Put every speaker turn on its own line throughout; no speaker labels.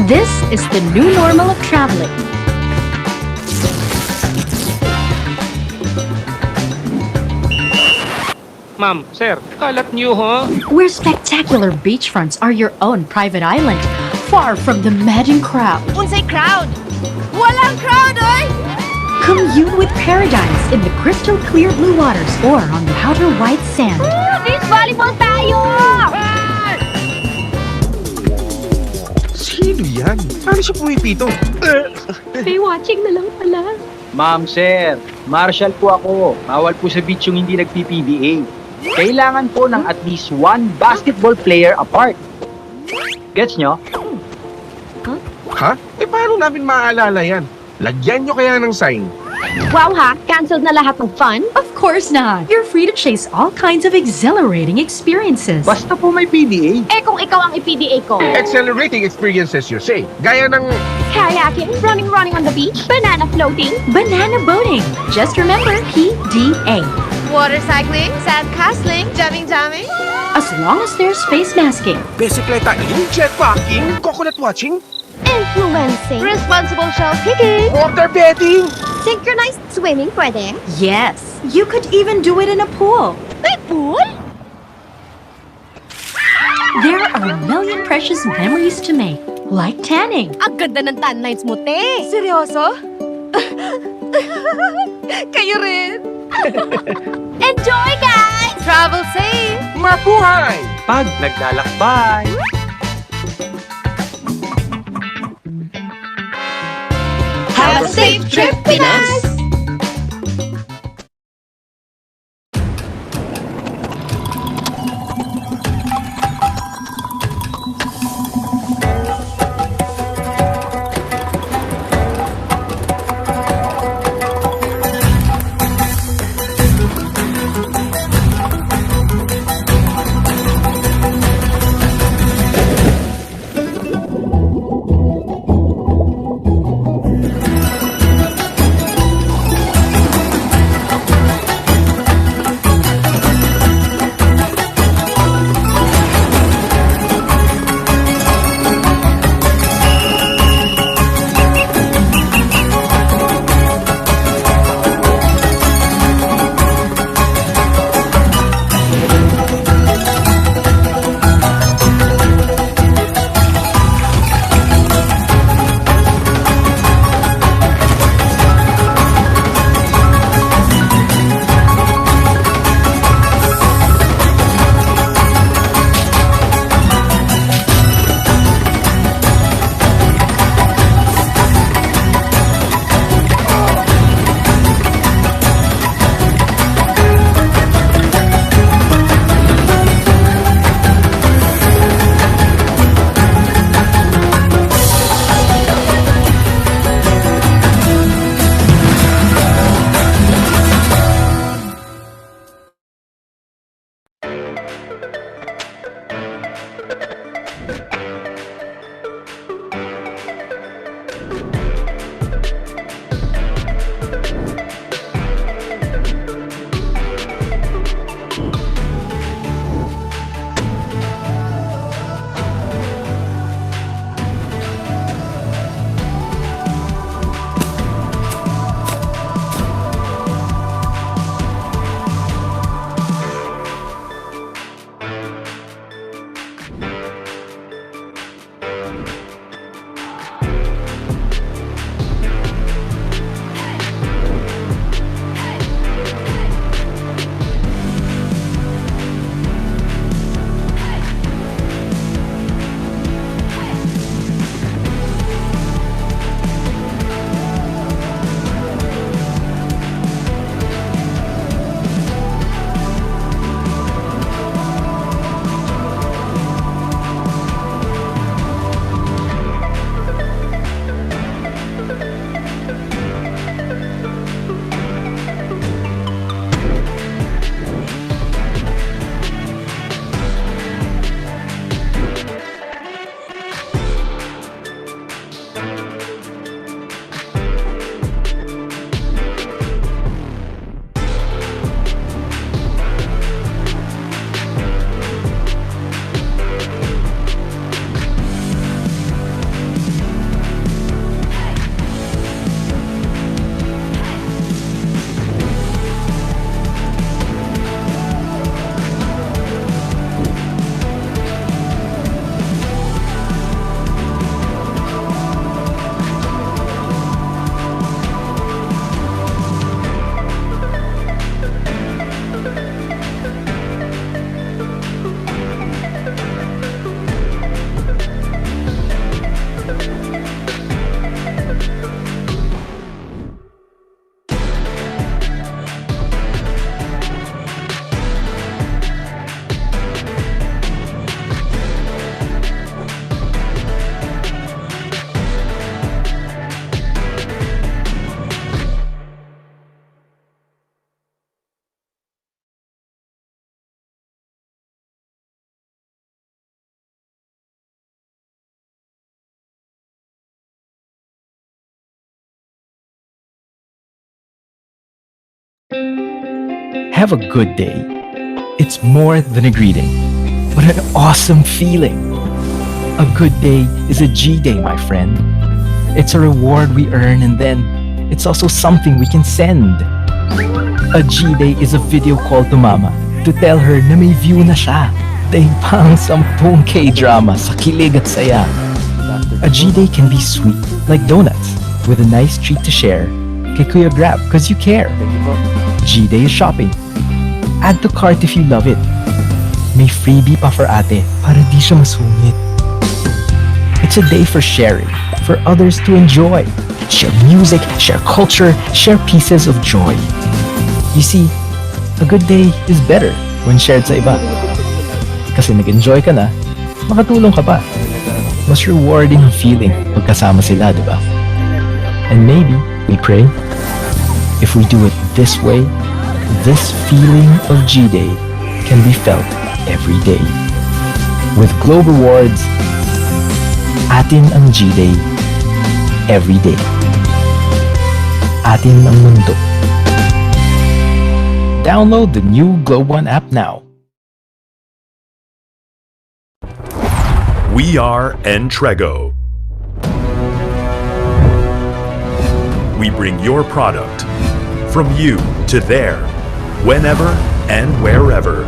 This is the new normal of traveling.
Ma'am, sir, kalat niyo ho.
Where spectacular beachfronts are your own private island, far from the madding crowd.
Unsay crowd? Walang crowd, oy!
Commune with paradise in the crystal clear blue waters or on the outer white sand.
Beach volleyball tayo!
Sino yan? Paano siya pumipito?
May watching na lang pala.
Ma'am, sir, marshal po ako. Bawal po sa beach yung hindi nag-PPBA. Kailangan po ng at least one basketball player apart. Gets nyo?
Ha? Eh paano namin maaalala yan? Lagyan nyo kaya ng sign.
Wow ha, cancelled na lahat ng fun?
Of course not. You're free to chase all kinds of exhilarating experiences.
Basta po may PBA.
Eh kung ikaw ang IPDA ko.
Accelerating experiences you say. Gaya ng...
Kayaking, running on the beach, banana floating,
Banana boating. Just remember PDA.
water cycling, sand castling, jamming.
As long as there's face masking.
Bicicletain, jetpacking, coconut watching,
Influencing, responsible shell picking,
water bedding.
synchronized swimming pwede.
Yes, you could even do it in a pool.
May pool?
There are a million precious memories to make, like tanning.
Ang ganda ng tan lines mo, te. Seryoso? Kayo rin. Enjoy, guys! Travel safe!
Mabuhay!
Pag naglalakbay.
Have a safe trip, Pinas!
Have a good day. It's more than a greeting, but an awesome feeling. A good day is a G day, my friend. It's a reward we earn, and then it's also something we can send. A G day is a video call to mama to tell her na may view na siya. Daig pang 10 K-drama sa kilig at saya. A G day can be sweet, like donuts, with a nice treat to share. Kay Kuya Grab, cause you care. G day is shopping. Add to cart if you love it. May freebie pa for ate para di siya masungit. It's a day for sharing, for others to enjoy. Share music, share culture, share pieces of joy. You see, a good day is better when shared sa iba. Kasi nag-enjoy ka na, makatulong ka pa. Mas rewarding ang feeling pagkasama sila, di ba? And maybe, we pray, if we do it this way, this feeling of G-Day can be felt every day. With Globe Rewards, atin ang G-Day every day. Atin ang mundo. Download the new Globe One app now.
We are Entrego. We bring your product from you to there, whenever and wherever.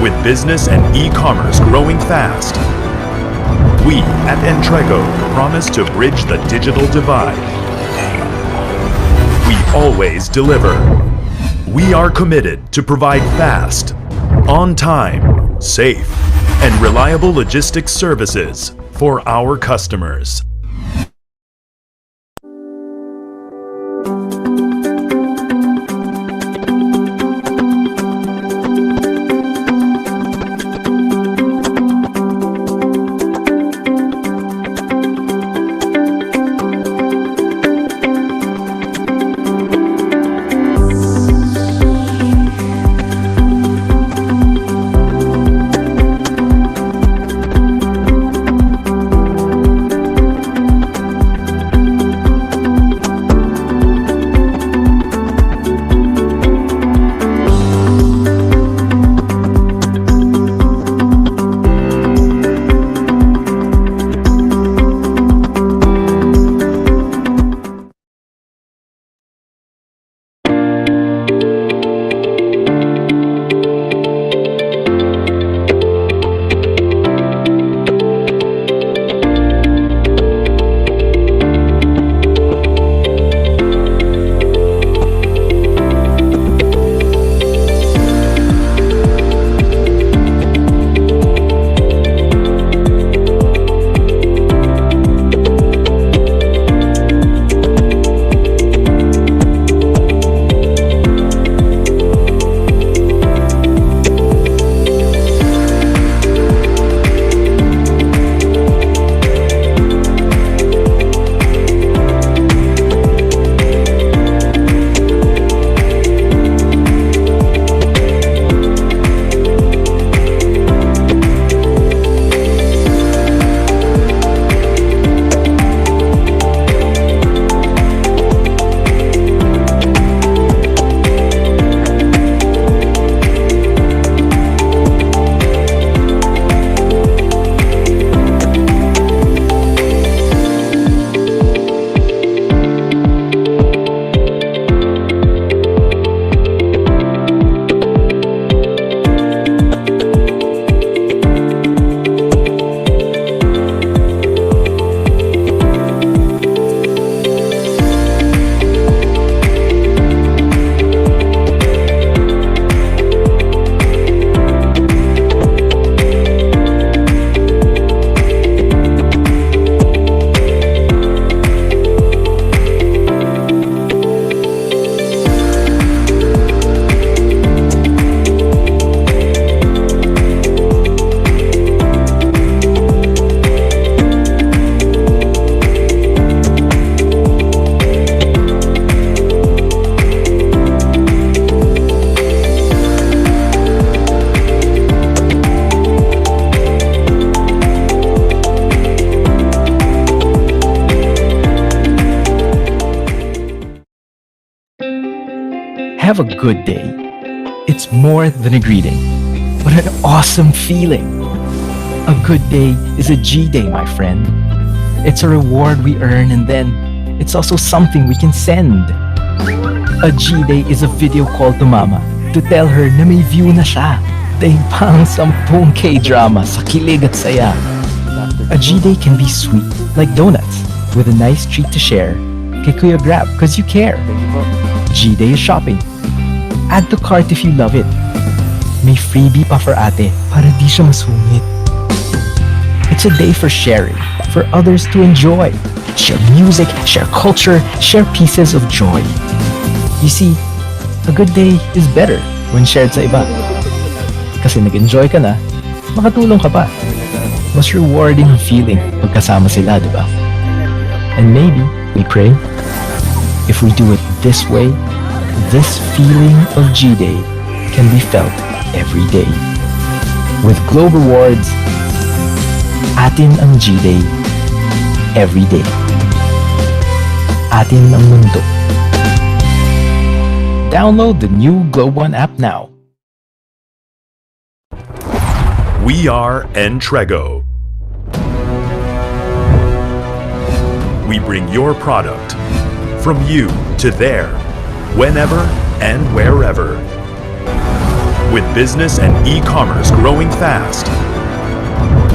With business and e-commerce growing fast, we at Entrego promise to bridge the digital divide. We always deliver. We are committed to provide fast, on time, safe, and reliable logistics services for our customers.
Have a good day. It's more than a greeting, but an awesome feeling. A good day is a G day, my friend. It's a reward we earn and then it's also something we can send. A G day is a video call to mama to tell her na may view na siya. Daig pang 10 K-drama sa kilig at saya. A G day can be sweet, like donuts, with a nice treat to share. Kay Kuya Grab, cause you care. G day is shopping. Add to cart if you love it. May freebie pa for ate para di siya masungit. It's a day for sharing, for others to enjoy. Share music, share culture, share pieces of joy. You see, a good day is better when shared sa iba. Kasi nag-enjoy ka na, makatulong ka pa. Mas rewarding ang feeling pagkasama sila, di ba? And maybe, we pray, if we do it this way, this feeling of G-Day can be felt every day. With Globe Rewards, atin ang G-Day every day. Atin ang mundo. Download the new Globe One app now.
We are Entrego. We bring your product from you to there, whenever and wherever. With business and e-commerce growing fast,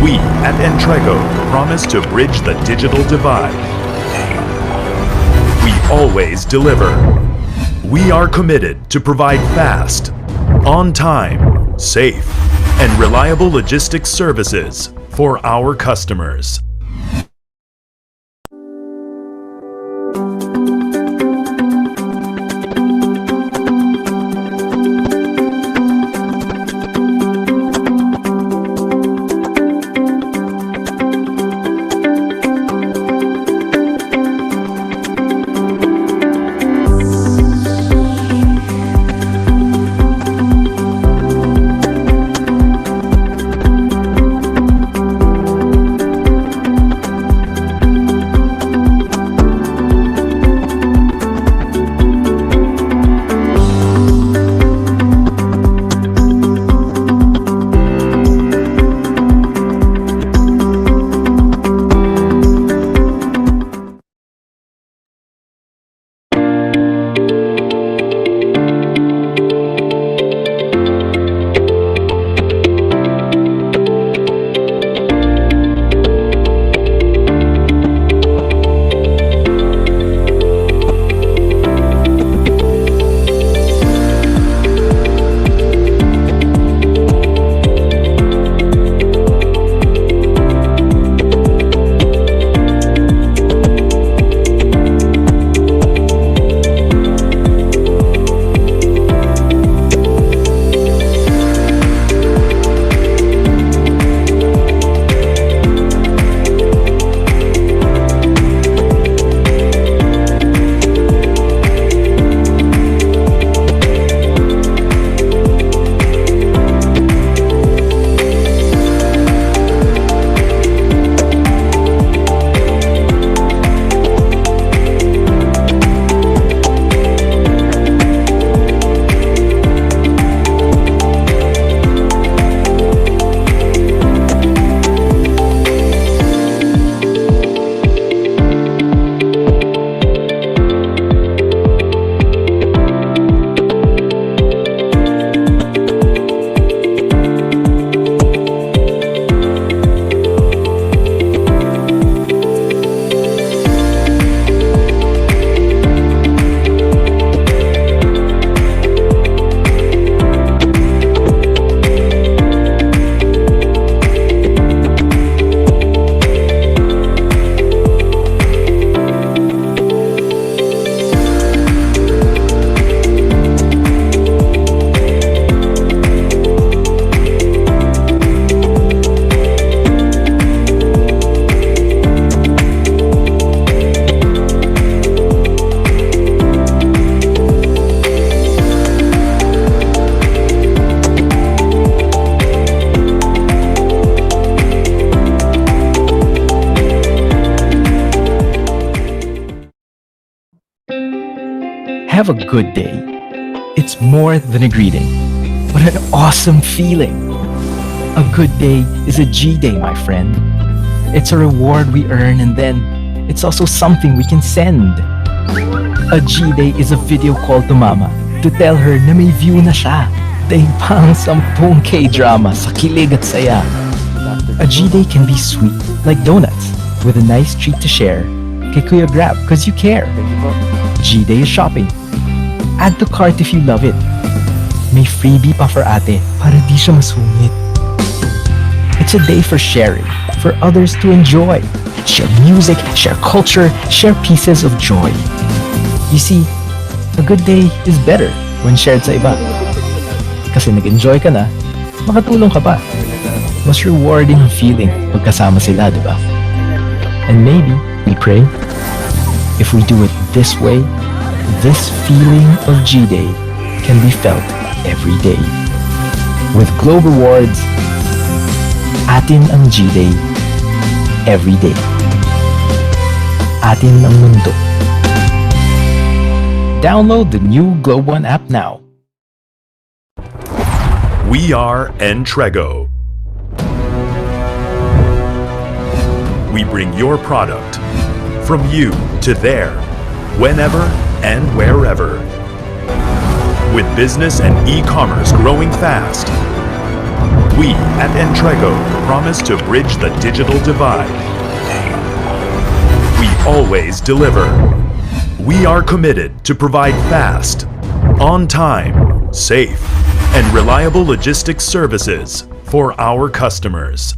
we at Entrego promise to bridge the digital divide. We always deliver. We are committed to provide fast, on time, safe, and reliable logistics services for our customers.
Have a good day. it's more than a greeting. What an awesome feeling! A good day is a G-Day, my friend. It's a reward we earn and then it's also something we can send. A G-Day is a video call to mama to tell her na may view na siya. Daig pang 10 K-drama sa kilig at saya. A G-Day can be sweet, like donuts, with a nice treat to share. Kay Kuya Grab, cause you care. G-Day is shopping. Add to cart if you love it. May freebie pa for ate para di siya masungit. It's a day for sharing, for others to enjoy. Share music, share culture, share pieces of joy. You see, a good day is better when shared sa iba. Kasi nag-enjoy ka na, makatulong ka pa. Mas rewarding ang feeling pagkasama sila, di ba? And maybe, we pray, if we do it this way, this feeling of G-Day can be felt every day. With Globe Rewards, atin ang G-Day every day. Atin ang mundo. Download the new Globe One app now.
We are Entrego. We bring your product from you to there, whenever and wherever. With business and e-commerce growing fast, we at Entrego promise to bridge the digital divide. We always deliver. We are committed to provide fast, on time, safe, and reliable logistics services for our customers.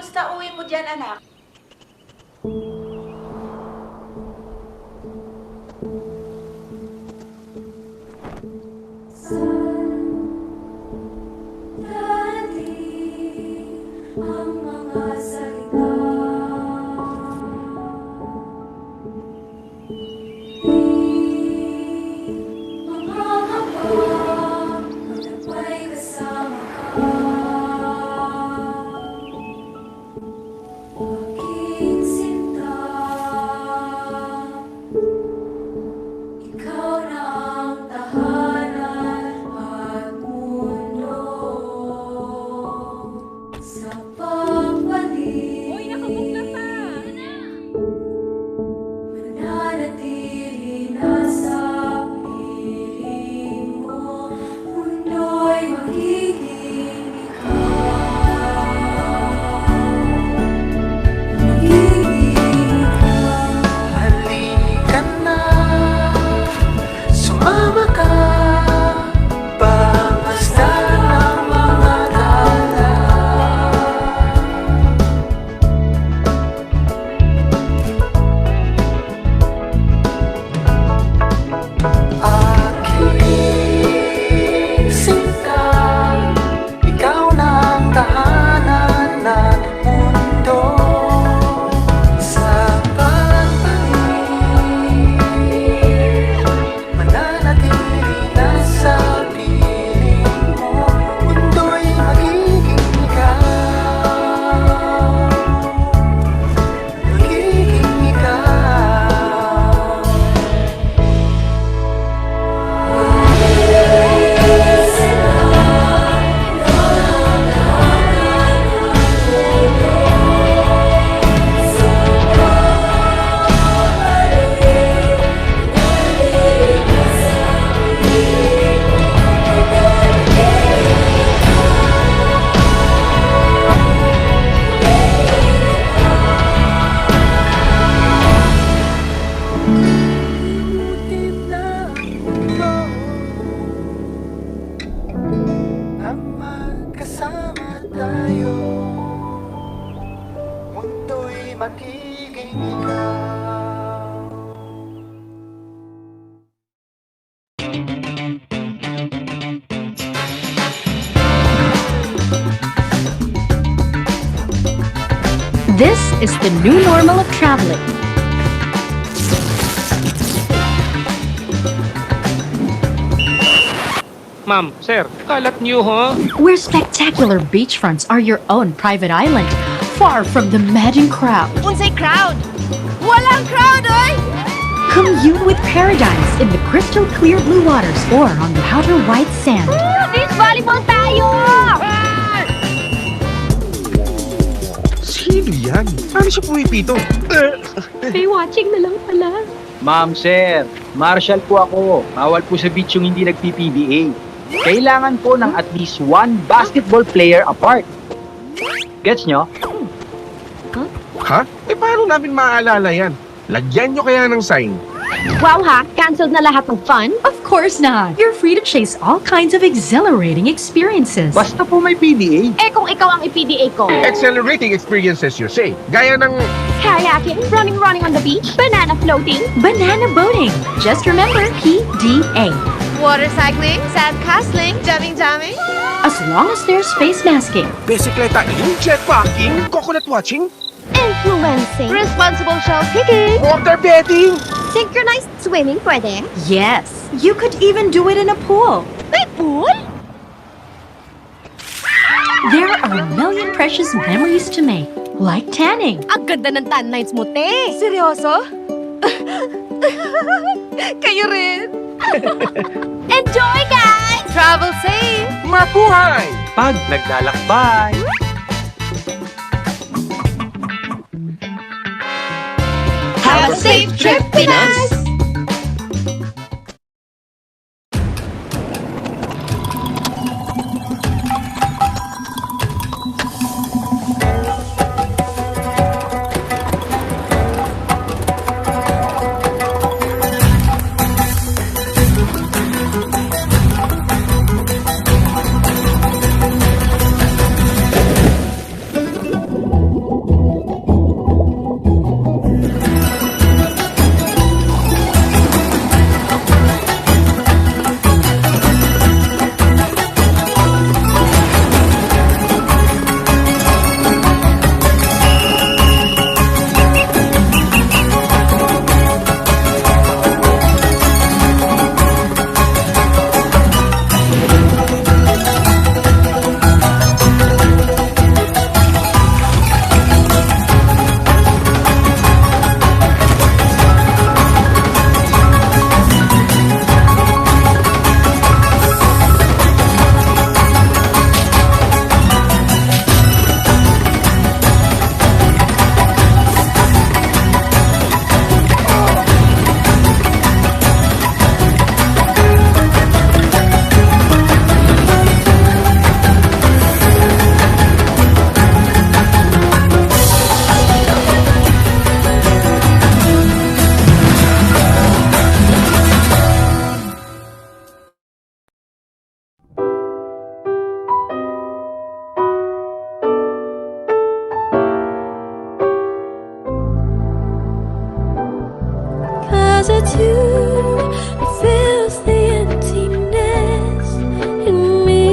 Kamusta uwi mo dyan, anak?
Ang mga salita mga habang may kasama ka. Aking sinta, ikaw na ang tahanan at mundo. Sa pagbalik,
Uy, nakabukla pa!
mananatili na sa piling mo, mundo'y magiging ikaw. Magiging ikaw.
Halika na, sumama ka, pamasdan ang mga dala. Aking sinta, ikaw na ang tahanan ng mundo. Sa pagbalik, mananatili na sa piling mo, mundo'y magiging ikaw. Magiging ikaw. Imutin na mo ang magkasama tayo, mundo'y magiging ikaw.
This is the new normal of traveling.
Ma'am, sir, kalat niyo ho?
Where spectacular beachfronts are your own private island, far from the madding crowd.
Unsay crowd? Walang crowd, oy!
Commune with paradise in the crystal clear blue waters or on the outer white sand.
Beach volleyball tayo!
Sino yan? Paano siya pumipito?
May watching na lang pala.
Ma'am, sir, marshal po ako. Bawal po sa beach yung hindi nag-PPBA. Kailangan po ng at least one basketball player apart. Gets nyo?
Ha? Paano namin maaalala yan? Lagyan nyo kaya ng sign.
Wow ha, cancelled na lahat ng fun?
Of course not. You're free to chase all kinds of exhilarating experiences.
Basta po may PBA.
Eh kung ikaw ang i-PDA ko.
Accelerating experiences you say. Gaya ng...
Kayaking, running on the beach, banana floating,
Banana boating. Just remember PDA.
water cycling, sand castling, jamming.
As long as there's face masking.
Bicicletain, jetpacking, coconut watching,
Influencing, responsible shell picking,
water bedding.
synchronized swimming pwede.
Yes, you could even do it in a pool.
May pool?
There are a million precious memories to make, like tanning.
Ang ganda ng tan lines mo, te. Seryoso? Kayo rin. Enjoy, guys! Travel safe!
Mabuhay!
Pag naglalakbay.
Have a safe trip, Pinas!
you, it fills the emptiness in me.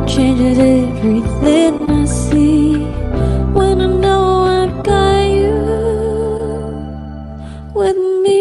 Changes everything I see when I know I've got you with me.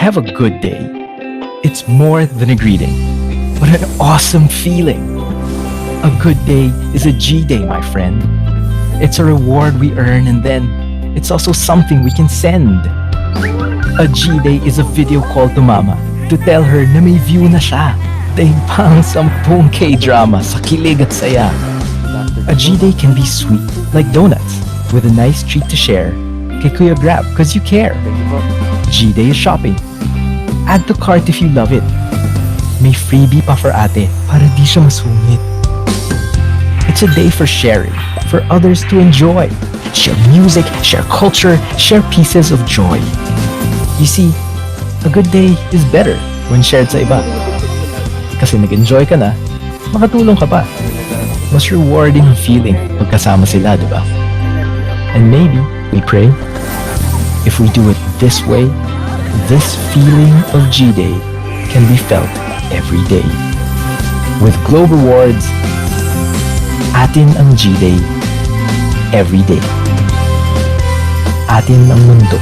Have a good day. It's more than a greeting, but an awesome feeling. A good day is a G-Day, my friend. It's a reward we earn and then it's also something we can send. A G-Day is a video call to mama to tell her na may view na siya. Daig pang 10 K-drama sa kilig at saya. A G-Day can be sweet, like donuts, with a nice treat to share. Kay Kuya Grab, cause you care. G-Day is shopping. Add to cart if you love it. May freebie pa for ate para di siya masungit. It's a day for sharing, for others to enjoy. Share music, share culture, share pieces of joy. You see, a good day is better when shared sa iba. Kasi nag-enjoy ka na, makatulong ka pa. Mas rewarding ang feeling pagkasama sila, di ba? And maybe, we pray, if we do it this way, this feeling of G-Day can be felt every day. With Globe Rewards, atin ang G-Day every day. Atin ang mundo.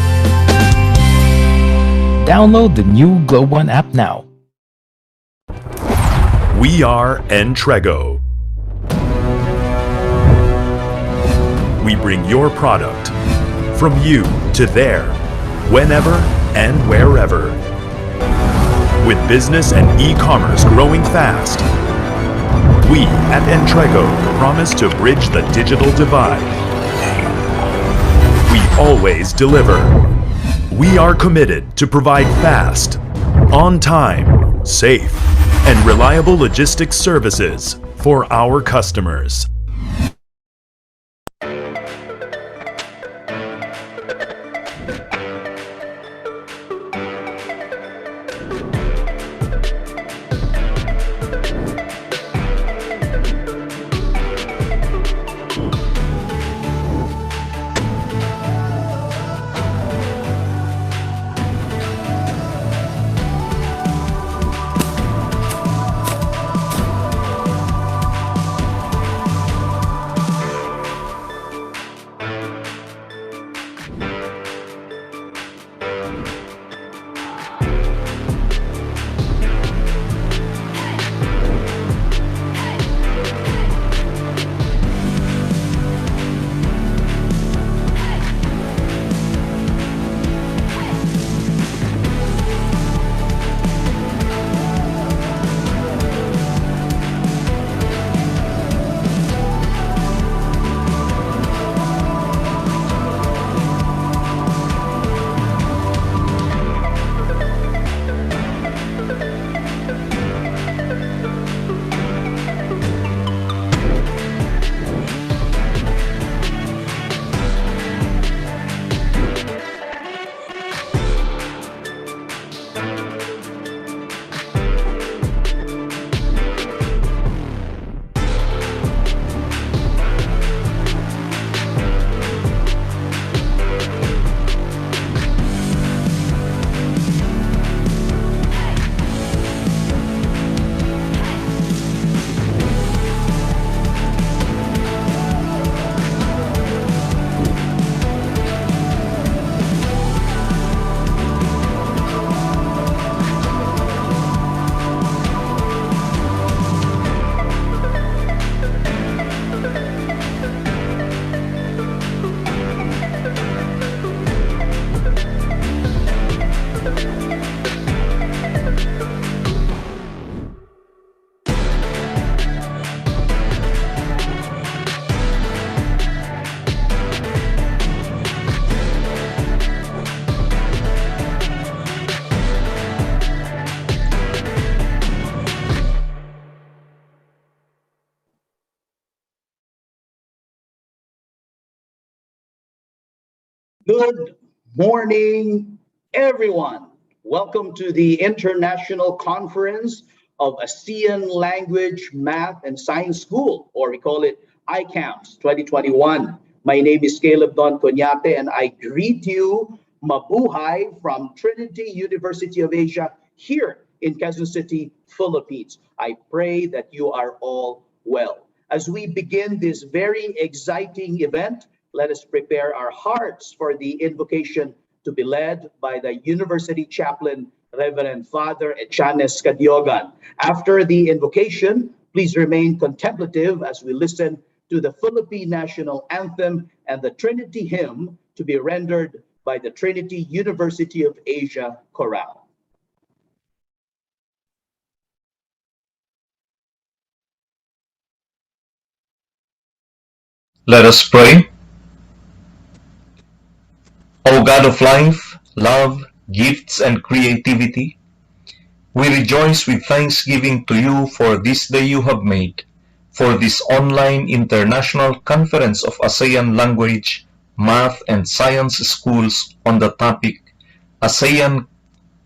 Download the new Globe One app now.
We are Entrego. We bring your product from you to there, whenever and wherever. With business and e-commerce growing fast, we at Entrego promise to bridge the digital divide. We always deliver. We are committed to provide fast, on time, safe, and reliable logistics services for our customers.
Good morning, everyone. Welcome to the International Conference of ASEAN Language, Math, and Science School, or we call it ICALMSS 2021. My name is Caleb Don Conyate, and I greet you mabuhay from Trinity University of Asia here in Quezon City, Philippines. I pray that you are all well. As we begin this very exciting event, let us prepare our hearts for the invocation to be led by the University Chaplain, Reverend Father Echanes Cadiogan. After the invocation, please remain contemplative as we listen to the Philippine National Anthem and the Trinity Hymn to be rendered by the Trinity University of Asia Chorale.
Let us pray. O God of life, love, gifts, and creativity, we rejoice with thanksgiving to you for this day you have made, for this online international conference of ASEAN language, math, and science schools on the topic ASEAN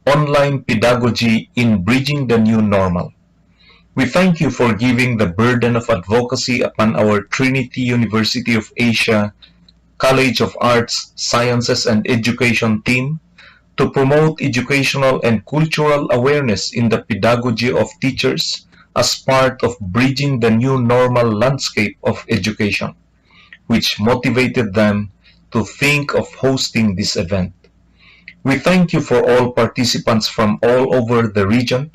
Online Pedagogy in Bridging the New Normal. We thank you for giving the burden of advocacy upon our Trinity University of Asia College of Arts, Sciences, and Education team to promote educational and cultural awareness in the pedagogy of teachers as part of bridging the new normal landscape of education, which motivated them to think of hosting this event. We thank you for all participants from all over the region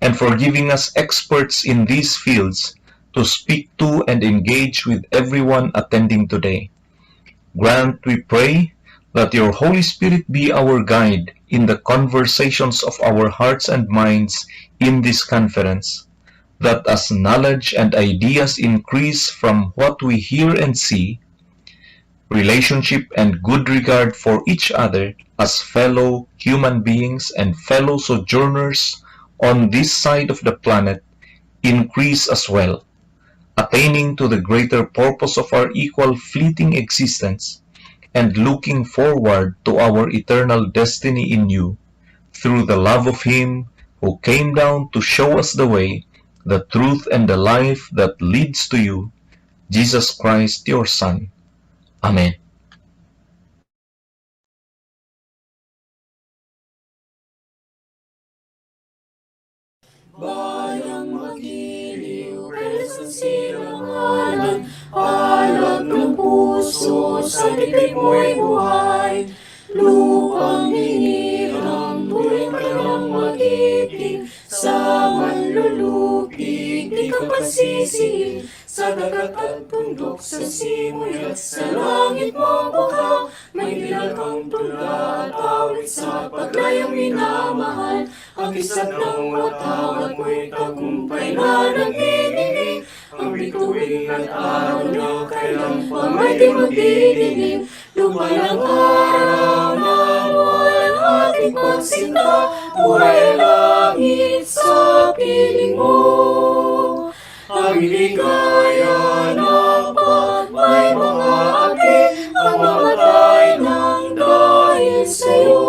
and for giving us experts in these fields to speak to and engage with everyone attending today. Grant, we pray, that your Holy Spirit be our guide in the conversations of our hearts and minds in this conference, that as knowledge and ideas increase from what we hear and see, relationship and good regard for each other as fellow human beings and fellow sojourners on this side of the planet increase as well, attaining to the greater purpose of our equal fleeting existence and looking forward to our eternal destiny in you, through the love of Him who came down to show us the way, the truth, and the life that leads to you, Jesus Christ, your Son. Amen.
Bayang magiliw, sa silanganan, alab ng puso, sa dibdib mo'y buhay. Lupang hinirang, tuwing ka nang mag-ibig, sa manlulupig, di ka pagsisihin. Sa dagat at bundok, sa simoy at sa langit mo bukal, may dilag kang tula at awit sa paglayang minamahal. Ang isap ng watawat mo'y tagumpay na nagdidinig, ang bituin at araw na kailang pamay di magdidinig. Lupa ng araw na walang ating pagsinta, buhay langit sa piling mo. Ang ligaya ng pagmay mga api, ang mamatay ng dahil sa'yo.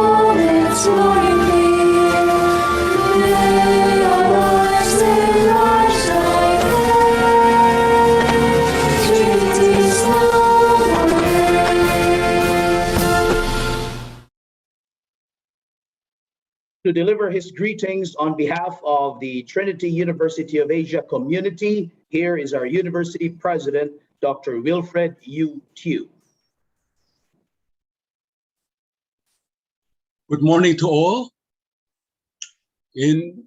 Glory,
To deliver his greetings on behalf of the Trinity University of Asia community, here is our university president, Dr. Wilfred Yu Tew.
Good morning to all. In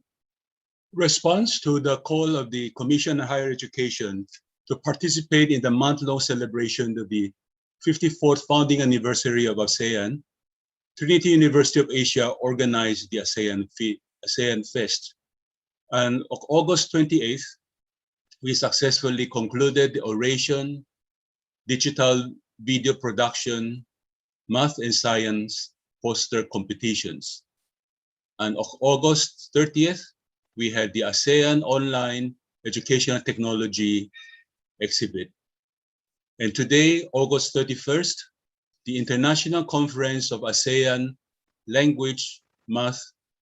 response to the call of the Commission on Higher Education to participate in the month-long celebration of the 54th founding anniversary of ASEAN, Trinity University of Asia organized the ASEAN Fest. On August 28th, we successfully concluded the oration, digital video production, math and science poster competitions. On August 30th, we had the ASEAN Online Educational Technology exhibit. And today, August 31st, the International Conference of ASEAN Language, Math,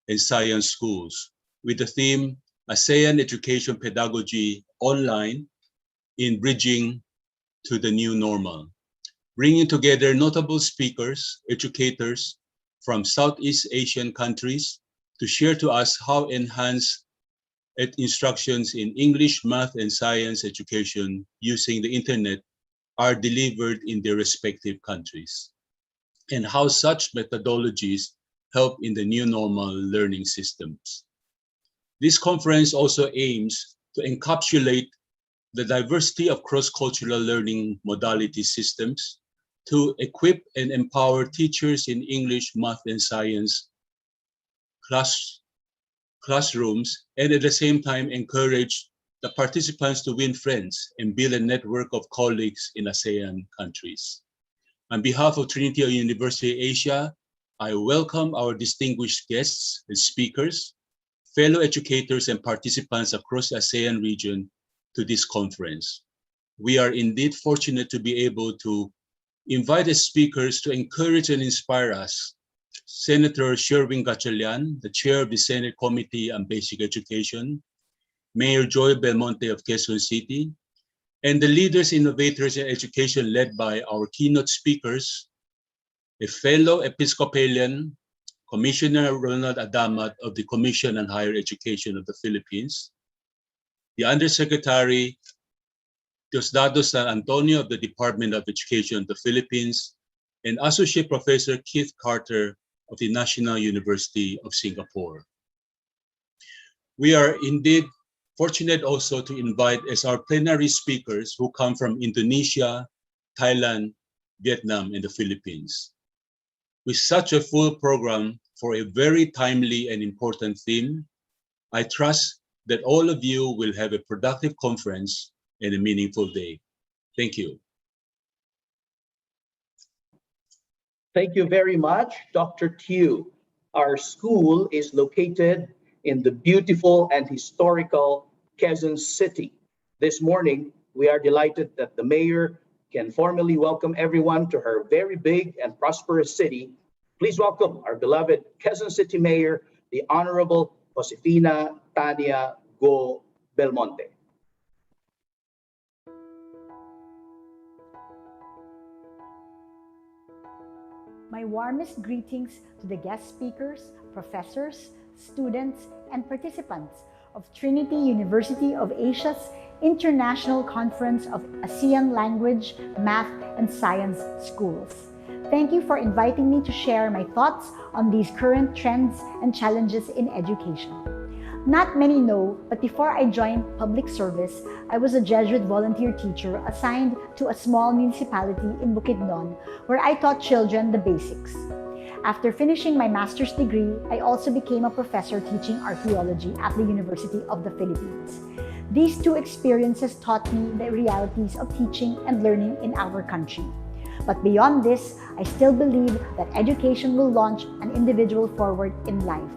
and Science Schools with the theme ASEAN Education Pedagogy Online in Bridging to the New Normal, bringing together notable speakers, educators from Southeast Asian countries to share to us how enhanced instructions in English, math, and science education using the internet are delivered in their respective countries, and how such methodologies help in the new normal learning systems. This conference also aims to encapsulate the diversity of cross-cultural learning modality systems to equip and empower teachers in English, math, and science classrooms, and at the same time encourage the participants to win friends and build a network of colleagues in ASEAN countries. On behalf of Trinity University Asia, I welcome our distinguished guests and speakers, fellow educators and participants across the ASEAN region to this conference. We are indeed fortunate to be able to invite as speakers to encourage and inspire us Senator Sherwin Gatchalian, the chair of the Senate Committee on Basic Education, Mayor Joy Belmonte of Quezon City, and the leaders, innovators in education led by our keynote speakers, a fellow Episcopalian, Commissioner Ronald Adamat of the Commission on Higher Education of the Philippines, the Undersecretary Diosdado San Antonio of the Department of Education of the Philippines, and Associate Professor Keith Carter of the National University of Singapore. We are indeed fortunate also to invite as our plenary speakers who come from Indonesia, Thailand, Vietnam, and the Philippines. With such a full program for a very timely and important theme, I trust that all of you will have a productive conference and a meaningful day. Thank you.
Thank you very much, Dr. Tew. Our school is located in the beautiful and historical Quezon City. This morning, we are delighted that the mayor can formally welcome everyone to her very big and prosperous city. Please welcome our beloved Quezon City Mayor, the Honorable Josefina Tania Go Belmonte.
My warmest greetings to the guest speakers, professors, students, and participants of Trinity University of Asia's International Conference of ASEAN Language, Math, and Science Schools. Thank you for inviting me to share my thoughts on these current trends and challenges in education. Not many know, but before I joined public service, I was a Jesuit volunteer teacher assigned to a small municipality in Bukidnon, where I taught children the basics. After finishing my master's degree, I also became a professor teaching archaeology at the University of the Philippines. These two experiences taught me the realities of teaching and learning in our country. But beyond this, I still believe that education will launch an individual forward in life.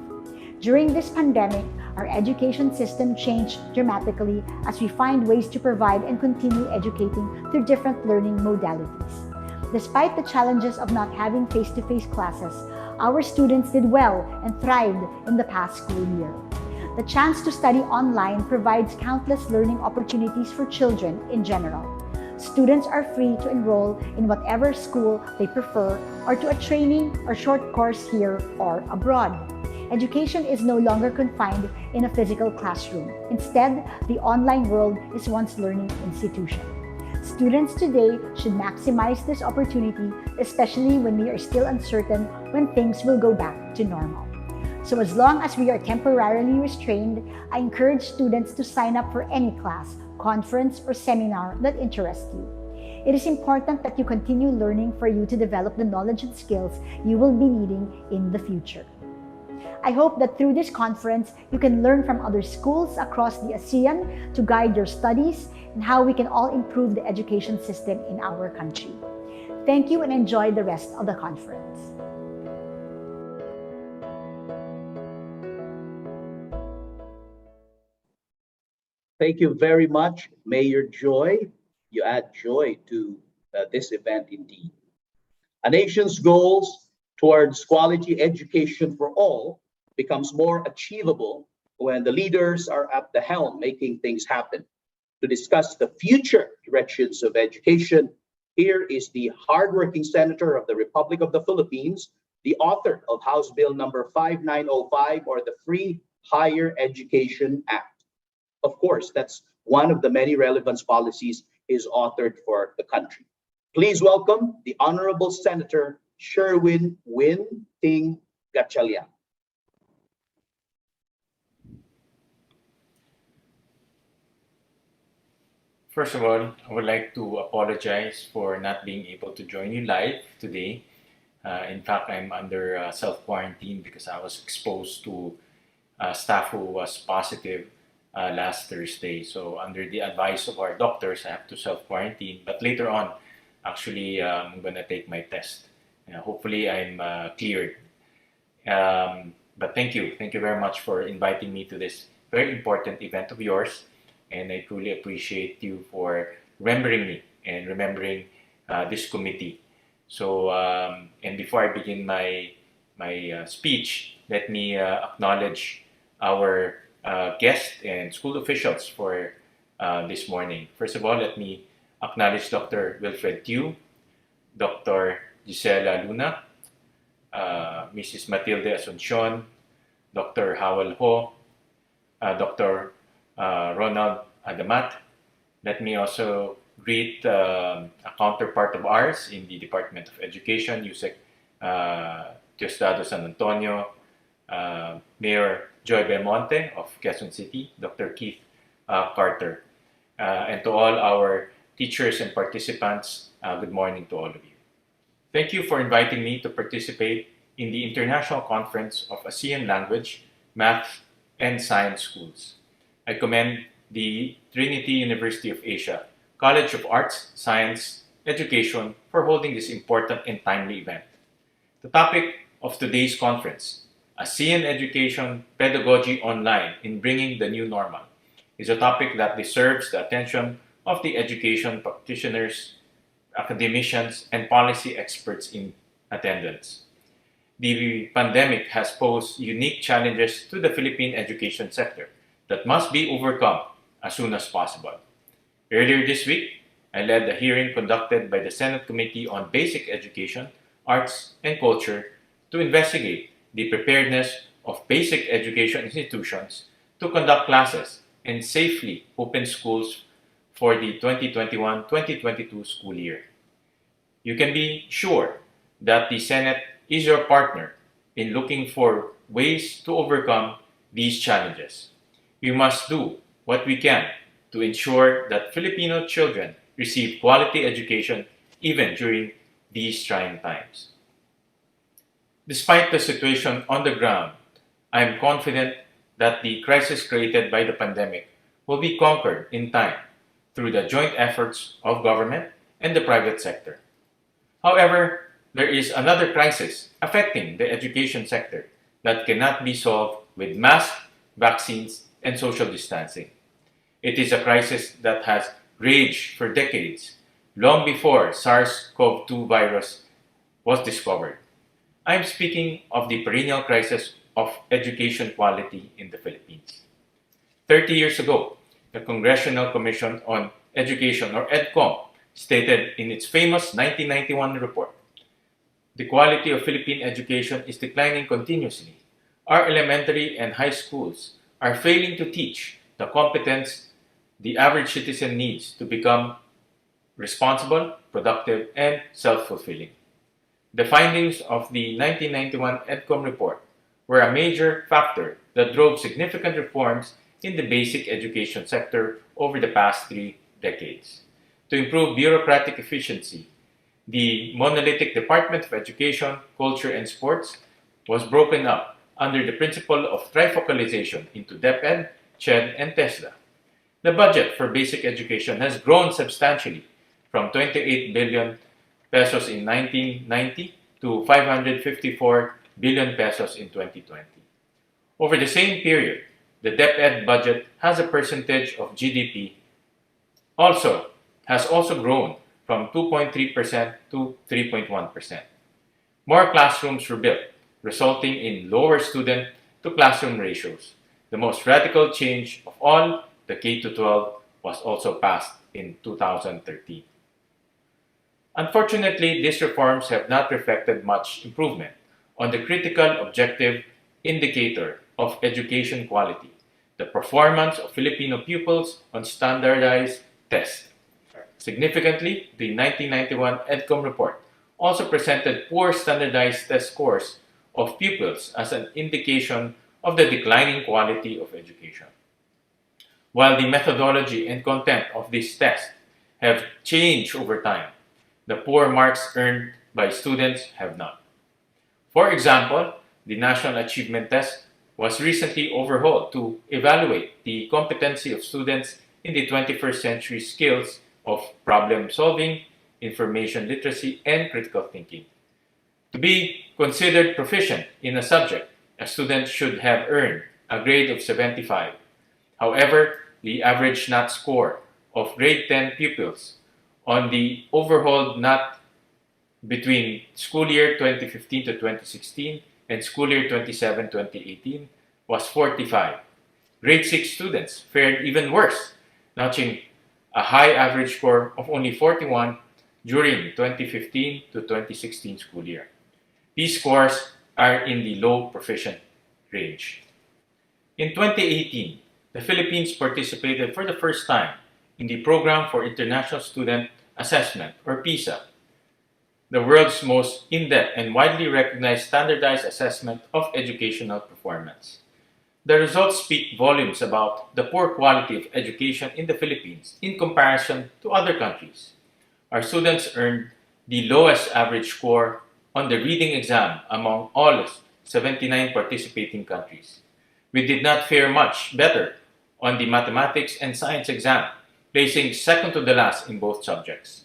During this pandemic, our education system changed dramatically as we find ways to provide and continue educating through different learning modalities. Despite the challenges of not having face-to-face classes, our students did well and thrived in the past school year. The chance to study online provides countless learning opportunities for children in general. Students are free to enroll in whatever school they prefer or to a training or short course here or abroad. Education is no longer confined in a physical classroom. Instead, the online world is one's learning institution. Students today should maximize this opportunity, especially when we are still uncertain when things will go back to normal. So as long as we are temporarily restrained, I encourage students to sign up for any class, conference, or seminar that interests you. It is important that you continue learning for you to develop the knowledge and skills you will be needing in the future. I hope that through this conference, you can learn from other schools across the ASEAN to guide your studies and how we can all improve the education system in our country. Thank you and enjoy the rest of the conference.
Thank you very much, Mayor Joy. You add joy to this event indeed. A nation's goals towards quality education for all becomes more achievable when the leaders are at the helm making things happen. To discuss the future directions of education, here is the hardworking Senator of the Republic of the Philippines, the author of House Bill number 5905, or the Free Higher Education Act. Of course, that's one of the many relevance policies is authored for the country. Please welcome the Honorable Senator Sherwin Win Ting Gatchalian.
First of all, I would like to apologize for not being able to join you live today. In fact, I'm under self-quarantine because I was exposed to staff who was positive last Thursday. So under the advice of our doctors, I have to self-quarantine. But later on, actually, I'm going to take my test. Hopefully, I'm cleared. But thank you. Thank you very much for inviting me to this very important event of yours. And I truly appreciate you for remembering me and remembering this committee. So, and before I begin my speech, let me acknowledge our guests and school officials for this morning. First of all, let me acknowledge Dr. Wilfred Tew, Dr. Gisela Luna, Mrs. Matilde Asuncion, Dr. Howell Ho, Dr. Ronald Adamat. Let me also greet a counterpart of ours in the Department of Education, Yusek Diosdado San Antonio, Mayor Joy Belmonte of Quezon City, Dr. Keith Carter, and to all our teachers and participants, good morning to all of you. Thank you for inviting me to participate in the International Conference of ASEAN Language, Math, and Science Schools. I commend the Trinity University of Asia, College of Arts, Science, Education for holding this important and timely event. The topic of today's conference, ASEAN Education Pedagogy Online in Bringing the New Normal, is a topic that deserves the attention of the education practitioners, academicians, and policy experts in attendance. The pandemic has posed unique challenges to the Philippine education sector that must be overcome as soon as possible. Earlier this week, I led a hearing conducted by the Senate Committee on Basic Education, Arts, and Culture to investigate the preparedness of basic education institutions to conduct classes and safely open schools for the 2021-2022 school year. You can be sure that the Senate is your partner in looking for ways to overcome these challenges. We must do what we can to ensure that Filipino children receive quality education even during these trying times. Despite the situation on the ground, I am confident that the crisis created by the pandemic will be conquered in time through the joint efforts of government and the private sector. However, there is another crisis affecting the education sector that cannot be solved with masks, vaccines, and social distancing. It is a crisis that has raged for decades, long before SARS-CoV-2 virus was discovered. I am speaking of the perennial crisis of education quality in the Philippines. 30 years ago, the Congressional Commission on Education, or EDCOM, stated in its famous 1991 report, "The quality of Philippine education is declining continuously. our elementary and high schools are failing to teach the competence the average citizen needs to become responsible, productive, and self-fulfilling. The findings of the 1991 EDCOM report were a major factor that drove significant reforms in the basic education sector over the past 3 decades. To improve bureaucratic efficiency, the monolithic Department of Education, Culture, and Sports was broken up under the principle of trifocalization into DepEd, CHED, and TESDA. The budget for basic education has grown substantially from 28 billion pesos in 1990 to 554 billion pesos in 2020. Over the same period, the DepEd budget as a percentage of GDP has also grown from 2.3% to 3.1%. More classrooms were built, resulting in lower student to classroom ratios. The most radical change of all, the K-12, was also passed in 2013. Unfortunately, these reforms have not reflected much improvement on the critical objective indicator of education quality, the performance of Filipino pupils on standardized tests. Significantly, the 1991 EDCOM report also presented poor standardized test scores of pupils as an indication of the declining quality of education. While the methodology and content of these tests have changed over time, the poor marks earned by students have not. For example, the National Achievement Test was recently overhauled to evaluate the competency of students in the 21st century skills of problem solving, information literacy, and critical thinking. To be considered proficient in a subject, a student should have earned a grade of 75. However, the average NAT score of grade 10 pupils on the overhauled NAT between school year 2015 to 2016 and school year 27-2018 was 45. Grade 6 students fared even worse, notching a high average score of only 41 during 2015 to 2016 school year. These scores are in the low proficient range. In 2018, the Philippines participated for the first time in the Program for International Student Assessment, or PISA, the world's most in-depth and widely recognized standardized assessment of educational performance. The results speak volumes about the poor quality of education in the Philippines in comparison to other countries. Our students earned the lowest average score on the reading exam among all 79 participating countries. We did not fare much better on the mathematics and science exam, placing second to the last in both subjects.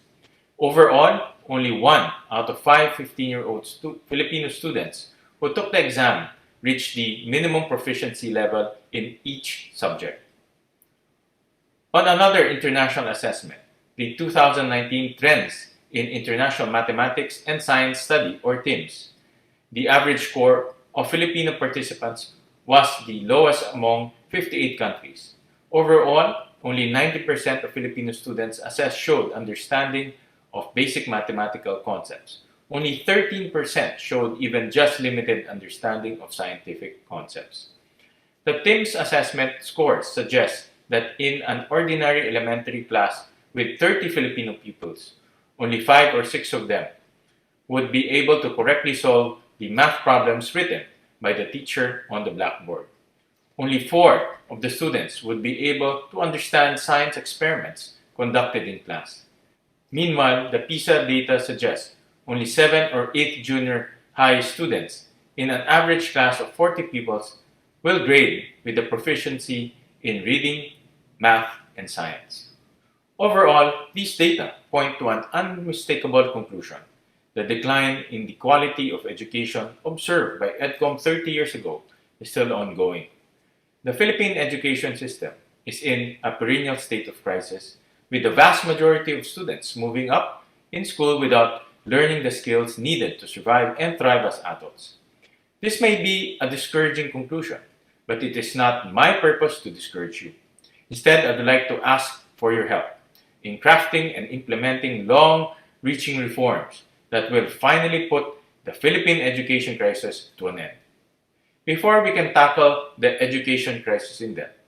Overall, only 1 out of 5 15-year-old Filipino students who took the exam reached the minimum proficiency level in each subject. On another international assessment, the 2019 Trends in International Mathematics and Science Study, or TIMSS, the average score of Filipino participants was the lowest among 58 countries. Overall, only 90% of Filipino students assessed showed understanding of basic mathematical concepts. Only 13% showed even just limited understanding of scientific concepts. The TIMSS assessment scores suggest that in an ordinary elementary class with 30 Filipino pupils, only 5 or 6 of them would be able to correctly solve the math problems written by the teacher on the blackboard. Only 4 of the students would be able to understand science experiments conducted in class. Meanwhile, the PISA data suggests only 7 or 8 junior high students in an average class of 40 pupils will grade with a proficiency in reading, math, and science. Overall, these data point to an unmistakable conclusion. The decline in the quality of education observed by EDCOM 30 years ago is still ongoing. The Philippine education system is in a perennial state of crisis, with the vast majority of students moving up in school without learning the skills needed to survive and thrive as adults. This may be a discouraging conclusion, but it is not my purpose to discourage you. Instead, I would like to ask for your help in crafting and implementing long-reaching reforms that will finally put the Philippine education crisis to an end. Before we can tackle the education crisis in depth,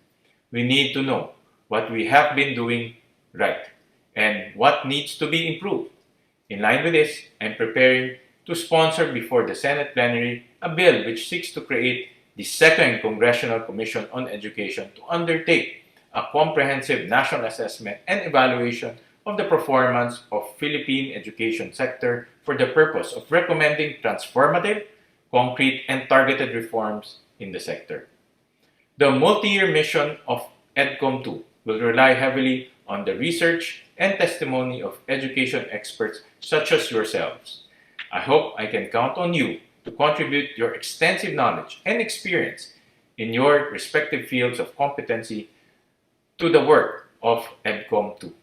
we need to know what we have been doing right and what needs to be improved. In line with this, I'm preparing to sponsor before the Senate plenary a bill which seeks to create the Second Congressional Commission on Education to undertake a comprehensive national assessment and evaluation of the performance of Philippine education sector for the purpose of recommending transformative, concrete, and targeted reforms in the sector. The multi-year mission of EDCOM 2 will rely heavily on the research and testimony of education experts such as yourselves. I hope I can count on you to contribute your extensive knowledge and experience in your respective fields of competency to the work of EDCOM 2.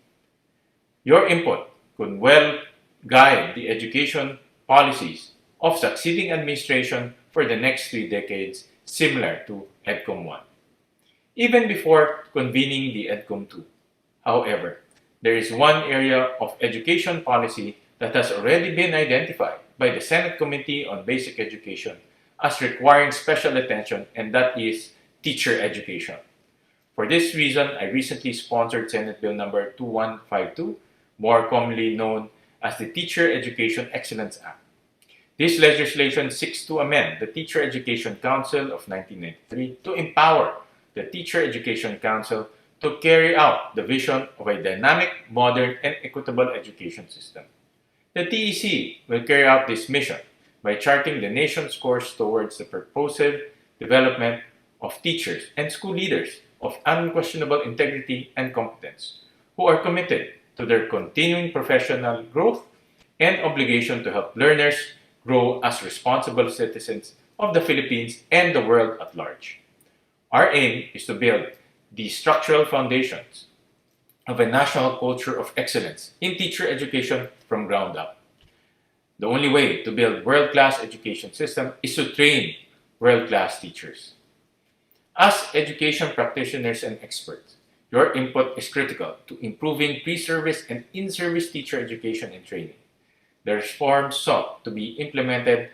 Your input could well guide the education policies of succeeding administration for the next 3 decades, similar to EDCOM 1. Even before convening the EDCOM 2, however, there is one area of education policy that has already been identified by the Senate Committee on Basic Education as requiring special attention, and that is teacher education. For this reason, I recently sponsored Senate Bill number 2152, more commonly known as the Teacher Education Excellence Act. This legislation seeks to amend the Teacher Education Council of 1993 to empower the Teacher Education Council to carry out the vision of a dynamic, modern, and equitable education system. The TEC will carry out this mission by charting the nation's course towards the purposive development of teachers and school leaders of unquestionable integrity and competence, who are committed to their continuing professional growth and obligation to help learners grow as responsible citizens of the Philippines and the world at large. Our aim is to build the structural foundations of a national culture of excellence in teacher education from ground up. The only way to build world-class education system is to train world-class teachers. As education practitioners and experts, your input is critical to improving pre-service and in-service teacher education and training. The reforms sought to be implemented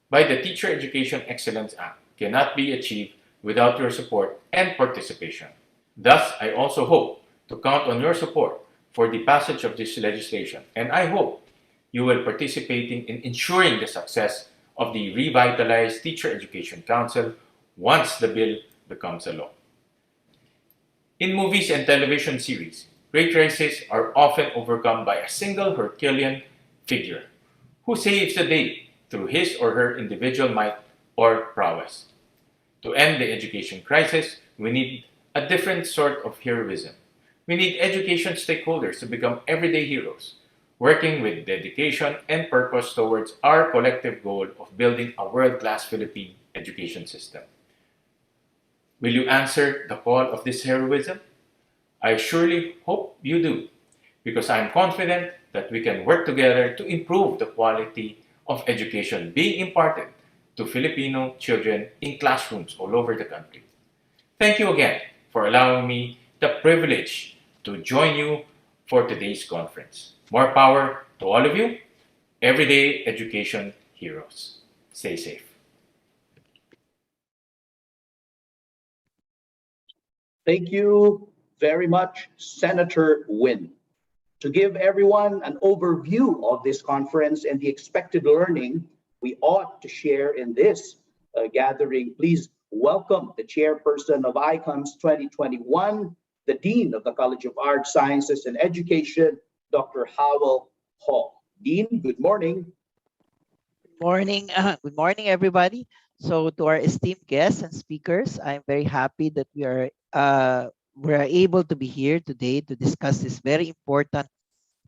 by the Teacher Education Excellence Act cannot be achieved without your support and participation. Thus, I also hope to count on your support for the passage of this legislation, and I hope you will participate in ensuring the success of the revitalized Teacher Education Council once the bill becomes a law. In movies and television series, great races are often overcome by a single Herculean figure who saves the day through his or her individual might or prowess. To end the education crisis, we need a different sort of heroism. We need education stakeholders to become everyday heroes, working with dedication and purpose towards our collective goal of building a world-class Philippine education system. Will you answer the call of this heroism? I surely hope you do, because I am confident that we can work together to improve the quality of education being imparted to Filipino children in classrooms all over the country. Thank you again for allowing me the privilege to join you for today's conference. More power to all of you, everyday education heroes. Stay safe.
Thank you very much, Senator Win. To give everyone an overview of this conference and the expected learning we ought to share in this gathering, please welcome the chairperson of ICALMSS 2021, the Dean of the College of Arts, Sciences, and Education, Dr. Howell Hall. Dean, good morning.
Morning. Good morning, everybody. So to our esteemed guests and speakers, I'm very happy that we're able to be here today to discuss this very important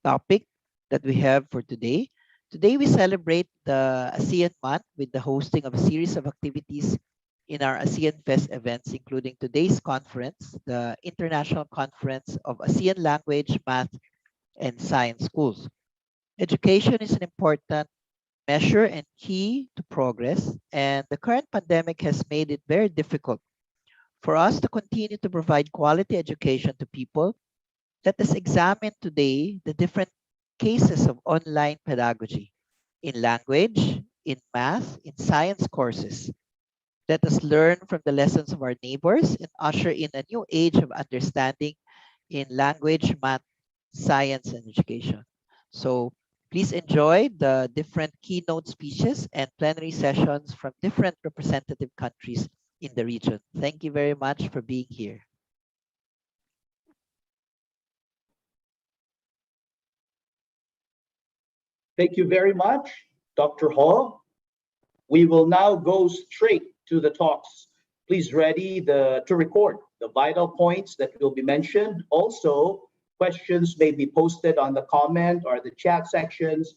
topic that we have for today. Today, we celebrate the ASEAN month with the hosting of a series of activities in our ASEAN Fest events, including today's conference, the International Conference of ASEAN Language, Math, and Science Schools. Education is an important measure and key to progress, and the current pandemic has made it very difficult for us to continue to provide quality education to people. Let us examine today the different cases of online pedagogy in language, in math, in science courses. Let us learn from the lessons of our neighbors and usher in a new age of understanding in language, math, science, and education. So please enjoy the different keynote speeches and plenary sessions from different representative countries in the region. Thank you very much for being here.
Thank you very much, Dr. Ho. We will now go straight to the talks. Please to record the vital points that will be mentioned. Also, questions may be posted on the comment or the chat sections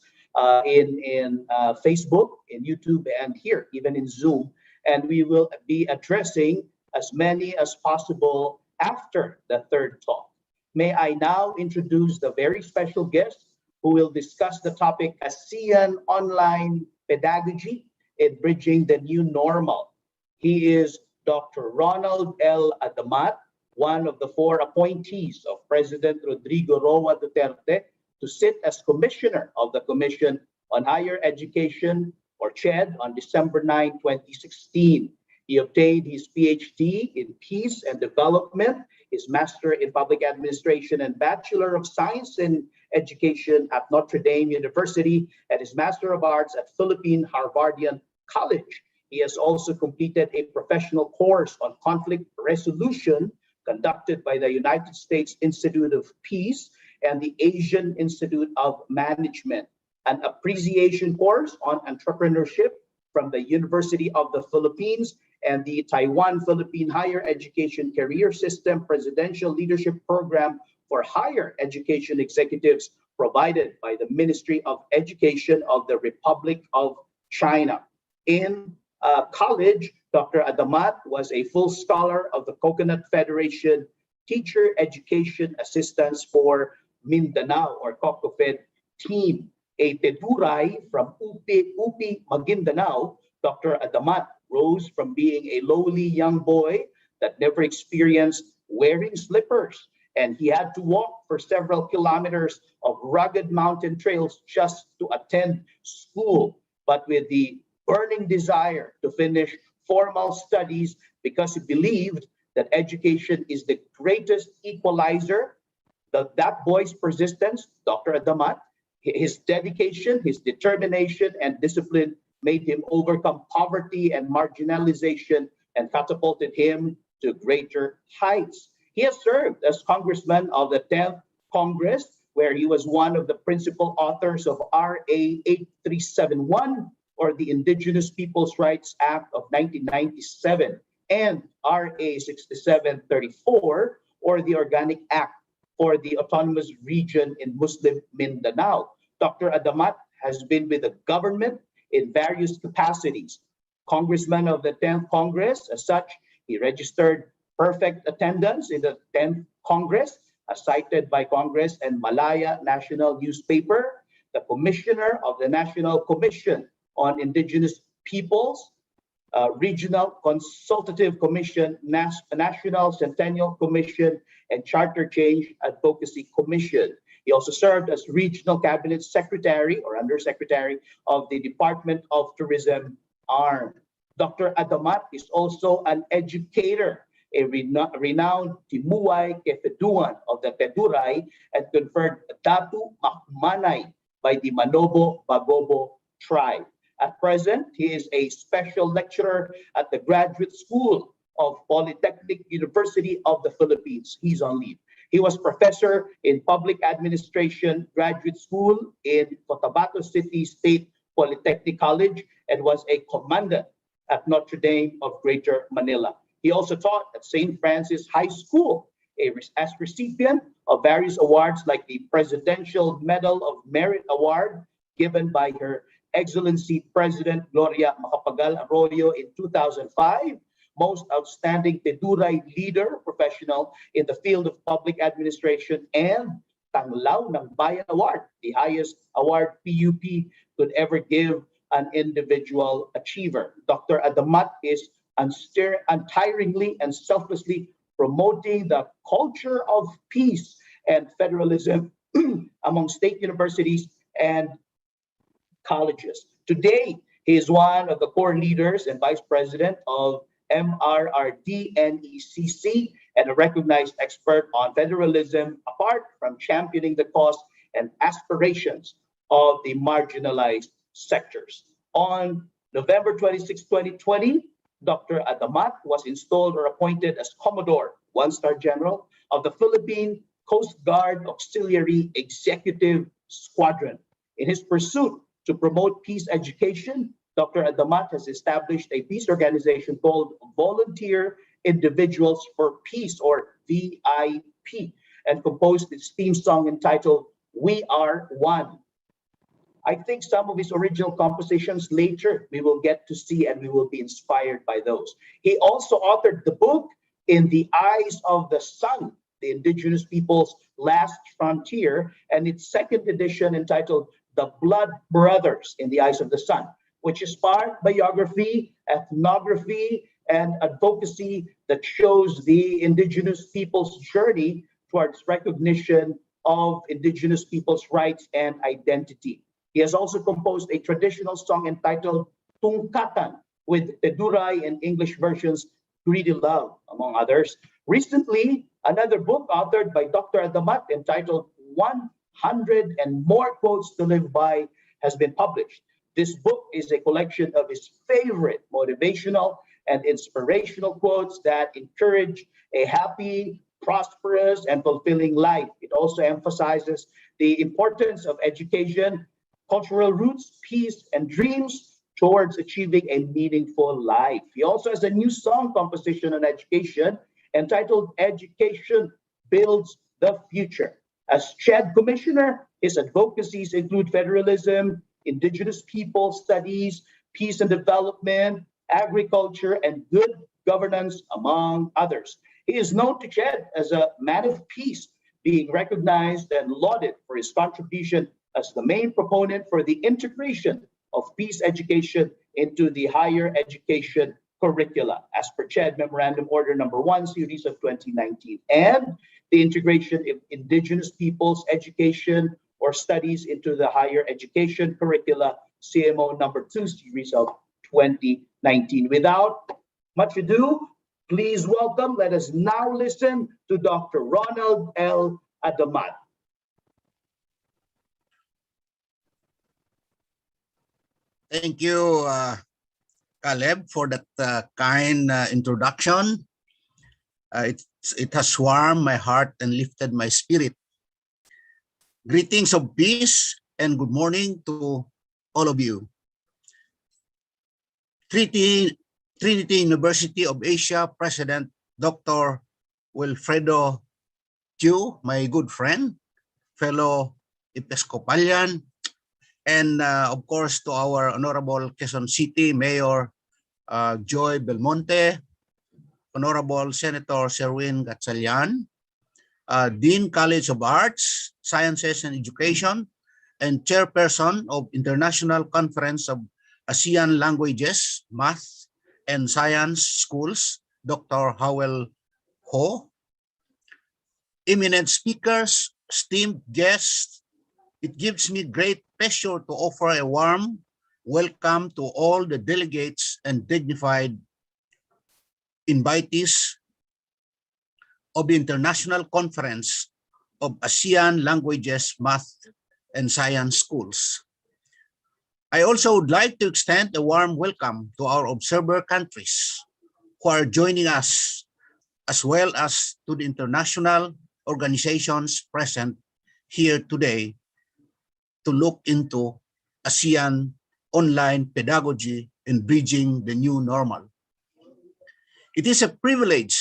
in Facebook, in YouTube, and here, even in Zoom. And we will be addressing as many as possible after the third talk. May I now introduce the very special guest who will discuss the topic ASEAN Online Pedagogy in Bridging the New Normal. He is Dr. Ronald L. Adamat, one of the 4 appointees of President Rodrigo Roa Duterte to sit as Commissioner of the Commission on Higher Education, or CHED, on December 9, 2016. He obtained his PhD in Peace and Development, his Master in Public Administration and Bachelor of Science in Education at Notre Dame University, and his Master of Arts at Philippine Harvardian College. He has also completed a professional course on conflict resolution conducted by the United States Institute of Peace and the Asian Institute of Management, an appreciation course on entrepreneurship from the University of the Philippines and the Taiwan Philippine Higher Education Career System Presidential Leadership Program for Higher Education Executives provided by the Ministry of Education of the Republic of China. In college, Dr. Adamat was a full scholar of the Coconut Federation Teacher Education Assistance for Mindanao, or COCOFED team. A Teduray from Upi, Maguindanao, Dr. Adamat rose from being a lowly young boy that never experienced wearing slippers, and he had to walk for several kilometers of rugged mountain trails just to attend school, but with the burning desire to finish formal studies because he believed that education is the greatest equalizer. That boy's persistence, Dr. Adamat, his dedication, his determination, and discipline made him overcome poverty and marginalization and catapulted him to greater heights. He has served as congressman of the 10th Congress, where he was one of the principal authors of RA 8371, or the Indigenous Peoples' Rights Act of 1997, and RA 6734, or the Organic Act for the Autonomous Region in Muslim Mindanao. Dr. Adamat has been with the government in various capacities. Congressman of the 10th Congress, as such, he registered perfect attendance in the 10th Congress, as cited by Congress and Malaya National Newspaper, the Commissioner of the National Commission on Indigenous Peoples, Regional Consultative Commission, National Centennial Commission, and Charter Change Advocacy Commission. He also served as Regional Cabinet Secretary or Undersecretary of the Department of Tourism arm. Dr. Adamat is also an educator, a renowned Timuay Kefeduan of the Teduray, and conferred Datu Makmanay by the Manobo Bagobo tribe. At present, he is a special lecturer at the Graduate School of Polytechnic University of the Philippines. He's on leave. He was professor in Public Administration Graduate School in Cotabato City State Polytechnic College and was a commandant at Notre Dame of Greater Manila. He also taught at St. Francis High School, as recipient of various awards like the Presidential Medal of Merit Award given by Her Excellency President Gloria Macapagal Arroyo in 2005, Most Outstanding Teduray Leader Professional in the Field of Public Administration, and Tanglaw ng Bayan Award, the highest award PUP could ever give an individual achiever. Dr. Adamat is untiringly and selflessly promoting the culture of peace and federalism among state universities and colleges. Today, He is one of the core leaders and vice president of MRRD NECC and a recognized expert on federalism, apart from championing the cause and aspirations of the marginalized sectors. On November 26, 2020, Dr. Adamat was installed or appointed as Commodore, one-star general of the Philippine Coast Guard Auxiliary Executive Squadron. In his pursuit to promote peace education, Dr. Adamat has established a peace organization called Volunteer Individuals for Peace, or VIP, and composed its theme song entitled We Are One. I think some of his original compositions later we will get to see and we will be inspired by those. He also authored the book In the Eyes of the Sun, the Indigenous People's Last Frontier, and its second edition entitled The Blood Brothers in the Eyes of the Sun, which is part biography, ethnography, and advocacy that shows the Indigenous people's journey towards recognition of Indigenous people's rights and identity. He has also composed a traditional song entitled Tungkatan, with Teduray and English versions Greedy Love, among others. Recently, another book authored by Dr. Adamat entitled 100 and More Quotes to Live By has been published. This book is a collection of his favorite motivational and inspirational quotes that encourage a happy, prosperous, and fulfilling life. It also emphasizes the importance of education, cultural roots, peace, and dreams towards achieving a meaningful life. He also has a new song composition on education entitled Education Builds the Future. As CHED Commissioner, his advocacies include federalism, Indigenous people studies, peace and development, agriculture, and good governance, among others. He is known to CHED as a man of peace, being recognized and lauded for his contribution as the main proponent for the integration of peace education into the higher education curricula, as per CHED Memorandum Order Number 1, Series of 2019, and the integration of Indigenous peoples' education or studies into the higher education curricula, CMO Number 2, Series of 2019. Without much ado, please welcome, let us now listen to Dr. Ronald L. Adamat.
Thank you, Caleb, for that kind introduction. It has warmed my heart and lifted my spirit. Greetings of peace and good morning to all of you. Trinity University of Asia President Dr. Wilfredo Chu, my good friend, fellow Episcopalian, and of course to our Honorable Quezon City Mayor Joy Belmonte, Honorable Senator Sherwin Gatchalian, Dean College of Arts, Sciences and Education, and Chairperson of International Conference of ASEAN Languages, Math, and Science Schools, Dr. Howell Ho, eminent speakers, esteemed guests, it gives me great pleasure to offer a warm welcome to all the delegates and dignified invitees of the International Conference of ASEAN Languages, Math, and Science Schools. I also would like to extend a warm welcome to our observer countries who are joining us, as well as to the international organizations present here today to look into ASEAN online pedagogy and bridging the new normal. It is a privilege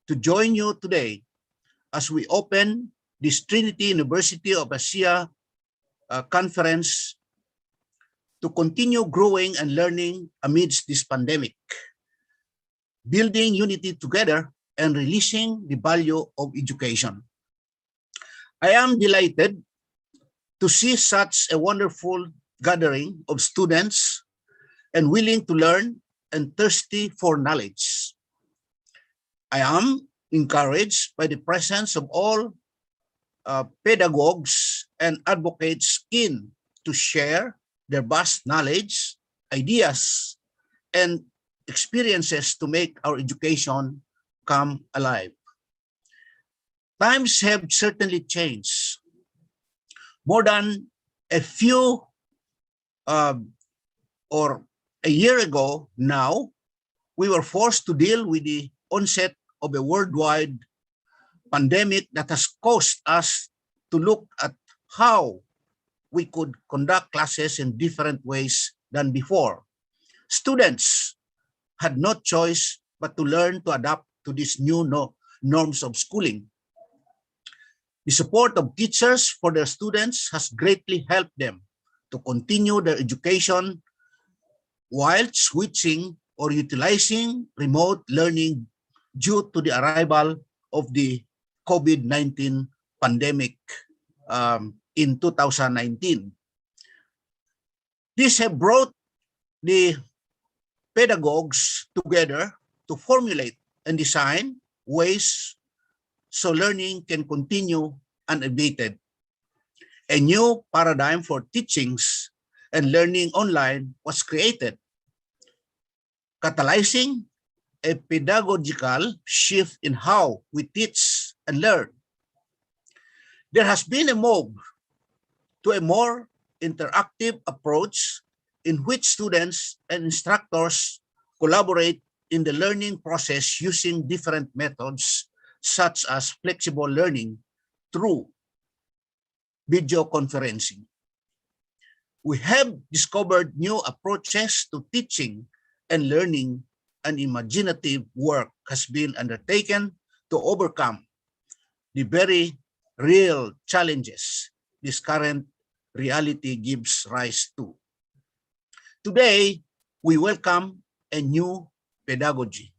to join you today as we open this Trinity University of Asia conference to continue growing and learning amidst this pandemic, building unity together and releasing the value of education. I am delighted to see such a wonderful gathering of students and willing to learn and thirsty for knowledge. I am encouraged by the presence of all pedagogues and advocates keen to share their vast knowledge ideas, and experiences to make our education come alive. Times have certainly changed. More than a few or a year ago now, we were forced to deal with the onset of a worldwide pandemic that has caused us to look at how we could conduct classes in different ways than before. Students had no choice but to learn to adapt to these new norms of schooling. The support of teachers for their students has greatly helped them to continue their education while switching or utilizing remote learning due to the arrival of the COVID-19 pandemic in 2019. This have brought the pedagogues together to formulate and design ways so learning can continue unabated. A new paradigm for teachings and learning online was created, catalyzing a pedagogical shift in how we teach and learn. There has been a move to a more interactive approach in which students and instructors collaborate in the learning process using different methods such as flexible learning through video conferencing. We have discovered new approaches to teaching and learning, and imaginative work has been undertaken to overcome the very real challenges this current reality gives rise to. Today, we welcome a new pedagogy,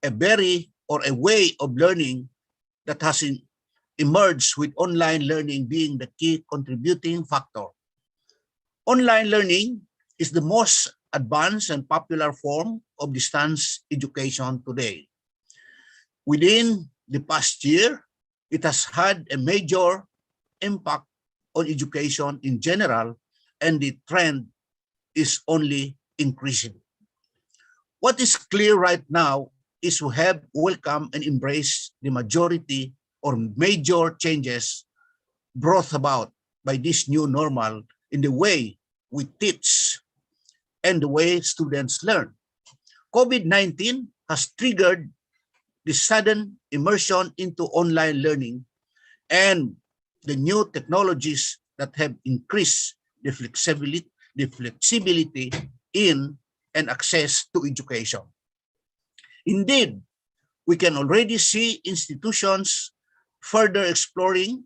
a way of learning that has emerged with online learning being the key contributing factor. Online learning is the most advanced and popular form of distance education today. Within the past year, it has had a major impact on education in general, and the trend is only increasing. What is clear right now is we have welcomed and embraced the majority or major changes brought about by this new normal in the way we teach and the way students learn. COVID-19 has triggered the sudden immersion into online learning and the new technologies that have increased the flexibility in and access to education. Indeed, we can already see institutions further exploring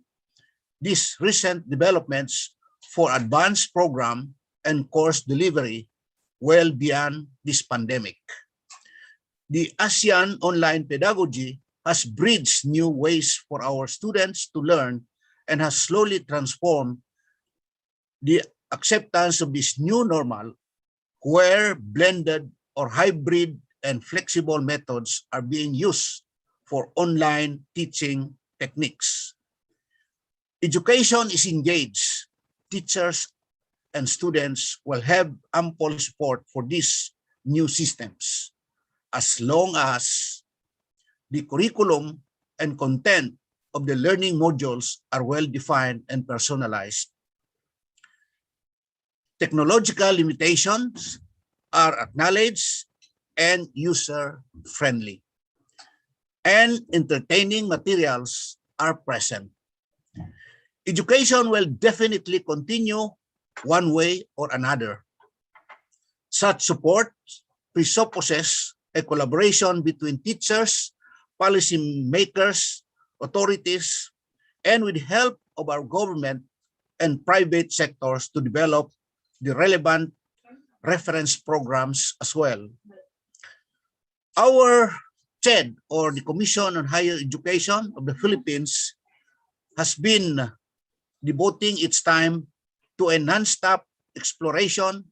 these recent developments for advanced program and course delivery well beyond this pandemic. The ASEAN online pedagogy has bridged new ways for our students to learn and has slowly transformed the acceptance of this new normal where blended or hybrid and flexible methods are being used for online teaching techniques. Education is engaged. Teachers and students will have ample support for these new systems as long as the curriculum and content of the learning modules are well defined and personalized. Technological limitations are acknowledged and user-friendly, and entertaining materials are present. Education will definitely continue one way or another. Such support presupposes a collaboration between teachers, policy makers, authorities, and with the help of our government and private sectors to develop the relevant reference programs as well. Our CHED, or the Commission on Higher Education of the Philippines, has been devoting its time to a non-stop exploration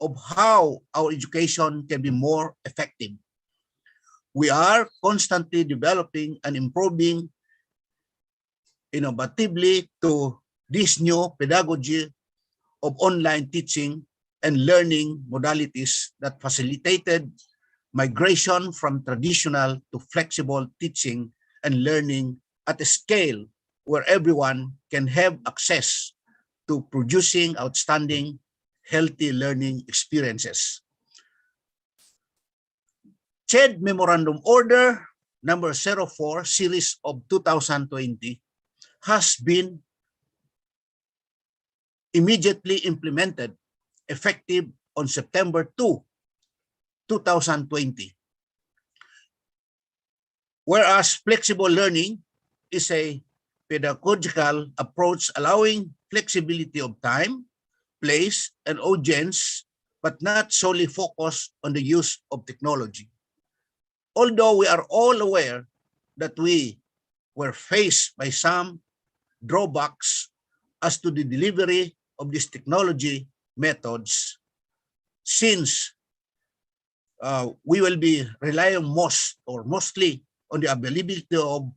of how our education can be more effective. We are constantly developing and improving innovatively to this new pedagogy of online teaching and learning modalities that facilitated migration from traditional to flexible teaching and learning at a scale where everyone can have access to producing outstanding, healthy learning experiences. CHED Memorandum Order number 04 series of 2020 has been immediately implemented effective on September 2, 2020. Whereas flexible learning is a pedagogical approach allowing flexibility of time, place, and audience, but not solely focused on the use of technology. Although we are all aware that we were faced by some drawbacks as to the delivery of these technology methods, since we will be relying mostly on the availability of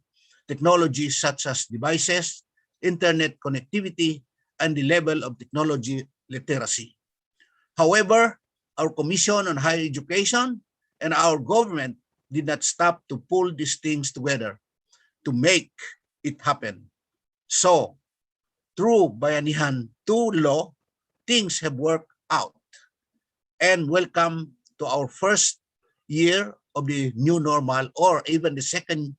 technologies such as devices, internet connectivity, and the level of technology literacy. However, our Commission on Higher Education and our government did not stop to pull these things together to make it happen. So, through Bayanihan 2 law, things have worked out. And welcome to our first year of the new normal, or even the second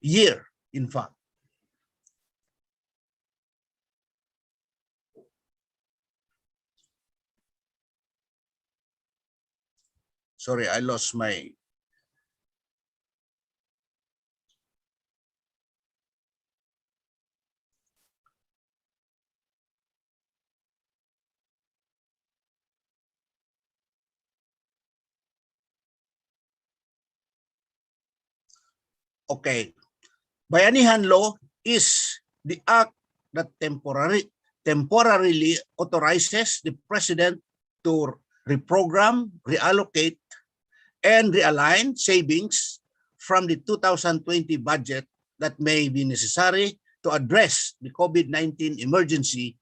year, in fact. Sorry, I lost my... Okay. Bayanihan law is the act that temporarily authorizes the president to reprogram, reallocate, and realign savings from the 2020 budget that may be necessary to address the COVID-19 emergency,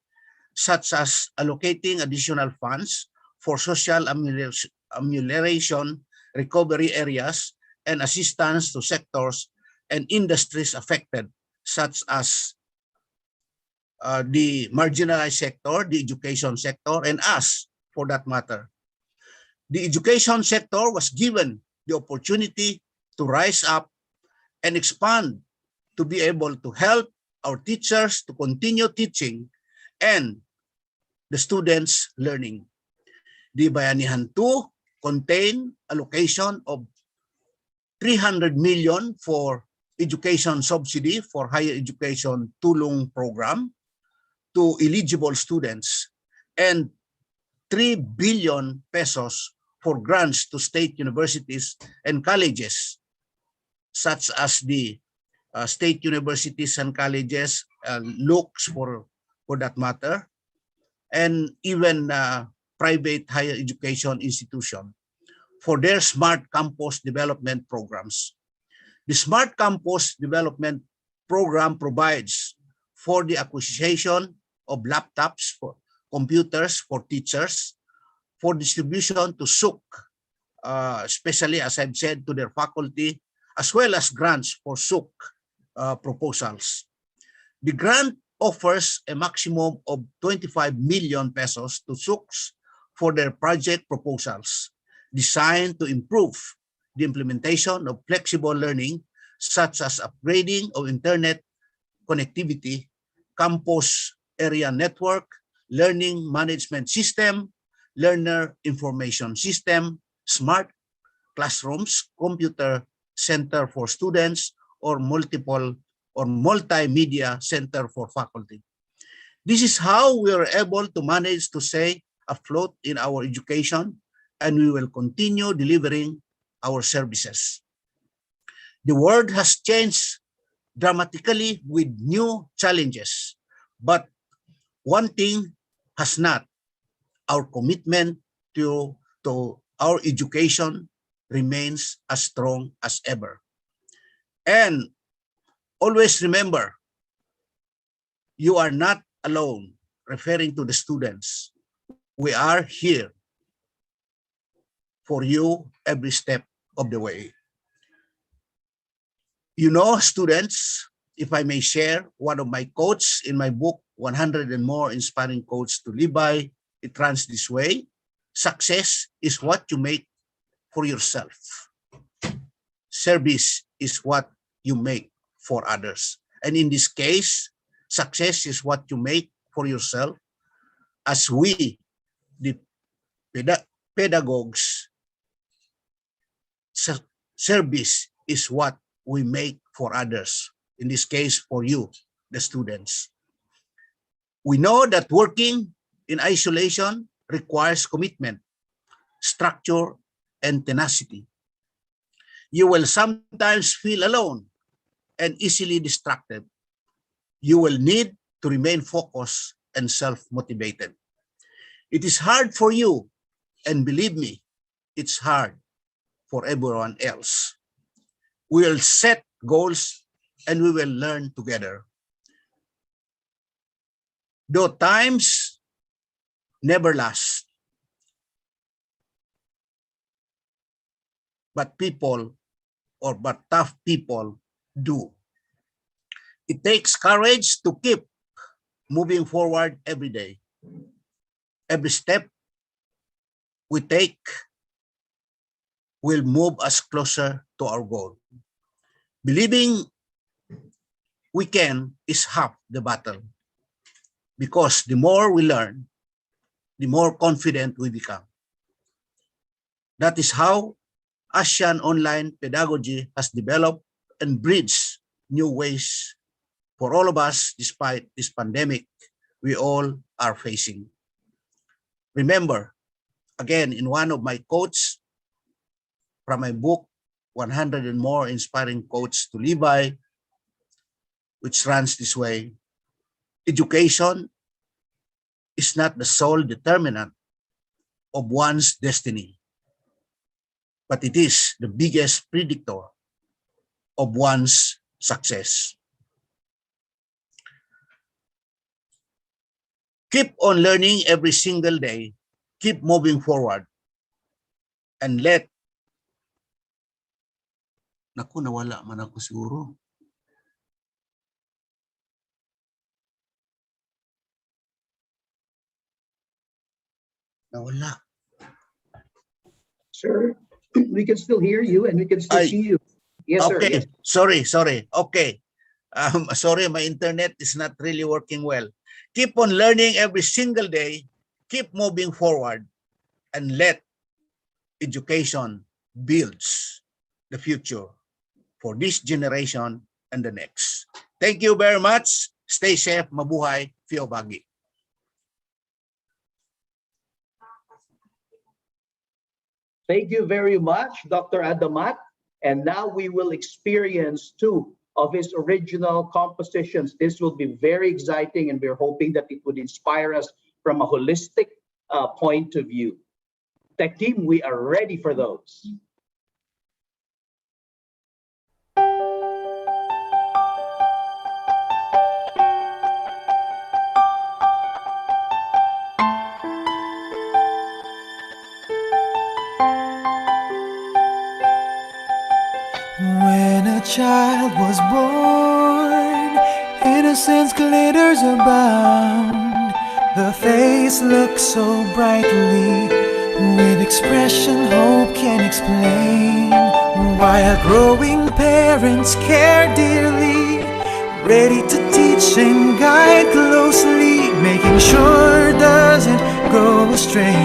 such as allocating additional funds for social amelioration, recovery areas, and assistance to sectors and industries affected, such as the marginalized sector, the education sector, and us, for that matter. The education sector was given the opportunity to rise up and expand to be able to help our teachers to continue teaching and the students learning. The Bayanihan 2 contain allocation of 300 million for education subsidy for higher education tulong program to eligible students and 3 billion pesos for grants to state universities and colleges, such as the state universities and colleges, looks for that matter, and even private higher education institution for their smart campus development programs. The Smart Campus Development Program provides for the acquisition of laptops, for computers for teachers, for distribution to SUK, especially, as I've said, to their faculty, as well as grants for SUK proposals. The grant offers a maximum of 25 million pesos to SUKs for their project proposals, designed to improve the implementation of flexible learning, such as upgrading of internet connectivity, campus area network, learning management system, learner information system, smart classrooms, computer center for students, or multiple or multimedia center for faculty. This is how we are able to manage to stay afloat in our education, and we will continue delivering our services. The world has changed dramatically with new challenges, but one thing has not. Our commitment to our education remains as strong as ever. And always remember, you are not alone, referring to the students. We are here for you every step of the way. You know, students, if I may share one of my quotes in my book, 100 and More Inspiring Quotes to Live By, it runs this way: success is what you make for yourself. Service is what you make for others. And in this case, success is what you make for yourself. As we, the pedagogues, service is what we make for others. In this case, for you, the students. We know that working in isolation requires commitment, structure, and tenacity. You will sometimes feel alone and easily distracted. You will need to remain focused and self-motivated. It is hard for you, and believe me, it's hard for everyone else. We will set goals and we will learn together. Though times never last, but tough people do. It takes courage to keep moving forward every day. Every step we take will move us closer to our goal. Believing we can is half the battle, because the more we learn, the more confident we become. That is how ASEAN online pedagogy has developed and bridged new ways for all of us despite this pandemic we all are facing. Remember, again, in one of my quotes from my book, 100 and More Inspiring Quotes to Live By, which runs this way: education is not the sole determinant of one's destiny, but it is the biggest predictor of one's success. Keep on learning every single day. Keep moving forward. And naku, nawala man ako siguro. Nawala.
Sir, we can still hear you and we can still see you. Yes, sir.
Okay,
Yes.
sorry. Okay. Sorry, my internet is not really working well. Keep on learning every single day. Keep moving forward, and let education builds the future for this generation and the next. Thank you very much. Stay safe. Mabuhay. Fio Bagi.
Thank you very much, Dr. Adamat. And now we will experience two of his original compositions. This will be very exciting, and we're hoping that it would inspire us from a holistic point of view. Tech team, we are ready for those.
When a child was born, innocence glitters abound. The face looks so brightly, with expression hope can explain. While growing parents care dearly, ready to teach and guide closely, making sure doesn't go astray,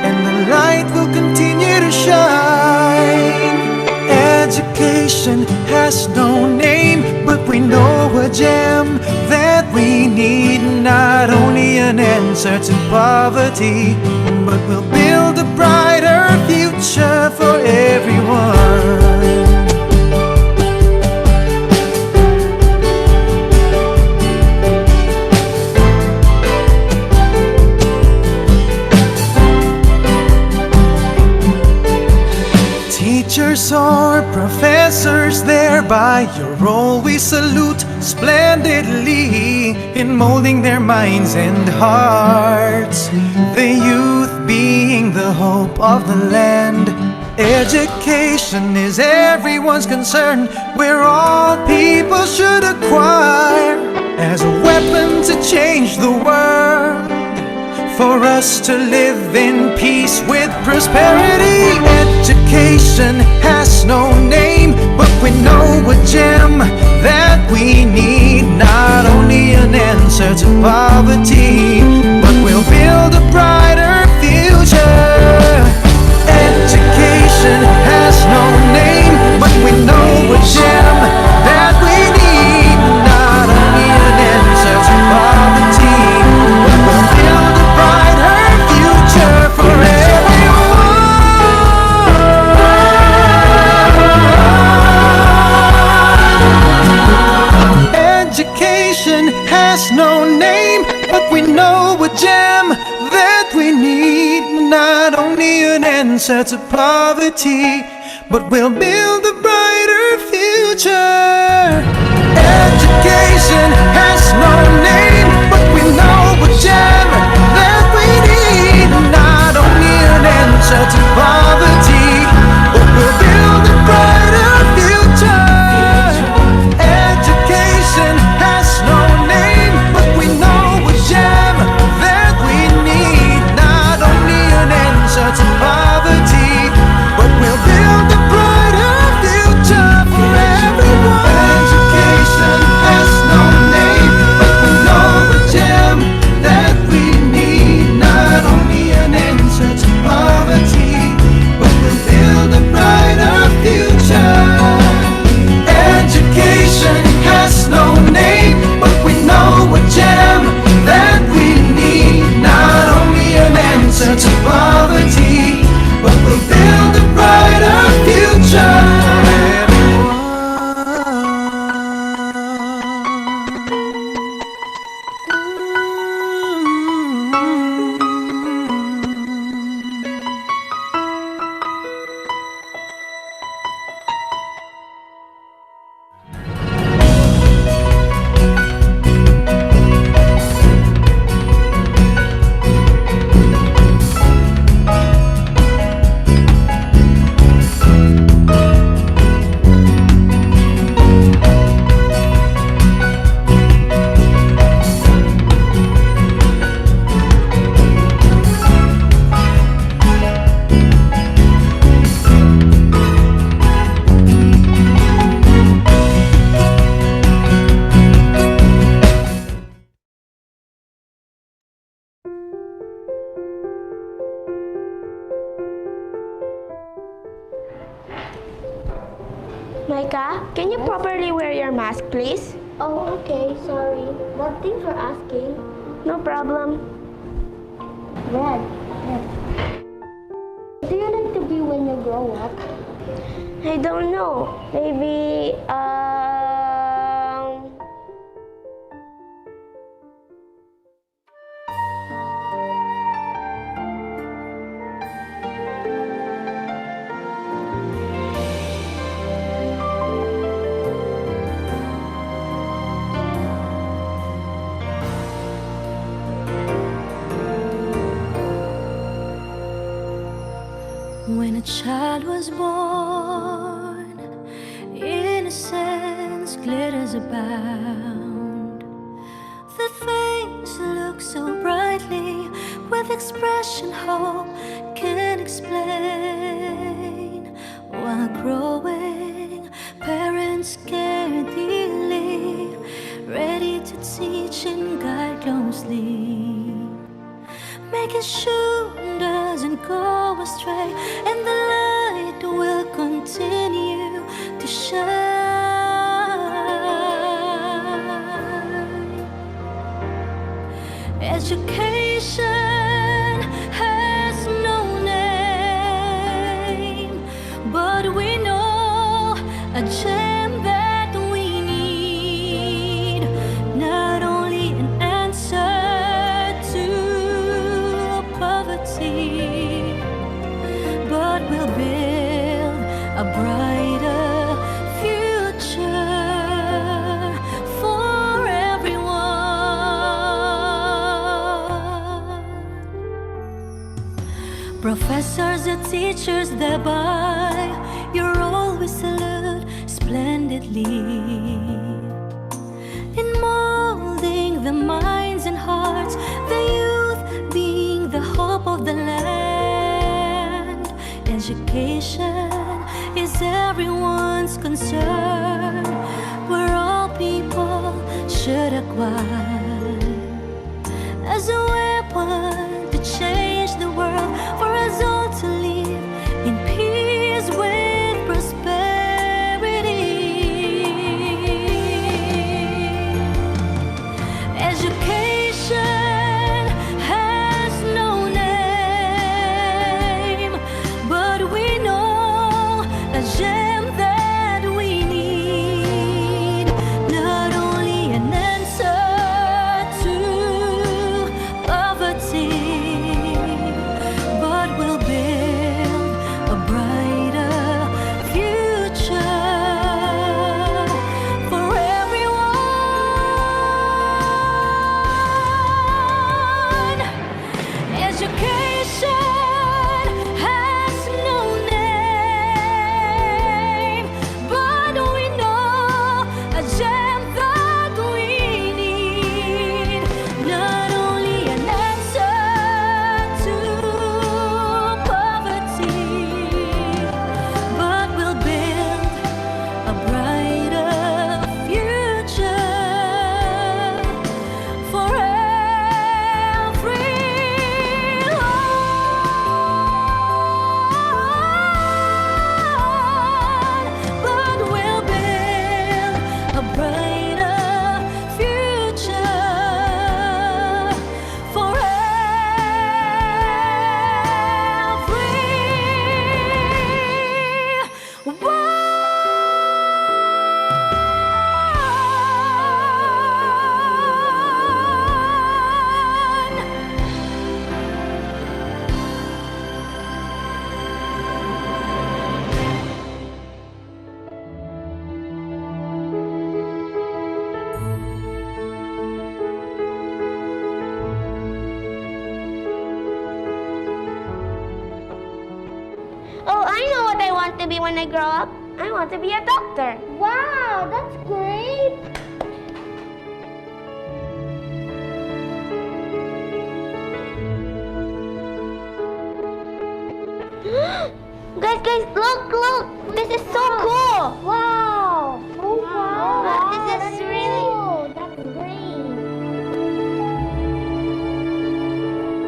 and the light will continue to shine. Education has no name, but we know a gem that we need. Not only an answer to poverty, but we'll build a brighter future for everyone. Teachers or professors, there by your role we salute splendidly in molding their minds and hearts. The youth being the hope of the land, Education is everyone's concern, where all people should acquire as a weapon to change the world, for us to live in peace with prosperity. Education has no name, but we know a gem that we need. Not only an answer to poverty, but we'll build a brighter future. Education has no name, but we know a gem that we need. Not only an answer to poverty, but we'll build a brighter future for everyone. Education has no name, but we know a gem that we need. Not only an answer to poverty, but we'll build a brighter future. Education has no name, but we know a gem that we need. Not only an answer to poverty, but we'll build a brighter future. Education has no name, but we know a gem that we need. Not only an answer to poverty, but we'll build a brighter future for everyone. Education has no name, but we know a gem that we need. Not only an answer to poverty, but we'll build a brighter future. Education has no name, but we know a gem that we need. Not only an answer to poverty, but we'll build a brighter future.
Micah, can you properly wear your mask, please?
Oh, okay, sorry. But thanks for asking.
No problem.
Red, what do you like to be when you grow up?
I don't know. Maybe,
When a child was born, innocence glitters abound. The things look so brightly, with expression hope can explain. While growing, parents care dearly, ready to teach and guide closely, making sure doesn't go astray, and the light will continue to shine. Education has no name, but we know a gem that we need. Not only an answer to poverty, but we'll build a brighter future for everyone. Professors and teachers thereby, you're always salute splendidly in molding the minds and hearts, the youth being the hope of the land. Education is everyone's concern, where all people should acquire as a weapon to change the world, for us all to live in peace with prosperity. Education has no name, but we know a gem that we need, not only an answer to poverty, but we'll build a brighter future for everyone. Education has no name, but we know a gem that we need, not only an answer to poverty, but we'll build a brighter future for everyone. But we'll build a brighter future for
Oh, I know what I want to be when I grow up. I want to be a doctor. Wow, that's great. Guys, look. This is so cool. Wow. Oh, wow. This is really... That's great.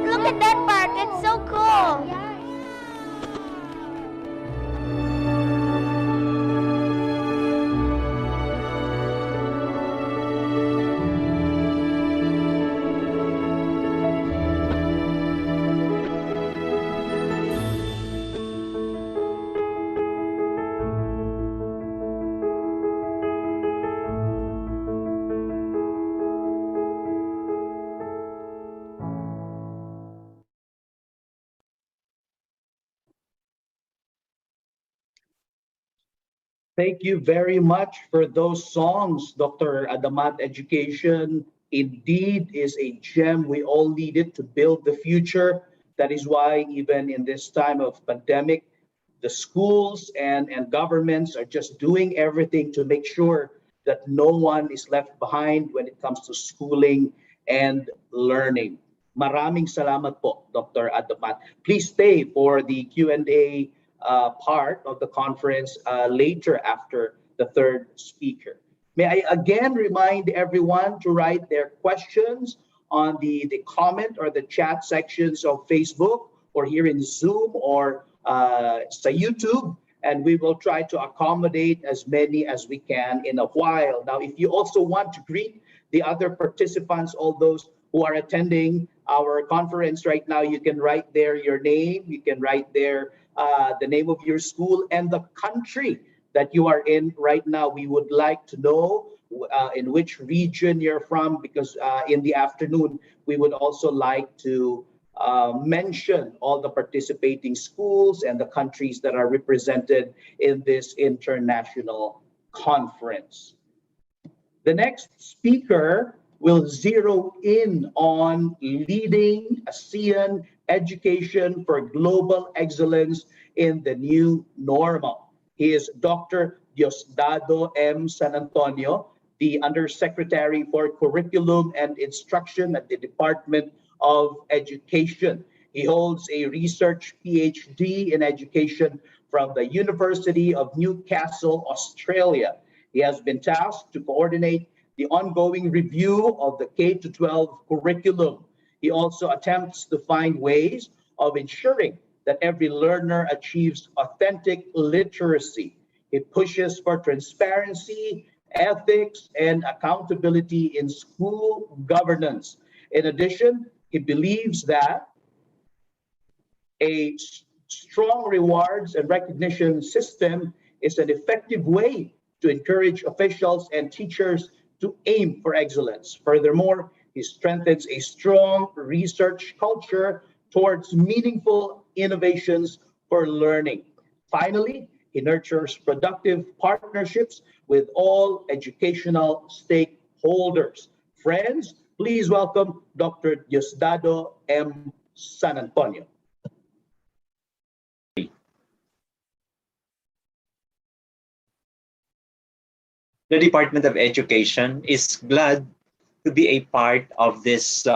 Look at that part. It's so cool.
Thank you very much for those songs, Dr. Adamat. Education indeed is a gem we all needed to build the future. That is why even in this time of pandemic, the schools and governments are just doing everything to make sure that no one is left behind when it comes to schooling and learning. Maraming salamat po, Dr. Adamat. Please stay for the Q&A part of the conference later after the third speaker. May I again remind everyone to write their questions on the comment or the chat sections of Facebook or here in Zoom or sa YouTube, and we will try to accommodate as many as we can in a while. Now, if you also want to greet the other participants, all those who are attending our conference right now, you can write there your name, you can write there the name of your school and the country that you are in right now. We would like to know in which region you're from, because in the afternoon, we would also like to mention all the participating schools and the countries that are represented in this international conference. The next speaker will zero in on leading ASEAN Education for Global Excellence in the New Normal. He is Dr. Diosdado M. San Antonio, the Undersecretary for Curriculum and Instruction at the Department of Education. He holds a research PhD in education from the University of Newcastle, Australia. He has been tasked to coordinate the ongoing review of the K-12 curriculum. He also attempts to find ways of ensuring that every learner achieves authentic literacy. He pushes for transparency, ethics, and accountability in school governance. In addition, he believes that a strong rewards and recognition system is an effective way to encourage officials and teachers to aim for excellence. Furthermore, he strengthens a strong research culture towards meaningful innovations for learning. Finally, he nurtures productive partnerships with all educational stakeholders. Friends, please welcome Dr. Diosdado M. San Antonio.
The Department of Education is glad to be a part of this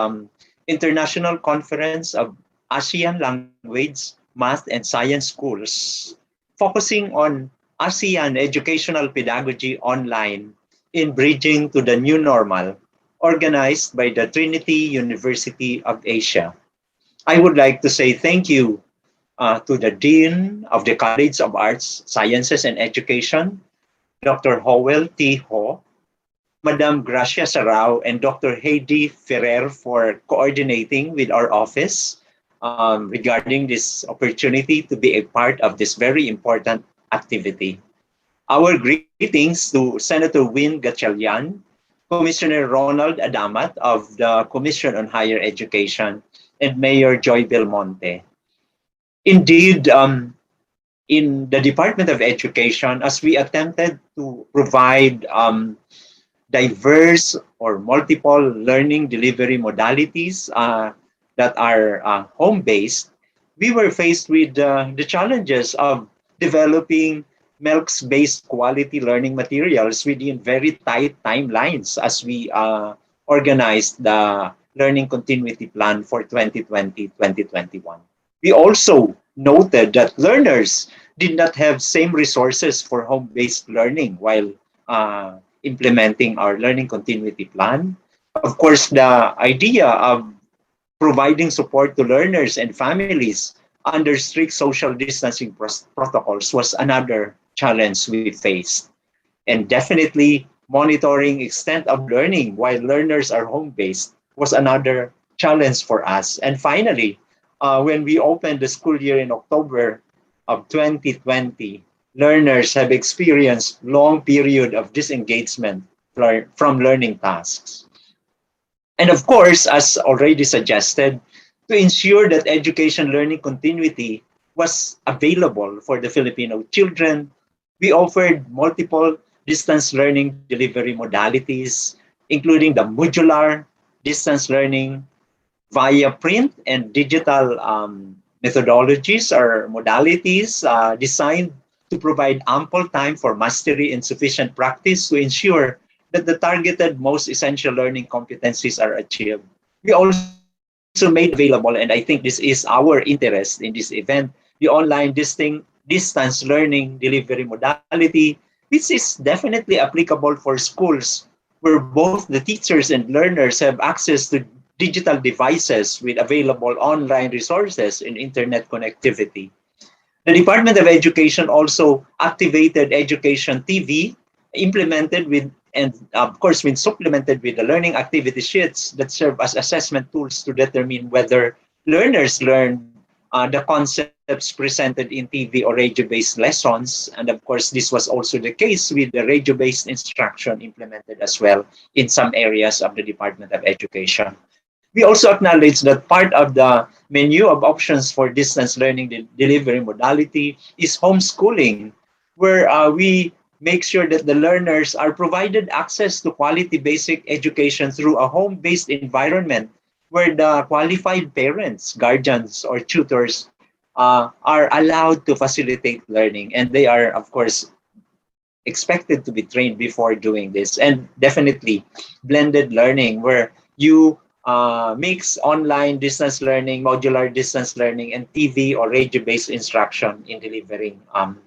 international conference of ASEAN language, math, and science schools, focusing on ASEAN educational pedagogy online in bridging to the new normal, organized by the Trinity University of Asia. I would like to say thank you to the Dean of the College of Arts, Sciences, and Education, Dr. Howell T. Ho, Madam Gracia Sarao, and Dr. Heidi Ferrer for coordinating with our office regarding this opportunity to be a part of this very important activity. Our greetings to Senator Win Gatchalian, Commissioner Ronald Adamat of the Commission on Higher Education, and Mayor Joy Belmonte. Indeed, in the Department of Education, as we attempted to provide diverse or multiple learning delivery modalities that are home-based, we were faced with the challenges of developing MELCS-based quality learning materials within very tight timelines as we organized the Learning Continuity Plan for 2020-2021. We also noted that learners did not have same resources for home-based learning while implementing our Learning Continuity Plan. Of course, the idea of providing support to learners and families under strict social distancing protocols was another challenge we faced. And definitely monitoring extent of learning while learners are home-based was another challenge for us. And finally, when we opened the school year in October of 2020, learners have experienced long period of disengagement from learning tasks. And of course, as already suggested, to ensure that education learning continuity was available for the Filipino children, we offered multiple distance learning delivery modalities, including the modular distance learning via print and digital methodologies or modalities designed to provide ample time for mastery and sufficient practice to ensure that the targeted most essential learning competencies are achieved. We also made available, and I think this is our interest in this event, the online distance learning delivery modality, which is definitely applicable for schools where both the teachers and learners have access to digital devices with available online resources and internet connectivity. The Department of Education also activated Education TV, implemented with, and of course, when supplemented with the learning activity sheets that serve as assessment tools to determine whether learners learn the concepts presented in TV or radio-based lessons. And of course, this was also the case with the radio-based instruction implemented as well in some areas of the Department of Education. We also acknowledge that part of the menu of options for distance learning delivery modality is homeschooling, where we make sure that the learners are provided access to quality basic education through a home-based environment where the qualified parents, guardians, or tutors are allowed to facilitate learning. And they are, of course, expected to be trained before doing this. And definitely blended learning, where you mix online distance learning, modular distance learning, and TV or radio-based instruction in delivering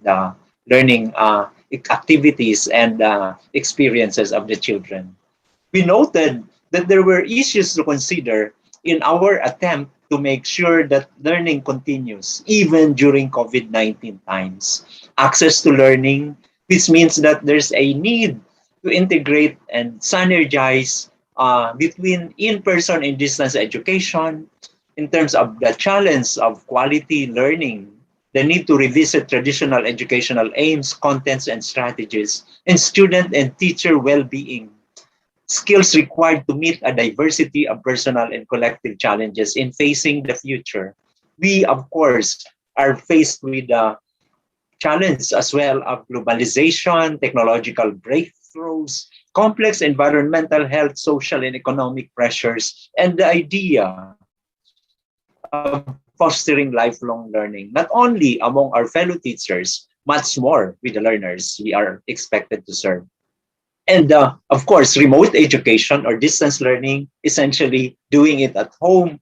the learning activities and experiences of the children. We noted that there were issues to consider in our attempt to make sure that learning continues even during COVID-19 times. Access to learning, which means that there's a need to integrate and synergize between in-person and distance education in terms of the challenge of quality learning, the need to revisit traditional educational aims, contents, and strategies, and student and teacher well-being, skills required to meet a diversity of personal and collective challenges in facing the future. We, of course, are faced with the challenge as well of globalization, technological breakthroughs, complex environmental, health, social, and economic pressures, and the idea of fostering lifelong learning, not only among our fellow teachers, much more with the learners we are expected to serve. And of course, remote education or distance learning, essentially doing it at home,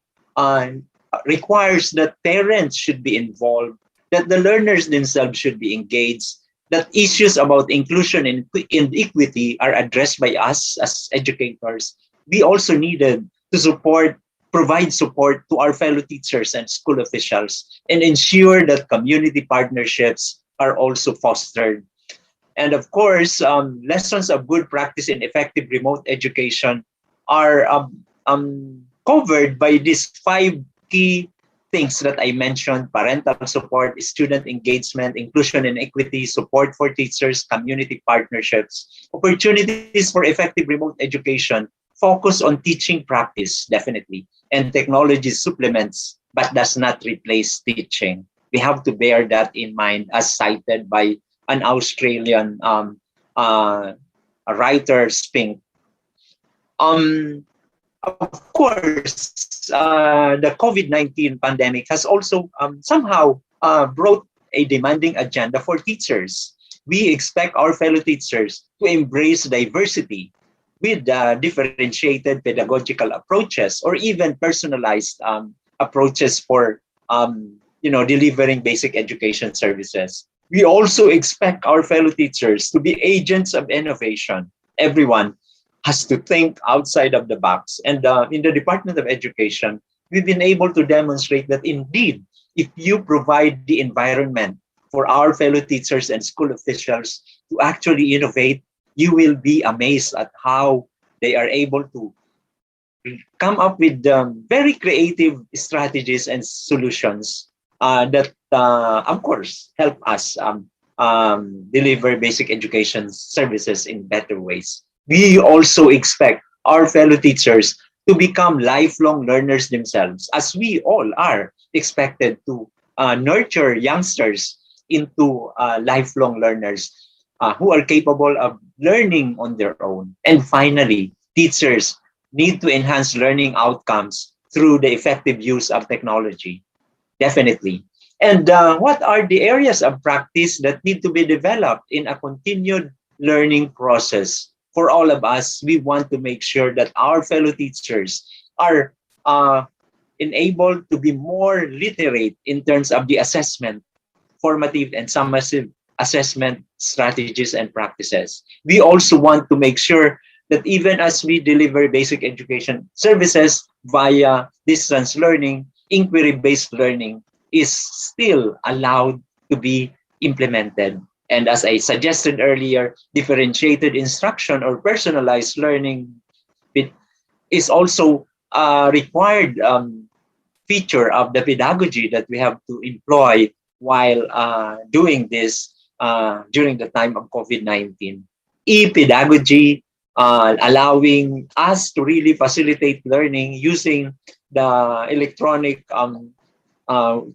requires that parents should be involved, that the learners themselves should be engaged, that issues about inclusion and equity are addressed by us as educators. We also needed to provide support to our fellow teachers and school officials, and ensure that community partnerships are also fostered. And of course, lessons of good practice in effective remote education are covered by these 5 key things that I mentioned: parental support, student engagement, inclusion and equity, support for teachers, community partnerships, opportunities for effective remote education, focus on teaching practice, definitely, and technology supplements, but does not replace teaching. We have to bear that in mind, as cited by an Australian writer, Spink. Of course, the COVID-19 pandemic has also somehow brought a demanding agenda for teachers. We expect our fellow teachers to embrace diversity with differentiated pedagogical approaches, or even personalized approaches for delivering basic education services. We also expect our fellow teachers to be agents of innovation. Everyone has to think outside of the box. And in the Department of Education, we've been able to demonstrate that indeed, if you provide the environment for our fellow teachers and school officials to actually innovate, you will be amazed at how they are able to come up with very creative strategies and solutions that, of course, help us deliver basic education services in better ways. We also expect our fellow teachers to become lifelong learners themselves, as we all are expected to nurture youngsters into lifelong learners who are capable of learning on their own. And finally, teachers need to enhance learning outcomes through the effective use of technology. Definitely. And what are the areas of practice that need to be developed in a continued learning process? For all of us, we want to make sure that our fellow teachers are enabled to be more literate in terms of the assessment, formative and summative assessment strategies and practices. We also want to make sure that even as we deliver basic education services via distance learning, inquiry-based learning is still allowed to be implemented. And as I suggested earlier, differentiated instruction or personalized learning is also a required feature of the pedagogy that we have to employ while doing this during the time of COVID-19. E-pedagogy, allowing us to really facilitate learning using the electronic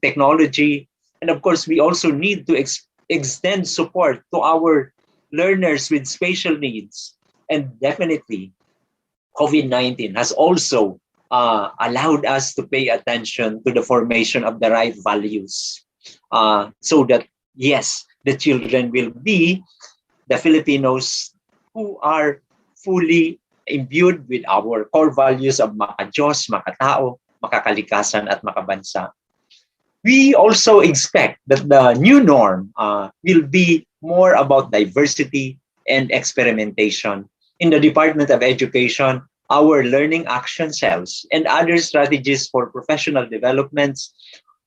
technology. And of course, we also need to extend support to our learners with special needs. And definitely, COVID-19 has also allowed us to pay attention to the formation of the right values, so that, yes, the children will be the Filipinos who are fully imbued with our core values of maka-Diyos, makatao, makakalikasan, at makabansa. We also expect that the new norm will be more about diversity and experimentation. In the Department of Education, our learning action cells and other strategies for professional developments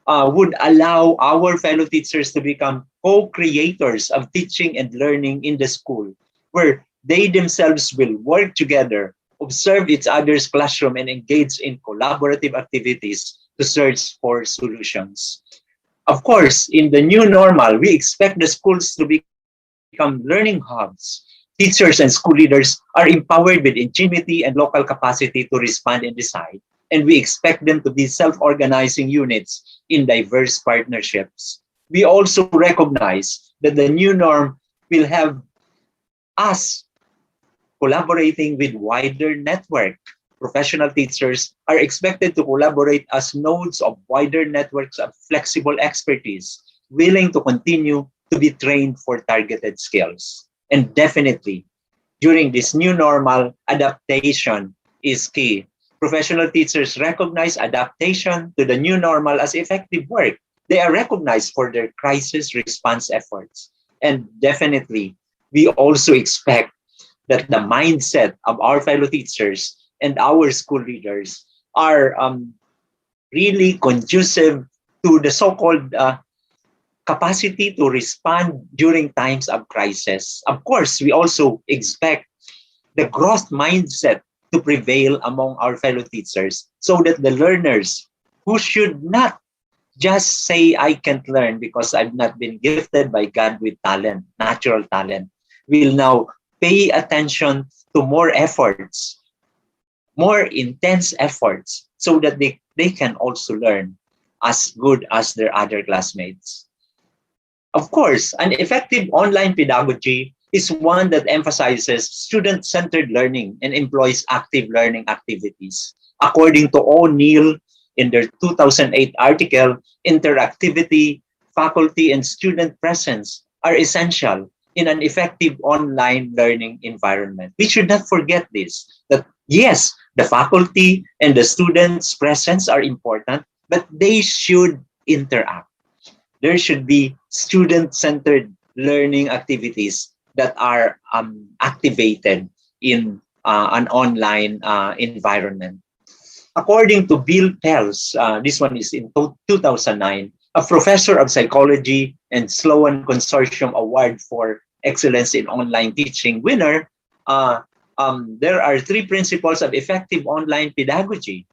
would allow our fellow teachers to become co-creators of teaching and learning in the school, where they themselves will work together, observe each other's classroom, and engage in collaborative activities to search for solutions. Of course, in the new normal, we expect the schools to become learning hubs. Teachers and school leaders are empowered with ingenuity and local capacity to respond and decide, and we expect them to be self-organizing units in diverse partnerships. We also recognize that the new norm will have us collaborating with wider network. Professional teachers are expected to collaborate as nodes of wider networks of flexible expertise, willing to continue to be trained for targeted skills. And definitely, during this new normal, adaptation is key. Professional teachers recognize adaptation to the new normal as effective work. They are recognized for their crisis response efforts. And definitely, we also expect that the mindset of our fellow teachers and our school leaders are really conducive to the so-called capacity to respond during times of crisis. Of course, we also expect the growth mindset to prevail among our fellow teachers so that the learners who should not just say, I can't learn because I've not been gifted by God with talent, natural talent, will now pay attention to more efforts, more intense efforts, so that they can also learn as good as their other classmates. Of course, an effective online pedagogy is one that emphasizes student-centered learning and employs active learning activities. According to O'Neill in their 2008 article, interactivity, faculty, and student presence are essential in an effective online learning environment. We should not forget this, that yes, the faculty and the students' presence are important, but they should interact. There should be student-centered learning activities that are activated in an online environment. According to Bill Pels, this one is in 2009, a professor of psychology and Sloan Consortium Award for Excellence in Online Teaching winner, there are 3 principles of effective online pedagogy.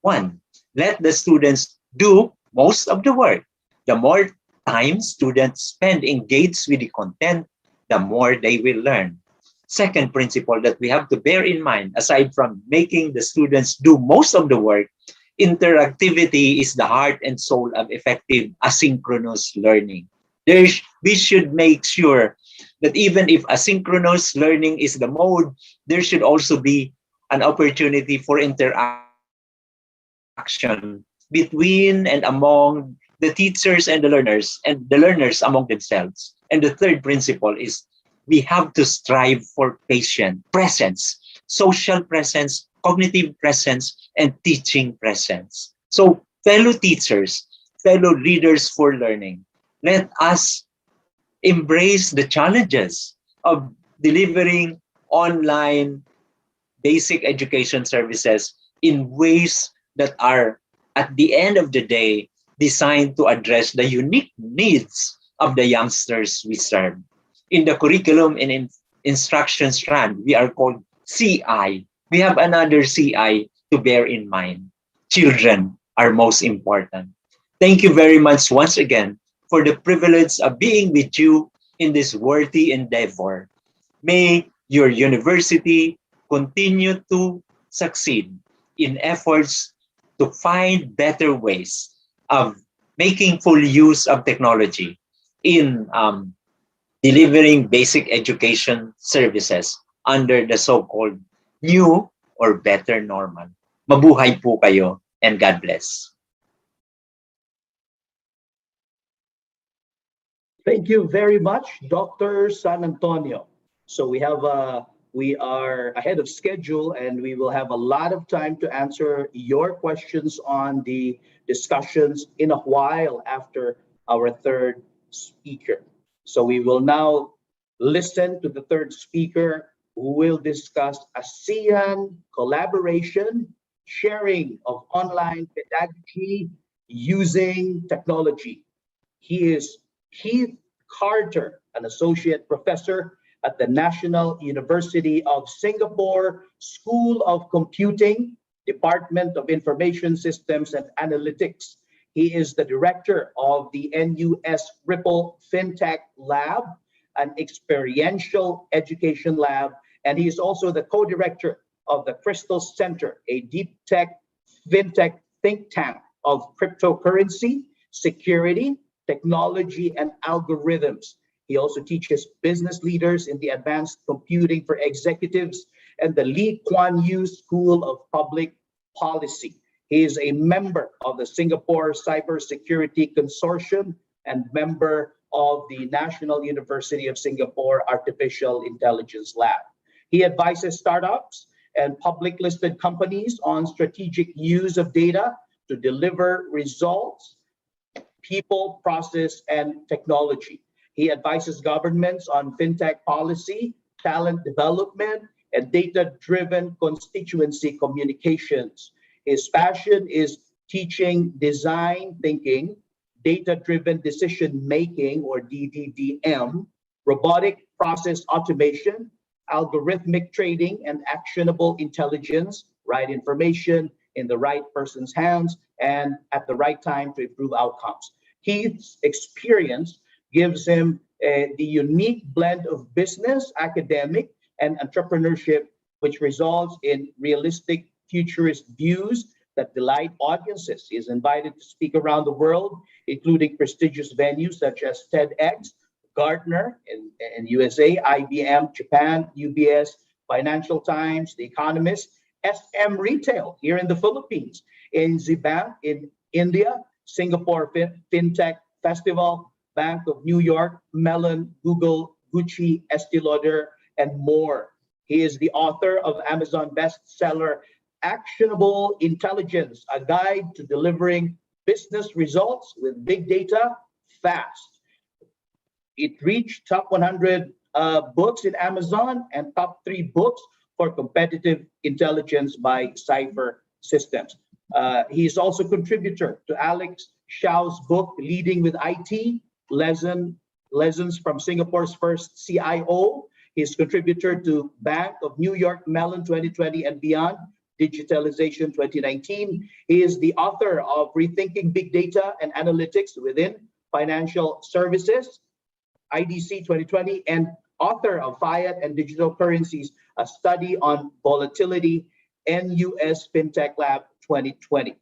1, let the students do most of the work. The more time students spend engaged with the content, the more they will learn. Second principle that we have to bear in mind, aside from making the students do most of the work, interactivity is the heart and soul of effective asynchronous learning. We should make sure that even if asynchronous learning is the mode, there should also be an opportunity for interaction between and among the teachers and the learners among themselves. And the third principle is we have to strive for patient presence, social presence, cognitive presence, and teaching presence. So fellow teachers, fellow leaders for learning, let us embrace the challenges of delivering online basic education services in ways that are, at the end of the day, designed to address the unique needs of the youngsters we serve. In the curriculum and in instruction strand, we are called CI. We have another CI to bear in mind. Children are most important. Thank you very much once again for the privilege of being with you in this worthy endeavor. May your university continue to succeed in efforts to find better ways of making full use of technology in delivering basic education services under the so-called new or better normal. Mabuhay po kayo and God bless.
Thank you very much, Dr. San Antonio. So we are ahead of schedule, and we will have a lot of time to answer your questions on the discussions in a while after our third speaker. So we will now listen to the third speaker, who will discuss ASEAN collaboration, sharing of online pedagogy using technology. He is Keith Carter, an associate professor at the National University of Singapore School of Computing, Department of Information Systems and Analytics. He is the director of the NUS Ripple FinTech Lab, an experiential education lab, and he is also the co-director of the Crystal Center, a deep tech fintech think tank of cryptocurrency, security, technology, and algorithms. He also teaches business leaders in the Advanced Computing for Executives and the Lee Kuan Yew School of Public Policy. He is a member of the Singapore Cybersecurity Consortium and member of the National University of Singapore Artificial Intelligence Lab. He advises startups and public listed companies on strategic use of data to deliver results, people, process, and technology. He advises governments on fintech policy, talent development, and data-driven constituency communications. His passion is teaching design thinking, data-driven decision-making, or DDDM, robotic process automation, algorithmic trading, and actionable intelligence, right information in the right person's hands and at the right time to improve outcomes. Keith's experience gives him the unique blend of business, academic, and entrepreneurship, which results in realistic futurist views that delight audiences. He is invited to speak around the world, including prestigious venues such as TEDx, Gartner in USA, IBM, Japan, UBS, Financial Times, The Economist, SM Retail here in the Philippines, NZ Bank in India, Singapore FinTech Festival, Bank of New York, Mellon, Google, Gucci, Estee Lauder, and more. He is the author of Amazon bestseller Actionable Intelligence, a guide to delivering business results with big data fast. It reached top 100 books in Amazon and top 3 books for competitive intelligence by Cipher Systems. He is also contributor to Alex Xiao's book, Leading with IT, Lessons from Singapore's First CIO. He's contributor to Bank of New York Mellon 2020 and Beyond, Digitalization 2019. He is the author of Rethinking Big Data and Analytics Within Financial Services, IDC 2020, and author of Fiat and Digital Currencies, a study on volatility, NUS FinTech Lab 2020.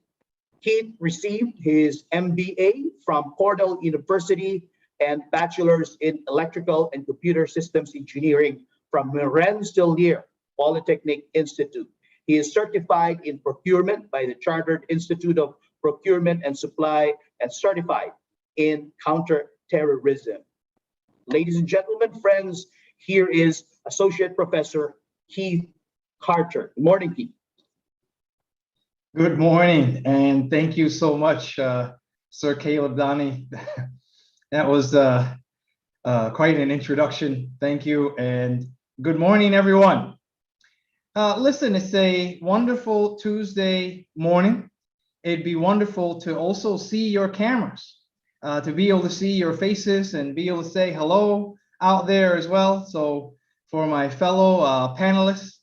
Keith received his MBA from Cornell University and bachelor's in electrical and computer systems engineering from Rensselaer Polytechnic Institute. He is certified in procurement by the Chartered Institute of Procurement and Supply and certified in counterterrorism. Ladies and gentlemen, friends, here is Associate Professor Keith Carter. Good morning, Keith.
Good morning, and thank you so much, Sir Caleb Donnie. That was quite an introduction. Thank you, and good morning, everyone. Listen, it's a wonderful Tuesday morning. It'd be wonderful to also see your cameras, to be able to see your faces and be able to say hello out there as well. So for my fellow panelists,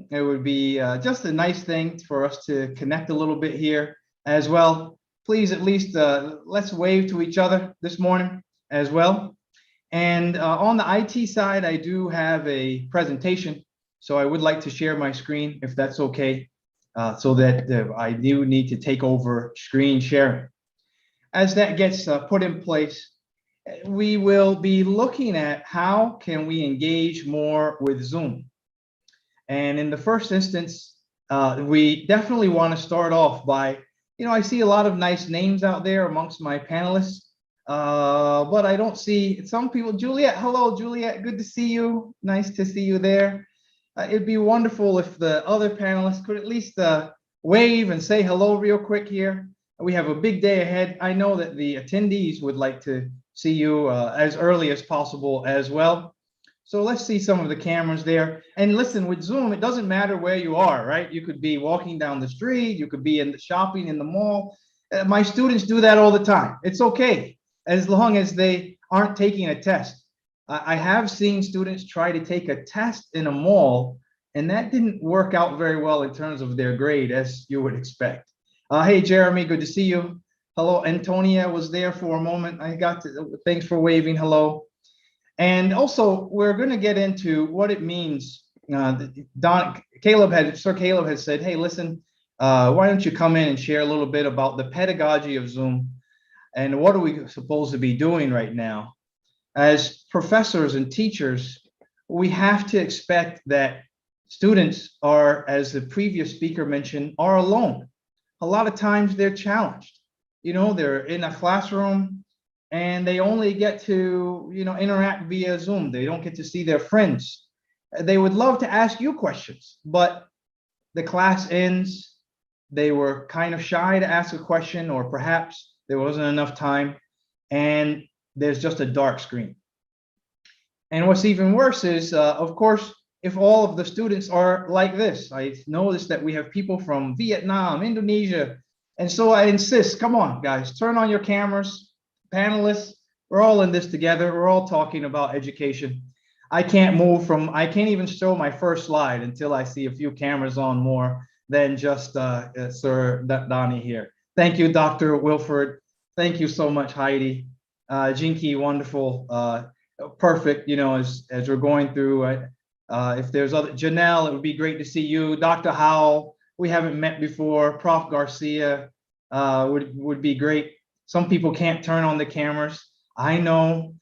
it would be just a nice thing for us to connect a little bit here as well. Please, at least let's wave to each other this morning as well. And on the IT side, I do have a presentation. So I would like to share my screen if that's okay, so that I do need to take over screen sharing. As that gets put in place, we will be looking at how can we engage more with Zoom. And in the first instance, We definitely want to start off by, I see a lot of nice names out there amongst my panelists, but I don't see some people. Juliet, hello, Juliet, good to see you. Nice to see you there. It'd be wonderful if the other panelists could at least wave and say hello real quick here. We have a big day ahead. I know that the attendees would like to see you as early as possible as well. So let's see some of the cameras there. And listen, with Zoom, it doesn't matter where you are, right? You could be walking down the street, you could be in the shopping in the mall. My students do that all the time. It's okay, as long as they aren't taking a test. I have seen students try to take a test in a mall, and that didn't work out very well in terms of their grade, as you would expect. Hey, Jeremy, good to see you. Hello, Antonia was there for a moment. Thanks for waving hello. And also, we're going to get into what it means. Sir Caleb had said, hey, listen, why don't you come in and share a little bit about the pedagogy of Zoom and what are we supposed to be doing right now? As professors and teachers, we have to expect that students are, as the previous speaker mentioned, are alone. A lot of times they're challenged. They're in a classroom and they only get to, interact via Zoom. They don't get to see their friends. They would love to ask you questions, but the class ends. They were kind of shy to ask a question, or perhaps there wasn't enough time, and there's just a dark screen. And what's even worse is, of course, if all of the students are like this. I noticed that we have people from Vietnam, Indonesia, and so I insist, come on, guys, turn on your cameras. Panelists, we're all in this together. We're all talking about education. I can't even show my first slide until I see a few cameras on more than just Sir Donnie here. Thank you, Dr. Wilford. Thank you so much, Heidi. Jinky, wonderful, perfect, as we're going through. If there's other, Janelle, it would be great to see you. Dr. Howell, we haven't met before. Prof. Garcia would be great. Some people can't turn on the cameras. I know.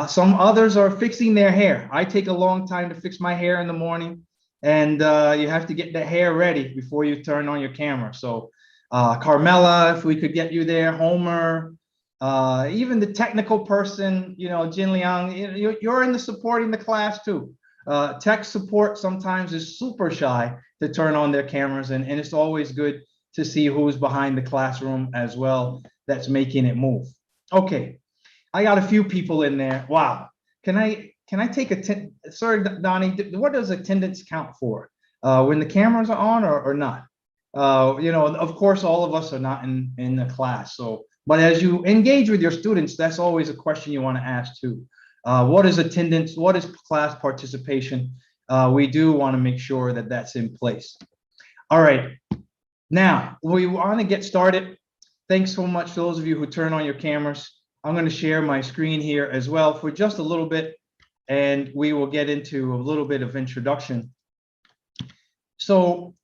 Some others are fixing their hair. I take a long time to fix my hair in the morning, and you have to get the hair ready before you turn on your camera. So Carmela, if we could get you there, Homer, even the technical person, Jin Liang, you're in the supporting the class too. Tech support sometimes is super shy to turn on their cameras, and it's always good to see who's behind the classroom as well that's making it move. Okay, I got a few people in there. Wow. Can I take Sir Donnie, what does attendance count for? When the cameras are on or not? Of course, all of us are not in the class. But as you engage with your students, that's always a question you want to ask too. What is attendance? What is class participation? We do want to make sure that that's in place. All right, now we want to get started. Thanks so much to those of you who turn on your cameras. I'm going to share my screen here as well for just a little bit, and we will get into a little bit of introduction. So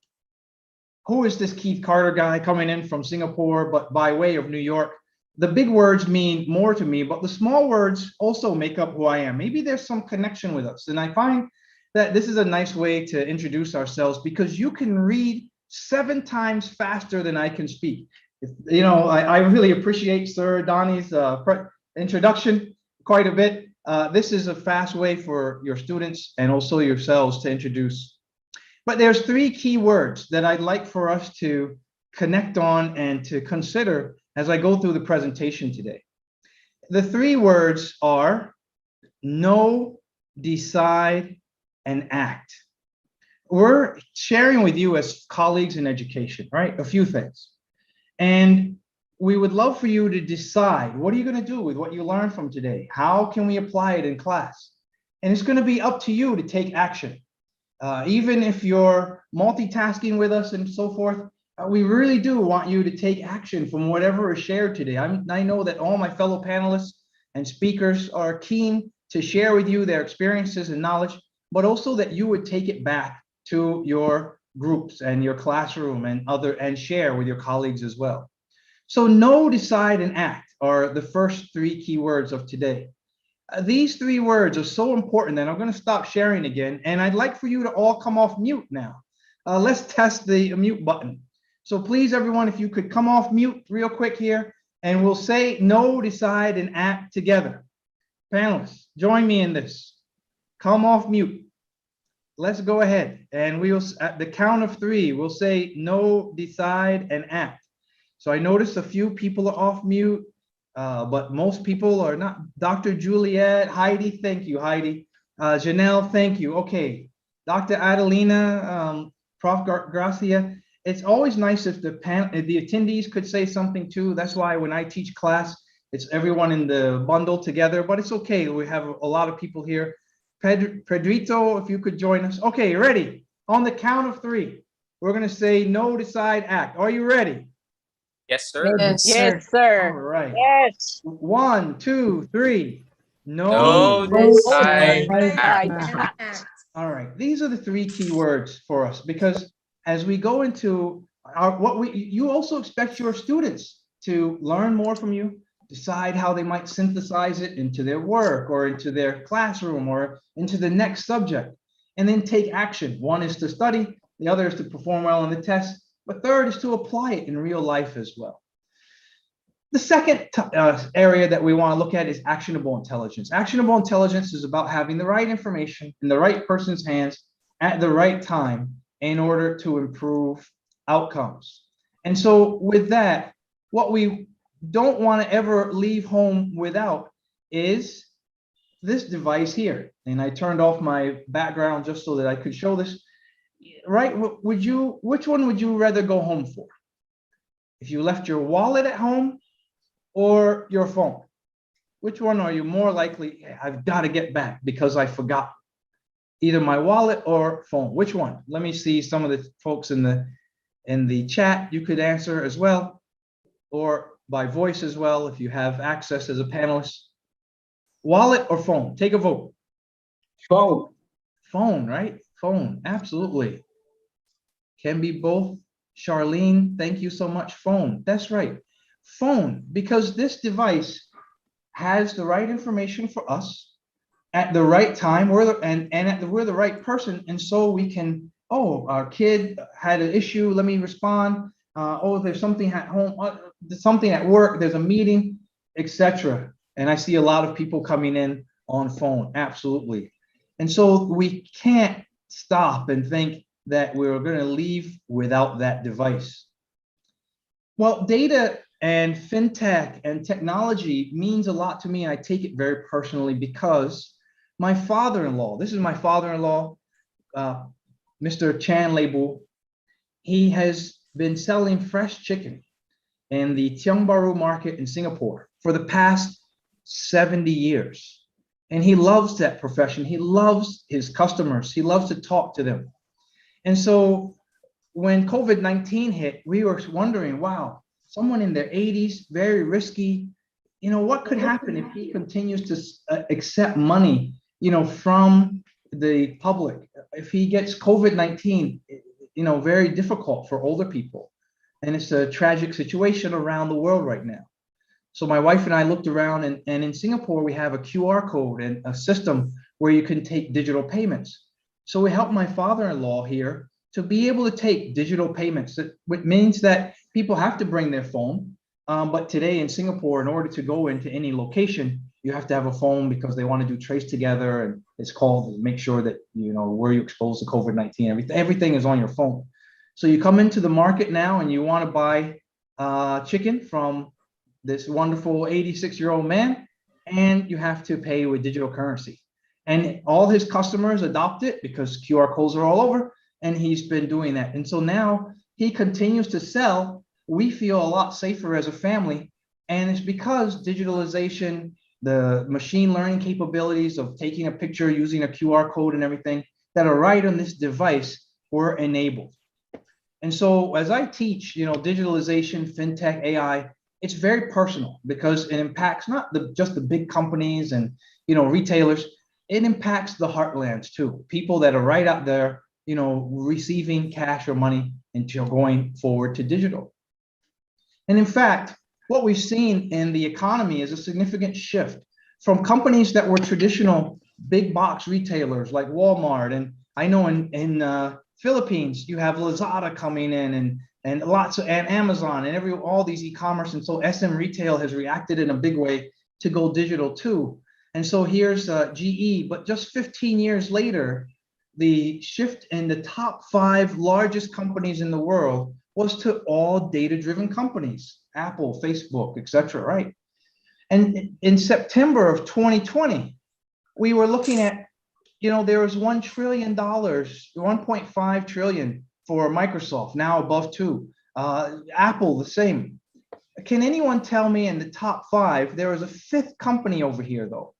who is this Keith Carter guy coming in from Singapore, but by way of New York? The big words mean more to me, but the small words also make up who I am. Maybe there's some connection with us. And I find that this is a nice way to introduce ourselves because you can read 7 times faster than I can speak. I really appreciate Sir Donnie's introduction quite a bit. This is a fast way for your students and also yourselves to introduce. But there's 3 key words that I'd like for us to connect on and to consider as I go through the presentation today. The 3 words are know, decide, and act. We're sharing with you as colleagues in education, right? A few things. And we would love for you to decide, what are you going to do with what you learned from today? How can we apply it in class? And it's going to be up to you to take action. Even if you're multitasking with us and so forth, we really do want you to take action from whatever is shared today. I know that all my fellow panelists and speakers are keen to share with you their experiences and knowledge, but also that you would take it back to your groups and your classroom and share with your colleagues as well. So know, decide, and act are the first 3 key words of today. These 3 words are so important that I'm going to stop sharing again, and I'd like for you to all come off mute now. let's test the mute button. So please, everyone, if you could come off mute real quick here, and we'll say no, decide, and act together. Panelists, join me in this. Come off mute. Let's go ahead, and we'll, at the count of 3, we'll say no, decide, and act. So I noticed a few people are off mute, but most people are not. Dr. Juliet, Heidi, thank you, Heidi. Janelle, thank you. Okay, Dr. Adelina, Prof. Gracia. It's always nice if the attendees could say something too. That's why when I teach class, it's everyone in the bundle together, but it's okay. We have a lot of people here. Pedrito, if you could join us. Okay, ready? On the count of 3, we're gonna say no, decide, act. Are you ready?
Yes, sir.
Yes, sir.
All right.
Yes.
1, 2, 3.
No,
decide,
decide,
act. All right. These are the 3 key words for us, because as we go into you also expect your students to learn more from you, decide how they might synthesize it into their work or into their classroom or into the next subject, and then take action. One is to study, the other is to perform well on the test, but third is to apply it in real life as well. The second area that we want to look at is actionable intelligence. Actionable intelligence is about having the right information in the right person's hands at the right time in order to improve outcomes. And so with that, what we don't want to ever leave home without is this device here. And I turned off my background just so that I could show this. Right? Which one would you rather go home for? If you left your wallet at home or your phone? Which one are you more likely, I've got to get back because I forgot? Either my wallet or phone. Which one? Let me see some of the folks in the chat. You could answer as well, or by voice as well if you have access as a panelist. Wallet or phone? Take a vote.
Phone.
Phone, right? Phone, absolutely. Can be both. Charlene, thank you so much. Phone, that's right. Phone, because this device has the right information for us at the right time. We're the right person, and so we can, oh, our kid had an issue, let me respond. Oh, there's something at home, there's something at work, there's a meeting, etc. And I see a lot of people coming in on phone, absolutely. And so we can't stop and think that we're going to leave without that device. Well, data and fintech and technology means a lot to me, and I take it very personally because my father-in-law, this is my father-in-law, Mr. Chan Label, he has been selling fresh chicken in the Tiong Bahru market in Singapore for the past 70 years. And he loves that profession. He loves his customers. He loves to talk to them. And so when COVID-19 hit, we were wondering, wow, someone in their 80s, very risky, you know, what could happen if he continues to accept money, you know, from the public? If he gets COVID-19, you know, very difficult for older people. And it's a tragic situation around the world right now. So my wife and I looked around, and in Singapore, we have a QR code and a system where you can take digital payments. So we helped my father-in-law here to be able to take digital payments, which means that people have to bring their phone. But today in Singapore, in order to go into any location, you have to have a phone because they want to do trace together, and it's called to make sure that, you know, where you're exposed to COVID-19, everything is on your phone. So you come into the market now and you want to buy chicken from this wonderful 86-year-old man, and you have to pay with digital currency. And all his customers adopt it because QR codes are all over, and he's been doing that. And so now he continues to sell. We feel a lot safer as a family, and it's because digitalization, the machine learning capabilities of taking a picture using a QR code and everything that are right on this device were enabled. And so as I teach, you know, digitalization, fintech, AI, it's very personal because it impacts not just the big companies and, you know, retailers. It impacts the heartlands too. People that are right out there, you know, receiving cash or money until going forward to digital. And in fact, what we've seen in the economy is a significant shift from companies that were traditional big box retailers like Walmart. And I know in Philippines, you have Lazada coming in and lots of, and Amazon and all these e-commerce. And so SM Retail has reacted in a big way to go digital too. And so here's GE, but just 15 years later, the shift in the top 5 largest companies in the world was to all data-driven companies, Apple, Facebook, etc., right? And in September of 2020, we were looking at, there was $1 trillion, 1.5 trillion for Microsoft, now above 2. Apple, the same. Can anyone tell me in the top 5, there was a 5th company over here, though,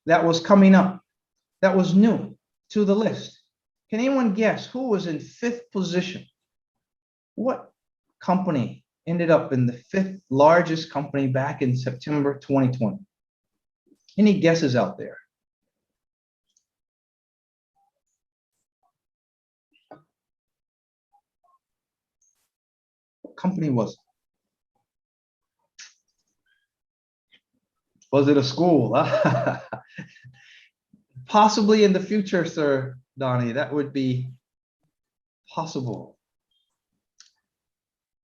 that was coming up, that was new to the list? Can anyone guess who was in 5th position? What company ended up in the 5th largest company back in September 2020? Any guesses out there? What company was it? Was it a school? Possibly in the future, Sir Donnie, that would be possible.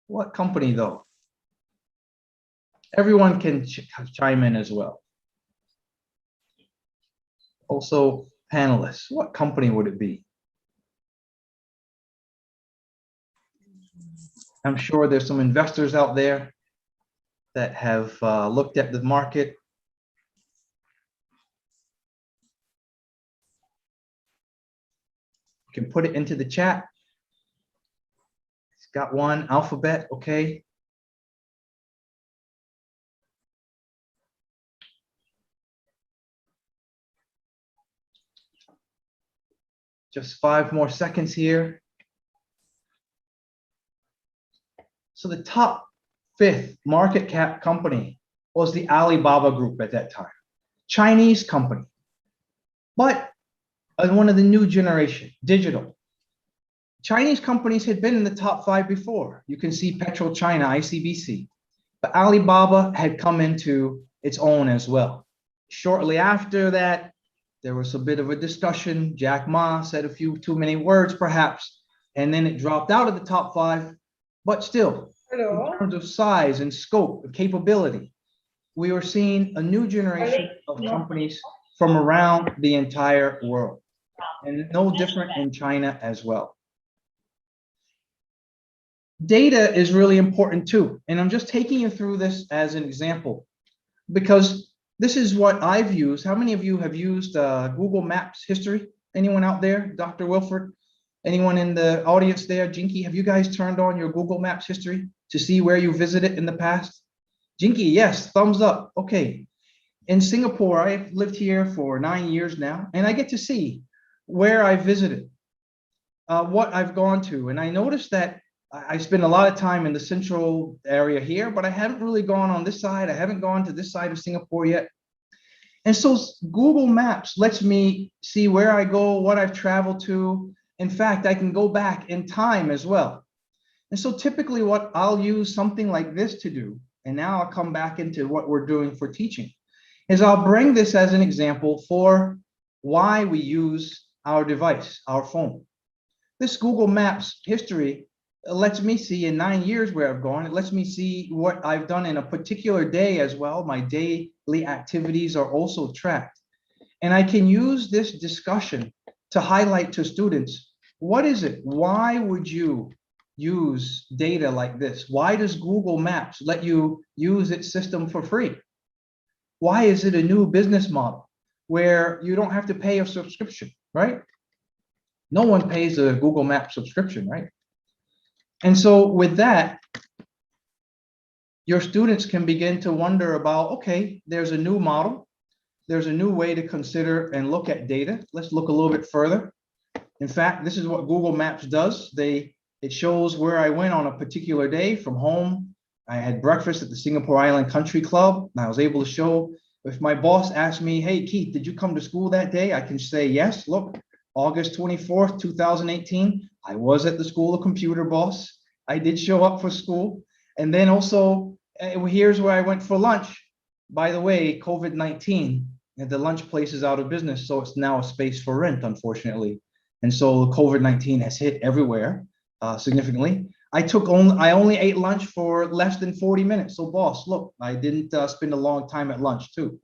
What company, though? Everyone can chime in as well. Also, panelists, what company would it be? I'm sure there's some investors out there that have looked at the market. You can put it into the chat. It's got one, Alphabet, okay. Just 5 more seconds here. So the top 5th market cap company was the Alibaba Group at that time. Chinese company, but one of the new generation, digital. Chinese companies had been in the top 5 before. You can see PetroChina, ICBC, but Alibaba had come into its own as well. Shortly after that, there was a bit of a discussion. Jack Ma said a few too many words, perhaps, and then it dropped out of the top 5. But still, in terms of size and scope and capability, we were seeing a new generation of companies from around the entire world, and no different in China as well. Data is really important too, and I'm just taking you through this as an example because this is what I've used. How many of you have used Google Maps history? Anyone out there? Dr. Wilford? Anyone in the audience there? Jinky, have you guys turned on your Google Maps history to see where you visited in the past? Jinky, yes, thumbs up. Okay. In Singapore, I've lived here for 9 years now, and I get to see where I visited, what I've gone to. And I noticed that I spend a lot of time in the central area here, but I haven't really gone on this side. I haven't gone to this side of Singapore yet. And so Google Maps lets me see where I go, what I've traveled to. In fact, I can go back in time as well. And so typically what I'll use something like this to do, and now I'll come back into what we're doing for teaching, is I'll bring this as an example for why we use our device, our phone. This Google Maps history lets me see in 9 years where I've gone. It lets me see what I've done in a particular day as well. My daily activities are also tracked. And I can use this discussion to highlight to students, what is it? Why would you use data like this? Why does Google Maps let you use its system for free? Why is it a new business model where you don't have to pay a subscription, right? No one pays a Google Maps subscription, right? And so with that, your students can begin to wonder about, okay, there's a new model. There's a new way to consider and look at data. Let's look a little bit further. In fact, this is what Google Maps does. It shows where I went on a particular day from home. I had breakfast at the Singapore Island Country Club, and I was able to show, if my boss asked me, hey, Keith, did you come to school that day? I can say, yes, look, August 24th, 2018, I was at the School of Computer, boss. I did show up for school. And then also, here's where I went for lunch. By the way, COVID-19, and the lunch place is out of business, so it's now a space for rent, unfortunately. And so COVID-19 has hit everywhere significantly. I only ate lunch for less than 40 minutes. So boss, look, I didn't spend a long time at lunch too.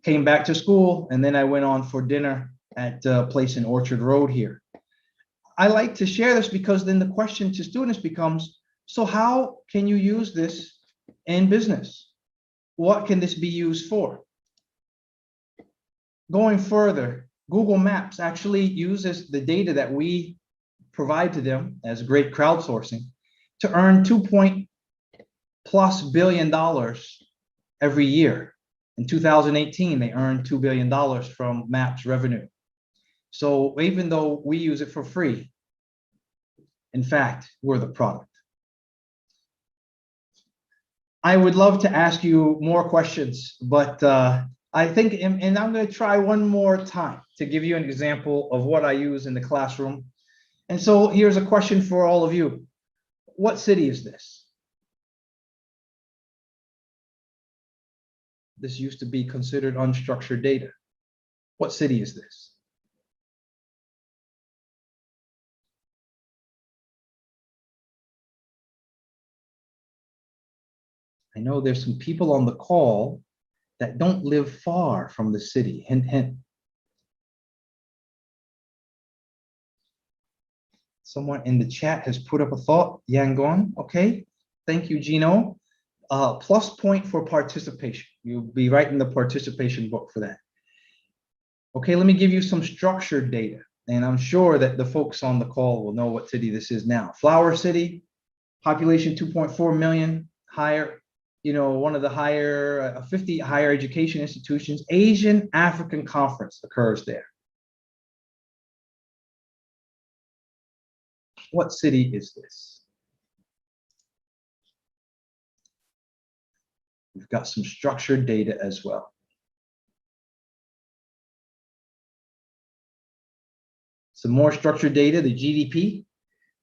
Came back to school, and then I went on for dinner at a place in Orchard Road here. I like to share this because then the question to students becomes, so how can you use this in business? What can this be used for? Going further, Google Maps actually uses the data that we provide to them as great crowdsourcing to earn $2+ billion every year. In 2018, they earned $2 billion from Maps revenue. So even though we use it for free, in fact, we're the product. I would love to ask you more questions, but I think, and I'm going to try one more time to give you an example of what I use in the classroom. And so here's a question for all of you. What city is this? This used to be considered unstructured data. What city is this? I know there's some people on the call that don't live far from the city. Hint, hint. Someone in the chat has put up a thought. Yangon, okay. Thank you, Gino. Plus point for participation. You'll be writing the participation book for that. Okay, let me give you some structured data. And I'm sure that the folks on the call will know what city this is now. Flower City, population 2.4 million, higher, one of the higher, 50 higher education institutions. Asian African Conference occurs there. What city is this? We've got some structured data as well. Some more structured data, the GDP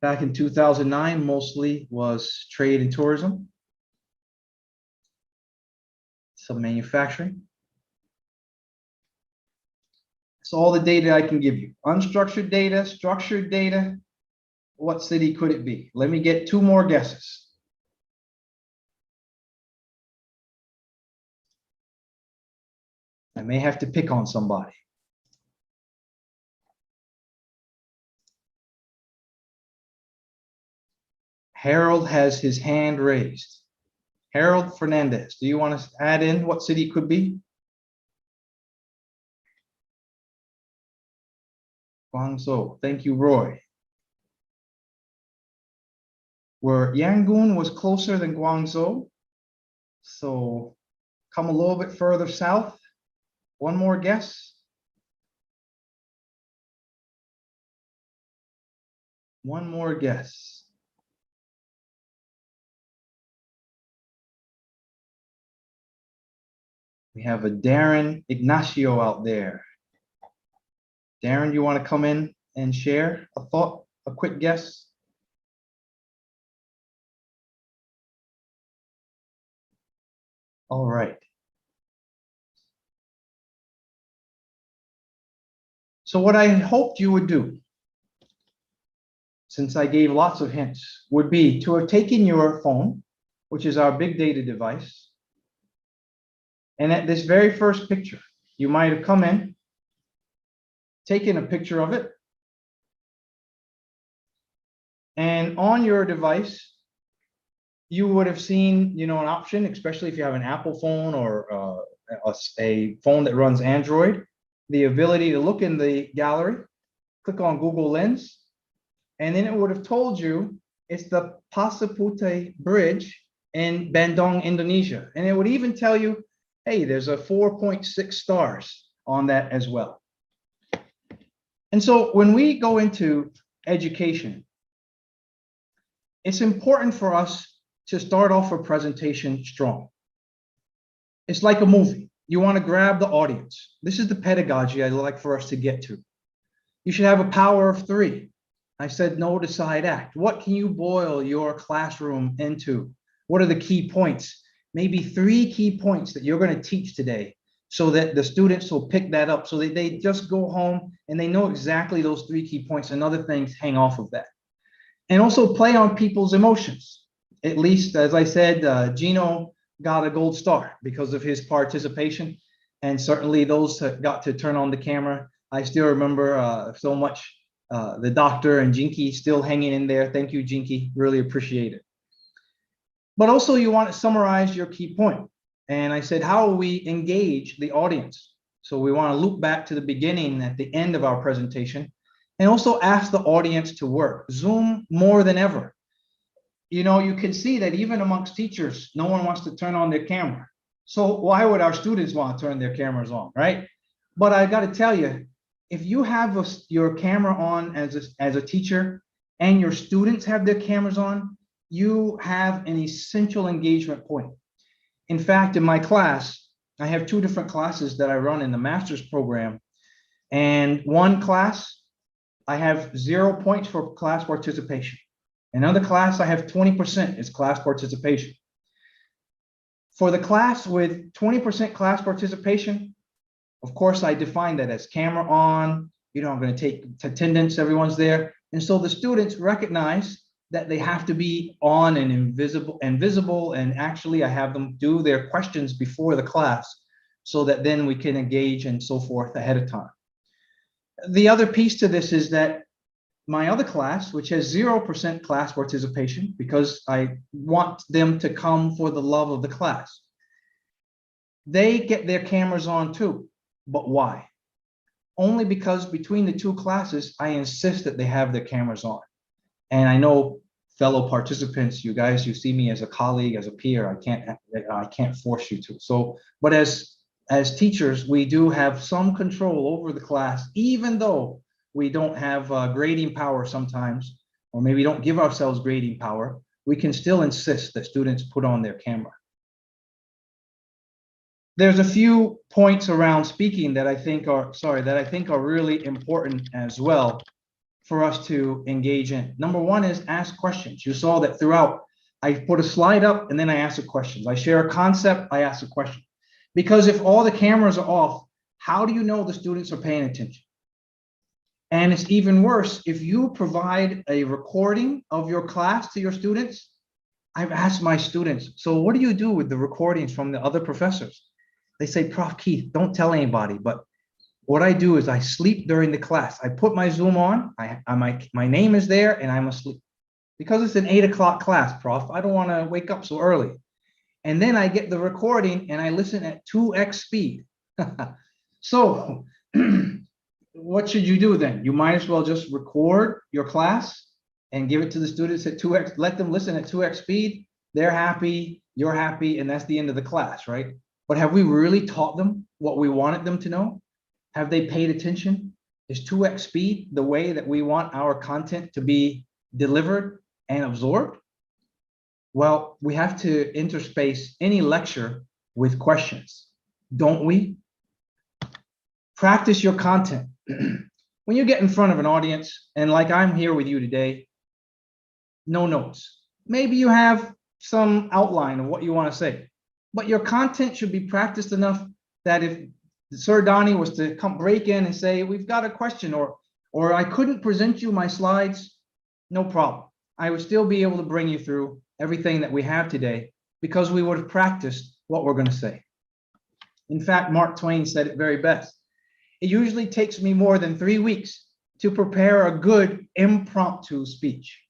back in 2009 mostly was trade and tourism, some manufacturing. That's all the data I can give you. Unstructured data, structured data. What city could it be? Let me get two more guesses. I may have to pick on somebody. Harold has his hand raised. Harold Fernandez, do you want to add in what city it could be? Guangzhou. Thank you, Roy. Where Yangon was closer than Guangzhou. So come a little bit further south. One more guess. One more guess. We have a Darren Ignacio out there. Darren, you want to come in and share a thought, a quick guess? All right. So what I hoped you would do, since I gave lots of hints, would be to have taken your phone, which is our big data device, and at this very first picture, you might have come in, taken a picture of it, and on your device, you would have seen, an option, especially if you have an Apple phone or a phone that runs Android, the ability to look in the gallery, click on Google Lens, and then it would have told you it's the Pasupute Bridge in Bandung, Indonesia. And it would even tell you, hey, there's a 4.6 stars on that as well. And so when we go into education, it's important for us to start off a presentation strong. It's like a movie. You want to grab the audience. This is the pedagogy I'd like for us to get to. You should have a power of three. I said no to side act. What can you boil your classroom into? What are the key points? Maybe 3 key points that you're going to teach today so that the students will pick that up, so that they just go home and they know exactly those 3 key points, and other things hang off of that. And also play on people's emotions. At least, as I said, Gino got a gold star because of his participation. And certainly those that got to turn on the camera. I still remember so much the doctor and Jinky still hanging in there. Thank you, Jinky. Really appreciate it. But also you want to summarize your key point. And I said, how will we engage the audience? So we want to loop back to the beginning at the end of our presentation, and also ask the audience to work. Zoom more than ever. You know, you can see that even amongst teachers, no one wants to turn on their camera. So why would our students want to turn their cameras on, right? But I got to tell you, if you have your camera on as a teacher and your students have their cameras on, you have an essential engagement point. In fact, in my class, I have 2 different classes that I run in the master's program. And one class, I have 0 points for class participation. Another class, I have 20% is class participation. For the class with 20% class participation, of course, I define that as camera on, you know, I'm going to take attendance, everyone's there. And so the students recognize that they have to be on and visible, and actually I have them do their questions before the class so that then we can engage and so forth ahead of time. The other piece to this is that my other class, which has 0% class participation, because I want them to come for the love of the class, they get their cameras on too. But why? Only because between the 2 classes, I insist that they have their cameras on. And I know fellow participants, you guys, you see me as a colleague, as a peer, I can't force you to. So, but as teachers, we do have some control over the class, even though we don't have grading power sometimes, or maybe don't give ourselves grading power, we can still insist that students put on their camera. There's a few points around speaking that I think are really important as well for us to engage in. Number one is ask questions. You saw that throughout. I put a slide up and then I ask a question. I share a concept, I ask a question. Because if all the cameras are off, how do you know the students are paying attention? And it's even worse if you provide a recording of your class to your students. I've asked my students, so what do you do with the recordings from the other professors? They say, Prof. Keith, don't tell anybody, but what I do is I sleep during the class. I put my Zoom on, my name is there, and I'm asleep. Because it's an 8 o'clock class, Prof, I don't want to wake up so early. And then I get the recording and I listen at 2x speed. So what should you do then? You might as well just record your class and give it to the students at 2x, let them listen at 2x speed. They're happy, you're happy, and that's the end of the class, right? But have we really taught them what we wanted them to know? Have they paid attention? Is 2x speed the way that we want our content to be delivered and absorbed? Well, we have to interspace any lecture with questions, don't we? Practice your content. When you get in front of an audience, and like I'm here with you today, no notes. Maybe you have some outline of what you want to say, but your content should be practiced enough that if Sir Donnie was to come break in and say, we've got a question, or I couldn't present you my slides, no problem. I would still be able to bring you through everything that we have today because we would have practiced what we're going to say. In fact, Mark Twain said it very best. It usually takes me more than 3 weeks to prepare a good impromptu speech.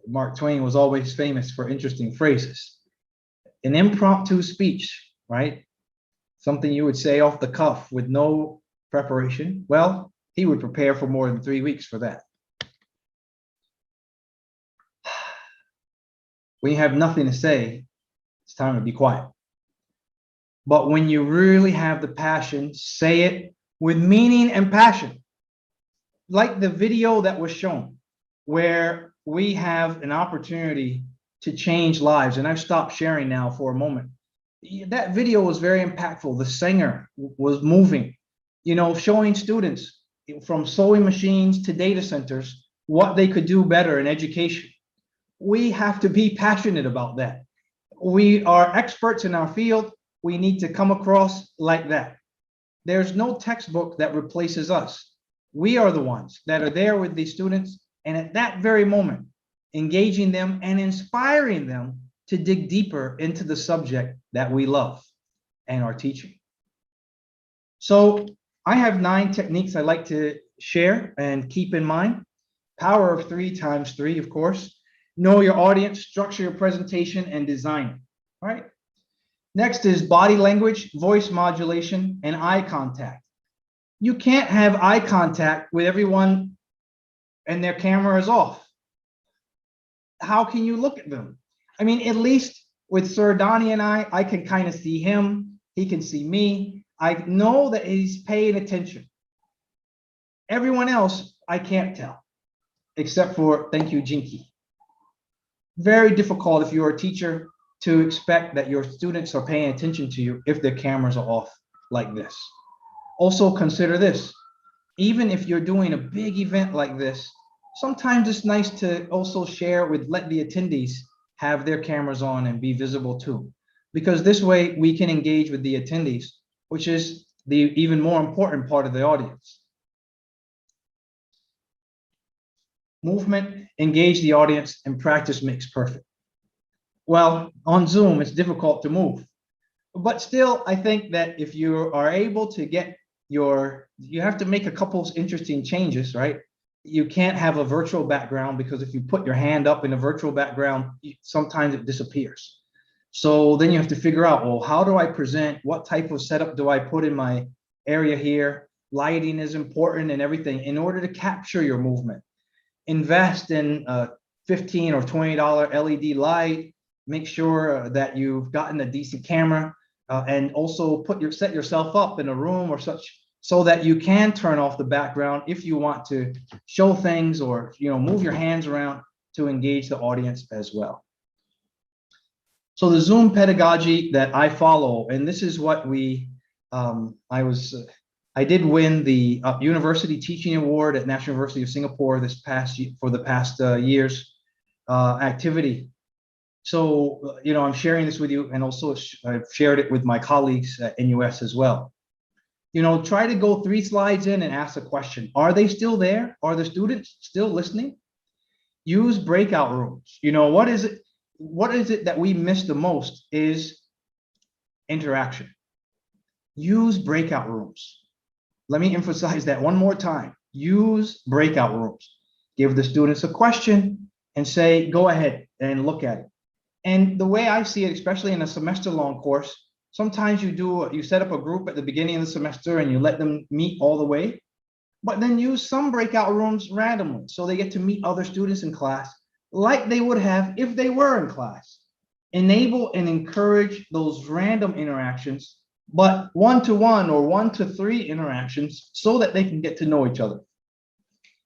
Mark Twain was always famous for interesting phrases. An impromptu speech, right? Something you would say off the cuff with no preparation. Well, he would prepare for more than 3 weeks for that. When you have nothing to say, it's time to be quiet. But when you really have the passion, say it with meaning and passion. Like the video that was shown, where we have an opportunity to change lives. And I've stopped sharing now for a moment. That video was very impactful. The singer was moving, you know, showing students from sewing machines to data centers what they could do better in education. We have to be passionate about that. We are experts in our field. We need to come across like that. There's no textbook that replaces us. We are the ones that are there with the students, and at that very moment, engaging them and inspiring them to dig deeper into the subject that we love and are teaching. So I have 9 techniques I'd like to share and keep in mind. Power of 3 times 3, of course. Know your audience, structure your presentation, and design it. All right. Next is body language, voice modulation, and eye contact. You can't have eye contact with everyone and their camera is off. How can you look at them? I mean, at least with Sir Donnie and I can kind of see him. He can see me. I know that he's paying attention. Everyone else, I can't tell, except for, thank you, Jinky. Very difficult if you're a teacher to expect that your students are paying attention to you if their cameras are off like this. Also consider this, even if you're doing a big event like this, sometimes it's nice to also share with, let the attendees have their cameras on and be visible too, because this way we can engage with the attendees, which is the even more important part of the audience. Movement, engage the audience, and practice makes perfect. Well, on Zoom, it's difficult to move, but still, I think that if you are able to get you have to make a couple of interesting changes, right? You can't have a virtual background because if you put your hand up in a virtual background, sometimes it disappears. So then you have to figure out, well, how do I present? What type of setup do I put in my area here? Lighting is important and everything in order to capture your movement. Invest in a $15 or $20 LED light. Make sure that you've gotten a decent camera and also set yourself up in a room or such so that you can turn off the background if you want to show things or move your hands around to engage the audience as well. So the Zoom pedagogy that I follow, and this is what I did win the University Teaching Award at National University of Singapore for the past year's activity. So, I'm sharing this with you, and also I've shared it with my colleagues at NUS as well. Try to go 3 slides in and ask a question. Are they still there? Are the students still listening? Use breakout rooms. What is it that we miss the most is interaction. Use breakout rooms. Let me emphasize that one more time. Use breakout rooms. Give the students a question and say, go ahead and look at it. And the way I see it, especially in a semester-long course, sometimes you set up a group at the beginning of the semester and you let them meet all the way, but then use some breakout rooms randomly so they get to meet other students in class like they would have if they were in class. Enable and encourage those random interactions, but 1-to-1 or 1-to-3 interactions so that they can get to know each other.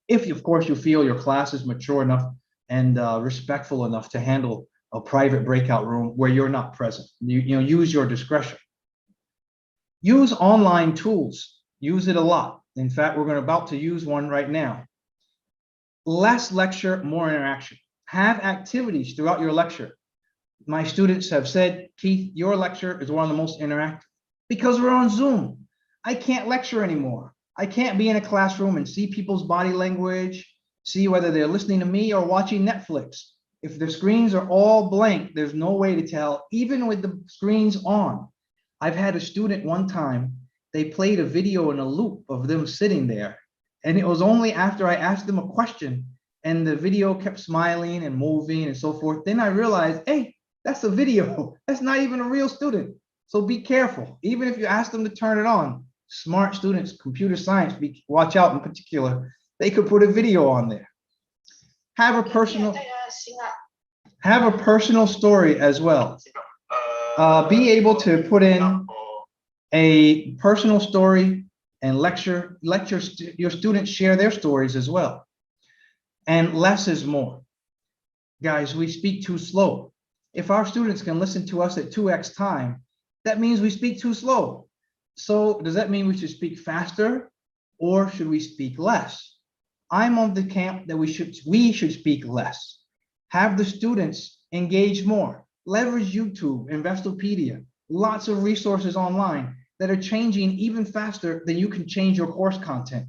If, of course, you feel your class is mature enough and respectful enough to handle a private breakout room where you're not present. Use your discretion. Use online tools. Use it a lot. In fact, we're about to use one right now. Less lecture, more interaction. Have activities throughout your lecture. My students have said, Keith, your lecture is one of the most interactive because we're on Zoom. I can't lecture anymore. I can't be in a classroom and see people's body language, see whether they're listening to me or watching Netflix. If the screens are all blank, there's no way to tell, even with the screens on. I've had a student one time, they played a video in a loop of them sitting there. And it was only after I asked them a question and the video kept smiling and moving and so forth. Then I realized, hey, that's a video. That's not even a real student. So be careful. Even if you ask them to turn it on, smart students, computer science, watch out in particular, they could put a video on there. Have a personal story as well. Be able to put in a personal story and your students share their stories as well. And less is more. Guys, we speak too slow. If our students can listen to us at 2x time, that means we speak too slow. So does that mean we should speak faster or should we speak less? I'm on the camp that we should speak less. Have the students engage more. Leverage YouTube, Investopedia, lots of resources online. that are changing even faster than you can change your course content.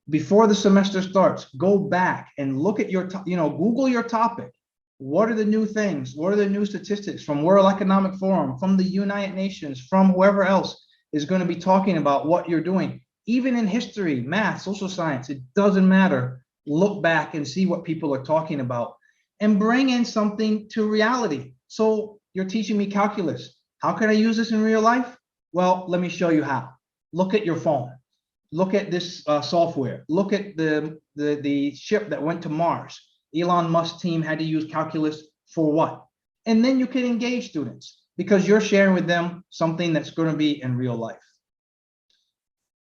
Before the semester starts, go back and look at your, Google your topic. What are the new things? What are the new statistics from World Economic Forum, from the United Nations, from whoever else is going to be talking about what you're doing? Even in history, math, social science, it doesn't matter. Look back and see what people are talking about and bring in something to reality. So you're teaching me calculus. How can I use this in real life? Well, let me show you how. Look at your phone. Look at this software. Look at the ship that went to Mars. Elon Musk team had to use calculus for what? And then you can engage students because you're sharing with them something that's going to be in real life.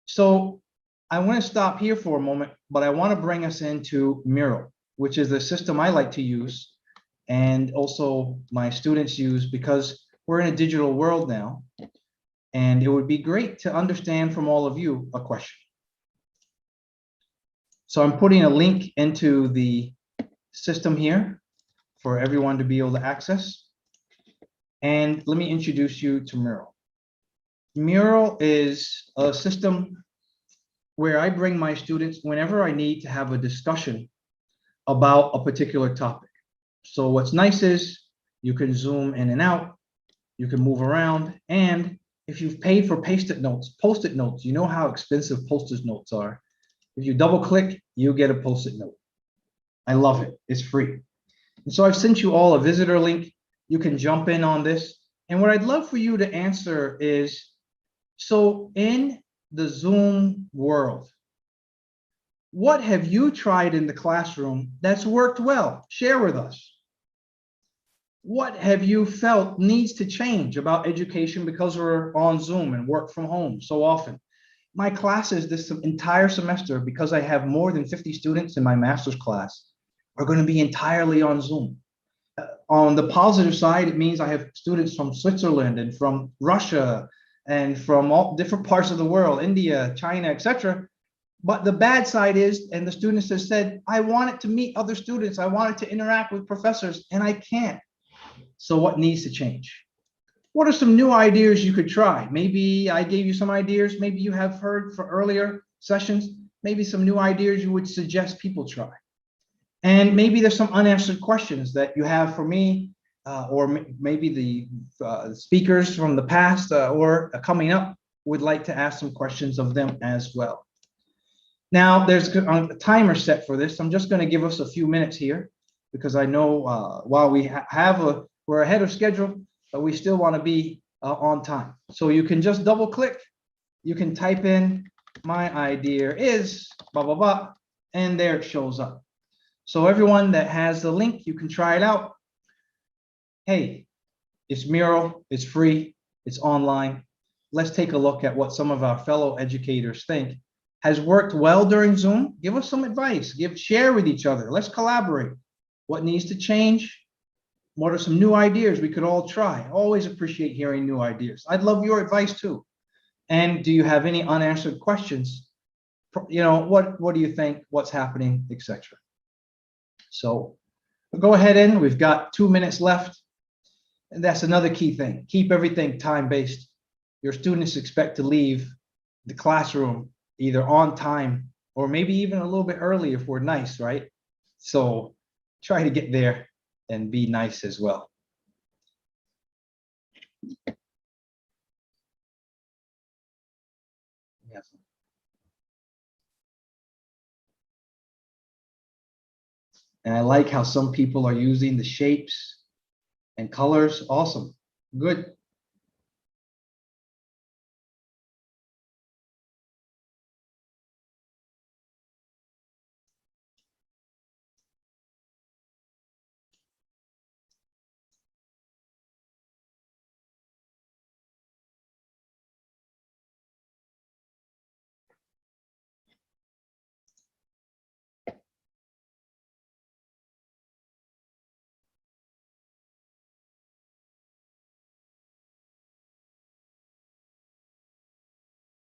So I want to stop here for a moment, but I want to bring us into Mural, which is the system I like to use and also my students use because we're in a digital world now. And it would be great to understand from all of you a question. So I'm putting a link into the system here for everyone to be able to access. And let me introduce you to Mural. Mural is a system where I bring my students whenever I need to have a discussion about a particular topic. So what's nice is you can zoom in and out, you can move around, and if you've paid for post-it notes, you know how expensive post-it notes are. If you double click, you get a post-it note. I love it, it's free. And so I've sent you all a visitor link. You can jump in on this. And what I'd love for you to answer is, so in the Zoom world, what have you tried in the classroom that's worked well? Share with us. What have you felt needs to change about education because we're on Zoom and work from home so often? My classes this entire semester, because I have more than 50 students in my master's class, are going to be entirely on Zoom. On the positive side, it means I have students from Switzerland and from Russia and from all different parts of the world, India, China, etc. But the bad side is, and the students have said, I wanted to meet other students, I wanted to interact with professors, and I can't. So what needs to change? What are some new ideas you could try? Maybe I gave you some ideas, maybe you have heard for earlier sessions, maybe some new ideas you would suggest people try. And maybe there's some unanswered questions that you have for me, or maybe the speakers from the past or coming up would like to ask some questions of them as well. Now, there's a timer set for this. I'm just going to give us a few minutes here because I know while we we're ahead of schedule, but we still want to be on time. So you can just double click. You can type in, my idea is blah, blah, blah, and there it shows up. So everyone that has the link, you can try it out. Hey, it's Mural, it's free, it's online. Let's take a look at what some of our fellow educators think has worked well during Zoom. Give us some advice, share with each other. Let's collaborate. What needs to change? What are some new ideas we could all try? Always appreciate hearing new ideas. I'd love your advice too. And do you have any unanswered questions? You know, what do you think? What's happening, etc. So we'll go ahead and we've got 2 minutes left. And that's another key thing. Keep everything time-based. Your students expect to leave the classroom either on time or maybe even a little bit early if we're nice, right? So try to get there and be nice as well. Yes. And I like how some people are using the shapes and colors. Awesome. Good.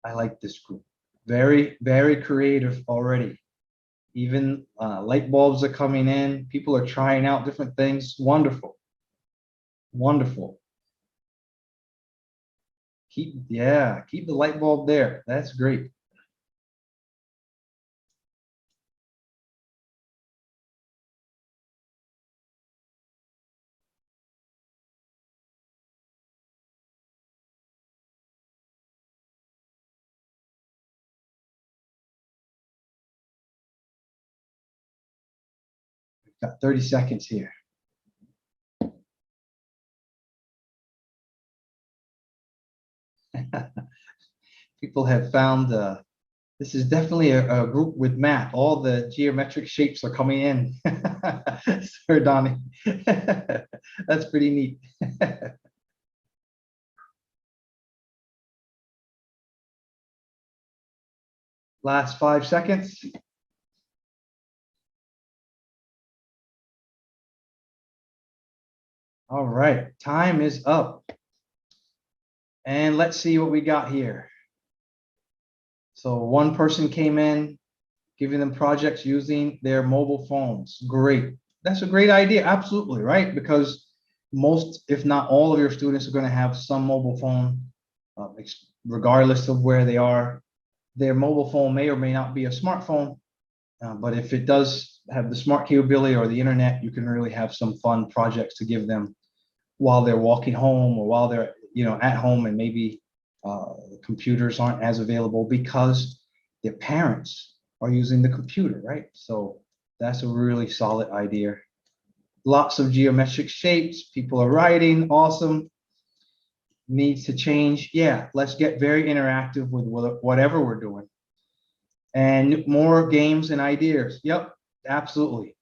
I like this group. Very, very creative already. Even light bulbs are coming in. People are trying out different things. Wonderful. Wonderful. Keep the light bulb there. That's great. We've got 30 seconds here. People have found this is definitely a group with math. All the geometric shapes are coming in. Sir Donnie. That's pretty neat. Last 5 seconds. All right, time is up. And let's see what we got here. So one person came in, giving them projects using their mobile phones. Great. That's a great idea. Absolutely, right? Because most, if not all of your students are going to have some mobile phone, regardless of where they are. Their mobile phone may or may not be a smartphone, but if it does have the smart capability or the internet, you can really have some fun projects to give them while they're walking home or while they're at home, and maybe computers aren't as available because their parents are using the computer, right? So that's a really solid idea. Lots of geometric shapes. People are writing. Awesome. Needs to change. Yeah, let's get very interactive with whatever we're doing. And more games and ideas. Yep, absolutely.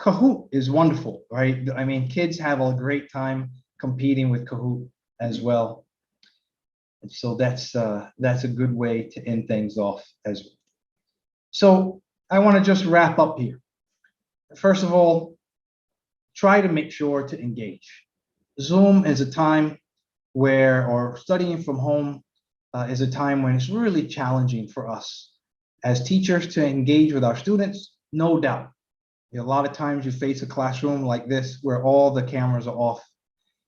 Kahoot is wonderful, right? I mean, kids have a great time competing with Kahoot as well. And so that's a good way to end things off as well. So I want to just wrap up here. First of all, try to make sure to engage. Zoom is a time where, or studying from home is a time when it's really challenging for us as teachers to engage with our students, no doubt. A lot of times you face a classroom like this where all the cameras are off.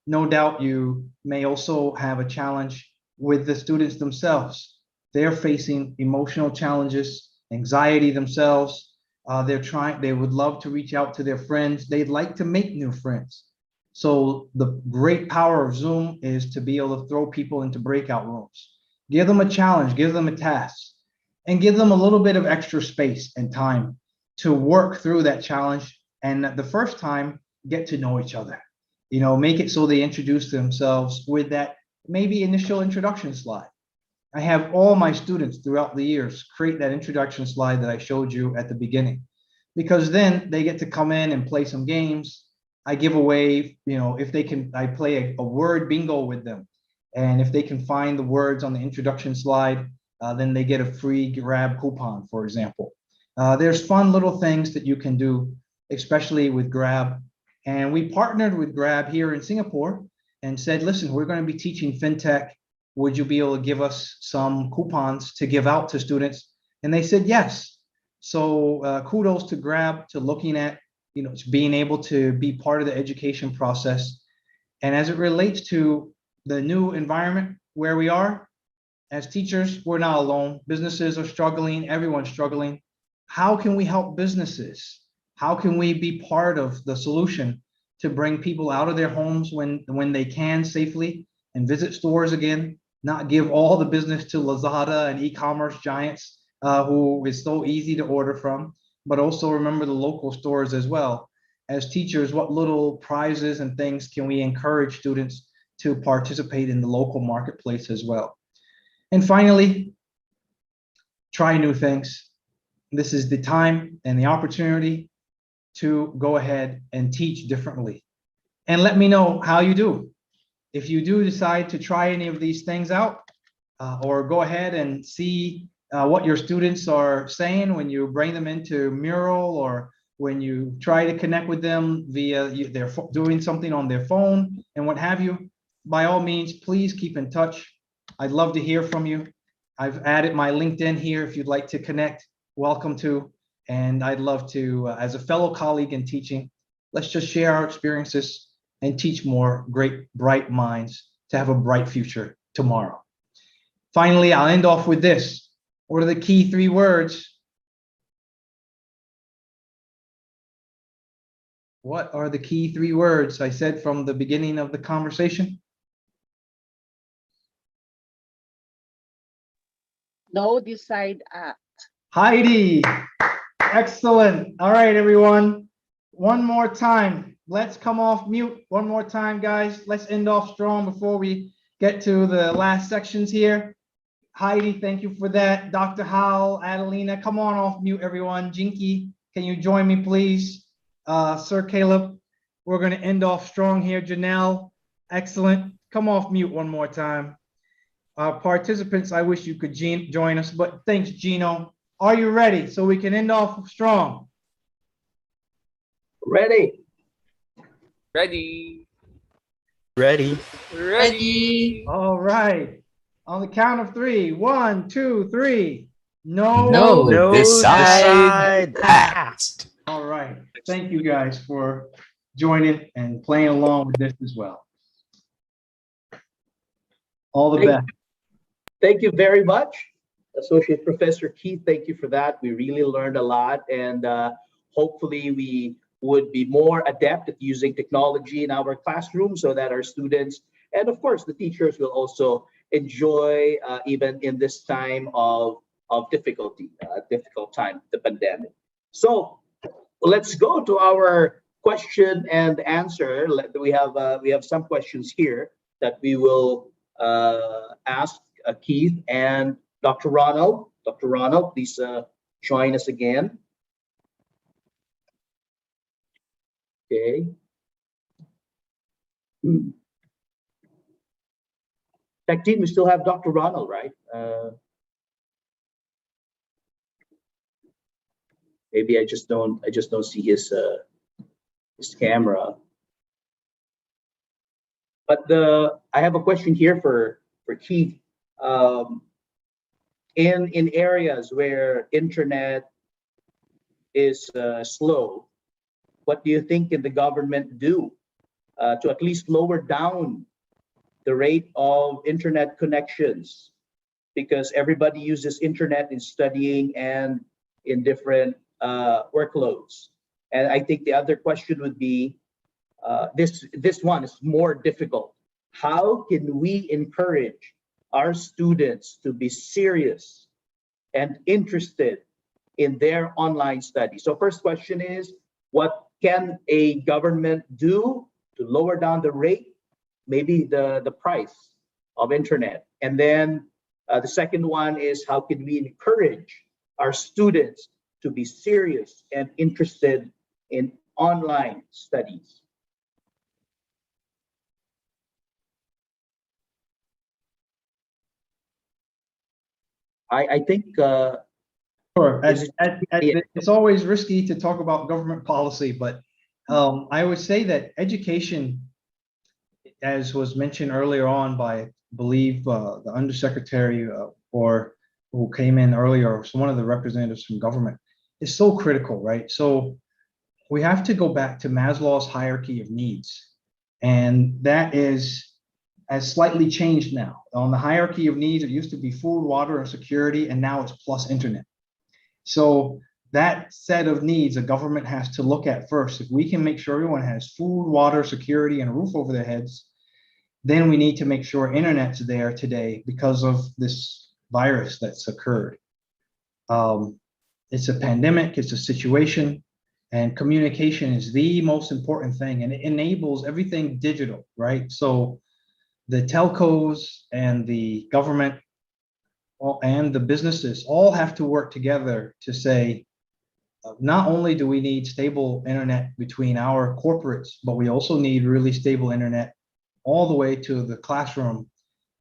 No doubt you may also have a challenge with the students themselves. They're facing emotional challenges, anxiety themselves. They would love to reach out to their friends. They'd like to make new friends. So the great power of Zoom is to be able to throw people into breakout rooms. Give them a challenge, give them a task, and give them a little bit of extra space and time to work through that challenge. And the first time, get to know each other. Make it so they introduce themselves with that maybe initial introduction slide. I have all my students throughout the years create that introduction slide that I showed you at the beginning, because then they get to come in and play some games. I give away, if they can, I play a word bingo with them. And if they can find the words on the introduction slide, then they get a free grab coupon, for example. There's fun little things that you can do, especially with Grab. And we partnered with Grab here in Singapore and said, listen, we're going to be teaching FinTech. Would you be able to give us some coupons to give out to students? And they said yes. So kudos to Grab to looking at, being able to be part of the education process. And as it relates to the new environment where we are, as teachers, we're not alone. Businesses are struggling, everyone's struggling. How can we help businesses? How can we be part of the solution to bring people out of their homes when they can safely and visit stores again, not give all the business to Lazada and e-commerce giants who is so easy to order from, but also remember the local stores as well. As teachers, what little prizes and things can we encourage students to participate in the local marketplace as well? And finally, try new things. This is the time and the opportunity to go ahead and teach differently. And let me know how you do. If you do decide to try any of these things out, or go ahead and see what your students are saying when you bring them into Mural, or when you try to connect with them via they're doing something on their phone and what have you, by all means, please keep in touch. I'd love to hear from you. I've added my LinkedIn here if you'd like to connect. Welcome to. And I'd love to, as a fellow colleague in teaching, let's just share our experiences and teach more great, bright minds to have a bright future tomorrow. Finally, I'll end off with this. What are the key 3 words? What are the key 3 words I said from the beginning of the conversation?
No, decide, act.
Heidi, excellent. All right, everyone. One more time. Let's come off mute. One more time, guys. Let's end off strong before we get to the last sections here. Heidi, thank you for that. Dr. Howell, Adelina, come on off mute, everyone. Jinky, can you join me, please? Sir Caleb, we're going to end off strong here. Janelle, excellent. Come off mute one more time. Participants, I wish you could join us, but thanks, Gino. Are you ready so we can end off strong?
Ready.
Ready.
Ready.
Ready.
All right. On the count of 3. 1, 2, 3. No.
No, decide, act.
All right. Thank you guys for joining and playing along with this as well. All the best.
Thank you very much, Associate Professor Keith. Thank you for that. We really learned a lot, and hopefully we would be more adept at using technology in our classroom so that our students and, of course, the teachers will also enjoy even in this time of difficulty, difficult time, the pandemic. So let's go to our question and answer. We have some questions here that we will ask Keith and Dr. Ronald. Dr. Ronald, please join us again. Okay. Tech team, we still have Dr. Ronald, right? Maybe I just don't see his camera. But I have a question here for Keith. In areas where internet is slow, what do you think can the government do to at least lower down the rate of internet connections? Because everybody uses internet in studying and in different workloads. And I think the other question would be, this one is more difficult. How can we encourage our students to be serious and interested in their online study? So first question is, what can a government do to lower down the rate, maybe the price of internet? And then the second one is, how can we encourage our students to be serious and interested in online studies? I think
sure. It's always risky to talk about government policy, but I would say that education, as was mentioned earlier on by, I believe, the undersecretary or who came in earlier, so one of the representatives from government, is so critical, right? So we have to go back to Maslow's hierarchy of needs, and that has slightly changed now. On the hierarchy of needs, it used to be food, water, and security, and now it's plus internet. So that set of needs a government has to look at first. If we can make sure everyone has food, water, security, and a roof over their heads, then we need to make sure internet's there today because of this virus that's occurred. It's a pandemic, it's a situation, and communication is the most important thing, and it enables everything digital, right? So the telcos and the government and the businesses all have to work together to say, not only do we need stable internet between our corporates, but we also need really stable internet all the way to the classroom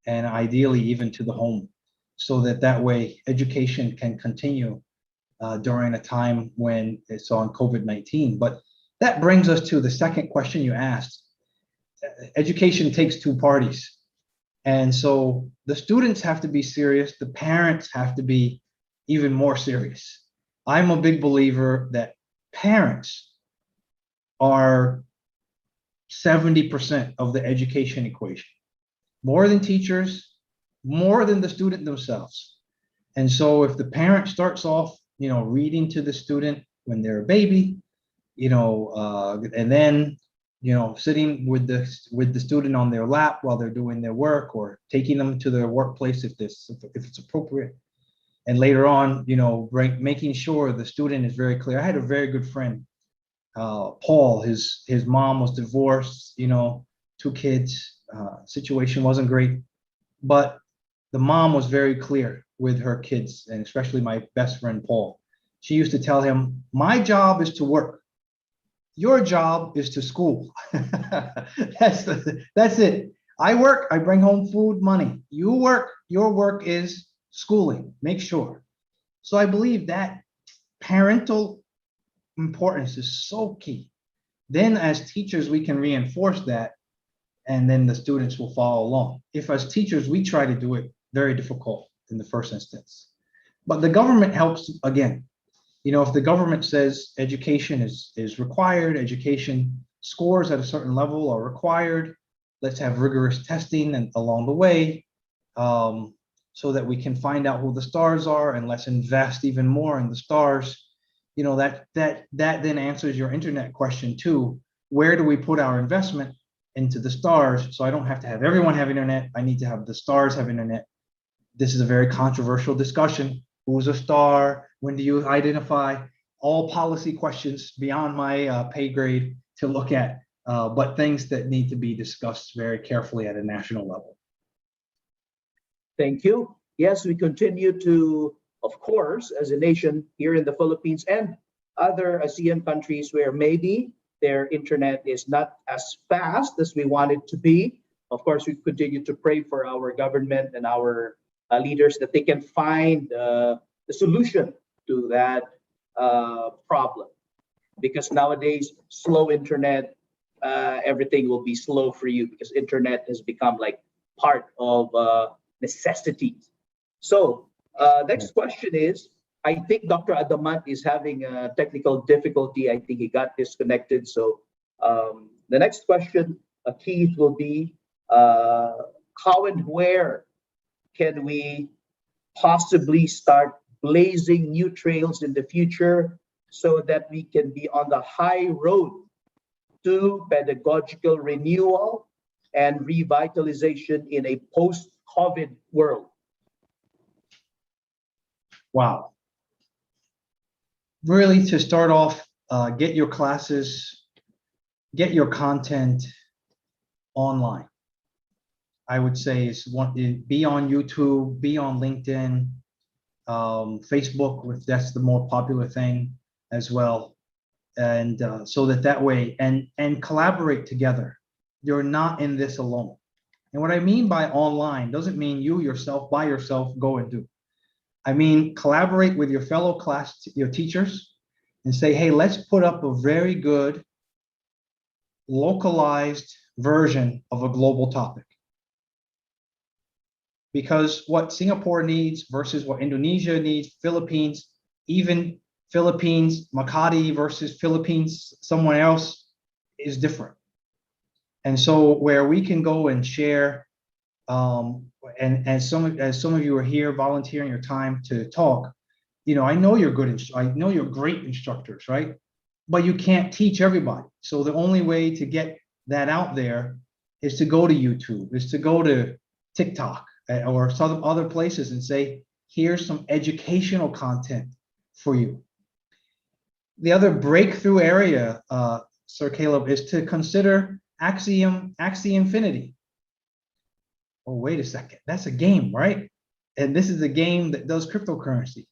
and ideally even to the home, so that way education can continue during a time when it's on COVID-19. But that brings us to the second question you asked. Education takes two parties. And so the students have to be serious, the parents have to be even more serious. I'm a big believer that parents are 70% of the education equation. More than teachers, more than the student themselves. And so if the parent starts off, reading to the student when they're a baby, and then, sitting with the student on their lap while they're doing their work, or taking them to their workplace if it's appropriate. And later on, making sure the student is very clear. I had a very good friend, Paul. His mom was divorced, 2 kids. Situation wasn't great, but the mom was very clear with her kids, and especially my best friend Paul. She used to tell him, "My job is to work. Your job is to school." That's it. I work, I bring home food, money. You work, your work is schooling. Make sure. So I believe that parental importance is so key. Then as teachers, we can reinforce that, and then the students will follow along. If as teachers, we try to do it, very difficult in the first instance. But the government helps again. If the government says education is required, education scores at a certain level are required, let's have rigorous testing and along the way, so that we can find out who the stars are, and let's invest even more in the stars. That then answers your internet question too. Where do we put our investment into the stars? So I don't have to have everyone have internet. I need to have the stars have internet. This is a very controversial discussion. Who's a star? When do you identify? All policy questions beyond my pay grade to look at, but things that need to be discussed very carefully at a national level.
Thank you. Yes, we continue to, of course, as a nation here in the Philippines and other ASEAN countries where maybe their internet is not as fast as we want it to be. Of course, we continue to pray for our government and our leaders that they can find the solution to that problem. Because nowadays, slow internet, everything will be slow for you because internet has become like part of necessity. So next question is, I think Dr. Adamat is having a technical difficulty. I think he got disconnected. So the next question, Keith, will be how and where can we possibly start blazing new trails in the future so that we can be on the high road to pedagogical renewal and revitalization in a post-COVID world?
Wow. Really, to start off, get your classes, get your content online. I would say be on YouTube, be on LinkedIn, Facebook, if that's the more popular thing as well. And so that way, and collaborate together. You're not in this alone. And what I mean by online doesn't mean you yourself, by yourself, go and do. I mean, collaborate with your fellow your teachers, and say, hey, let's put up a very good localized version of a global topic. Because what Singapore needs versus what Indonesia needs, Philippines, even Philippines, Makati versus Philippines, someone else, is different. And so where we can go and share, and as some of you are here volunteering your time to talk, I know you're good, I know you're great instructors, right? But you can't teach everybody. So the only way to get that out there is to go to YouTube, is to go to TikTok or some other places and say, here's some educational content for you. The other breakthrough area, Sir Caleb, is to consider Axie Infinity. Oh, wait a second, that's a game, right? And this is a game that does cryptocurrency.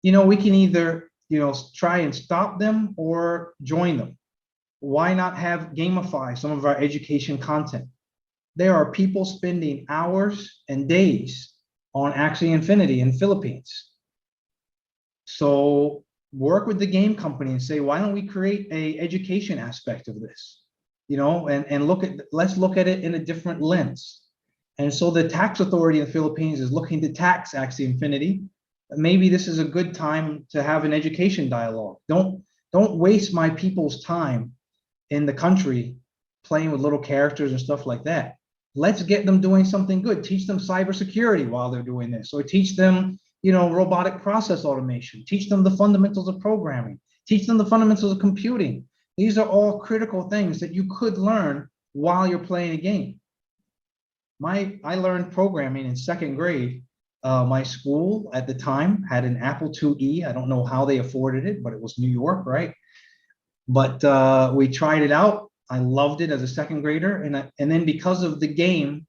We can either, try and stop them or join them. Why not have gamify some of our education content? There are people spending hours and days on Axie Infinity in Philippines. So work with the game company and say, why don't we create a education aspect of this? And let's look at it in a different lens. And so the tax authority in the Philippines is looking to tax Axie Infinity. Maybe this is a good time to have an education dialogue. Don't waste my people's time in the country playing with little characters and stuff like that. Let's get them doing something good. Teach them cybersecurity while they're doing this, or teach them, robotic process automation. Teach them the fundamentals of programming. Teach them the fundamentals of computing. These are all critical things that you could learn while you're playing a game. I learned programming in second grade. My school at the time had an Apple IIe. I don't know how they afforded it, but it was New York, right? But we tried it out. I loved it as a second grader. And then because of the game,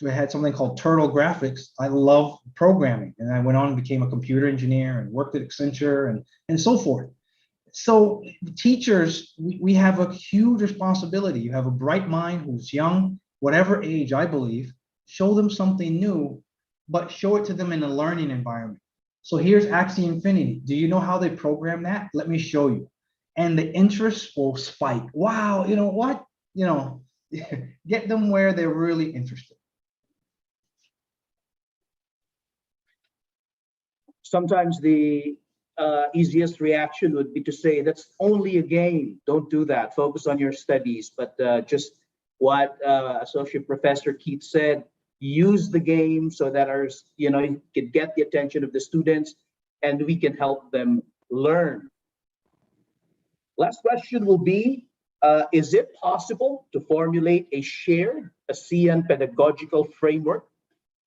we had something called Turtle Graphics. I love programming. And I went on and became a computer engineer and worked at Accenture and so forth. So teachers, we have a huge responsibility. You have a bright mind who's young, whatever age, I believe, show them something new, but show it to them in a learning environment. So here's Axie Infinity. Do you know how they program that? Let me show you. And the interest will spike. Wow, you know what? Get them where they're really interested.
Sometimes the easiest reaction would be to say, that's only a game. Don't do that. Focus on your studies. But just what Associate Professor Keith said, use the game so that you can get the attention of the students and we can help them learn. Last question will be, is it possible to formulate a shared ASEAN pedagogical framework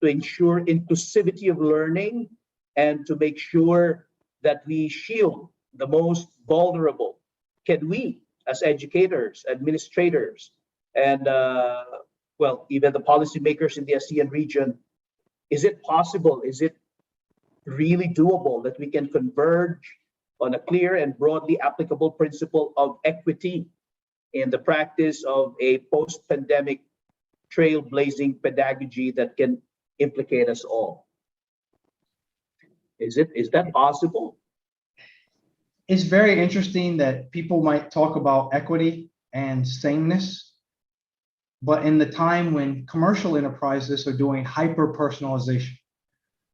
to ensure inclusivity of learning and to make sure that we shield the most vulnerable? Can we, as educators, administrators, and even the policymakers in the ASEAN region, is it possible, is it really doable that we can converge on a clear and broadly applicable principle of equity in the practice of a post-pandemic trailblazing pedagogy that can implicate us all? Is that possible?
It's very interesting that people might talk about equity and sameness, but in the time when commercial enterprises are doing hyper-personalization,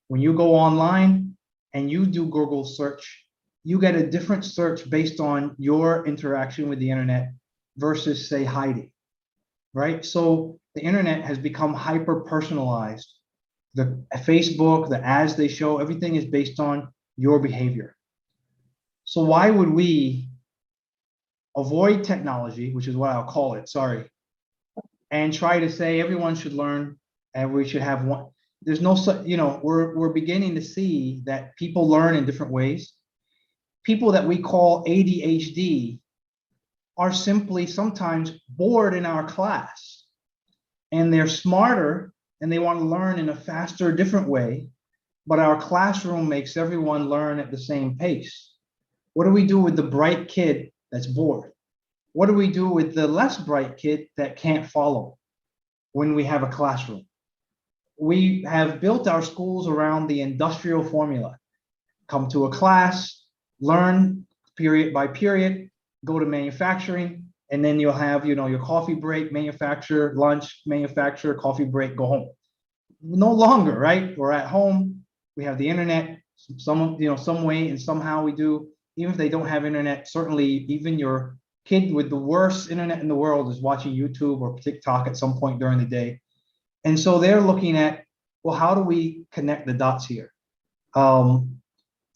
when you go online and you do Google search, you get a different search based on your interaction with the internet versus, say, Heidi, right? So the internet has become hyper-personalized. The Facebook, the ads they show, everything is based on your behavior. So why would we avoid technology, which is what I'll call it, sorry, and try to say everyone should learn and we should have one? There's no, we're beginning to see that people learn in different ways. People that we call ADHD are simply sometimes bored in our class and they're smarter and they want to learn in a faster, different way, but our classroom makes everyone learn at the same pace. What do we do with the bright kid that's bored? What do we do with the less bright kid that can't follow when we have a classroom? We have built our schools around the industrial formula. Come to a class, learn period by period, go to manufacturing, and then you'll have, your coffee break, manufacture, lunch, manufacture, coffee break, go home. No longer, right? We're at home, we have the internet, some way and somehow we do. Even if they don't have internet, certainly even your kid with the worst internet in the world is watching YouTube or TikTok at some point during the day. And so they're looking at, well, how do we connect the dots here?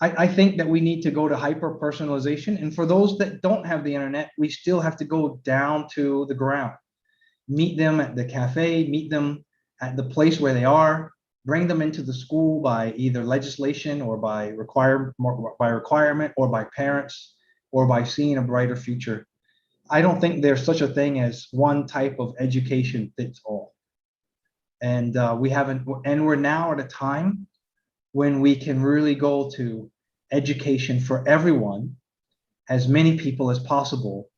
I think that we need to go to hyper personalization. And for those that don't have the internet, we still have to go down to the ground, meet them at the cafe, meet them at the place where they are, bring them into the school by either legislation or by requirement or by parents or by seeing a brighter future. I don't think there's such a thing as one type of education fits all. And we're now at a time when we can really go to education for everyone, as many people as possible,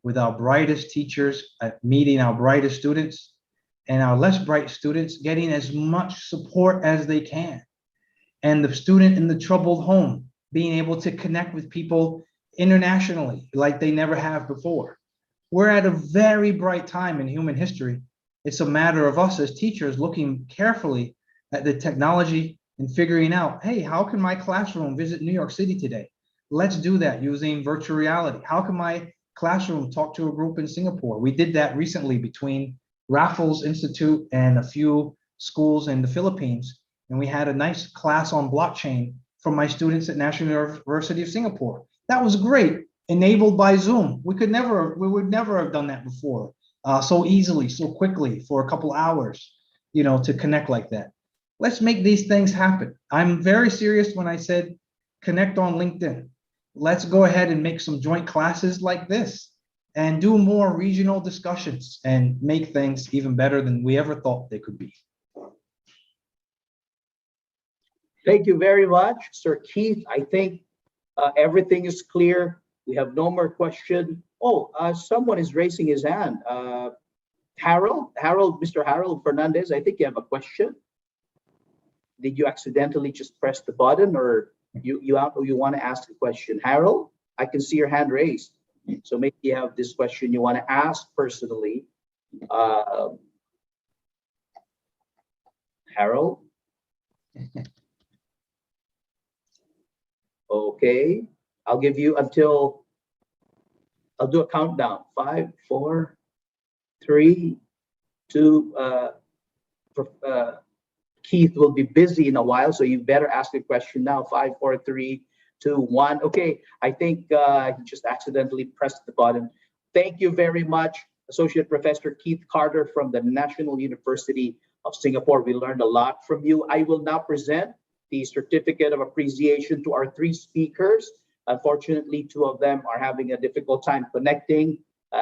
with our brightest teachers meeting our brightest students and our less bright students getting as much support as they can. And the student in the troubled home being able to connect with people internationally like they never have before. We're at a very bright time in human history. It's a matter of us as teachers looking carefully at the technology and figuring out, hey, how can my classroom visit New York City today? Let's do that using virtual reality. How can my classroom talk to a group in Singapore? We did that recently between Raffles Institute and a few schools in the Philippines. And we had a nice class on blockchain from my students at National University of Singapore. That was great, enabled by Zoom. We would never have done that before, so easily, so quickly for a couple hours, to connect like that. Let's make these things happen. I'm very serious when I said connect on LinkedIn. Let's go ahead and make some joint classes like this and do more regional discussions and make things even better than we ever thought they could be.
Thank you very much, Sir Keith. I think everything is clear. We have no more question. Oh, someone is raising his hand. Mr. Harold Fernandez, I think you have a question. Did you accidentally just press the button, or you want to ask a question? Harold, I can see your hand raised. So maybe you have this question you want to ask personally. Harold? Okay, I'll give you until, I'll do a countdown. 5, 4, 3, 2, Keith will be busy in a while, so you better ask a question now. 5, 4, 3, 2, 1. Okay, I think he just accidentally pressed the button. Thank you very much, Associate Professor Keith Carter from the National University of Singapore. We learned a lot from you. I will now present the certificate of appreciation to our 3 speakers. Unfortunately, 2 of them are having a difficult time connecting.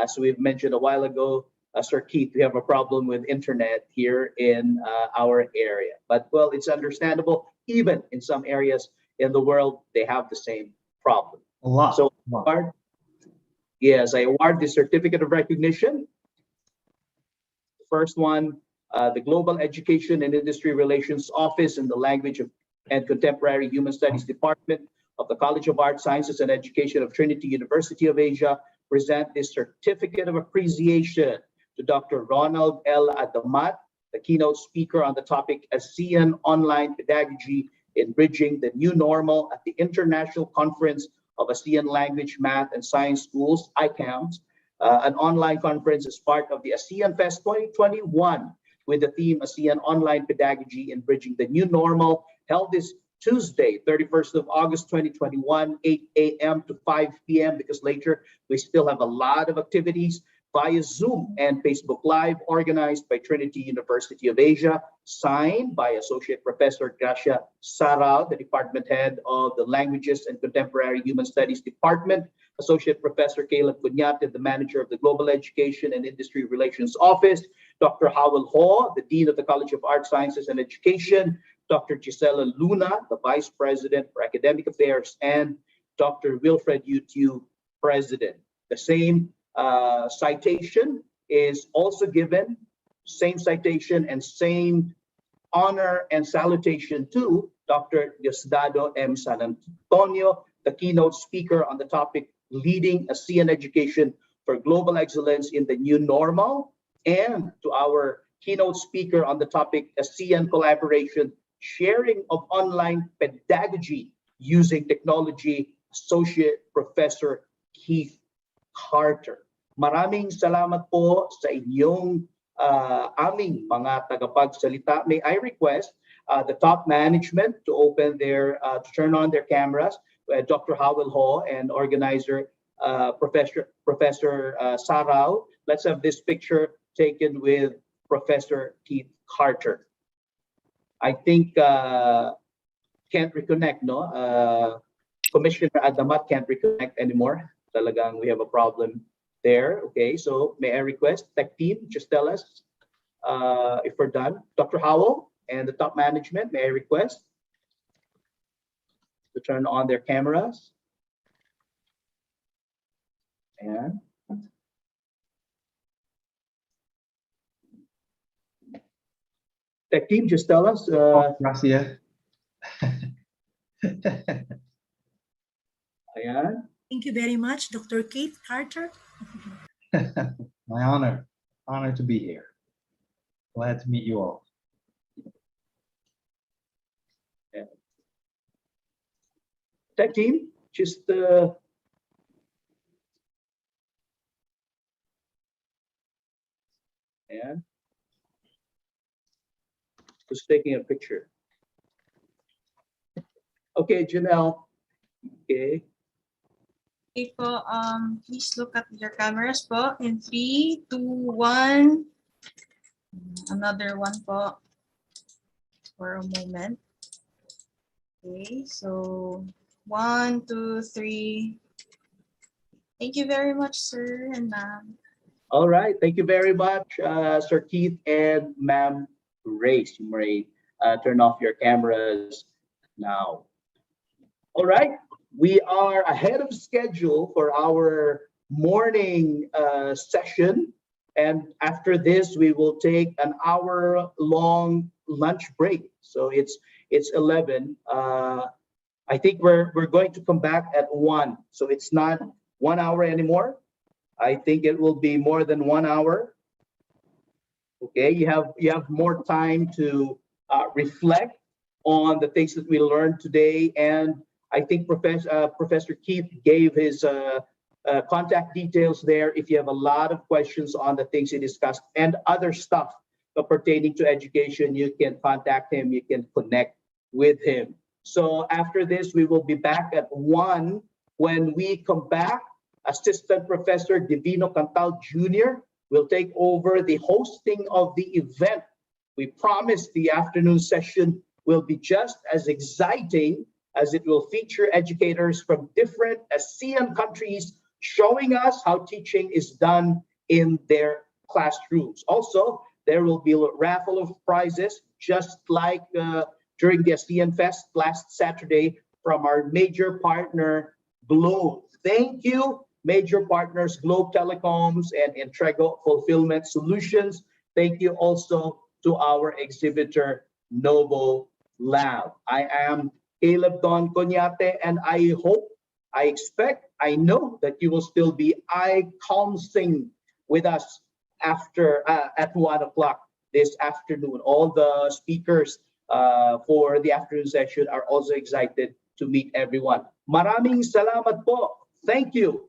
So we've mentioned a while ago, Sir Keith, we have a problem with internet here in our area. But well, it's understandable. Even in some areas in the world, they have the same problem.
A lot.
So, yes, I award the certificate of recognition. First one, the Global Education and Industry Relations Office in the Language and Contemporary Human Studies Department of the College of Arts, Sciences, and Education of Trinity University of Asia present this certificate of appreciation to Dr. Ronald L. Adamat, the keynote speaker on the topic ASEAN Online Pedagogy in Bridging the New Normal at the International Conference of ASEAN Language, Math, and Science Schools, ICALMSS, an online conference as part of the ASEAN Fest 2021 with the theme ASEAN Online Pedagogy in Bridging the New Normal, held this Tuesday, 31st of August 2021, 8 a.m. to 5 p.m. because later we still have a lot of activities via Zoom and Facebook Live, organized by Trinity University of Asia, signed by Associate Professor Gracia Sarao, the Department Head of the Languages and Contemporary Human Studies Department, Associate Professor Caleb Cunyate, the Manager of the Global Education and Industry Relations Office, Dr. Howell Ho, the Dean of the College of Arts, Sciences, and Education, Dr. Gisela Luna, the Vice President for Academic Affairs, and Dr. Wilfred Utiu, President. The same citation is also given, same citation and same honor and salutation to Dr. Diosdado M. San Antonio, the keynote speaker on the topic Leading ASEAN Education for Global Excellence in the New Normal, and to our keynote speaker on the topic ASEAN Collaboration, Sharing of Online Pedagogy Using Technology, Associate Professor Keith Carter. Maraming salamat po sa inyong aming mga tagapagsalita. May I request the top management to open their, to turn on their cameras, Dr. Howell Ho and organizer Professor Sarao. Let's have this picture taken with Professor Keith Carter. I think can't reconnect, no? Commissioner Adamat can't reconnect anymore. Talagang we have a problem there. Okay, so may I request tech team just tell us if we're done. Dr. Howell and the top management, may I request to turn on their cameras. And tech team, just tell us.
Gracias.
Ayan.
Thank you very much, Dr. Keith Carter.
My honor to be here. Glad to meet you all.
Yeah. Tech team, just yeah. Who's taking a picture? Okay, Janelle. Okay.
Okay po, please look at your cameras po in 3, 2, 1. Another one po for a moment. Okay, so 1, 2, 3. Thank you very much, sir and ma'am.
All right. Thank you very much, Sir Keith and Ma'am Grace. You may turn off your cameras now. All right. We are ahead of schedule for our morning session. And after this, we will take an hour-long lunch break. So it's 11. I think we're going to come back at 1. So it's not 1 hour anymore. I think it will be more than 1 hour. Okay, you have more time to reflect on the things that we learned today, and I think Professor Keith gave his contact details there. If you have a lot of questions on the things he discussed and other stuff pertaining to education, you can contact him. You can connect with him. So after this, we will be back at 1. When we come back, Assistant Professor Divino Cantal Jr. will take over the hosting of the event. We promise the afternoon session will be just as exciting, as it will feature educators from different ASEAN countries showing us how teaching is done in their classrooms. Also, there will be a raffle of prizes, just like during the ASEAN Fest last Saturday, from our major partner, Globe. Thank you, major partners, Globe Telecoms and Entrego Fulfillment Solutions. Thank you also to our exhibitor, Novo Lab. I am Caleb Don Conyate, and I hope, I expect, I know that you will still be ICALMSSing with us after at 1 o'clock this afternoon. All the speakers for the afternoon session are also excited to meet everyone. Maraming salamat po. Thank you.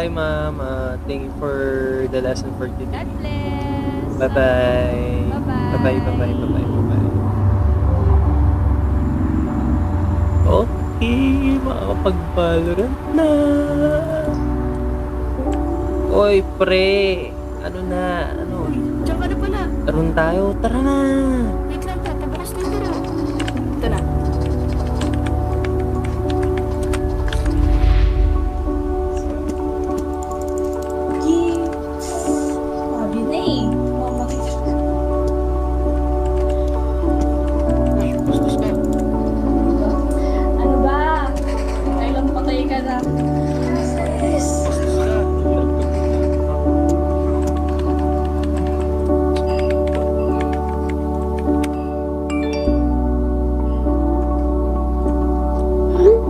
Bye, ma'am. Thank you for the lesson for today.
God bless.
Bye-bye.
Bye-bye.
Bye-bye, bye-bye, bye-bye. Okay, makakapag-Valorant na. Oy, pre. Ano na? Ano?
Diyan ka na pala.
Taron tayo. Tara na.
Wait lang, tatabakas na ito na. Ito na.
Sabi na eh.
Ano ba? Kailan patay ka na? Yes.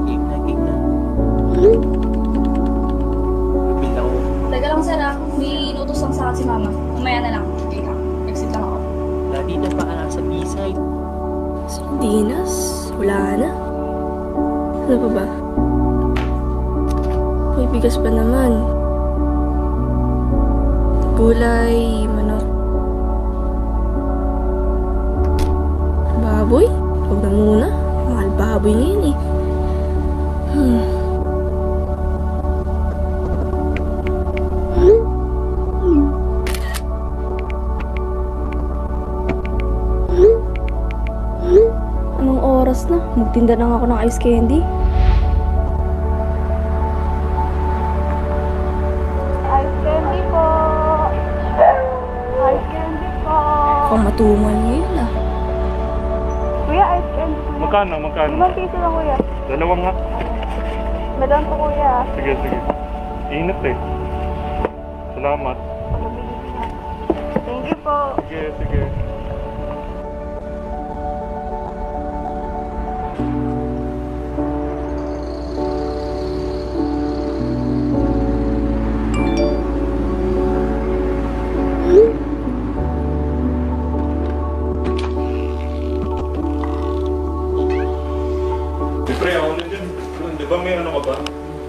Game na, game na. Bibil ako.
Teka lang sir ah, may inutos lang sa akin si mama. Mamaya na lang. Okay ka, exit lang ako.
Lagi na pa ka nasa B-side.
Sardinas? Wala na. Ano pa ba? May bigas pa naman. Gulay, manok. Baboy? Huwag na muna. Mahal baboy ngayon eh. Anong oras na? Magtinda lang ako ng ice candy. Ice candy po! Ice candy po! Kung matumal ngayon ah. Kuya, ice candy po.
Magkano? Magkano?
5 piso lang kuya.
Dalawa nga.
Madam po kuya.
Sige, sige. Init eh. Salamat.
Thank you po.
Sige, sige. Pre, ako na dyan. Di ba may ano ka ba?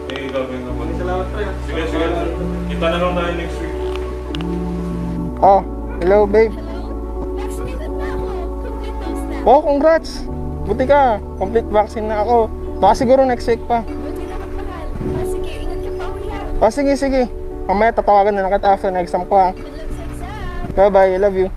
May gagawin ka ba? Salamat, pre. Sige, sige. Kita na lang tayo next week.
Oh, hello babe. Oh, congrats. Buti ka. Complete vaccine na ako. Baka siguro next week pa. Oh, sige, sige. Mamaya tatawagan na lang kita after na exam ko ha. Bye-bye, I love you.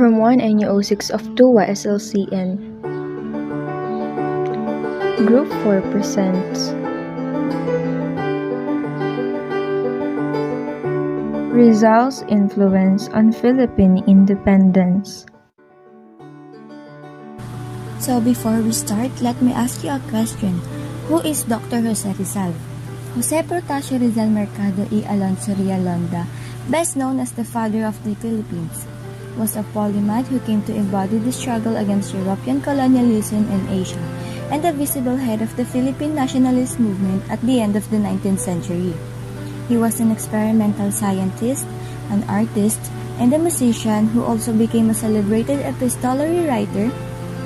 From 1 NU06 of 2 YSLCN. Group 4 presents Rizal's Influence on Philippine Independence.
So before we start, let me ask you a question. Who is Dr. Jose Rizal? Jose Protasio Rizal Mercado y Alonso Realonda, best known as the father of the Philippines, was a polymath who came to embody the struggle against European colonialism in Asia and the visible head of the Philippine nationalist movement at the end of the 19th century. He was an experimental scientist, an artist, and a musician who also became a celebrated epistolary writer,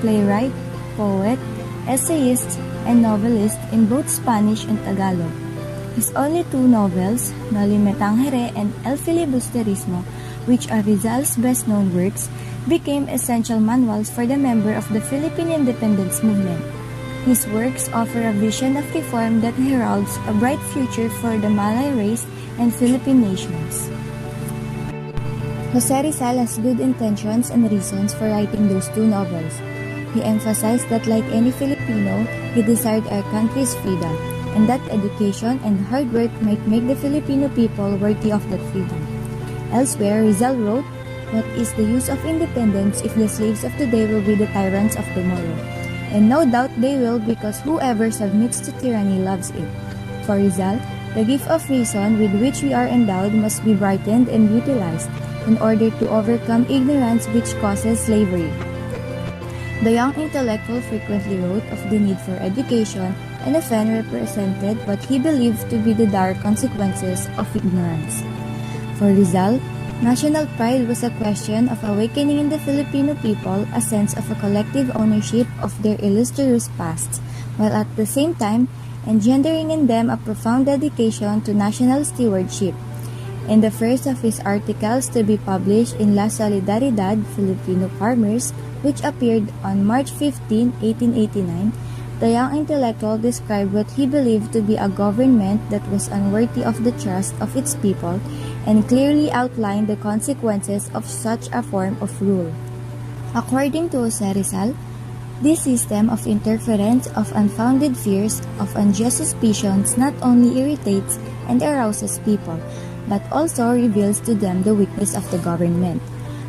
playwright, poet, essayist, and novelist in both Spanish and Tagalog. His only two novels, Noli Me Tangere and El Filibusterismo, which are Rizal's best-known works, became essential manuals for the member of the Philippine independence movement. His works offer a vision of reform that heralds a bright future for the Malay race and Philippine nations. Jose Rizal has good intentions and reasons for writing those two novels. He emphasized that like any Filipino, he desired our country's freedom, and that education and hard work might make the Filipino people worthy of that freedom. Elsewhere, Rizal wrote, "What is the use of independence if the slaves of today will be the tyrants of tomorrow? And no doubt they will, because whoever submits to tyranny loves it." For Rizal, the gift of reason with which we are endowed must be brightened and utilized in order to overcome ignorance which causes slavery. The young intellectual frequently wrote of the need for education and often represented what he believed to be the dire consequences of ignorance. For Rizal, national pride was a question of awakening in the Filipino people a sense of a collective ownership of their illustrious past, while at the same time engendering in them a profound dedication to national stewardship. In the first of his articles to be published in La Solidaridad Filipino Farmers, which appeared on March 15, 1889, the young intellectual described what he believed to be a government that was unworthy of the trust of its people and clearly outlined the consequences of such a form of rule. According to Jose Rizal, this system of interference, of unfounded fears, of unjust suspicions not only irritates and arouses people, but also reveals to them the weakness of the government.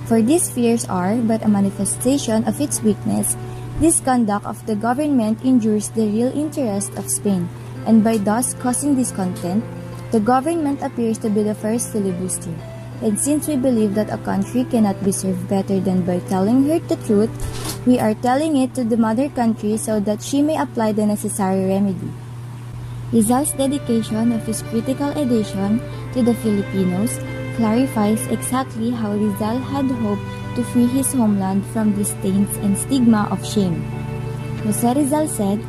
For these fears are but a manifestation of its weakness. This conduct of the government injures the real interest of Spain, and by thus causing discontent, the government appears to be the first filibuster. And since we believe that a country cannot be served better than by telling her the truth, we are telling it to the mother country so that she may apply the necessary remedy. Rizal's dedication of his critical edition to the Filipinos clarifies exactly how Rizal had hoped to free his homeland from the stains and stigma of shame. Jose Rizal said,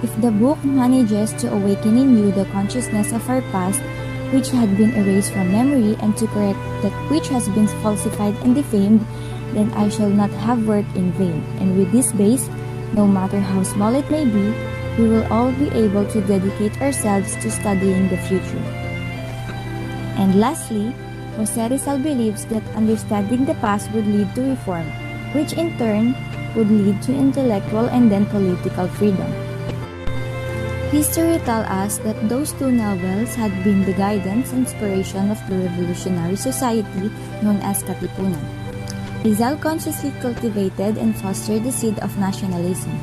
"If the book manages to awaken in you the consciousness of our past, which had been erased from memory, and to correct that which has been falsified and defamed, then I shall not have worked in vain, and with this base, no matter how small it may be, we will all be able to dedicate ourselves to studying the future." And lastly, Jose Rizal believes that understanding the past would lead to reform, which in turn would lead to intellectual and then political freedom. History tells us that those two novels had been the guidance and inspiration of the revolutionary society known as Katipunan. Rizal consciously cultivated and fostered the seed of nationalism.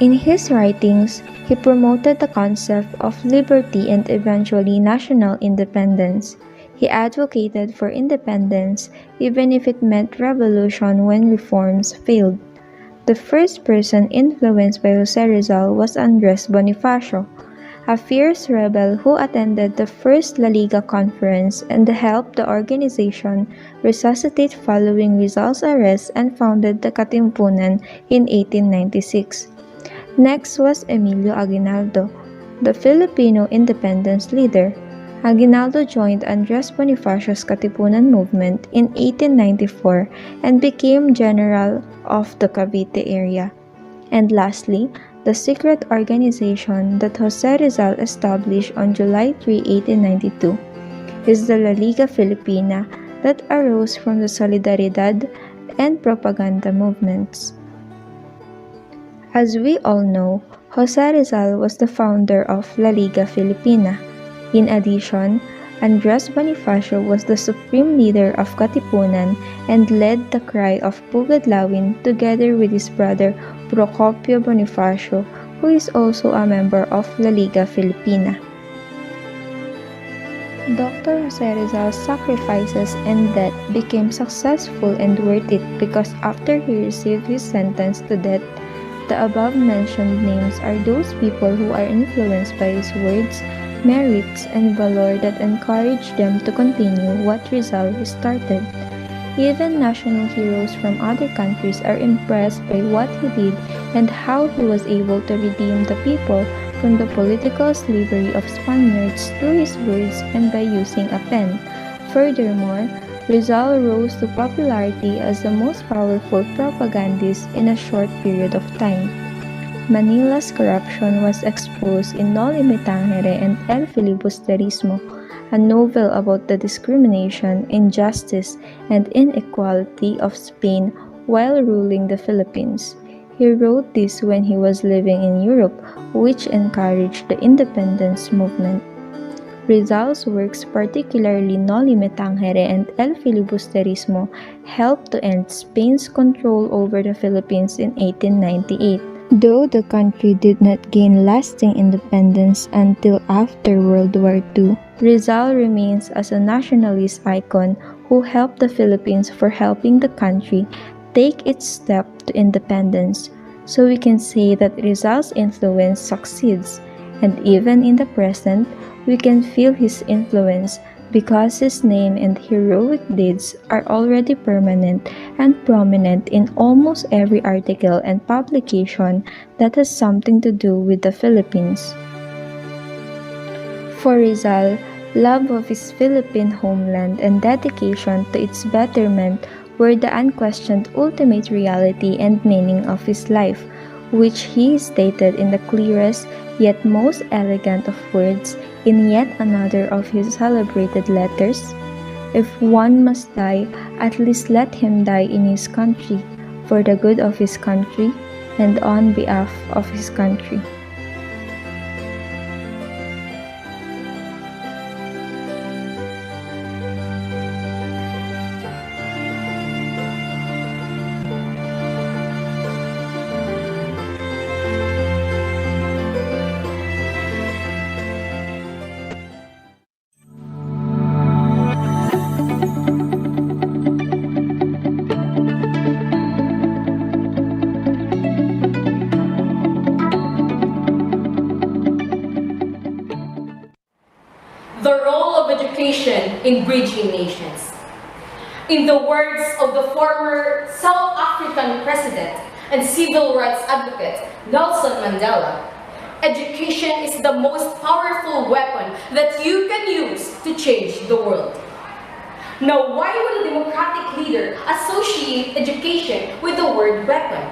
In his writings, he promoted the concept of liberty and eventually national independence. He advocated for independence even if it meant revolution when reforms failed. The first person influenced by Jose Rizal was Andres Bonifacio, a fierce rebel who attended the first La Liga conference and helped the organization resuscitate following Rizal's arrest and founded the Katipunan in 1896. Next was Emilio Aguinaldo, the Filipino independence leader. Aguinaldo joined Andres Bonifacio's Katipunan movement in 1894 and became general of the Cavite area. And lastly, the secret organization that Jose Rizal established on July 3, 1892 is the La Liga Filipina that arose from the Solidaridad and propaganda movements. As we all know, Jose Rizal was the founder of La Liga Filipina. In addition, Andres Bonifacio was the supreme leader of Katipunan and led the cry of Pugadlawin together with his brother Procopio Bonifacio, who is also a member of La Liga Filipina. Dr. Jose Rizal's sacrifices and death became successful and worth it because after he received his sentence to death, the above-mentioned names are those people who are influenced by his words, merits, and valor that encourage them to continue what Rizal started. Even national heroes from other countries are impressed by what he did and how he was able to redeem the people from the political slavery of Spaniards through his words and by using a pen. Furthermore, Rizal rose to popularity as the most powerful propagandist in a short period of time. Manila's corruption was exposed in Noli Me Tangere and El Filibusterismo, a novel about the discrimination, injustice, and inequality of Spain while ruling the Philippines. He wrote this when he was living in Europe, which encouraged the independence movement. Rizal's works, particularly Noli Me Tangere and El Filibusterismo, helped to end Spain's control over the Philippines in 1898. Though the country did not gain lasting independence until after World War II, Rizal remains as a nationalist icon who helped the Philippines for helping the country take its step to independence, so we can say that Rizal's influence succeeds, and even in the present, we can feel his influence because his name and heroic deeds are already permanent and prominent in almost every article and publication that has something to do with the Philippines. For Rizal, love of his Philippine homeland and dedication to its betterment were the unquestioned ultimate reality and meaning of his life, which he stated in the clearest yet most elegant of words in yet another of his celebrated letters. If one must die, at least let him die in his country, for the good of his country, and on behalf of his country.
The role of education in bridging nations. In the words of the former South African president and civil rights advocate Nelson Mandela, education is the most powerful weapon that you can use to change the world. Now, why would a democratic leader associate education with the word weapon,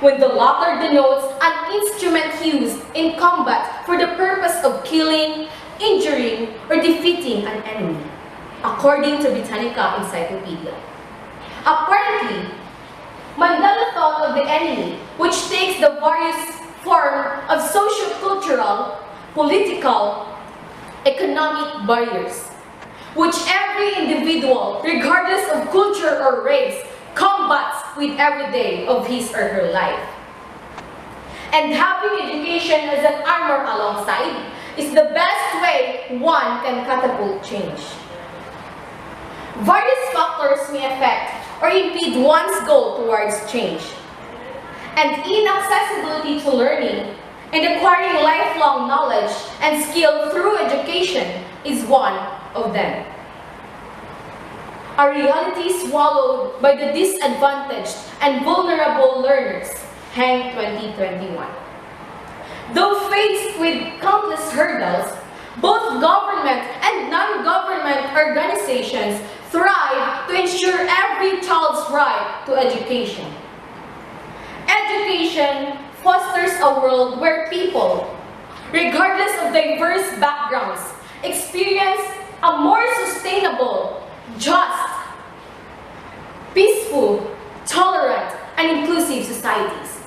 when the latter denotes an instrument used in combat for the purpose of killing, injuring, or defeating an enemy, according to Britannica Encyclopedia? Apparently, Mandela thought of the enemy, which takes the various forms of socio-cultural, political, economic barriers, which every individual, regardless of culture or race, combats with every day of his or her life. And having education as an armor alongside is the best way one can catapult change. Various factors may affect or impede one's goal towards change, and inaccessibility to learning and acquiring lifelong knowledge and skill through education is one of them. A reality swallowed by the disadvantaged and vulnerable learners, Hang 2021. Though faced with countless hurdles, both government and non-government organizations thrive to ensure every child's right to education. Education fosters a world where people, regardless of diverse backgrounds, experience a more sustainable, just, peaceful, tolerant, and inclusive societies.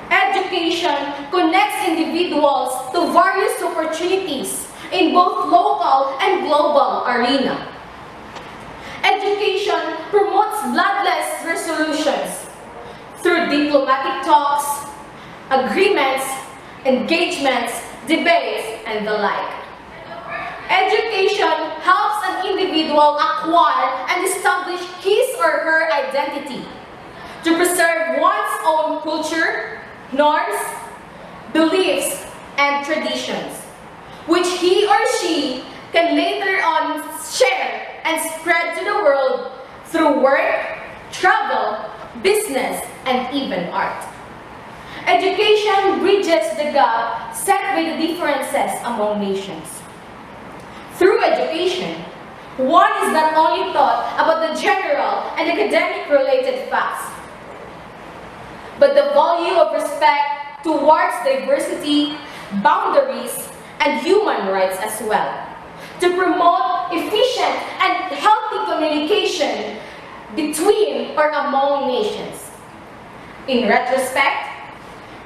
Education connects individuals to various opportunities in both local and global arena. Education promotes bloodless resolutions through diplomatic talks, agreements, engagements, debates, and the like. Education helps an individual acquire and establish his or her identity, to preserve one's own culture, norms, beliefs, and traditions, which he or she can later on share and spread to the world through work, travel, business, and even art. Education bridges the gap set by the differences among nations. Through education, one is not only taught about the general and academic-related facts, but the value of respect towards diversity, boundaries, and human rights as well, to promote efficient and healthy communication between or among nations. In retrospect,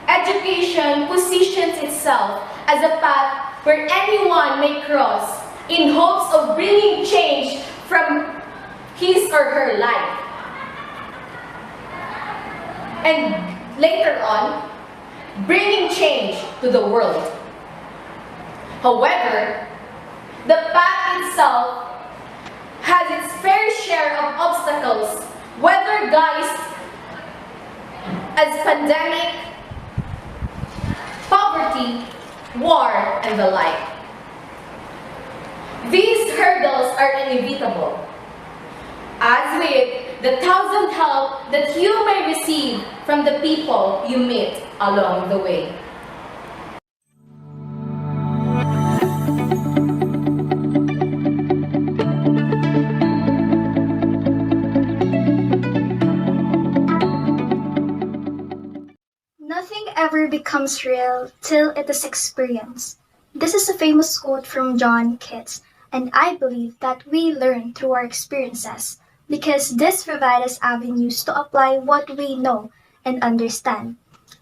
education positions itself as a path where anyone may cross in hopes of bringing change from his or her life. And later on, bringing change to the world. However, the path itself has its fair share of obstacles whether guys as pandemic, poverty, war, and the like. These hurdles are inevitable, as with the thousand help that you may receive from the people you meet along the way.
Nothing ever becomes real till it is experienced. This is a famous quote from John Keats, and I believe that we learn through our experiences because this provides us avenues to apply what we know and understand.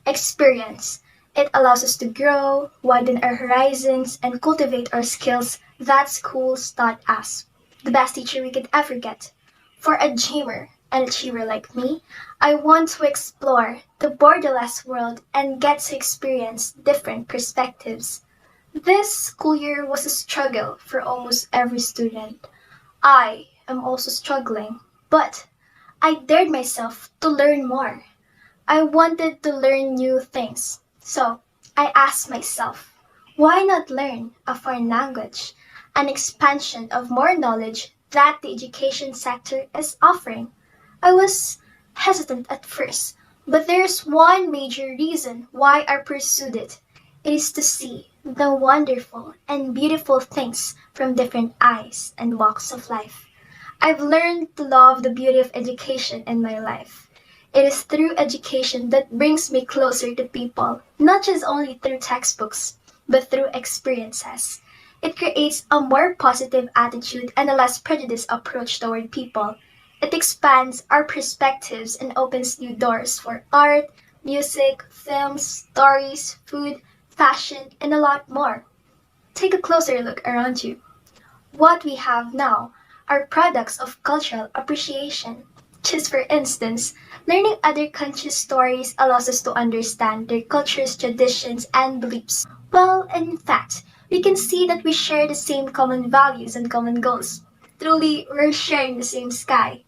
Experience. It allows us to grow, widen our horizons, and cultivate our skills that schools taught us. The best teacher we could ever get. For a dreamer and achiever like me, I want to explore the borderless world and get to experience different perspectives. This school year was a struggle for almost every student. I am also struggling, but I dared myself to learn more. I wanted to learn new things, so I asked myself, why not learn a foreign language, an expansion of more knowledge that the education sector is offering? I was hesitant at first, but there's one major reason why I pursued it. It is to see the wonderful and beautiful things from different eyes and walks of life. I've learned to love the beauty of education in my life. It is through education that brings me closer to people, not just only through textbooks, but through experiences. It creates a more positive attitude and a less prejudiced approach toward people. It expands our perspectives and opens new doors for art, music, films, stories, food, fashion, and a lot more. Take a closer look around you. What we have now are products of cultural appreciation. Just for instance, learning other countries' stories allows us to understand their cultures, traditions, and beliefs. Well, in fact, we can see that we share the same common values and common goals. Truly, we're sharing the same sky.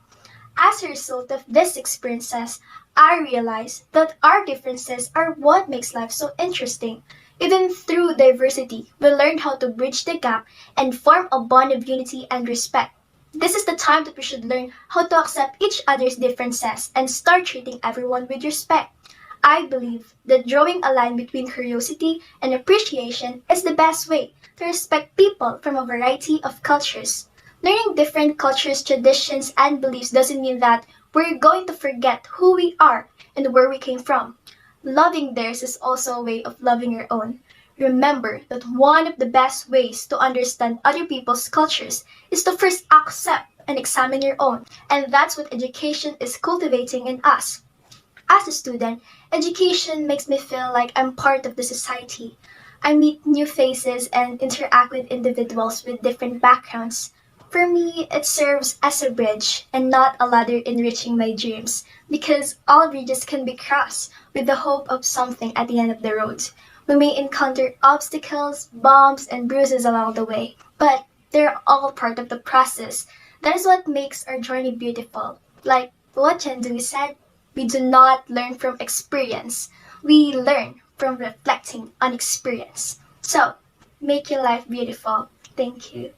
As a result of these experiences, I realized that our differences are what makes life so interesting. Even through diversity, we learn how to bridge the gap and form a bond of unity and respect. This is the time that we should learn how to accept each other's differences and start treating everyone with respect. I believe that drawing a line between curiosity and appreciation is the best way to respect people from a variety of cultures. Learning different cultures, traditions, and beliefs doesn't mean that we're going to forget who we are and where we came from. Loving theirs is also a way of loving your own. Remember that one of the best ways to understand other people's cultures is to first accept and examine your own, and that's what education is cultivating in us. As a student, education makes me feel like I'm part of the society. I meet new faces and interact with individuals with different backgrounds. For me, it serves as a bridge and not a ladder enriching my dreams, because all bridges can be crossed with the hope of something at the end of the road. We may encounter obstacles, bumps, and bruises along the way, but they're all part of the process. That is what makes our journey beautiful. Like what Chen Dui said, we do not learn from experience. We learn from reflecting on experience. So, make your life beautiful. Thank you.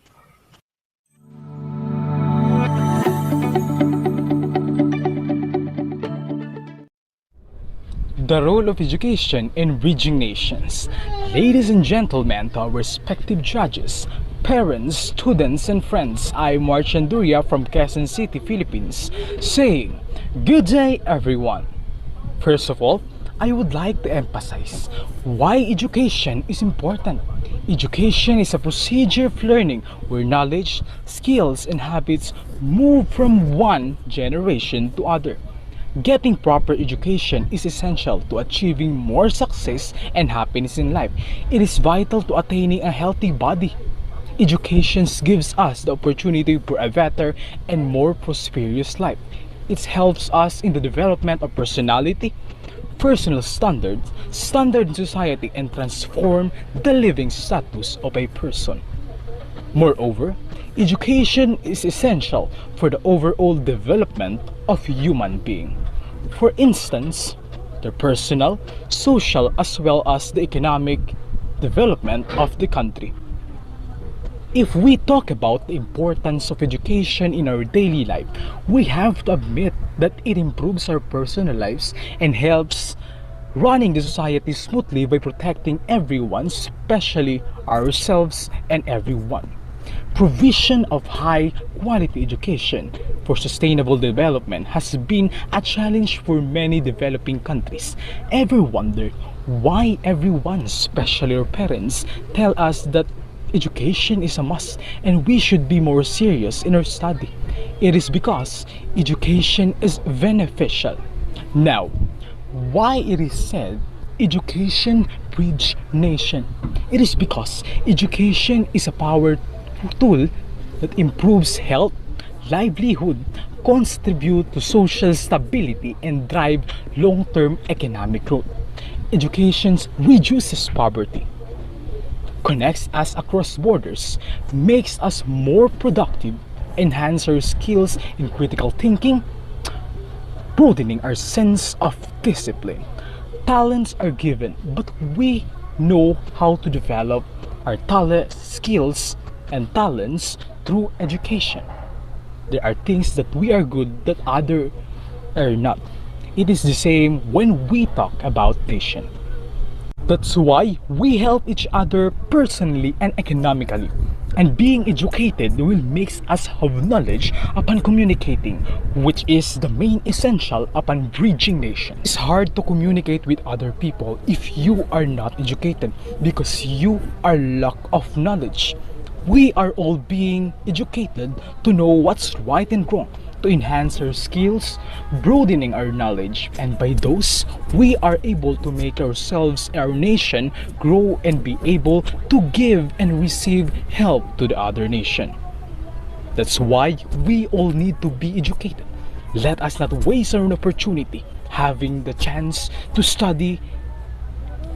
The role of education in bridging nations. Ladies and gentlemen, to our respective judges, parents, students, and friends, I'm Marchanduria from Quezon City, Philippines, saying, good day everyone. First of all, I would like to emphasize why education is important. Education is a procedure of learning where knowledge, skills, and habits move from one generation to other. Getting proper education is essential to achieving more success and happiness in life. It is vital to attaining a healthy body. Education gives us the opportunity for a better and more prosperous life. It helps us in the development of personality, personal standards, standard in society, and transform the living status of a person. Moreover, Education is essential for the overall development of human being. For instance, the personal, social, as well as the economic development of the country. If we talk about the importance of education in our daily life, we have to admit that it improves our personal lives and helps running the society smoothly by protecting everyone, especially ourselves and everyone. Provision of high quality education for sustainable development has been a challenge for many developing countries. Ever wonder why everyone, especially our parents, tell us that education is a must and we should be more serious in our study? It is because education is beneficial. Now, why it is said education breeds nation? It is because education is a power tool that improves health, livelihood, contribute to social stability, and drive long-term economic growth. Education reduces poverty, connects us across borders, makes us more productive, enhances our skills in critical thinking, broadening our sense of discipline. Talents are given, but we know how to develop our skills, and talents through education. There are things that we are good that others are not. It is the same when we talk about nation. That's why we help each other personally and economically. And being educated will make us have knowledge upon communicating, which is the main essential upon bridging nations. It's hard to communicate with other people if you are not educated because you are lack of knowledge. We are all being educated to know what's right and wrong, to enhance our skills, broadening our knowledge, and by those, we are able to make ourselves, our nation, grow and be able to give and receive help to the other nation. That's why we all need to be educated. Let us not waste our opportunity having the chance to study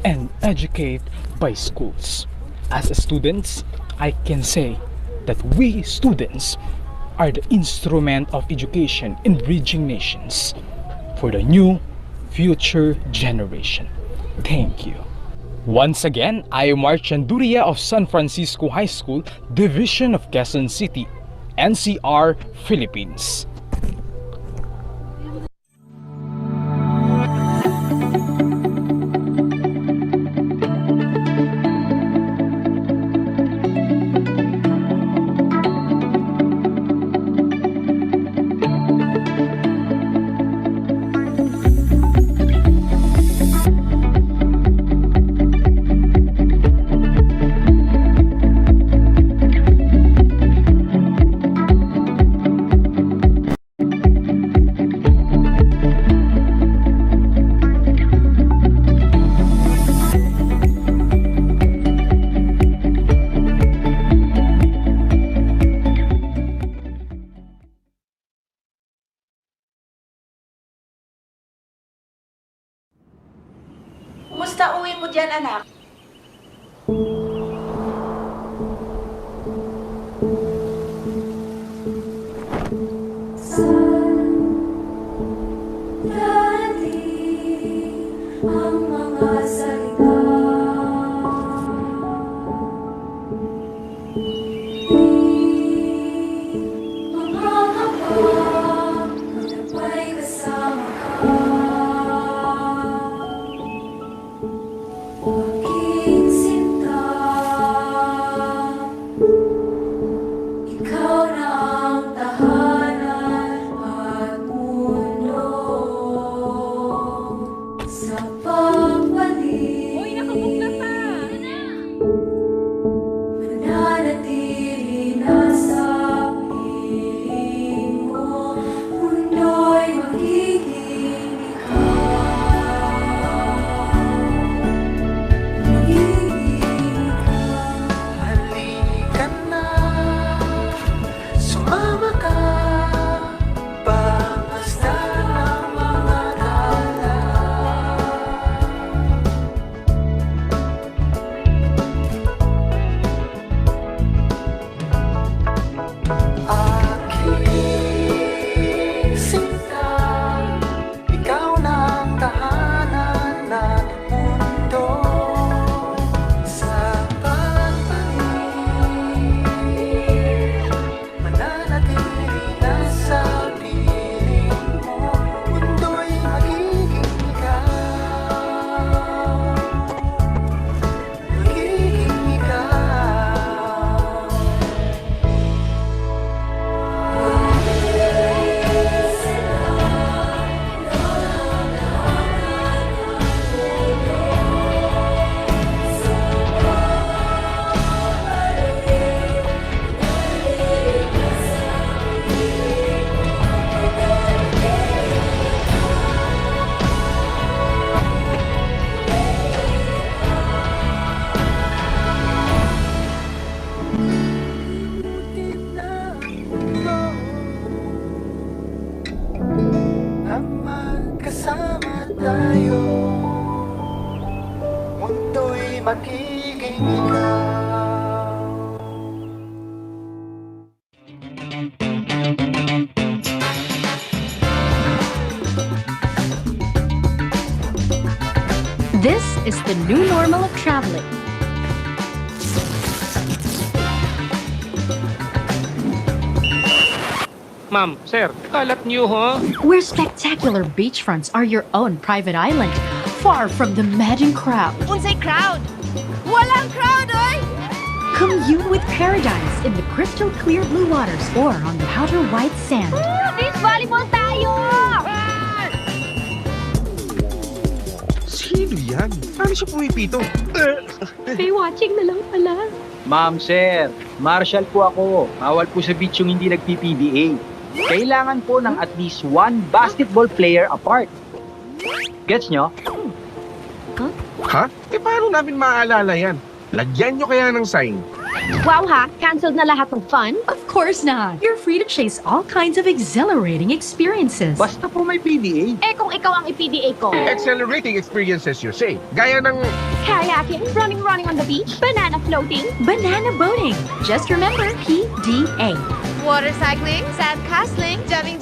and educate by schools. As students, I can say that we students are the instrument of education in bridging nations for the new future generation. Thank you. Once again, I am Marchanduria of San Francisco High School, Division of Quezon City, NCR, Philippines.
Kumusta uwi mo dyan, anak?
Ang mga salita mangangapa magdamay kasama ka. Aking sinta, ikaw na ang tahanan at mundo. Sa pagbalik
magiging ikaw.
This is the new normal of traveling.
Ma'am, sir, kalat niyo ho.
Where spectacular beachfronts are your own private island, far from the madding crowd.
Unsay crowd? Walang crowd, oy!
Commune with paradise in the crystal clear blue waters or on the outer white sand.
Beach volleyball tayo!
Sino yan? Paano siya pumipito?
May watching na lang pala.
Ma'am, sir, marshal po ako. Bawal po sa beach yung hindi nag-PPDA. Kailangan po ng at least one basketball player apart. Gets nyo?
Ha? Eh paano namin maaalala yan? Lagyan nyo kaya ng sign.
Wow ha, canceled na lahat ng fun? Of course not. You're free to chase all kinds of exhilarating experiences.
Basta po may PDA.
Eh kung ikaw ang i-PDA ko.
Exhilarating experiences you say. Gaya ng...
Kayaking, running on the beach, banana floating,
banana boating. Just remember PDA.
water cycling, sand castling, jamming.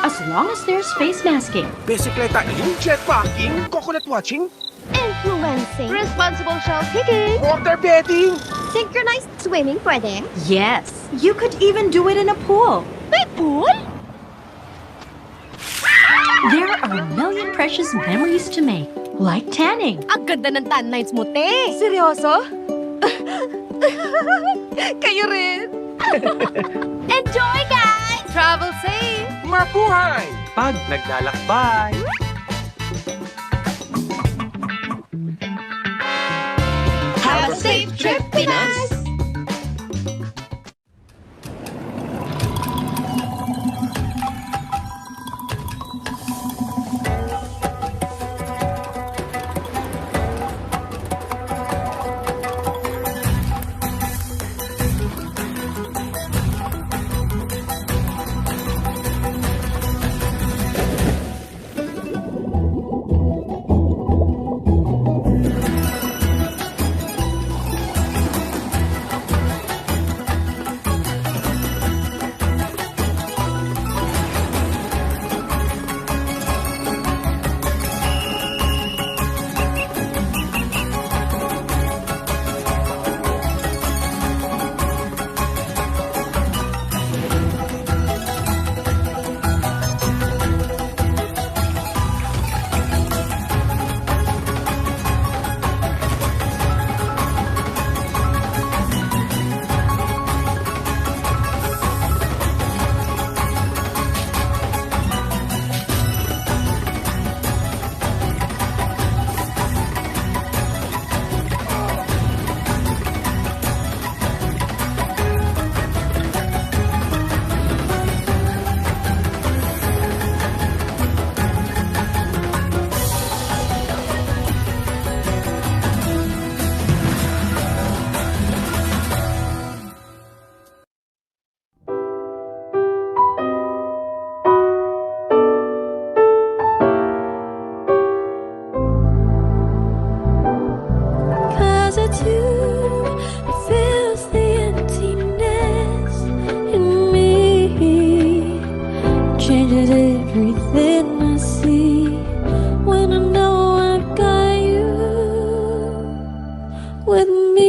As long as there's face masking.
Bisikletain, jetpacking, coconut watching,
Influencing, responsible shell picking,
water betting.
synchronized swimming, pwede?
Yes, you could even do it in a pool.
May pool?
There are a million precious memories to make, like tanning.
Ang ganda ng tan lines mo, te! Seryoso? Kayo rin! Enjoy, guys! Travel safe!
Mabuhay!
Pag naglalakbay.
Have a safe trip, Pinas!
Cause it's you, it fills the emptiness in me, changes everything I see when I know I've got you with me.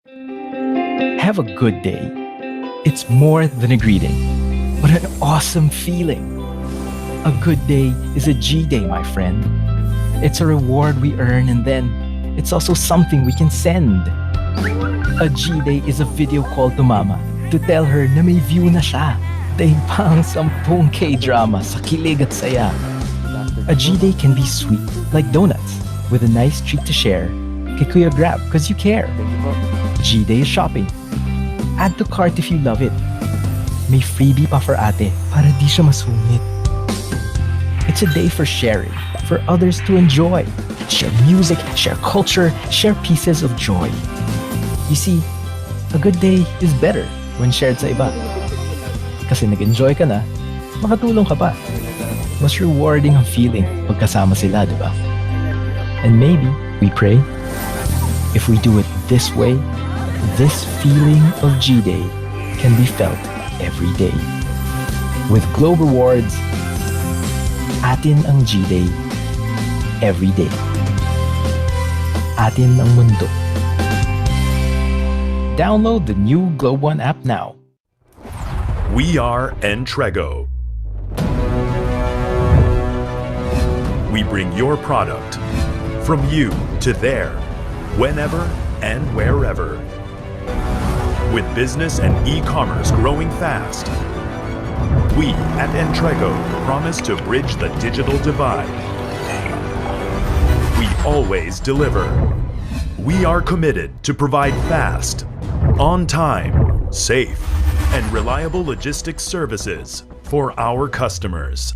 Have a good day. It's more than a greeting, but an awesome feeling. A good day is a G day, my friend. It's a reward we earn and then it's also something we can send. A G day is a video call to mama to tell her na may view na siya. Daig pa ang 10 K-drama sa kilig at saya. A G day can be sweet, like donuts, with a nice treat to share. Kay Kuya Grab, cause you care. G day is shopping. Add to cart if you love it. May freebie pa for ate para di siya masungit. It's a day for sharing, for others to enjoy. Share music, share culture, share pieces of joy. You see, a good day is better when shared sa iba. Kasi nag-enjoy ka na, makatulong ka pa. Mas rewarding ang feeling pagkasama sila, di ba? And maybe, we pray, if we do it this way, this feeling of G-Day can be felt every day. With Globe Rewards, atin ang G-Day every day. Atin ang mundo. Download the new Globe One app now.
We are Entrego. We bring your product from you to there, whenever and wherever. With business and e-commerce growing fast, we at Entrego promise to bridge the digital divide. We always deliver. We are committed to provide fast, on time, safe, and reliable logistics services for our customers.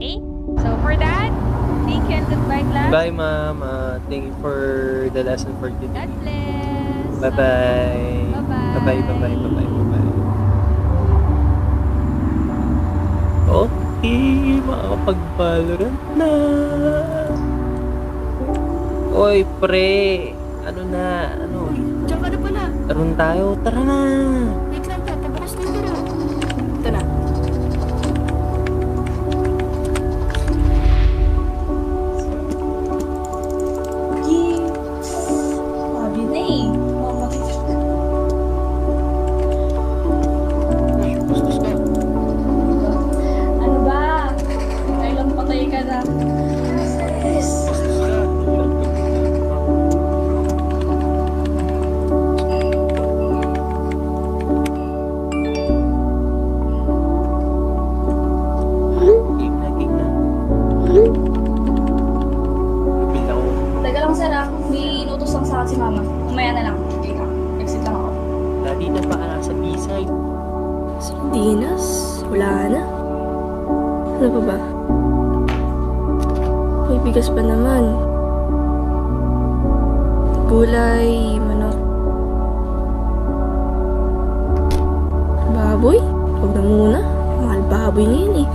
Okay? So for that, thank you and goodbye, class.
Bye, ma'am. Thank you for the lesson for today.
God bless.
Bye-bye.
Bye-bye.
Bye-bye, bye-bye, bye-bye. Okay, makakapag-Valorant na. Oy, pre. Ano na? Ano?
Diyan ka na pala.
Taron tayo. Tara na.
Wait lang, papabukas na ito. Ito na.
Gifts. Sabi na eh.
Ano ba? Kailang patay ka na.
Yes.
Game na, game na. Bill ako.
Teka lang, sir, ah. May inutos lang sa akin si mama. Umaya na lang. Okay ka. Exit lang ako.
Dati na pa ka nasa B-side.
Sardinas? Wala na. Ano pa ba? May bigas pa naman. Gulay, manok. Baboy? Huwag na muna. Mahal baboy ngayon eh.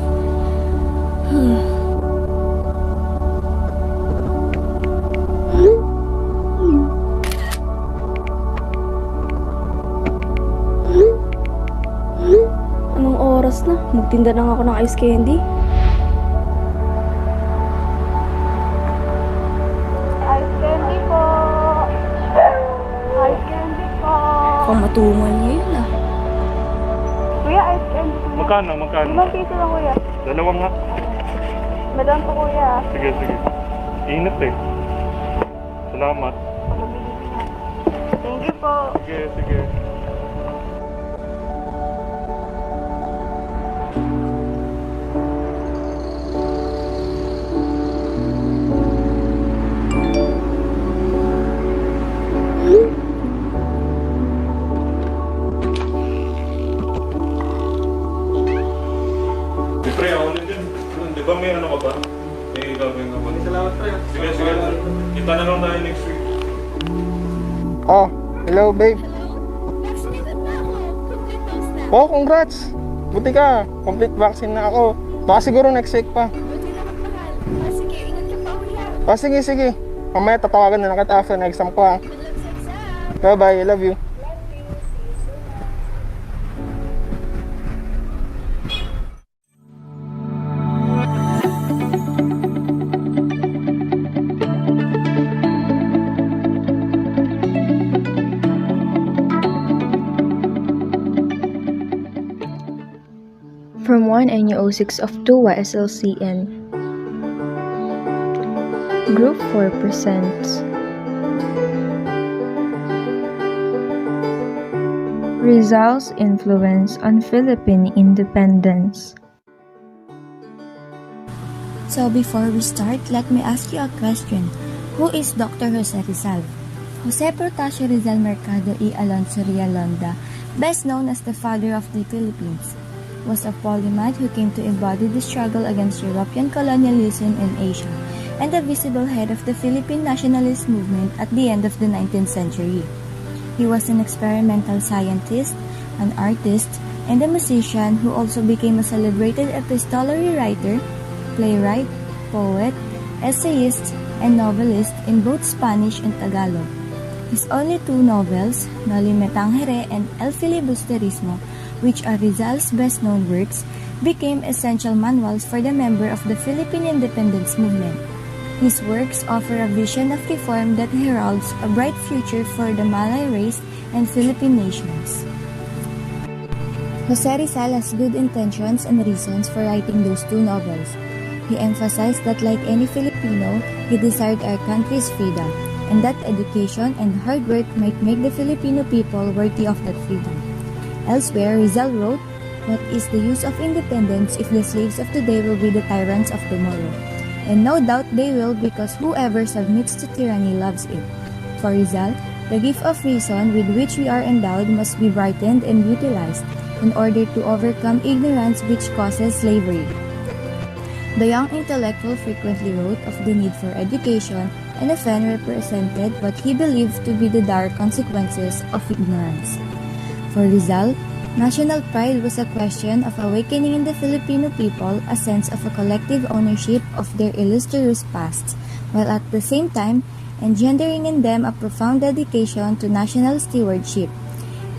Anong oras na? Magtinda lang ako ng ice candy.
Ice candy po. Ice candy po.
Pamatuman niya yun ah.
Kuya, ice candy po.
Magkano? Magkano?
5 piso lang, kuya.
Dalawang nga.
Madam po, kuya.
Sige, sige. Init eh. Salamat.
Thank you po.
Sige, sige. Pre, ako na dyan. Di ba may ano ka ba? May gagawin ka ba? Salamat pre. Sige, sige. Kita na lang tayo next week.
Oh, hello babe. Oh, congrats. Buti ka. Complete vaccine na ako. Baka siguro next week pa. Oh, sige, sige. Mamaya tatawagan na kita after na exam ko ha. Bye-bye, I love you.
From 1 NU06 of 2 YSLCN. Group 4 presents Rizal's Influence on Philippine Independence.
So before we start, let me ask you a question. Who is Dr. Jose Rizal? Jose Protasio Rizal Mercado y Alonso Realonda, best known as the father of the Philippines, was a polymath who came to embody the struggle against European colonialism in Asia and the visible head of the Philippine nationalist movement at the end of the 19th century. He was an experimental scientist, an artist, and a musician who also became a celebrated epistolary writer, playwright, poet, essayist, and novelist in both Spanish and Tagalog. His only two novels, Noli Me Tangere and El Filibusterismo, which are Rizal's best-known works, became essential manuals for the member of the Philippine independence movement. His works offer a vision of reform that heralds a bright future for the Malay race and Philippine nations. Jose Rizal has good intentions and reasons for writing those two novels. He emphasized that like any Filipino, he desired our country's freedom, and that education and hard work might make the Filipino people worthy of that freedom. Elsewhere, Rizal wrote, "What is the use of independence if the slaves of today will be the tyrants of tomorrow? And no doubt they will, because whoever submits to tyranny loves it." For Rizal, the gift of reason with which we are endowed must be brightened and utilized in order to overcome ignorance which causes slavery. The young intellectual frequently wrote of the need for education and often represented what he believed to be the dire consequences of ignorance. For Rizal, national pride was a question of awakening in the Filipino people a sense of a collective ownership of their illustrious past, while at the same time engendering in them a profound dedication to national stewardship.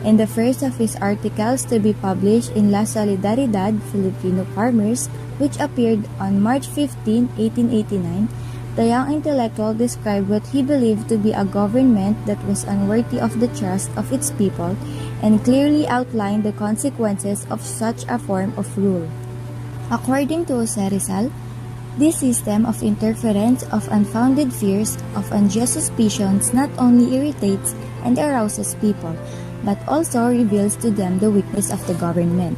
In the first of his articles to be published in La Solidaridad Filipino Farmers, which appeared on March 15, 1889, the young intellectual described what he believed to be a government that was unworthy of the trust of its people and clearly outlined the consequences of such a form of rule. According to Jose Rizal, this system of interference, of unfounded fears, of unjust suspicions not only irritates and arouses people, but also reveals to them the weakness of the government.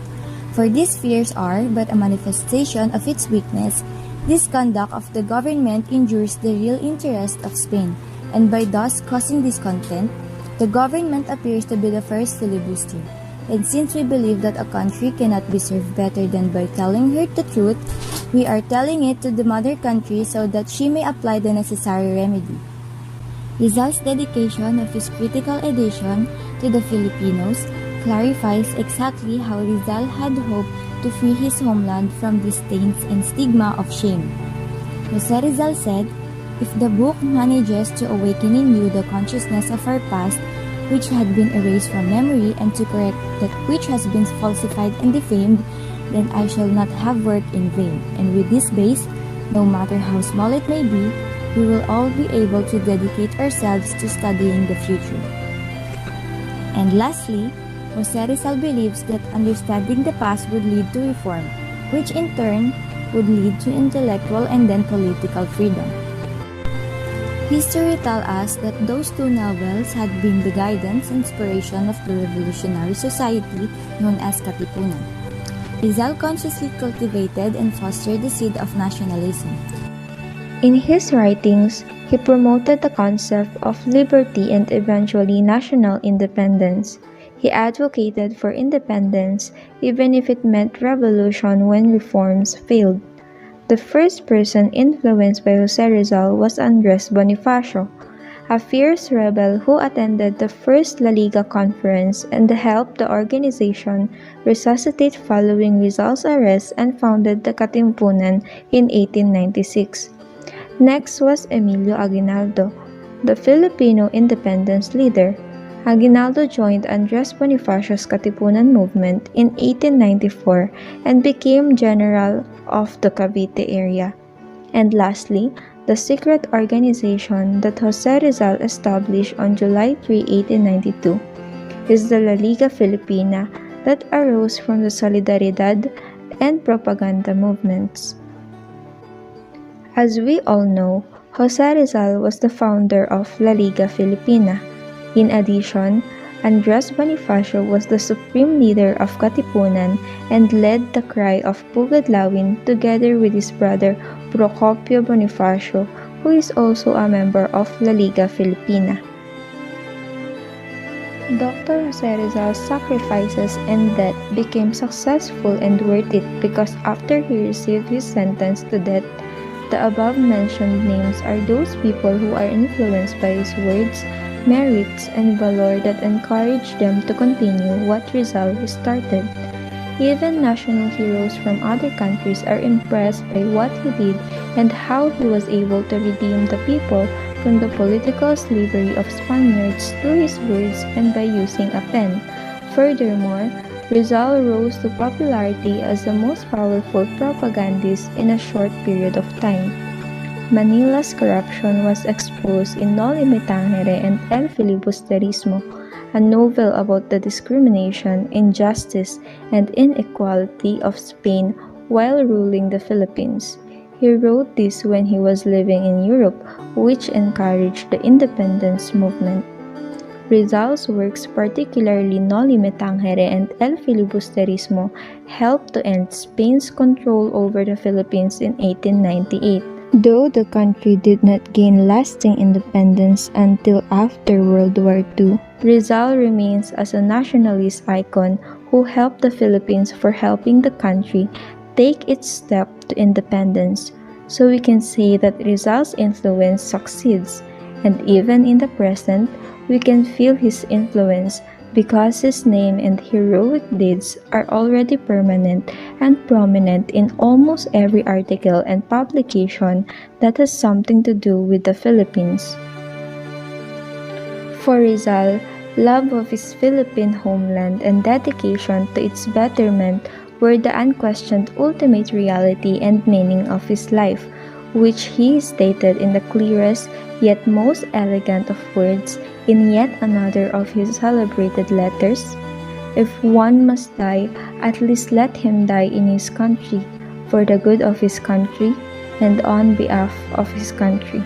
For these fears are but a manifestation of its weakness. This conduct of the government injures the real interest of Spain, and by thus causing discontent, the government appears to be the first filibuster. And since we believe that a country cannot be served better than by telling her the truth, we are telling it to the mother country so that she may apply the necessary remedy. Rizal's dedication of his critical edition to the Filipinos clarifies exactly how Rizal had hoped to free his homeland from the stains and stigma of shame. Jose Rizal said, "If the book manages to awaken in you the consciousness of our past, which had been erased from memory, and to correct that which has been falsified and defamed, then I shall not have worked in vain. And with this base, no matter how small it may be, we will all be able to dedicate ourselves to studying the future." And lastly, Jose Rizal believes that understanding the past would lead to reform, which in turn would lead to intellectual and then political freedom. History tells us that those two novels had been the guidance and inspiration of the revolutionary society known as Katipunan. Rizal consciously cultivated and fostered the seed of nationalism.
In his writings, he promoted the concept of liberty and eventually national independence. He advocated for independence even if it meant revolution when reforms failed. The first person influenced by Jose Rizal was Andres Bonifacio, a fierce rebel who attended the first La Liga conference and helped the organization resuscitate following Rizal's arrest and founded the Katipunan in 1896. Next was Emilio Aguinaldo, the Filipino independence leader. Aguinaldo joined Andres Bonifacio's Katipunan movement in 1894 and became general of the Cavite area. And lastly, the secret organization that Jose Rizal established on July 3, 1892 is the La Liga Filipina that arose from the Solidaridad and propaganda movements. As we all know, Jose Rizal was the founder of La Liga Filipina. In addition, Andres Bonifacio was the supreme leader of Katipunan and led the cry of Pugadlawin together with his brother Procopio Bonifacio, who is also a member of La Liga Filipina. Dr. Jose Rizal's sacrifices and death became successful and worth it because after he received his sentence to death, the above-mentioned names are those people who are influenced by his words, merits, and valor that encourage them to continue what Rizal started. Even national heroes from other countries are impressed by what he did and how he was able to redeem the people from the political slavery of Spaniards through his words and by using a pen. Furthermore, Rizal rose to popularity as the most powerful propagandist in a short period of time. Manila's corruption was exposed in No Me Tangere and El Filibusterismo, a novel about the discrimination, injustice, and inequality of Spain while ruling the Philippines. He wrote this when he was living in Europe, which encouraged the independence movement. Rizal's works, particularly No Me Tangere and El Filibusterismo, helped to end Spain's control over the Philippines in 1898. Though the country did not gain lasting independence until after World War II, Rizal remains as a nationalist icon who helped the Philippines for helping the country take its step to independence, so we can say that Rizal's influence succeeds, and even in the present, we can feel his influence because his name and heroic deeds are already permanent and prominent in almost every article and publication that has something to do with the Philippines. For Rizal, love of his Philippine homeland and dedication to its betterment were the unquestioned ultimate reality and meaning of his life, which he stated in the clearest yet most elegant of words in yet another of his celebrated letters. If one must die, at least let him die in his country, for the good of his country, and on behalf of his country.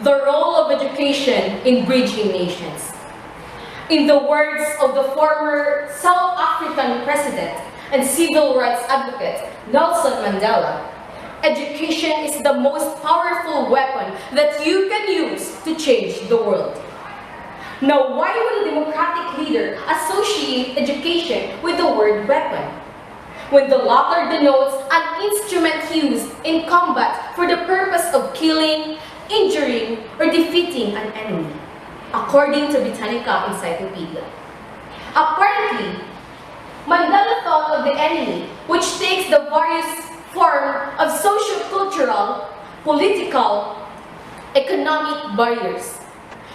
The role of education in bridging nations. In the words of the former South African president and civil rights advocate Nelson Mandela, education is the most powerful weapon that you can use to change the world. Now, why would a democratic leader associate education with the word weapon, when the latter denotes an instrument used in combat for the purpose of killing, injuring, or defeating an enemy, according to Britannica Encyclopedia? Apparently, Mandela thought of the enemy, which takes the various forms of socio-cultural, political, economic barriers,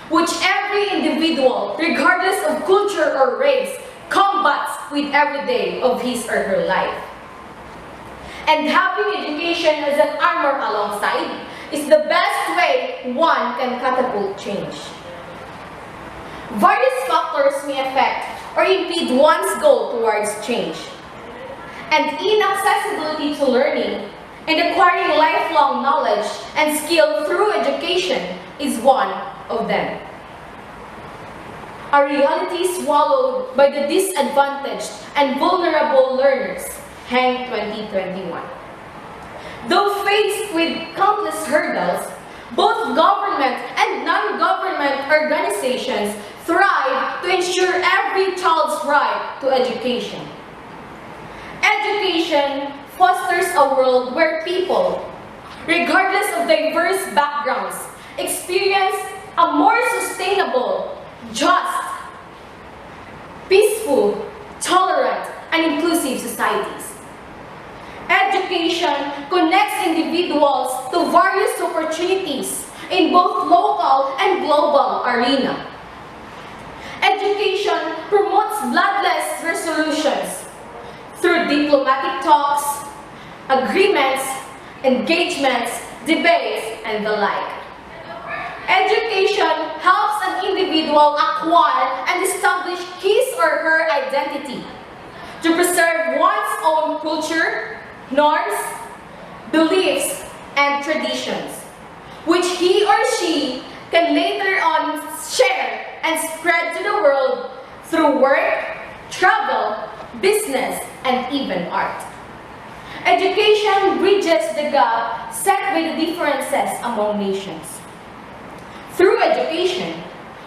which every individual, regardless of culture or race, combats with every day of his or her life. And having education as an armor alongside is the best way one can catapult change. Various factors may affect or impede one's goal towards change, and inaccessibility to learning and acquiring lifelong knowledge and skill through education is one of them. A reality swallowed by the disadvantaged and vulnerable learners, Hang 2021. Though faced with countless hurdles, both government and non-government organizations thrive to ensure every child's right to education. Education fosters a world where people, regardless of diverse backgrounds, experience a more sustainable, just, peaceful, tolerant, and inclusive societies. Education connects individuals to various opportunities in both local and global arena. Education promotes bloodless resolutions through diplomatic talks, agreements, engagements, debates, and the like. Education helps an individual acquire and establish his or her identity, to preserve one's own culture, norms, beliefs, and traditions, which he or she can later on share and spread to the world through work, travel, business, and even art. Education bridges the gap set by the differences among nations. Through education,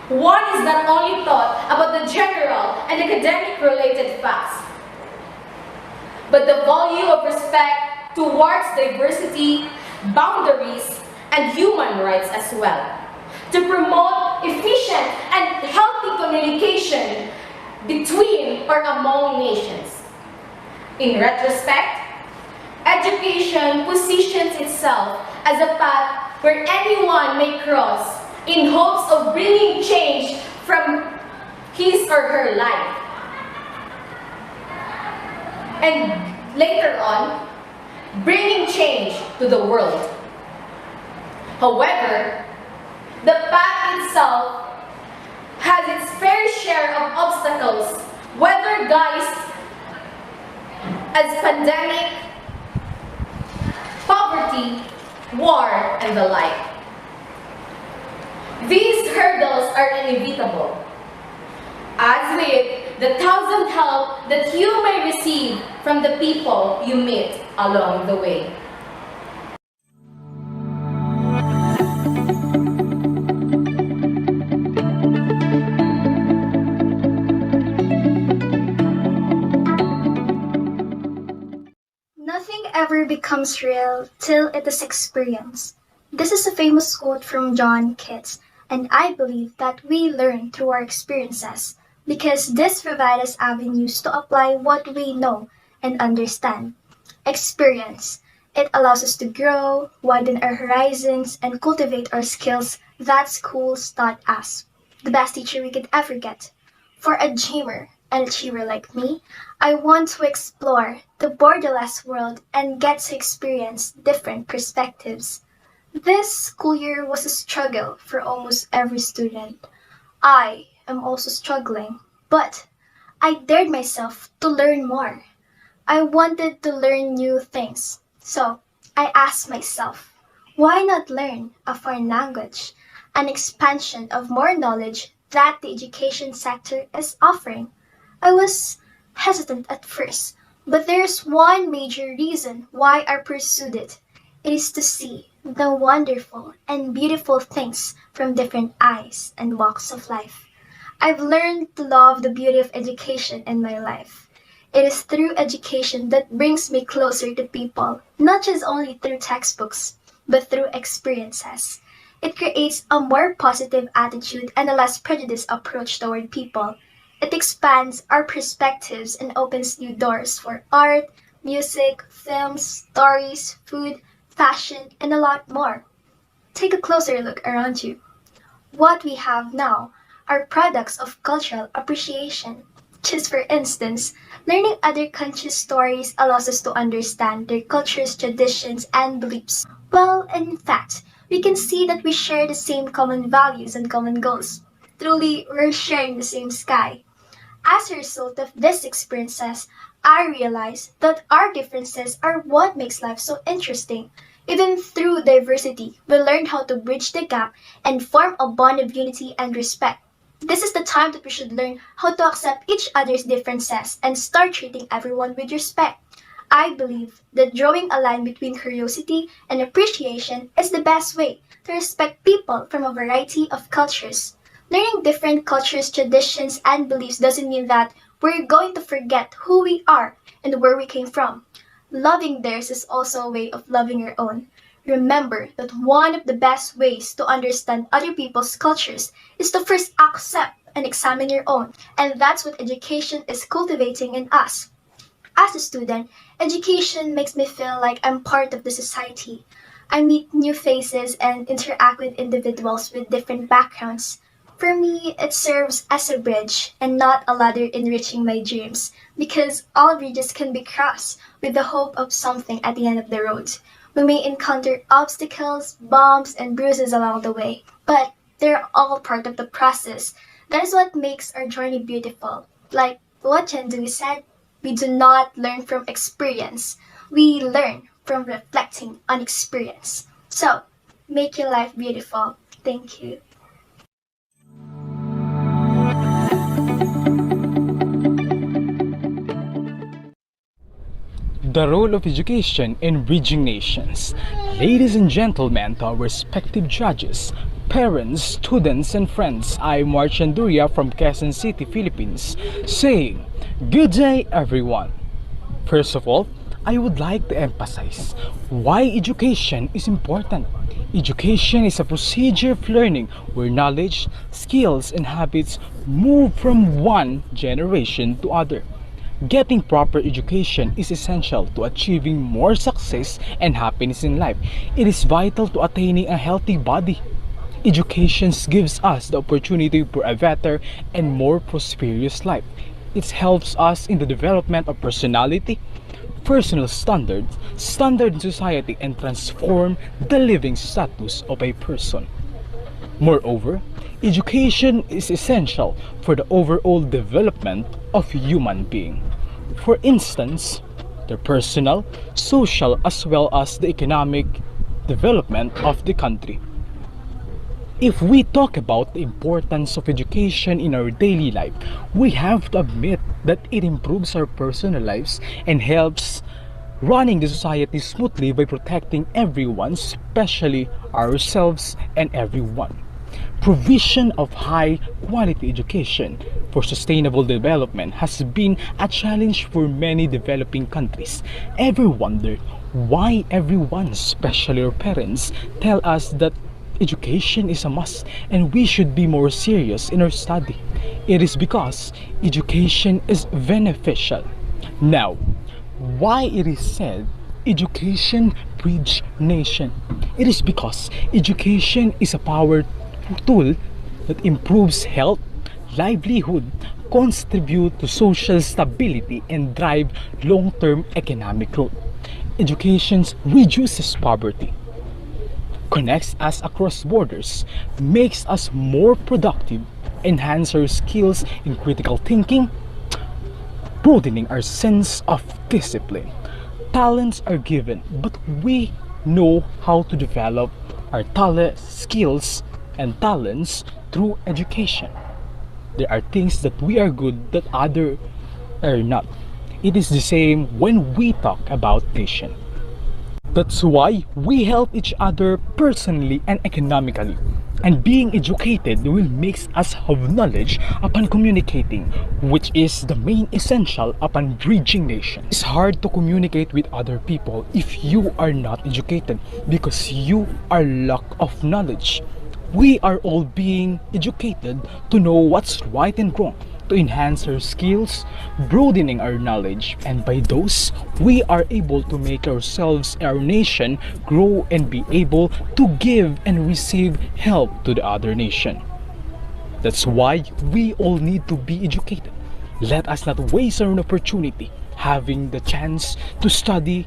one is not only taught about the general and academic-related facts, but the value of respect towards diversity, boundaries, and human rights as well, to promote efficient and healthy communication between or among nations. In retrospect, education positions itself as a path where anyone may cross in hopes of bringing change from his or her life. And later on, bringing change to the world. However, the path itself has its fair share of obstacles whether guised as pandemic, poverty, war, and the like. These hurdles are inevitable, as with the thousand help that you may receive from the people you meet along the way.
Nothing ever becomes real till it is experienced. This is a famous quote from John Keats, and I believe that we learn through our experiences because this provides us avenues to apply what we know and understand. Experience. It allows us to grow, widen our horizons, and cultivate our skills that schools taught us. The best teacher we could ever get. For a dreamer, an achiever like me, I want to explore the borderless world and get to experience different perspectives. This school year was a struggle for almost every student. I am also struggling, but I dared myself to learn more. I wanted to learn new things, so I asked myself, why not learn a foreign language, an expansion of more knowledge that the education sector is offering? I was hesitant at first, but there's one major reason why I pursued it. It is to see the wonderful and beautiful things from different eyes and walks of life. I've learned to love the beauty of education in my life. It is through education that brings me closer to people, not just only through textbooks, but through experiences. It creates a more positive attitude and a less prejudiced approach toward people. It expands our perspectives and opens new doors for art, music, films, stories, food, fashion, and a lot more. Take a closer look around you. What we have now are products of cultural appreciation. Just for instance, learning other countries' stories allows us to understand their cultures, traditions, and beliefs. Well, in fact, we can see that we share the same common values and common goals. Truly, we're sharing the same sky. As a result of these experiences, I realized that our differences are what makes life so interesting. Even through diversity, we learn how to bridge the gap and form a bond of unity and respect. This is the time that we should learn how to accept each other's differences and start treating everyone with respect. I believe that drawing a line between curiosity and appreciation is the best way to respect people from a variety of cultures. Learning different cultures, traditions, and beliefs doesn't mean that we're going to forget who we are and where we came from. Loving theirs is also a way of loving your own. Remember that one of the best ways to understand other people's cultures is to first accept and examine your own, and that's what education is cultivating in us. As a student, education makes me feel like I'm part of the society. I meet new faces and interact with individuals with different backgrounds. For me, it serves as a bridge and not a ladder enriching my dreams, because all bridges can be crossed with the hope of something at the end of the road. We may encounter obstacles, bumps, and bruises along the way, but they're all part of the process. That is what makes our journey beautiful. Like what Chen Dui said, we do not learn from experience. We learn from reflecting on experience. So, make your life beautiful. Thank you.
The role of education in bridging nations. Ladies and gentlemen, to our respective judges, parents, students, and friends, I'm Marchanduria from Quezon City, Philippines, saying, good day everyone. First of all, I would like to emphasize why education is important. Education is a procedure of learning where knowledge, skills, and habits move from one generation to other. Getting proper education is essential to achieving more success and happiness in life. It is vital to attaining a healthy body. Education gives us the opportunity for a better and more prosperous life. It helps us in the development of personality, personal standards, standard in society, and transform the living status of a person. Moreover, education is essential for the overall development of human being. For instance, the personal, social, as well as the economic development of the country. If we talk about the importance of education in our daily life, we have to admit that it improves our personal lives and helps running the society smoothly by protecting everyone, especially ourselves and everyone. Provision of high quality education for sustainable development has been a challenge for many developing countries. Ever wondered why everyone, especially our parents, tell us that education is a must and we should be more serious in our study? It is because education is beneficial. Now, why it is said education breeds nation? It is because education is a power tool that improves health, livelihood, contribute to social stability, and drive long-term economic growth. Education reduces poverty, connects us across borders, makes us more productive, enhances our skills in critical thinking, broadening our sense of discipline. Talents are given, but we know how to develop our skills and talents through education. There are things that we are good that others are not. It is the same when we talk about nation. That's why we help each other personally and economically. And being educated will make us have knowledge upon communicating, which is the main essential upon bridging nation. It's hard to communicate with other people if you are not educated because you are lack of knowledge. We are all being educated to know what's right and wrong, to enhance our skills, broadening our knowledge, and by those, we are able to make ourselves, our nation, grow and be able to give and receive help to the other nation. That's why we all need to be educated. Let us not waste our opportunity having the chance to study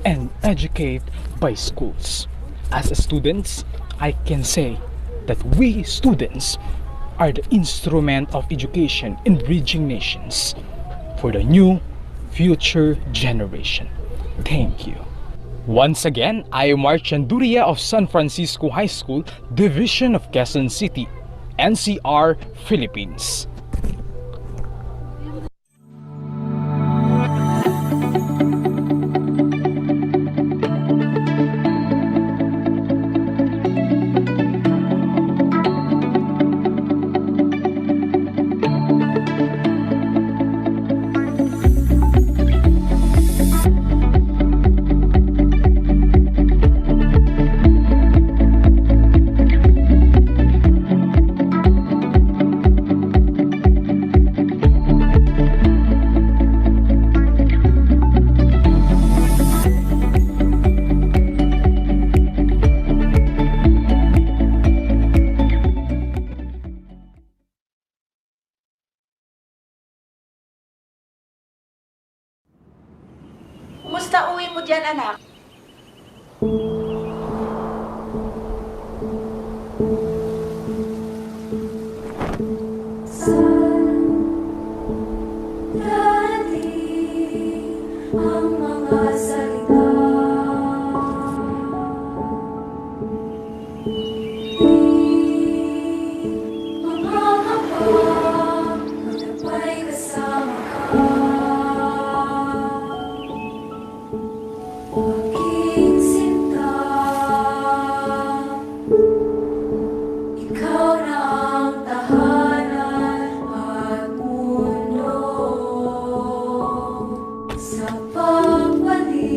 and educate by schools. As students, I can say that we students are the instrument of education in bridging nations for the new future generation. Thank you. Once again, I am Mark Chanduria of San Francisco High School, Division of Quezon City, NCR, Philippines.
Kumusta uwi mo dyan, anak?
Ang mga salita Mangangapa Magapay kasama ka Aking sinta Ikaw na ang tahanan at mundo Sa pagbalik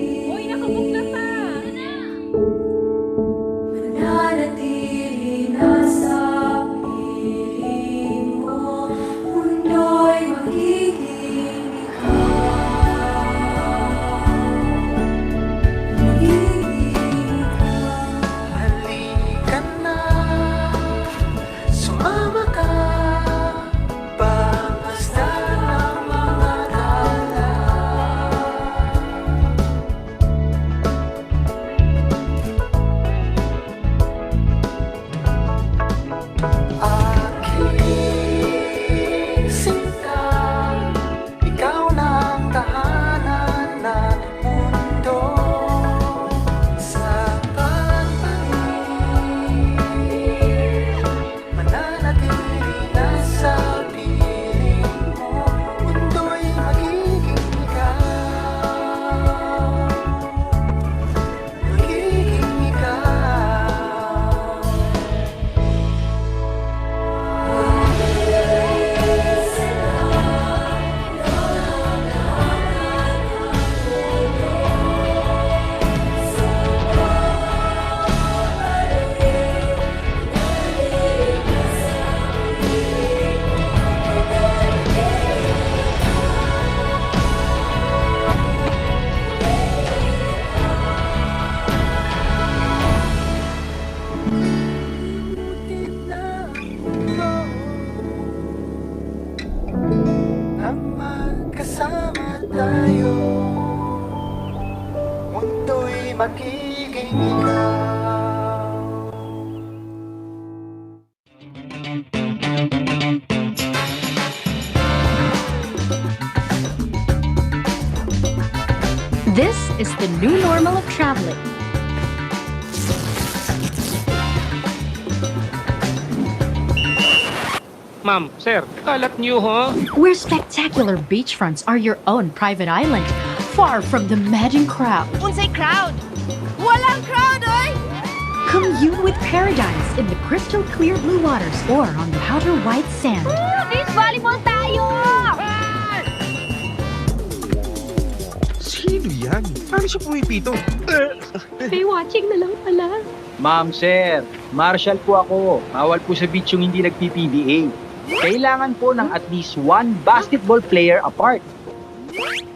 tayo, mundo'y magiging ikaw.
This is the new normal of traveling.
Ma'am, sir, kalat niyo ho?
Where spectacular beachfronts are your own private island, far from the madding crowd.
Unsay crowd? Walang crowd, oy!
Commune with paradise in the crystal clear blue waters or on the outer white sand.
Beach volleyball tayo!
Sino yan? Paano siya pumipito?
Watching na lang pala.
Ma'am, sir, marshal po ako. Bawal po sa beach yung hindi nag-PPBA. Kailangan po ng at least one basketball player apart.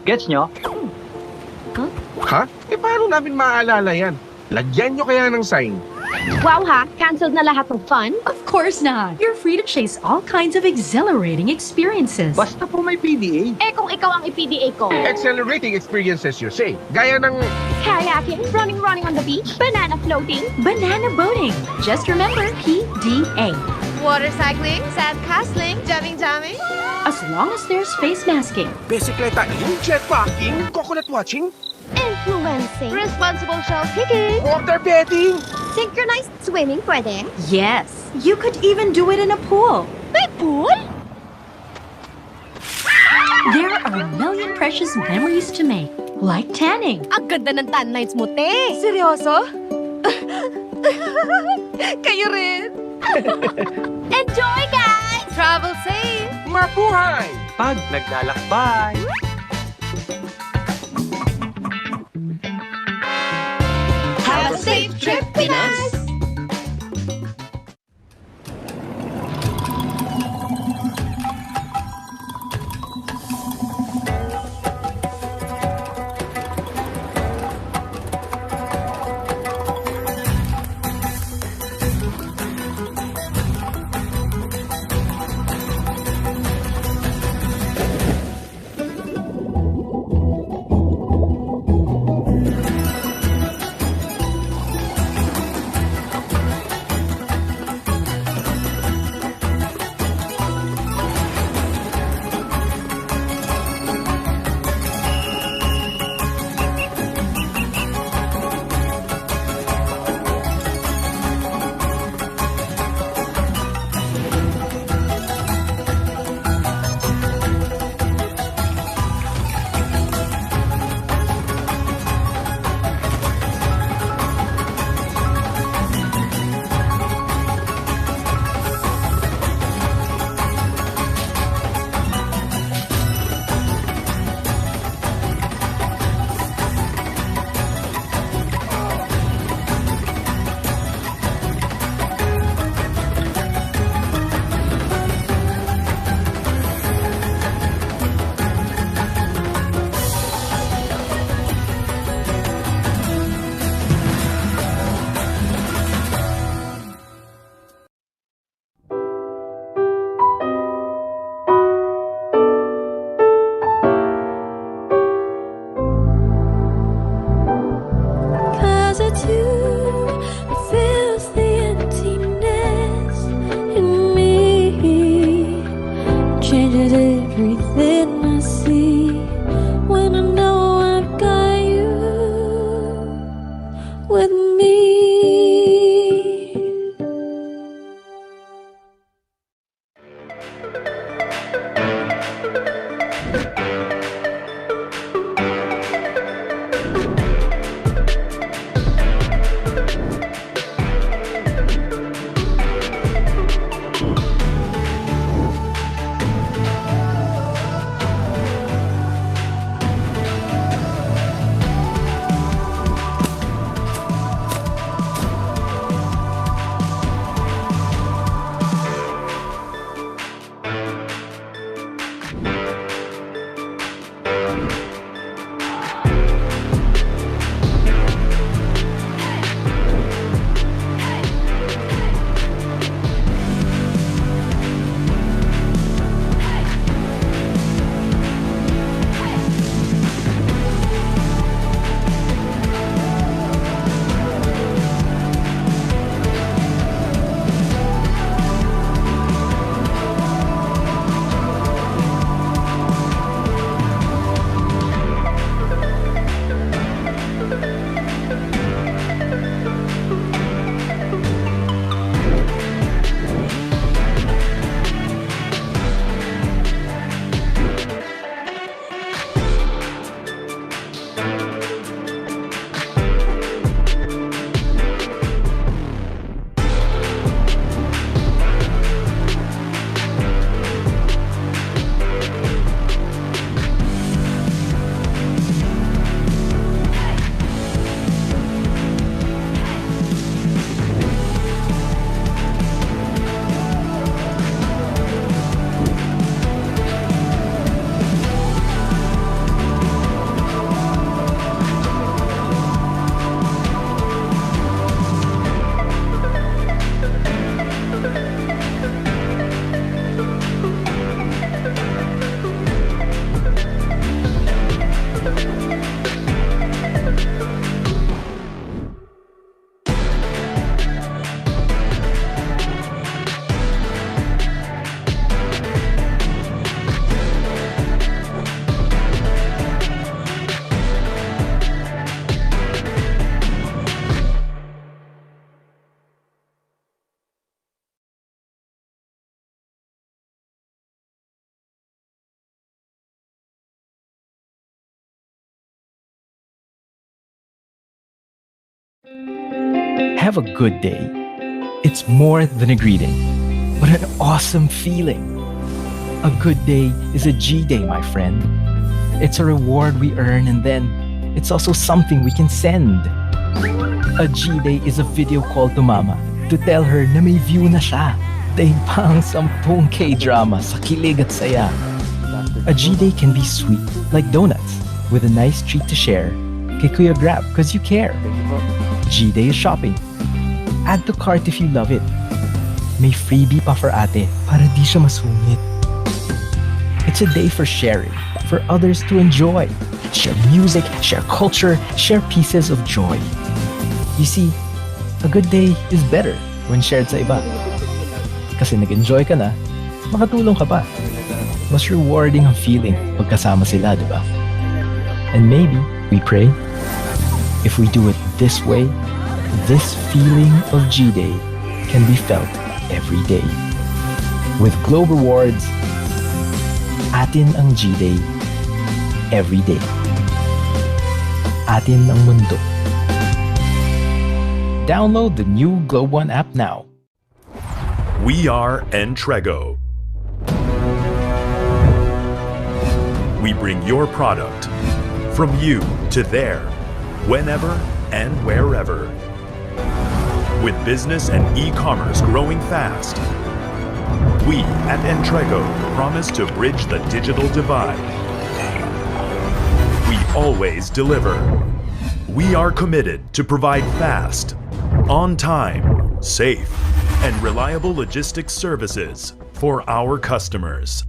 Gets nyo?
Ha? Paano namin maaalala yan? Lagyan nyo kaya ng sign.
Wow ha, canceled na lahat ng fun?
Of course not. You're free to chase all kinds of exhilarating experiences.
Basta po may PDA.
Kung ikaw ang i-PDA ko.
Accelerating experiences you say. Gaya ng...
Kayaking, running on the beach, banana floating,
banana boating. Just remember PDA.
water cycling, sand castling, jamming.
As long as there's face masking.
Bisikletain, jetpacking, coconut watching,
Influencing, responsible shelf kicking,
water betting.
synchronized swimming pwede.
Yes, you could even do it in a pool.
May pool?
There are a million precious memories to make, like tanning.
Ang ganda ng tan lines mo, te. Seryoso? Kayo rin. Enjoy, guys! Travel safe!
Mabuhay!
Pag naglalakbay.
Have a safe trip, Pinas!
Have a good day. It's more than a greeting, but an awesome feeling. A good day is a G-Day, my friend. It's a reward we earn and then it's also something we can send. A G-Day is a video call to mama to tell her na may view na siya. Daig pa ang 10 K-drama sa kilig at saya. A G-Day can be sweet, like donuts, with a nice treat to share. Kay Kuya Grab, cause you care. G-Day is shopping. Add to cart if you love it. May freebie pa for ate para di siya masungit. It's a day for sharing, for others to enjoy. Share music, share culture, share pieces of joy. You see, a good day is better when shared sa iba. Kasi nag-enjoy ka na, makatulong ka pa. Mas rewarding ang feeling pagkasama sila, di ba? And maybe, we pray, if we do it this way, this feeling of G-Day can be felt every day. With Globe Rewards, atin ang G-Day every day. Atin ang mundo. Download the new Globe One app now.
We are Entrego. We bring your product from you to there, whenever and wherever. With business and e-commerce growing fast, we at Entrego promise to bridge the digital divide. We always deliver. We are committed to provide fast, on time, safe, and reliable logistics services for our customers.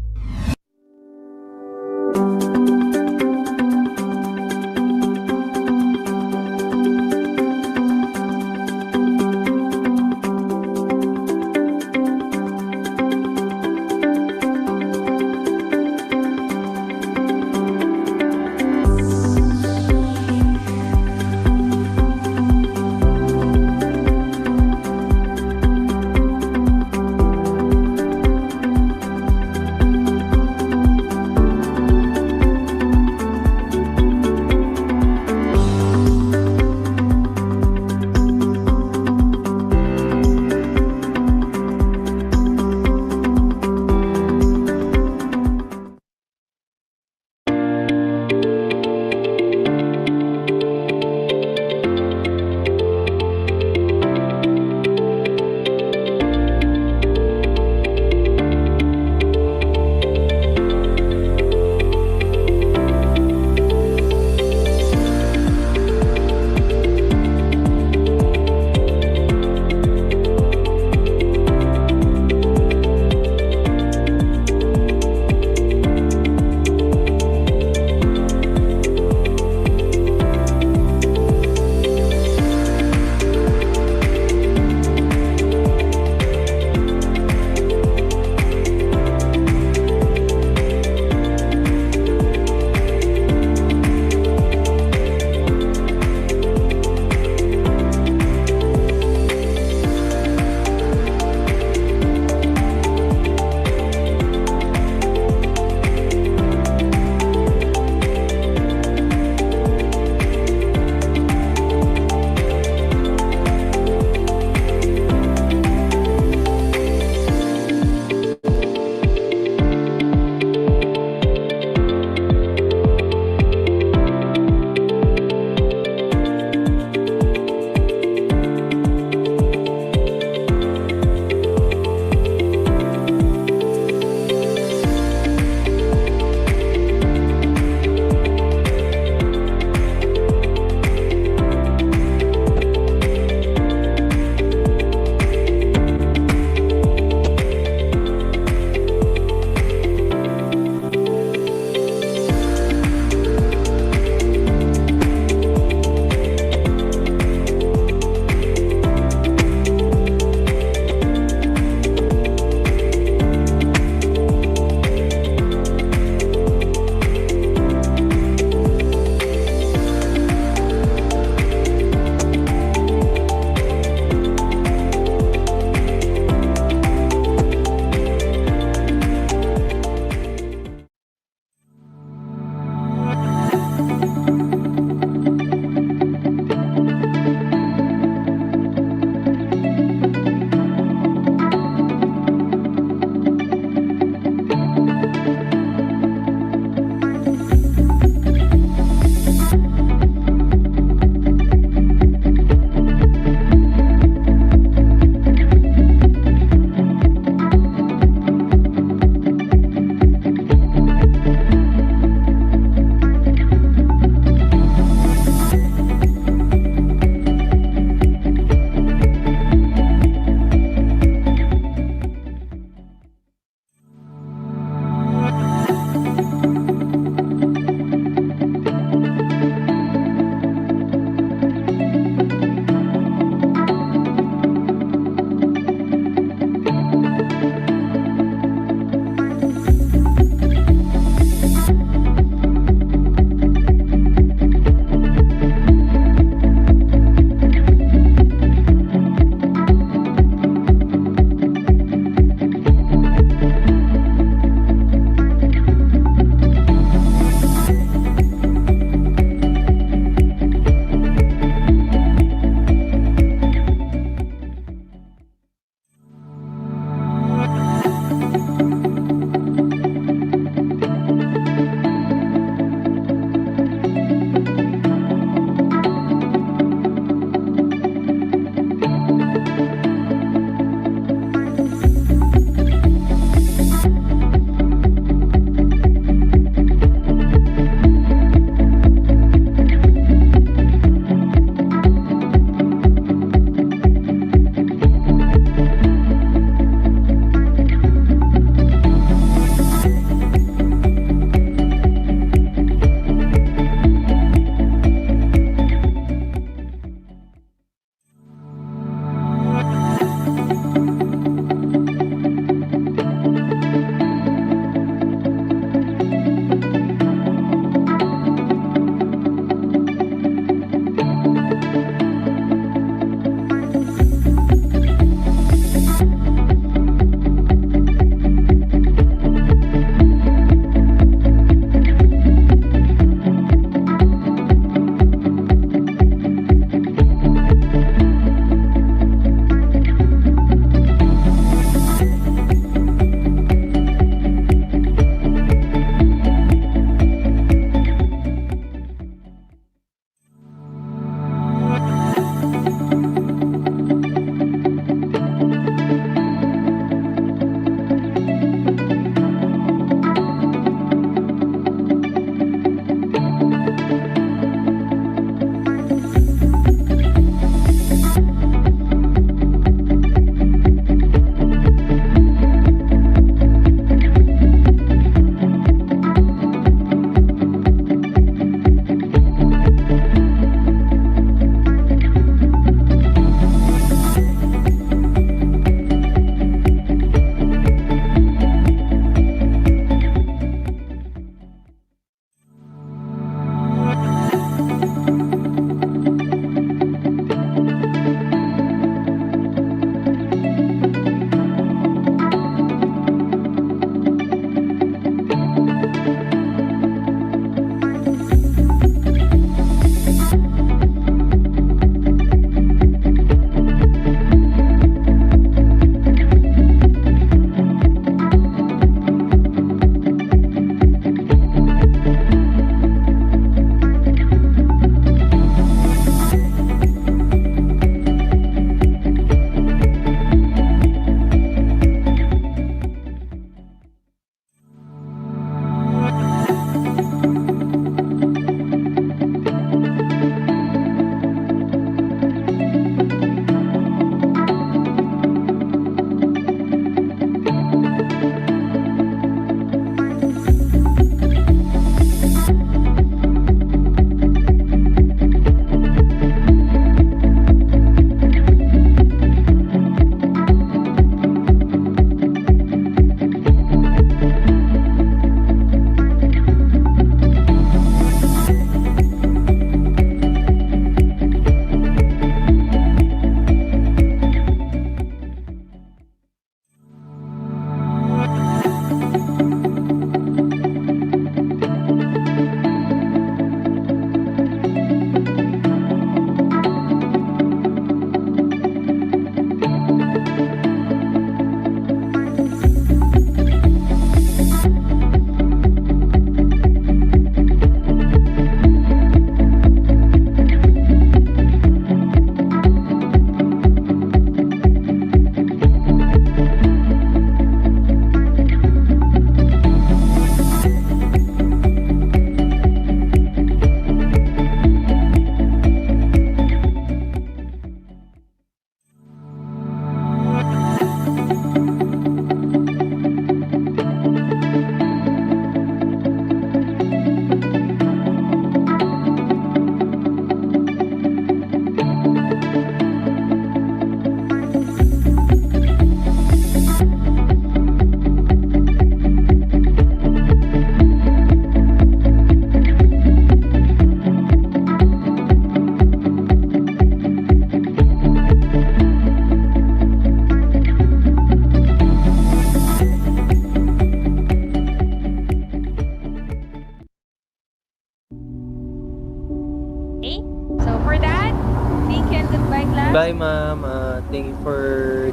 weekend. Goodbye, class.
Bye, ma'am. Thank you for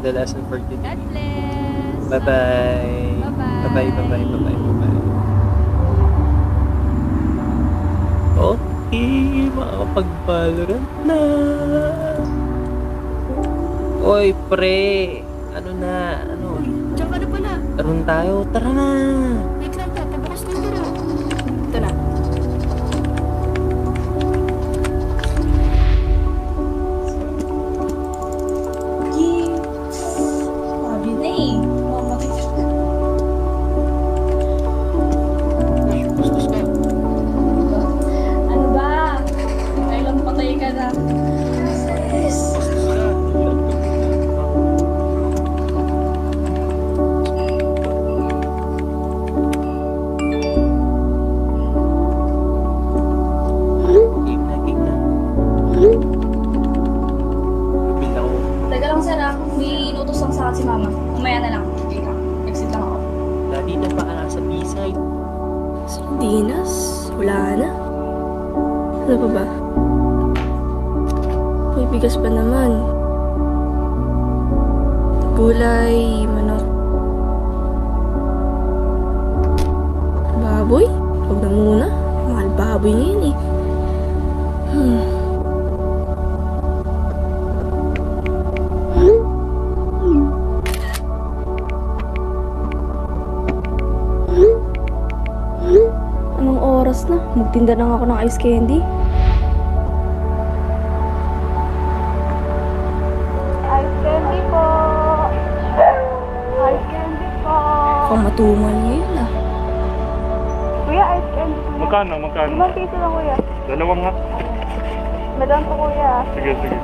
the lesson for today.
God bless.
Bye-bye.
Bye-bye.
Bye-bye, bye-bye, bye-bye. Okay, makakapag-Valorant na. Oy, pre. Ano na? Ano?
Diyan ka na pala.
Taron tayo. Tara na.
Wait lang, pabukas ko yung turo. Ito na.
Sabi na eh.
Ano ba? Kailan patay ka na? Teka lang, sir, ah. May inutos lang sa akin si mama. Umaya na lang. Okay ka. Exit lang ako.
Dati na pa ka nasa B-side.
Sardinas? Wala na. Ano pa ba? May bigas pa naman. Gulay, manok. Baboy? Huwag na muna. Mahal baboy ngayon eh. Anong oras na? Magtinda lang ako ng ice candy.
Ice candy po. Ice candy po.
Kung matumal ngayon ah.
Kuya, ice candy po.
Magkano? Magkano?
5 piso lang, kuya.
Dalawang nga.
Madam po, kuya.
Sige, sige.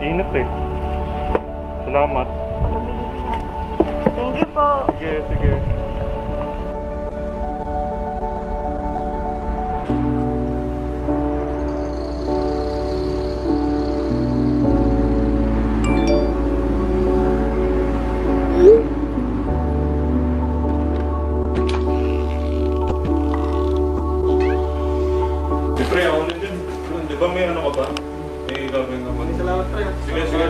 Init eh. Salamat.
Thank you po.
Sige, sige. Pre, ako na din. Di ba may ano ka ba? May gagawin ka ba? Salamat, pre. Sige, sige.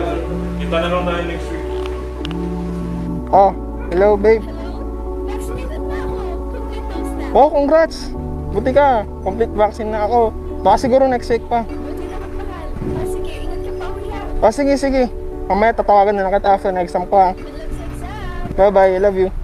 Kita na lang tayo next week.
Oh, hello babe. Oh, congrats. Buti ka. Complete vaccine na ako. Baka siguro next week pa. Oh, sige, sige. Mamaya tatawagan na lang kita after na exam ko ha. Bye-bye. I love you.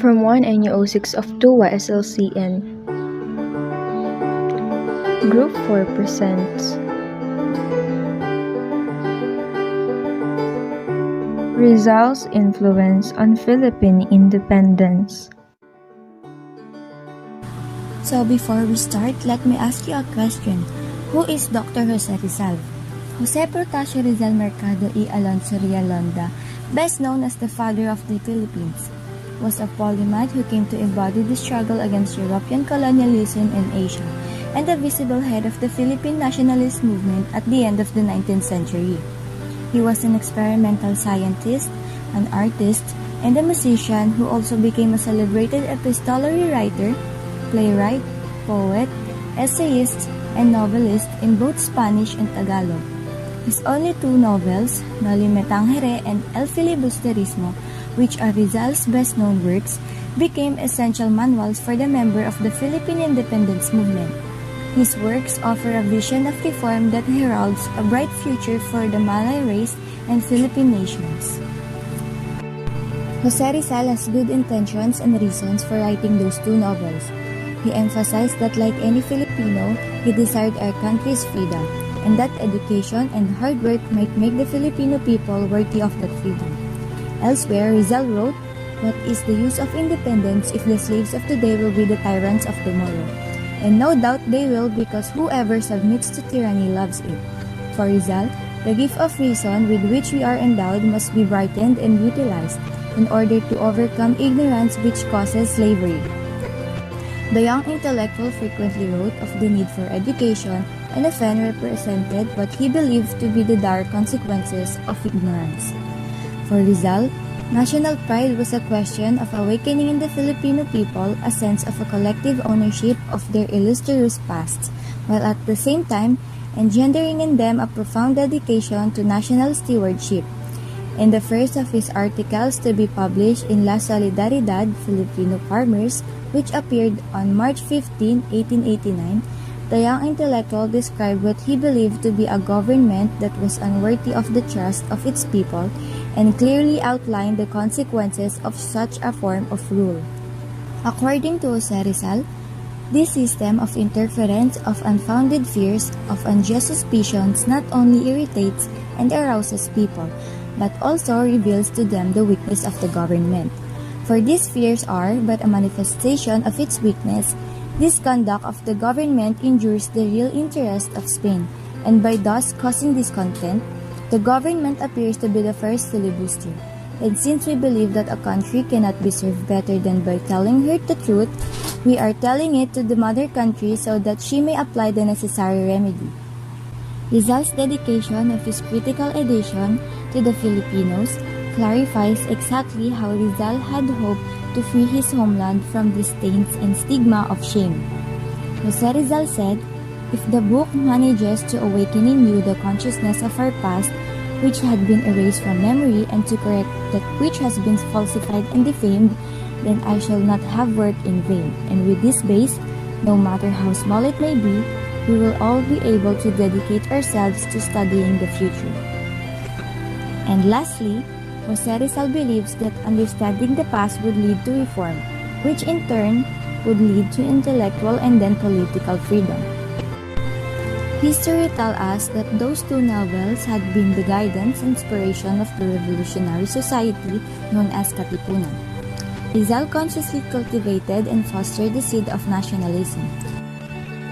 From 1 NU06 of TUWA SLCN. Group 4 presents Rizal's Influence on Philippine Independence.
So before we start, let me ask you a question. Who is Dr. Jose Rizal? Jose Protasio Rizal Mercado y Alonso Realonda, best known as the father of the Philippines, was a polymath who came to embody the struggle against European colonialism in Asia and the visible head of the Philippine nationalist movement at the end of the 19th century. He was an experimental scientist, an artist, and a musician who also became a celebrated epistolary writer, playwright, poet, essayist, and novelist in both Spanish and Tagalog. His only two novels, Noli Me Tangere and El Filibusterismo, which are Rizal's best-known works, became essential manuals for the member of the Philippine independence movement. His works offer a vision of reform that heralds a bright future for the Malay race and Philippine nations. Jose Rizal has good intentions and reasons for writing those two novels. He emphasized that like any Filipino, he desired our country's freedom, and that education and hard work might make the Filipino people worthy of that freedom. Elsewhere, Rizal wrote, "What is the use of independence if the slaves of today will be the tyrants of tomorrow? And no doubt they will, because whoever submits to tyranny loves it." For Rizal, the gift of reason with which we are endowed must be brightened and utilized in order to overcome ignorance which causes slavery. The young intellectual frequently wrote of the need for education and often represented what he believed to be the dire consequences of ignorance. For Rizal, national pride was a question of awakening in the Filipino people a sense of a collective ownership of their illustrious past, while at the same time engendering in them a profound dedication to national stewardship. In the first of his articles to be published in La Solidaridad Filipino Farmers, which appeared on March 15, 1889, the young intellectual described what he believed to be a government that was unworthy of the trust of its people and clearly outlined the consequences of such a form of rule. According to Jose Rizal, this system of interference, of unfounded fears, of unjust suspicions not only irritates and arouses people, but also reveals to them the weakness of the government. For these fears are but a manifestation of its weakness. This conduct of the government injures the real interest of Spain, and by thus causing discontent, the government appears to be the first filibuster. And since we believe that a country cannot be served better than by telling her the truth, we are telling it to the mother country so that she may apply the necessary remedy. Rizal's dedication of his critical edition to the Filipinos clarifies exactly how Rizal had hoped to free his homeland from the stains and stigma of shame. Jose Rizal said, "If the book manages to awaken in you the consciousness of our past, which had been erased from memory, and to correct that which has been falsified and defamed, then I shall not have worked in vain, and with this base, no matter how small it may be, we will all be able to dedicate ourselves to studying the future." And lastly, Jose Rizal believes that understanding the past would lead to reform, which in turn would lead to intellectual and then political freedom. History tells us that those two novels had been the guidance and inspiration of the revolutionary society known as Katipunan. Rizal consciously cultivated and fostered the seed of nationalism.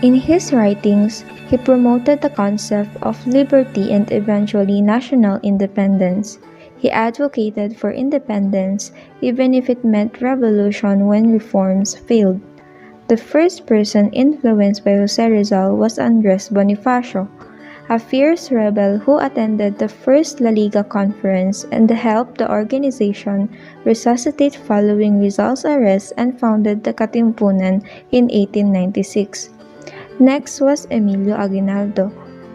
In his writings, he promoted the concept of liberty and eventually national independence. He advocated for independence even if it meant revolution when reforms failed. The first person influenced by Jose Rizal was Andres Bonifacio, a fierce rebel who attended the first La Liga conference and helped the organization resuscitate following Rizal's arrest and founded the Katipunan in 1896. Next was Emilio Aguinaldo,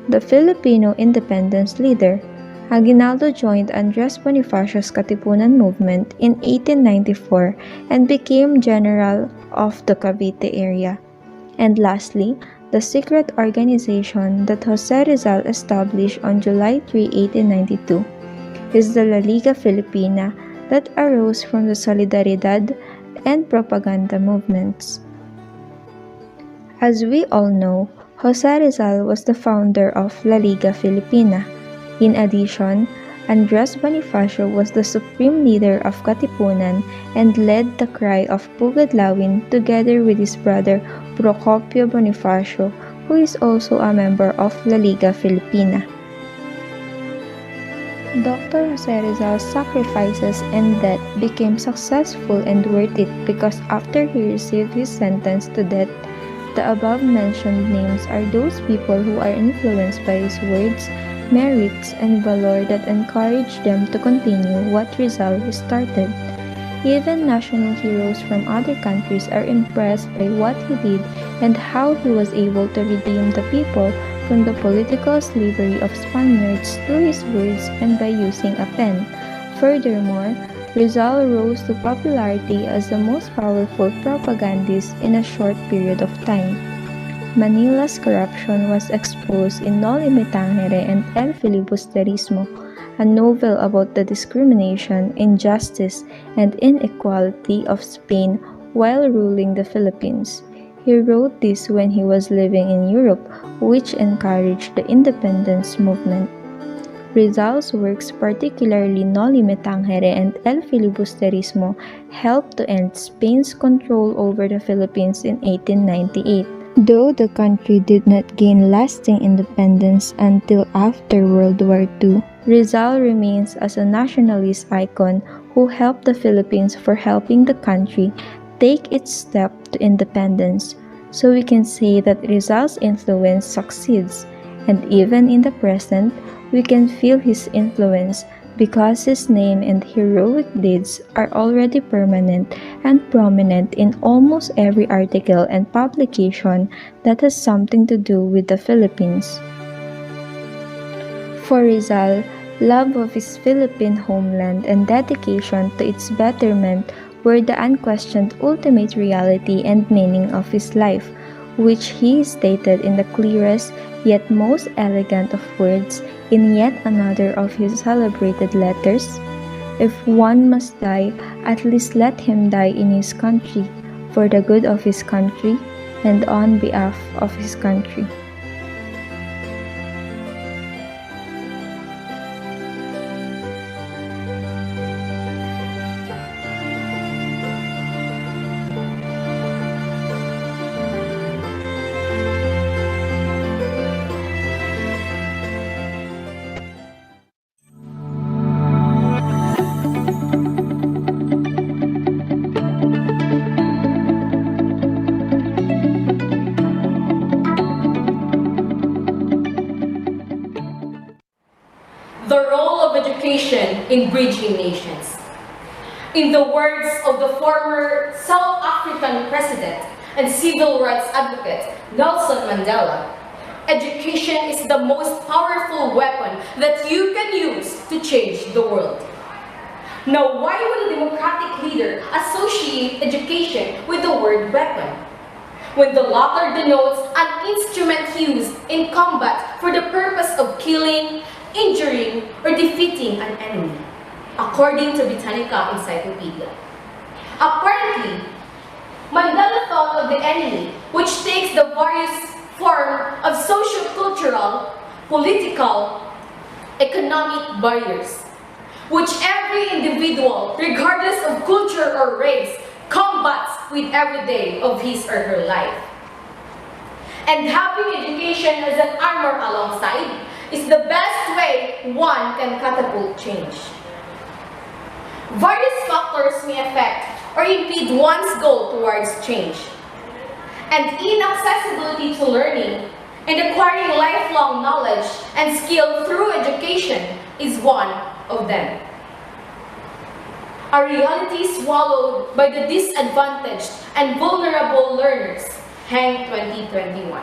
the Filipino independence leader. Aguinaldo joined Andres Bonifacio's Katipunan movement in 1894 and became general of the Cavite area. And lastly, the secret organization that Jose Rizal established on July 3, 1892 is the La Liga Filipina that arose from the Solidaridad and propaganda movements. As we all know, Jose Rizal was the founder of La Liga Filipina. In addition, Andres Bonifacio was the supreme leader of Katipunan and led the cry of Pugadlawin together with his brother Procopio Bonifacio, who is also a member of La Liga Filipina. Dr. Jose Rizal's sacrifices and death became successful and worth it because after he received his sentence to death, the above-mentioned names are those people who are influenced by his words, merits, and valor that encourage them to continue what Rizal started. Even national heroes from other countries are impressed by what he did and how he was able to redeem the people from the political slavery of Spaniards through his words and by using a pen. Furthermore, Rizal rose to popularity as the most powerful propagandist in a short period of time. Manila's corruption was exposed in No Limit Tangere and El Filibusterismo, a novel about the discrimination, injustice, and inequality of Spain while ruling the Philippines. He wrote this when he was living in Europe, which encouraged the independence movement. Rizal's works, particularly No Limit Tangere and El Filibusterismo, helped to end Spain's control over the Philippines in 1898. Though the country did not gain lasting independence until after World War II, Rizal remains as a nationalist icon who helped the Philippines for helping the country take its step to independence, so we can say that Rizal's influence succeeds, and even in the present, we can feel his influence because his name and heroic deeds are already permanent and prominent in almost every article and publication that has something to do with the Philippines. For Rizal, love of his Philippine homeland and dedication to its betterment were the unquestioned ultimate reality and meaning of his life, which he stated in the clearest yet most elegant of words in yet another of his celebrated letters. If one must die, at least let him die in his country, for the good of his country, and on behalf of his country.
The role of education in bridging nations. In the words of the former South African president and civil rights advocate Nelson Mandela, education is the most powerful weapon that you can use to change the world. Now, why would a democratic leader associate education with the word weapon, when the latter denotes an instrument used in combat for the purpose of killing, injuring, or defeating an enemy, according to Britannica Encyclopedia? Apparently, Mandela thought of the enemy, which takes the various forms of socio-cultural, political, economic barriers, which every individual, regardless of culture or race, combats with every day of his or her life. And having education as an armor alongside is the best way one can catapult change. Various factors may affect or impede one's goal towards change, and inaccessibility to learning and acquiring lifelong knowledge and skill through education is one of them. A reality swallowed by the disadvantaged and vulnerable learners, Hang 2021.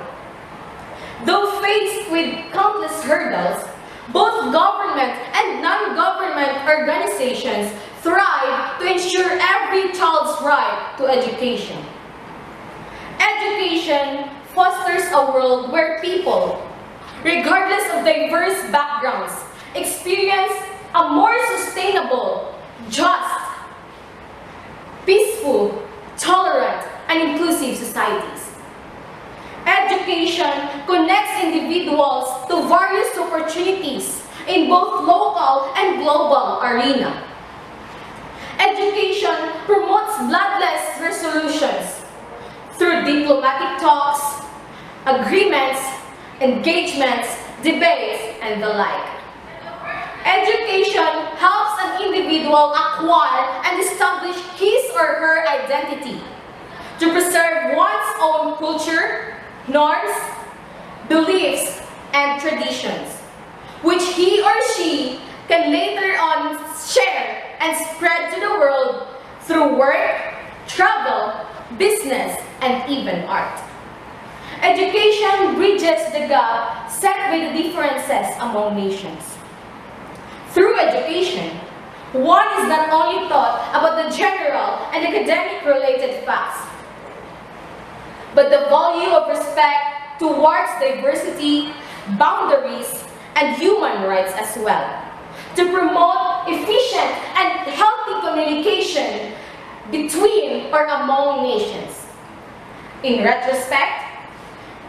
Though faced with countless hurdles, both government and non-government organizations thrive to ensure every child's right to education. Education fosters a world where people, regardless of diverse backgrounds, experience a more sustainable, just, peaceful, tolerant, and inclusive societies. Education connects individuals to various opportunities in both local and global arena. Education promotes bloodless resolutions through diplomatic talks, agreements, engagements, debates, and the like. Education helps an individual acquire and establish his or her identity, to preserve one's own culture, norms, beliefs, and traditions, which he or she can later on share and spread to the world through work, travel, business, and even art. Education bridges the gap set by the differences among nations. Through education, one is not only taught about the general and academic-related facts, but the value of respect towards diversity, boundaries, and human rights as well, to promote efficient and healthy communication between or among nations. In retrospect,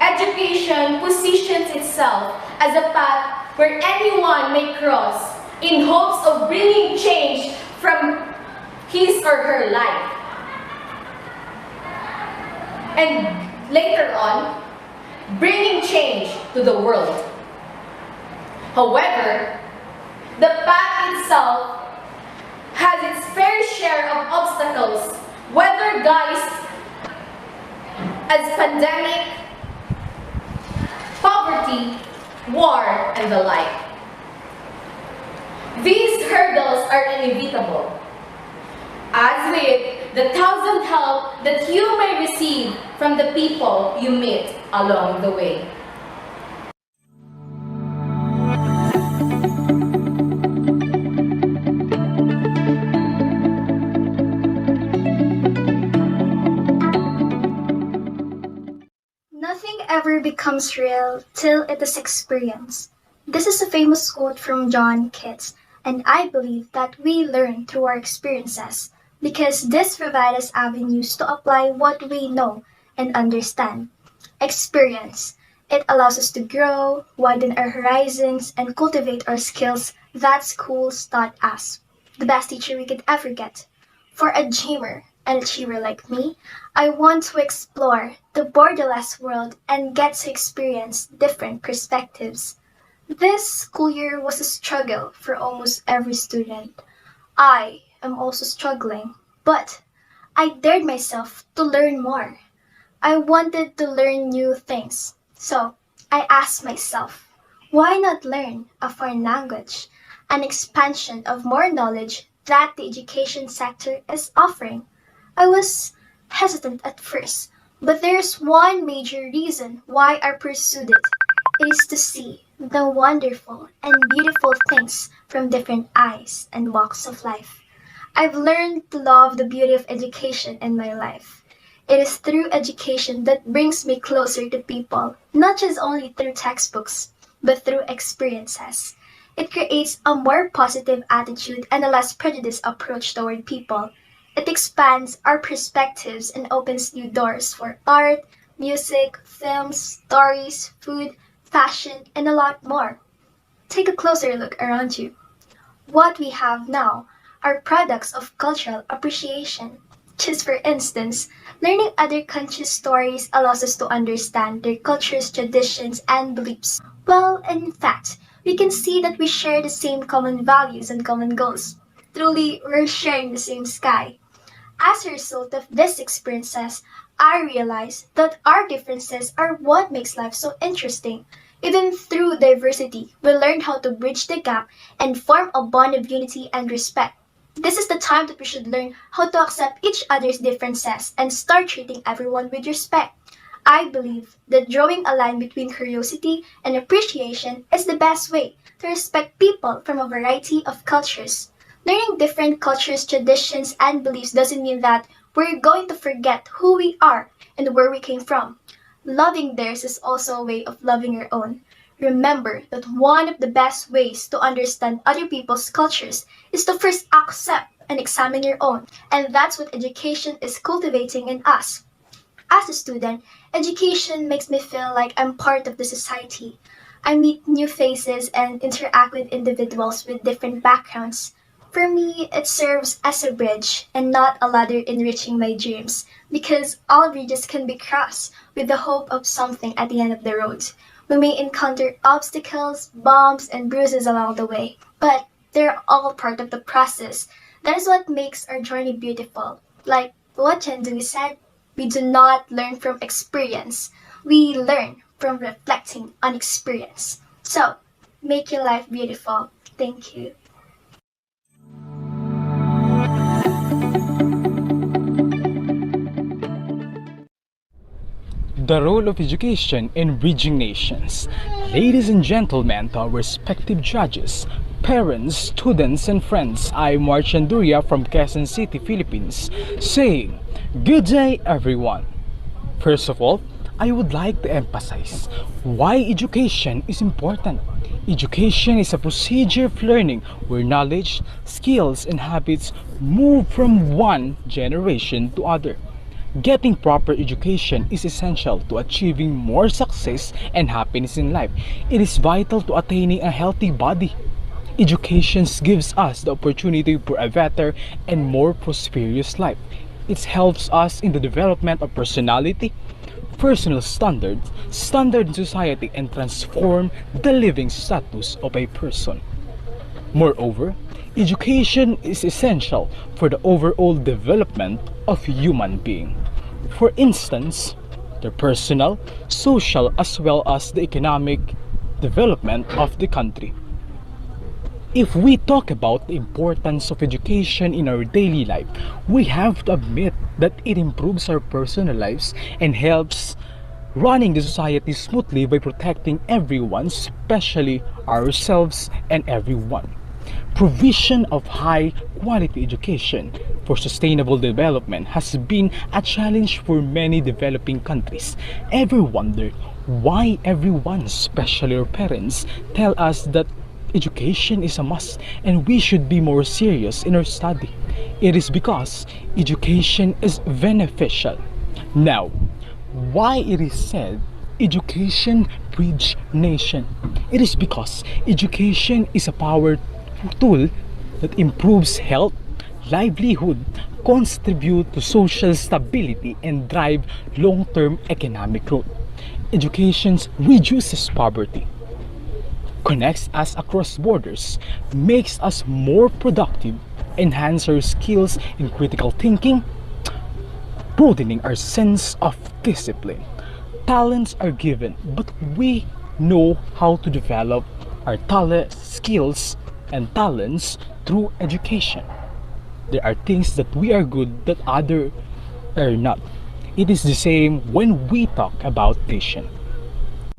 education positions itself as a path where anyone may cross in hopes of bringing change from his or her life. And later on, bringing change to the world. However, the path itself has its fair share of obstacles whether guised as pandemic, poverty, war, and the like. These hurdles are inevitable, as with the thousand help that you may receive from the people you meet along the way.
Nothing ever becomes real till it is experienced. This is a famous quote from John Keats, and I believe that we learn through our experiences because this provides us avenues to apply what we know and understand. Experience. It allows us to grow, widen our horizons, and cultivate our skills that schools taught us. The best teacher we could ever get. For a dreamer and achiever like me, I want to explore the borderless world and get to experience different perspectives. This school year was a struggle for almost every student. I am also struggling, but I dared myself to learn more. I wanted to learn new things, so I asked myself, why not learn a foreign language, an expansion of more knowledge that the education sector is offering? I was hesitant at first, but there's one major reason why I pursued it. It is to see the wonderful and beautiful things from different eyes and walks of life. I've learned to love the beauty of education in my life. It is through education that brings me closer to people, not just only through textbooks, but through experiences. It creates a more positive attitude and a less prejudiced approach toward people. It expands our perspectives and opens new doors for art, music, films, stories, food, fashion, and a lot more. Take a closer look around you. What we have now are products of cultural appreciation. Just for instance, learning other countries' stories allows us to understand their cultures, traditions, and beliefs. Well, in fact, we can see that we share the same common values and common goals. Truly, we're sharing the same sky. As a result of these experiences, I realized that our differences are what makes life so interesting. Even through diversity, we learned how to bridge the gap and form a bond of unity and respect. This is the time that we should learn how to accept each other's differences and start treating everyone with respect. I believe that drawing a line between curiosity and appreciation is the best way to respect people from a variety of cultures. Learning different cultures, traditions, and beliefs doesn't mean that we're going to forget who we are and where we came from. Loving theirs is also a way of loving your own. Remember that one of the best ways to understand other people's cultures is to first accept and examine your own, and that's what education is cultivating in us. As a student, education makes me feel like I'm part of the society. I meet new faces and interact with individuals with different backgrounds. For me, it serves as a bridge and not a ladder enriching my dreams, because all bridges can be crossed with the hope of something at the end of the road. We may encounter obstacles, bumps, and bruises along the way, but they're all part of the process. That is what makes our journey beautiful. Like what Chen Dui said, we do not learn from experience. We learn from reflecting on experience. So, make your life beautiful. Thank you.
The role of education in bridging nations. Ladies and gentlemen, to our respective judges, parents, students, and friends, I'm Marchanduria from Quezon City, Philippines, saying, good day everyone. First of all, I would like to emphasize why education is important. Education is a procedure of learning where knowledge, skills, and habits move from one generation to other. Getting proper education is essential to achieving more success and happiness in life. It is vital to attaining a healthy body. Education gives us the opportunity for a better and more prosperous life. It helps us in the development of personality, personal standards, standard in society, and transform the living status of a person. Moreover, Education is essential for the overall development of human being. For instance, the personal, social, as well as the economic development of the country. If we talk about the importance of education in our daily life, we have to admit that it improves our personal lives and helps running the society smoothly by protecting everyone, especially ourselves and everyone. Provision of high quality education for sustainable development has been a challenge for many developing countries. Ever wonder why everyone, especially our parents, tell us that education is a must and we should be more serious in our study? It is because education is beneficial. Now, why it is said education breeds nation? It is because education is a power tool that improves health, livelihood, contribute to social stability, and drive long-term economic growth. Education reduces poverty, connects us across borders, makes us more productive, enhances our skills in critical thinking, broadening our sense of discipline. Talents are given, but we know how to develop our skills, and talents through education. There are things that we are good that others are not. It is the same when we talk about vision.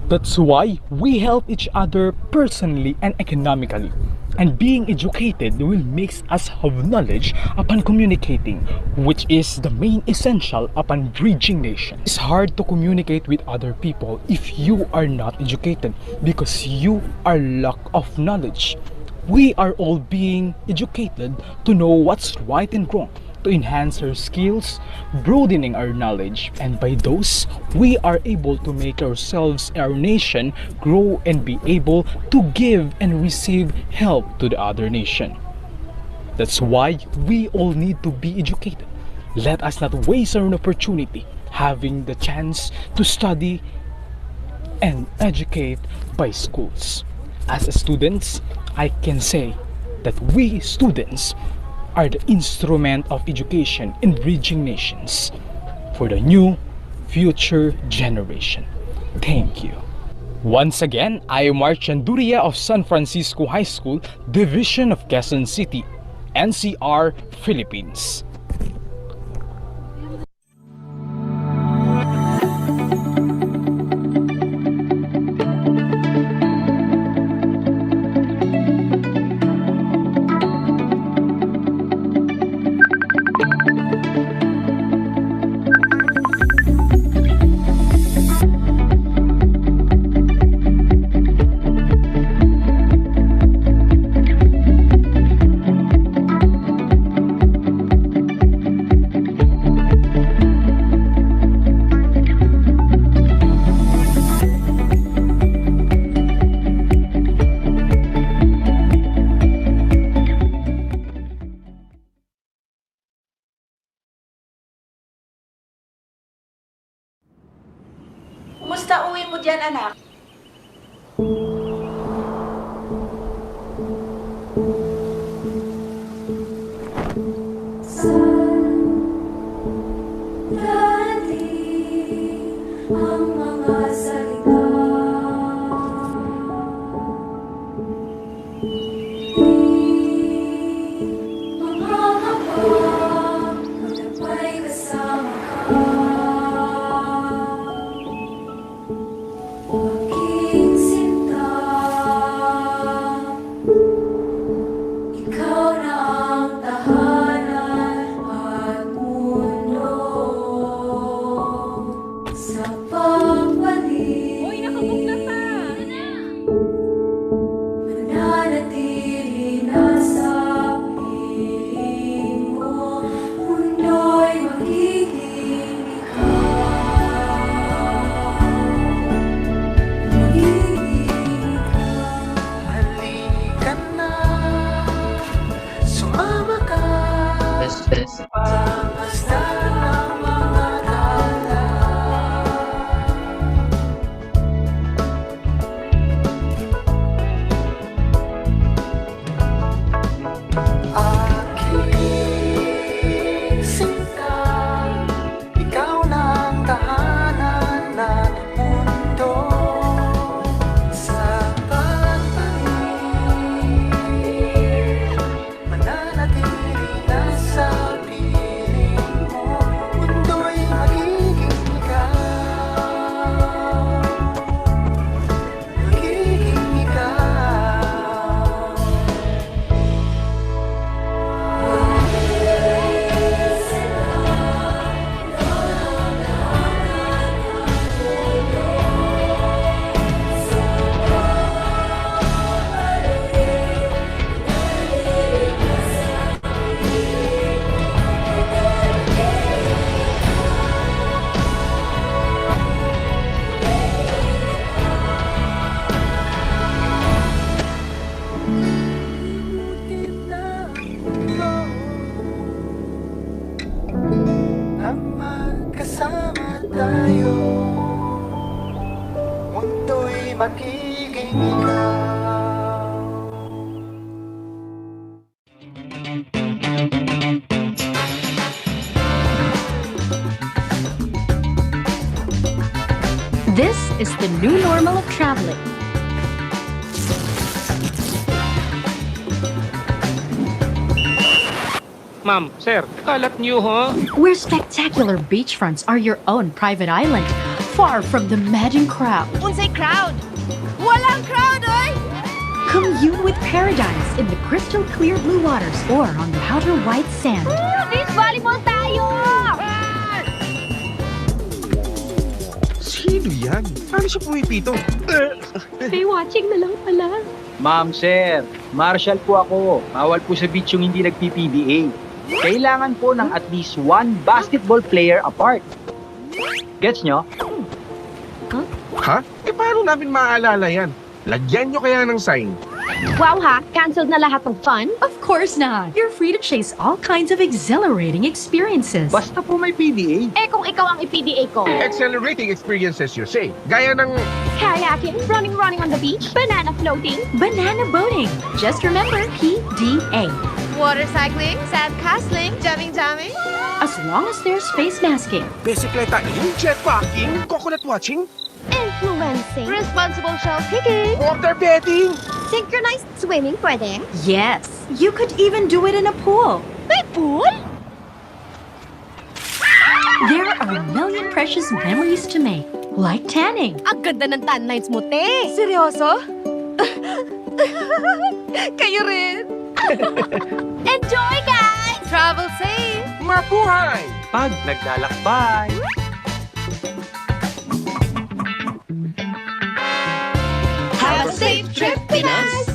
That's why we help each other personally and economically. And being educated will make us have knowledge upon communicating, which is the main essential upon bridging nations. It's hard to communicate with other people if you are not educated because you are lack of knowledge. We are all being educated to know what's right and wrong, to enhance our skills, broadening our knowledge, and by those, we are able to make ourselves and our nation grow and be able to give and receive help to the other nation. That's why we all need to be educated. Let us not waste our opportunity having the chance to study and educate by schools. As students, I can say that we students are the instrument of education in bridging nations for the new future generation. Thank you. Once again, I am Mark Chanduria of San Francisco High School, Division of Quezon City, NCR, Philippines.
Kumusta uwi mo dyan, anak?
Ang mga salita mangangapa na may kasama ka. Aking sinta, ikaw na ang tahanan at mundo. Sa pagpalain
sa'yo, mundo'y magiging ikaw.
This is the new normal of traveling.
Ma'am, sir, kalat niyo ho.
Where spectacular beachfronts are your own private island, far from the madding crowd.
Unsay crowd? Walang crowd, oy!
Commune with paradise in the crystal clear blue waters or on the outer white sand.
Beach volleyball tayo!
Sino yan? Paano siya pumipito?
May watching na lang pala.
Ma'am, sir, marshal po ako. Bawal po sa beach yung hindi nag-PPBA. Kailangan po ng at least one basketball player apart. Gets nyo?
Ha? Eh paano namin maaalala yan? Lagyan nyo kaya ng sign.
Wow ha, canceled na lahat ng fun?
Of course not. You're free to chase all kinds of exhilarating experiences.
Basta po may PDA.
Eh kung ikaw ang i-PDA ko?
Accelerating experiences you say. Gaya ng...
Kayaking, running on the beach, banana floating,
banana boating. Just remember PDA.
water cycling, sand castling, jamming.
As long as there's face masking.
Bicicletain, jetpacking, coconut watching,
Influencing, responsible shell picking,
water betting.
synchronized swimming pwede.
Yes, you could even do it in a pool.
May pool?
There are a million precious memories to make, like tanning.
Ang ganda ng tan lines mo, te. Seryoso? Kayo rin. Enjoy, guys! Travel safe!
Mabuhay!
Pag naglalakbay.
Have a safe trip, Pinas!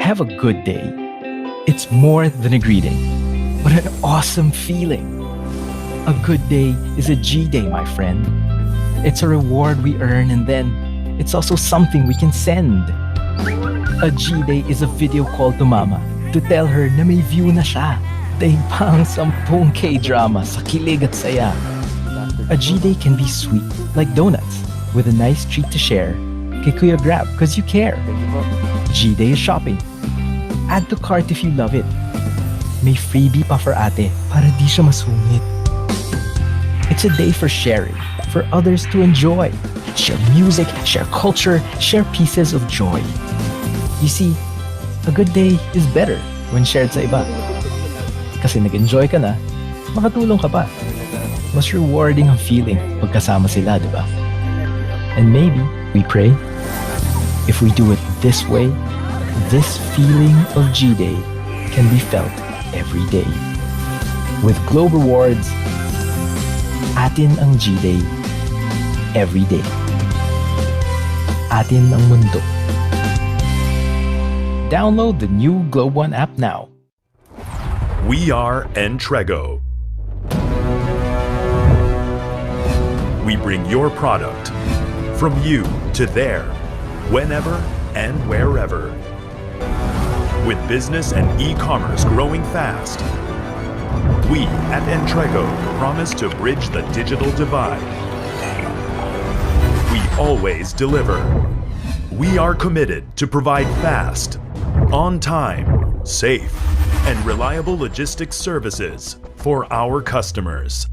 Have a good day. It's more than a greeting, but an awesome feeling. A good day is a G day, my friend. It's a reward we earn and then it's also something we can send. A G day is a video call to mama to tell her na may view na siya. Daig pa ang 10 K-drama sa kilig at saya. A G day can be sweet, like donuts, with a nice treat to share. Kay Kuya Grab, cause you care. G day is shopping. Add to cart if you love it. May freebie pa for ate para di siya masungit. It's a day for sharing, for others to enjoy. Share music, share culture, share pieces of joy. You see, a good day is better when shared sa iba. Kasi nag-enjoy ka na, makatulong ka pa. Mas rewarding ang feeling pagkasama sila, di ba? And maybe, we pray, if we do it this way, this feeling of G-Day can be felt every day. With Globe Rewards, atin ang G-Day every day. Atin ang mundo. Download the new Globe One app now.
We are Entrego. We bring your product from you to there, whenever and wherever. With business and e-commerce growing fast, we at Entrego promise to bridge the digital divide. We always deliver. We are committed to provide fast, on time, safe, and reliable logistics services for our customers.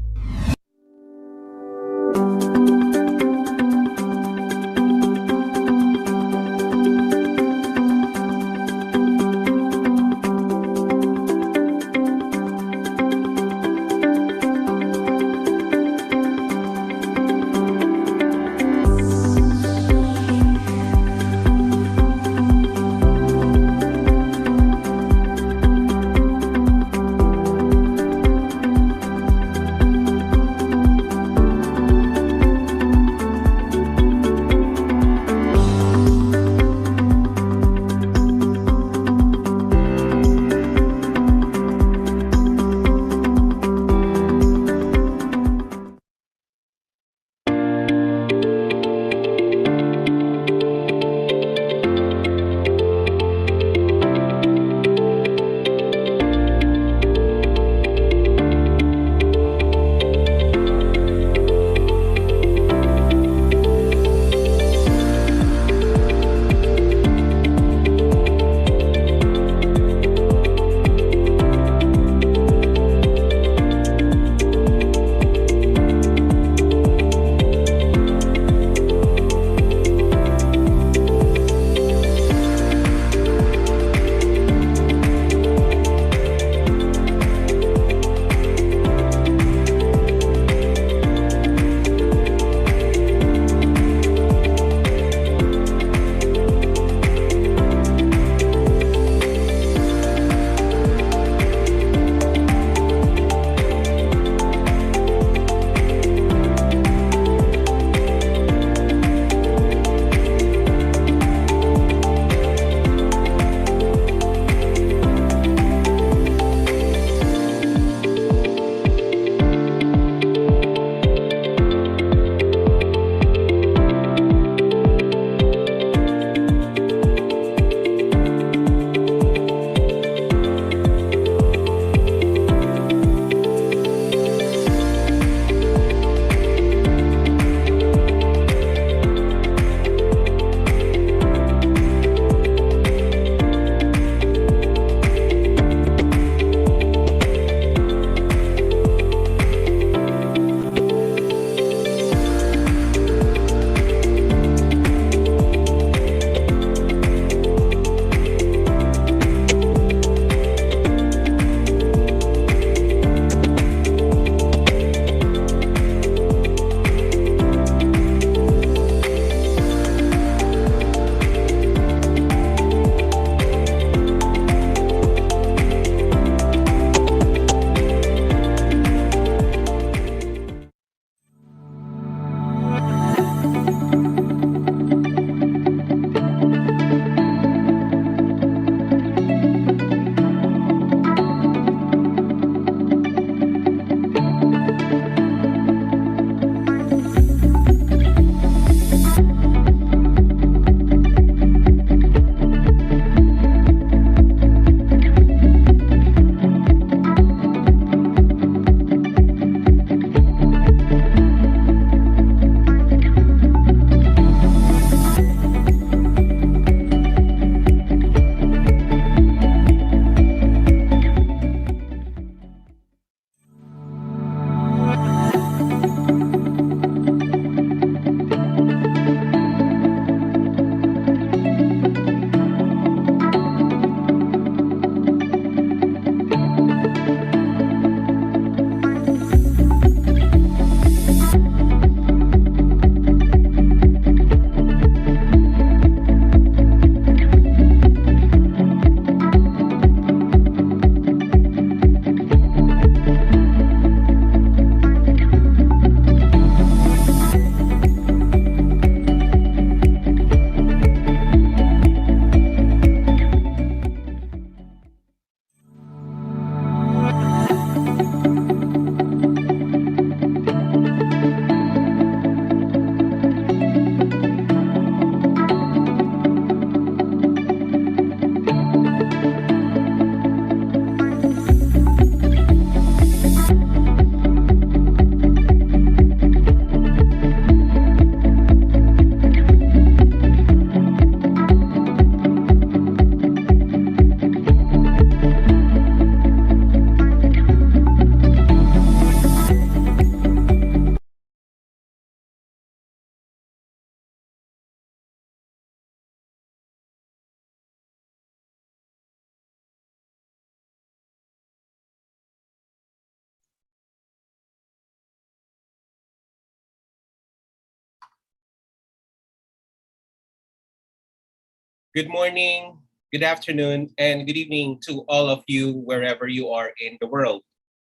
Good morning, good afternoon, and good evening to all of you wherever you are in the world.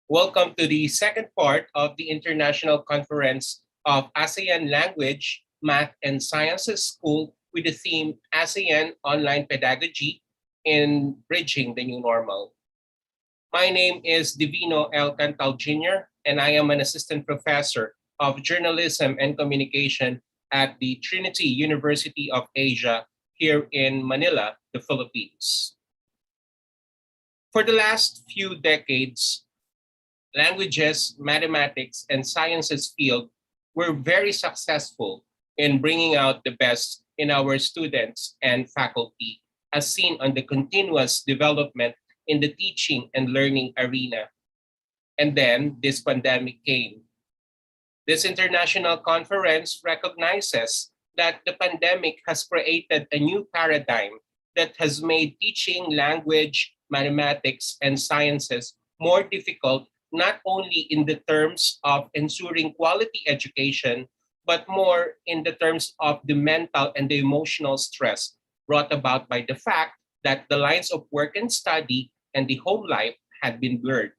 Welcome to the second part of the International Conference of ASEAN Language, Math, and Sciences School with the theme ASEAN Online Pedagogy in Bridging the New Normal. My name is Divino L. Cantal Jr., and I am an assistant professor of journalism and communication at the Trinity University of Asia here in Manila, the Philippines. For the last few decades, languages, mathematics, and sciences field were very successful in bringing out the best in our students and faculty, as seen on the continuous development in the teaching and learning arena. And then this pandemic came. This international conference recognizes that the pandemic has created a new paradigm that has made teaching language, mathematics, and sciences more difficult, not only in the terms of ensuring quality education, but more in the terms of the mental and the emotional stress brought about by the fact that the lines of work and study and the home life had been blurred.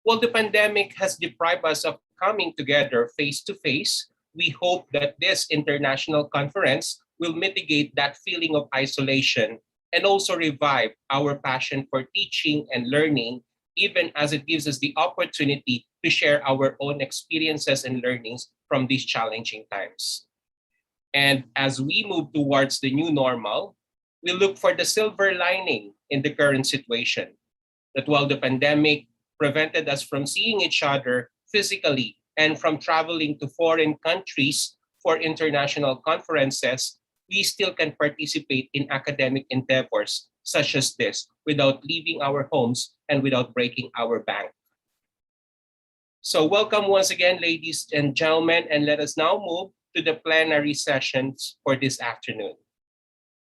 While the pandemic has deprived us of coming together face to face, we hope that this international conference will mitigate that feeling of isolation and also revive our passion for teaching and learning, even as it gives us the opportunity to share our own experiences and learnings from these challenging times. And as we move towards the new normal, we look for the silver lining in the current situation. That while the pandemic prevented us from seeing each other physically and from traveling to foreign countries for international conferences, we still can participate in academic endeavors such as this without leaving our homes and without breaking our bank. So welcome once again, ladies and gentlemen, and let us now move to the plenary sessions for this afternoon.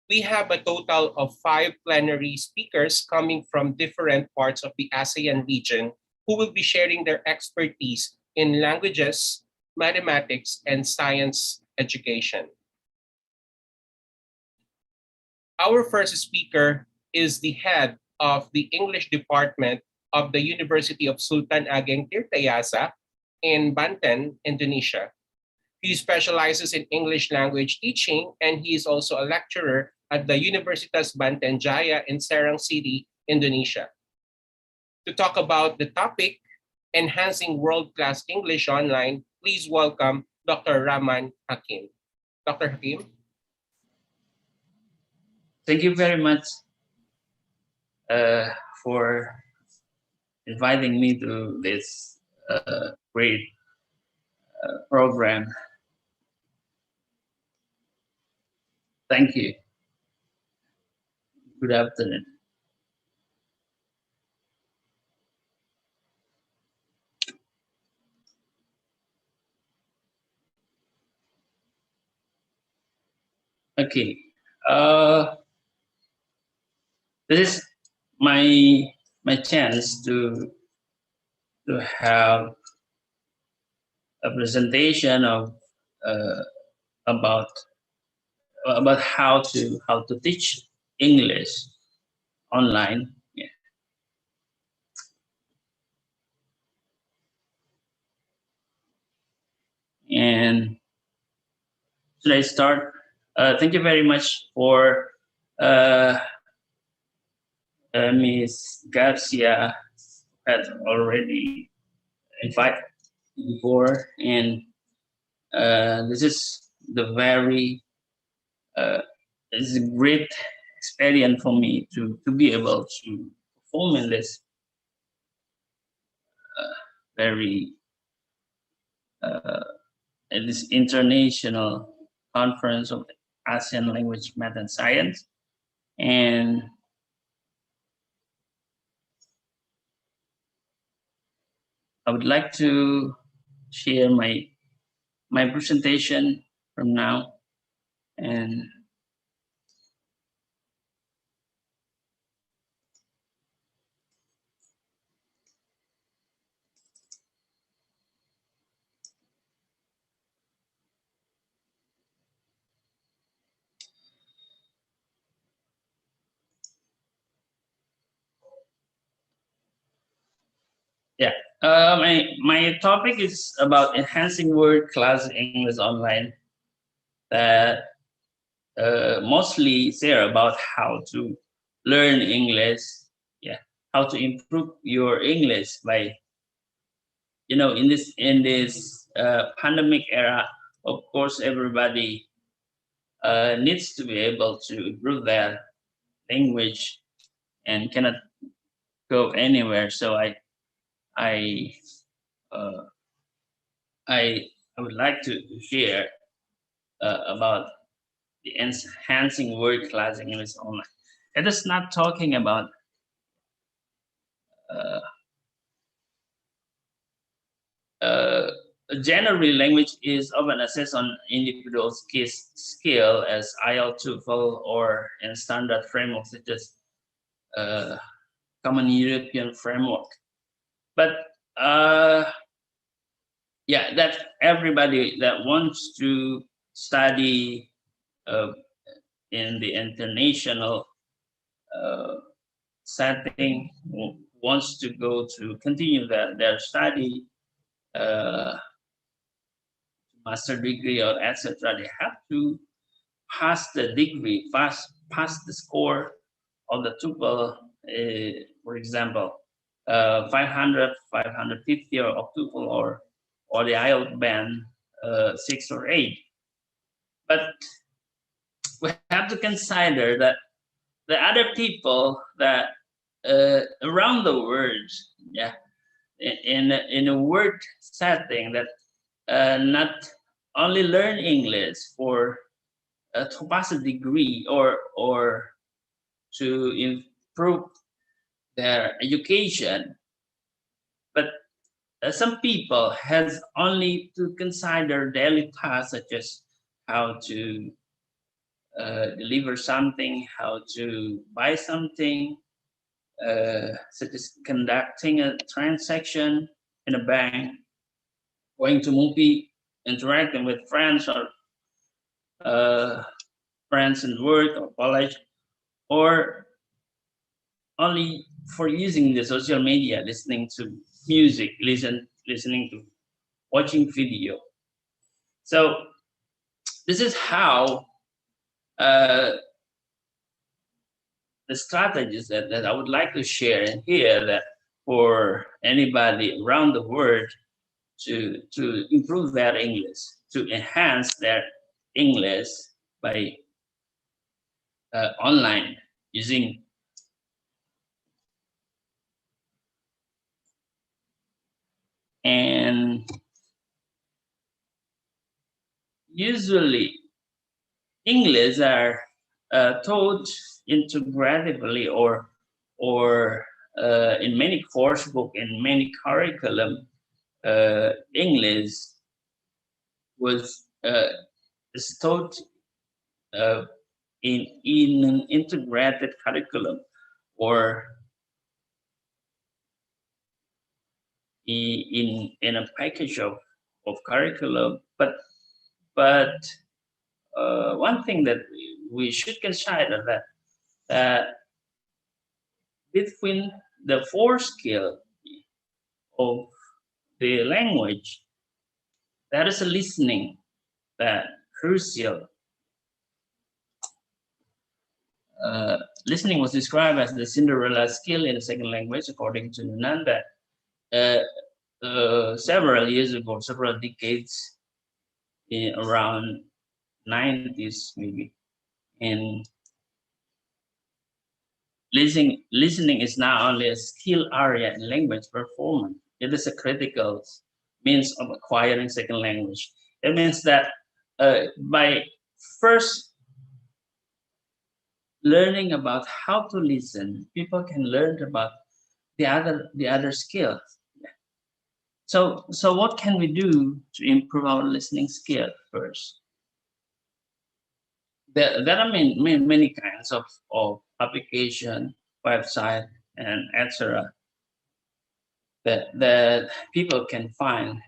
We have a total of 5 plenary speakers coming from different parts of the ASEAN region who will be sharing their expertise in languages, mathematics, and science education. Our first speaker is the head of the English department of the University of Sultan Ageng Tirtayasa in Banten, Indonesia. He specializes in English language teaching, and he is also a lecturer at the Universitas Banten Jaya in Serang City, Indonesia. To talk about the topic, Enhancing World-Class English Online, please welcome Dr. Rahman Hakim. Dr. Hakim.
Thank you very much for inviting me to this great program. Thank you. Good afternoon. Okay. This is my chance to have a presentation of about how to teach English online. Yeah. And should I start? Thank you very much for Ms. Garcia had already invited before, and this is the very it's a great experience for me to be able to perform in this very in this international conference of ASEAN Language, Math, and Science. And I would like to share my presentation from now. And My topic is about enhancing word class English online. That mostly share about how to learn English, yeah, how to improve your English by, in this pandemic era. Of course, everybody needs to be able to improve their language and cannot go anywhere. So I uh, I would like to share about the enhancing word class English online. It is not talking about uh, uh, generally language is often assessed on individual skill as IELTS, TOEFL, or in standard frameworks such as Common European Framework. But yeah, that everybody that wants to study in the international setting, wants to go to continue their study, master degree or etc., they have to pass the degree, pass the score of the TOEFL, for example, 500, 550 of TOEFL, or the IELTS band 6 or 8. But we have to consider that the other people that around the world, yeah, in a work setting that not only learn English for to pass a degree or to improve their education, but some people has only to consider daily tasks such as how to deliver something, how to buy something, such as conducting a transaction in a bank, going to movie, interacting with friends or friends in work or college, or only for using the social media, listening to music, listening to watching video. So this is how the strategies that I would like to share in here, that for anybody around the world to improve their English, to enhance their English by online using and usually English are taught integratively or in many course book, in many curriculum. English was is taught in an integrated curriculum or in a package of curriculum. But one thing that we should consider that between the four skill of the language, there is a listening that crucial. Listening was described as the Cinderella skill in the second language, according to Nanda, several years ago, several decades, around 90s maybe. And listening is not only a skill area in language performance, it is a critical means of acquiring second language. It means that by first learning about how to listen, people can learn about the other skills. So what can we do to improve our listening skill first? There are many kinds of application, website, and etc. that people can find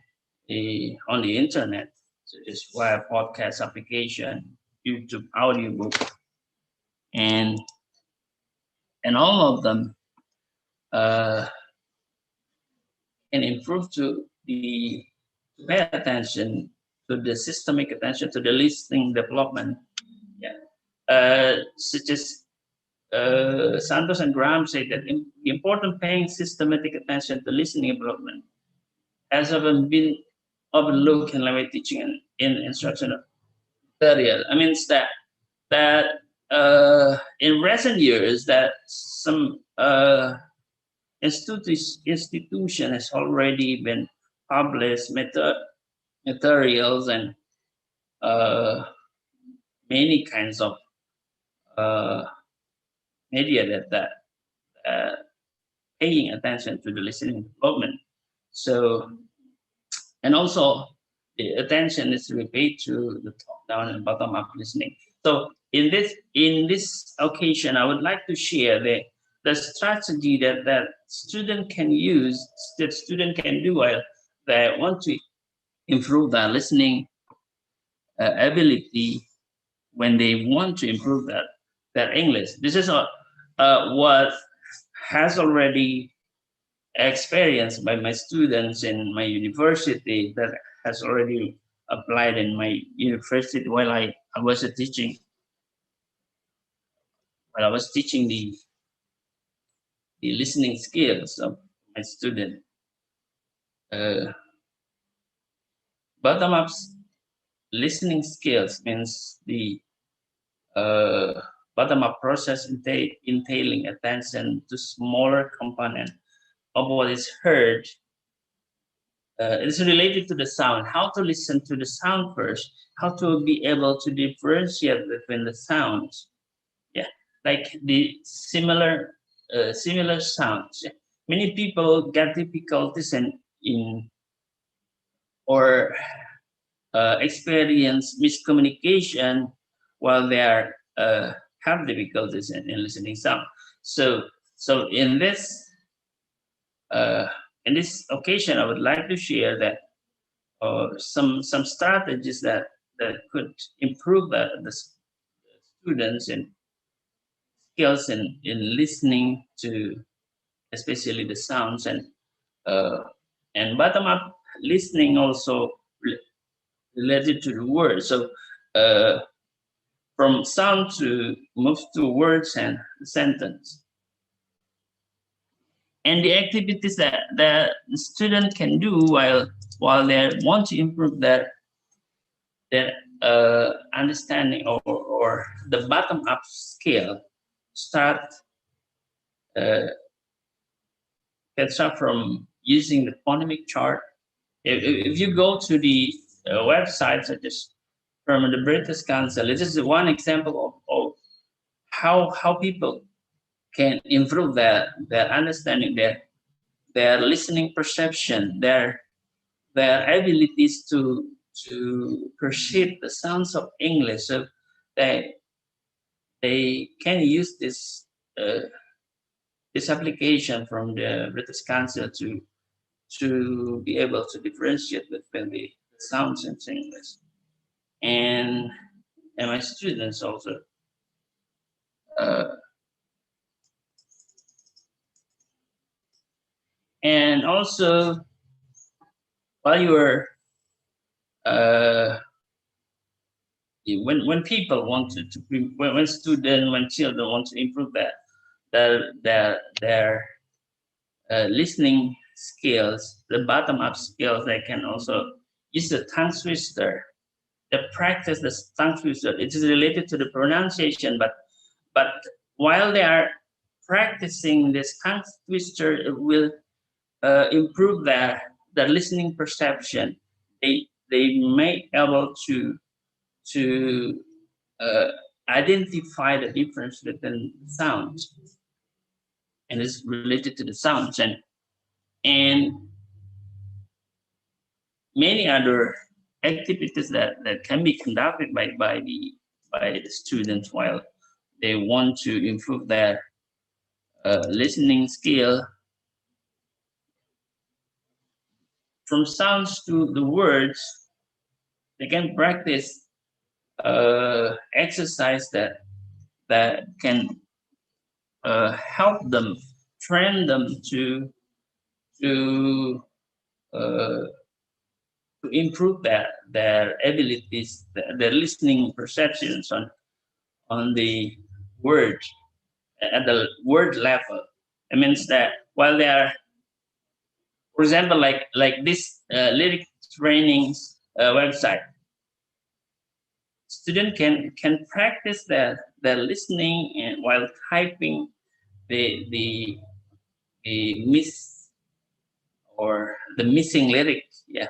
on the internet, such as web podcast application, YouTube audiobook, and all of them can improve to the pay attention to the systemic attention to the listening development. Yeah, such as Santos and Graham say that important paying systematic attention to listening development has often been overlooked in language teaching and in instructional material. I mean, it's that in recent years that some institution has already been published materials and many kinds of media that paying attention to the listening development. So, and also the attention is to be paid to the top-down and bottom-up listening. So in this occasion, I would like to share the strategy that student can use, that student can do while they want to improve their listening ability when they want to improve their English. This is what has already experienced by my students in my university, that has already applied in my university while I was teaching. While I was teaching the listening skills of my student. Bottom-up listening skills means the bottom-up process entailing attention to smaller component of what is heard. It is related to the sound, how to listen to the sound first, how to be able to differentiate between the sounds. Yeah, like the similar sounds. Yeah. Many people get difficulties in or experience miscommunication while they are have difficulties in listening sound. So in this occasion, I would like to share that some strategies that could improve the students in skills in listening to especially the sounds, and bottom-up listening also related to the words. So from sound to move to words and sentence. And the activities that the student can do while they want to improve their understanding or the bottom-up skill, start from using the phonemic chart. If you go to the website such as from the British Council, this is one example of how people can improve their understanding, their listening perception, their abilities to perceive the sounds of English. So they can use this this application from the British Council to be able to differentiate between the sounds in English. And my students also and also while you are when people want when children want to improve their listening skills, the bottom-up skills, they can also use the tongue twister. The practice the tongue twister. It is related to the pronunciation, but while they are practicing this tongue twister, it will improve their listening perception. They may able to identify the difference between sounds, and it's related to the sounds and many other activities that can be conducted by the students while they want to improve their listening skill. From sounds to the words, they can practice exercise that can help them, train them to to improve their abilities, their listening perceptions on the word at the word level. It means that while they are, for example, like this lyric trainings website, student can practice their listening and while typing the miss or the missing lyrics. Yeah,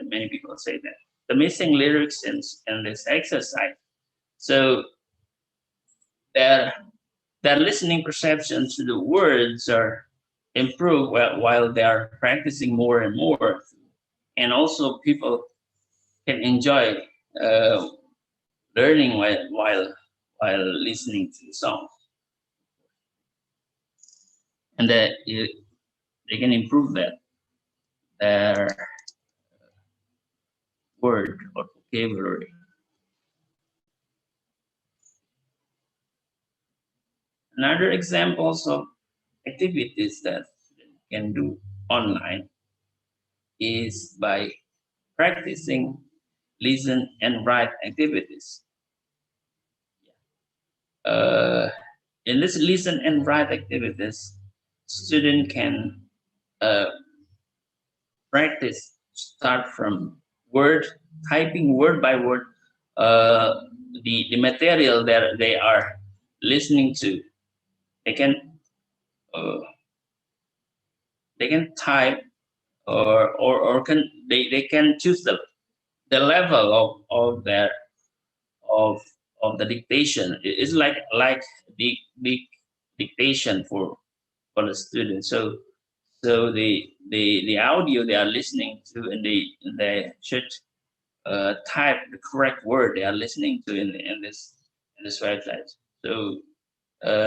many people say that the missing lyrics in this exercise. So their listening perceptions to the words are improved while they are practicing more and more, and also people can enjoy uh, learning while listening to the song, and that they can improve their word or vocabulary. Another examples of activities that you can do online is by practicing listen and write activities. In this listen and write activities, student can practice start from word typing word by word the material that they are listening to. They can uh, type or can they can choose the level of their of the dictation. It's like the dictation for the student. So the audio they are listening to, and they should type the correct word they are listening to in this website. So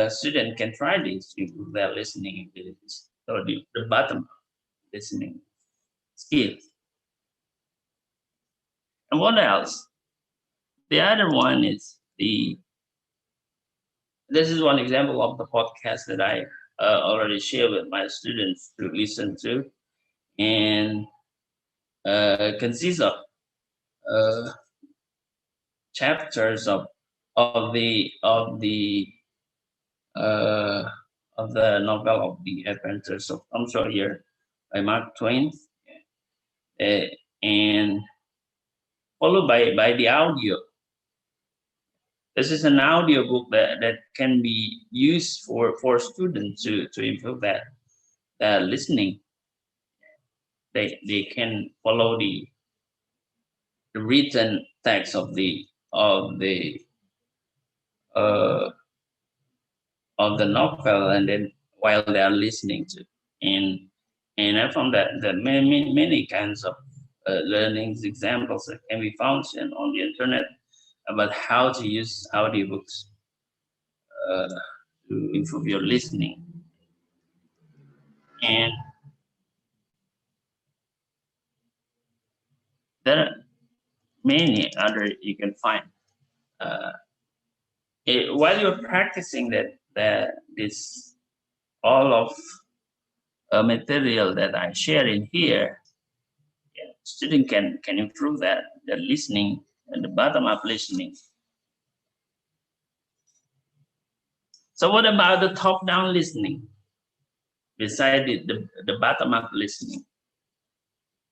student can try this to improve their listening abilities, or the bottom listening skills. And what else? The other one is this is one example of the podcast that I already shared with my students to listen to, and consists of chapters of the novel of the Adventures of Tom Sawyer by Mark Twain, and followed by the audio. This is an audio book that can be used for students to improve their listening. They can follow the written text of the novel, and then while they are listening to, and I found that many kinds of learnings examples that can be found on the internet about how to use audiobooks to improve your listening. And there are many other you can find. While you're practicing this all of material that I share in here, student can improve their listening and the bottom-up listening. So what about the top-down listening? Beside the bottom-up listening.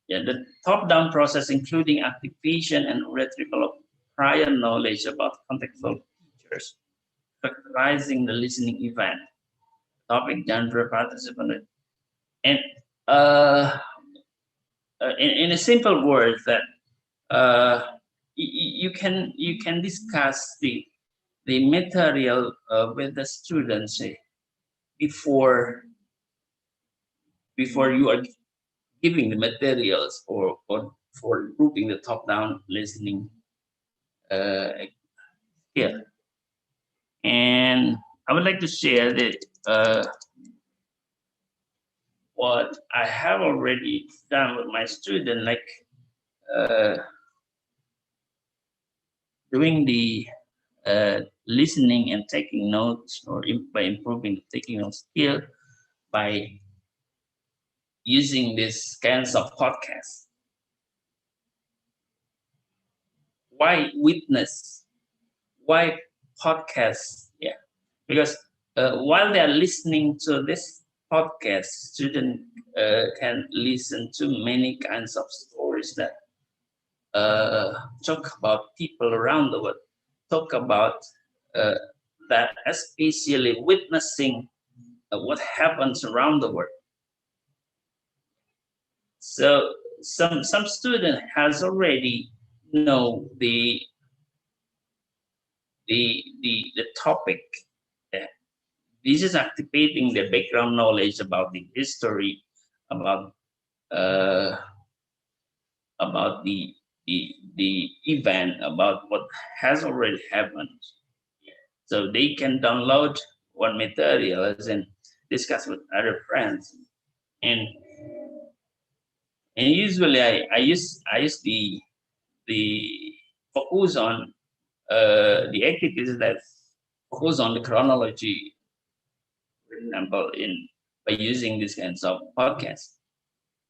Yeah, the top-down process, including activation and retrieval of prior knowledge about contextual features, characterizing the listening event, topic, genre, participant, and in a simple word, that you can discuss the material with the students before you are giving the materials or for improving the top-down listening skill. And I would like to share what I have already done with my student, like doing the listening and taking notes, or by improving the taking notes skill by using this kinds of podcasts. Why witness? Why podcasts? Yeah, because while they are listening to this podcast, students can listen to many kinds of stories that talk about people around the world, talk about that, especially witnessing what happens around the world. So some student has already know the topic. This is activating the background knowledge about the history, about the event, about what has already happened. So they can download one materials and discuss with other friends. And usually I use the focus on the activities that focus on the chronology, for example, by using these kinds of podcasts.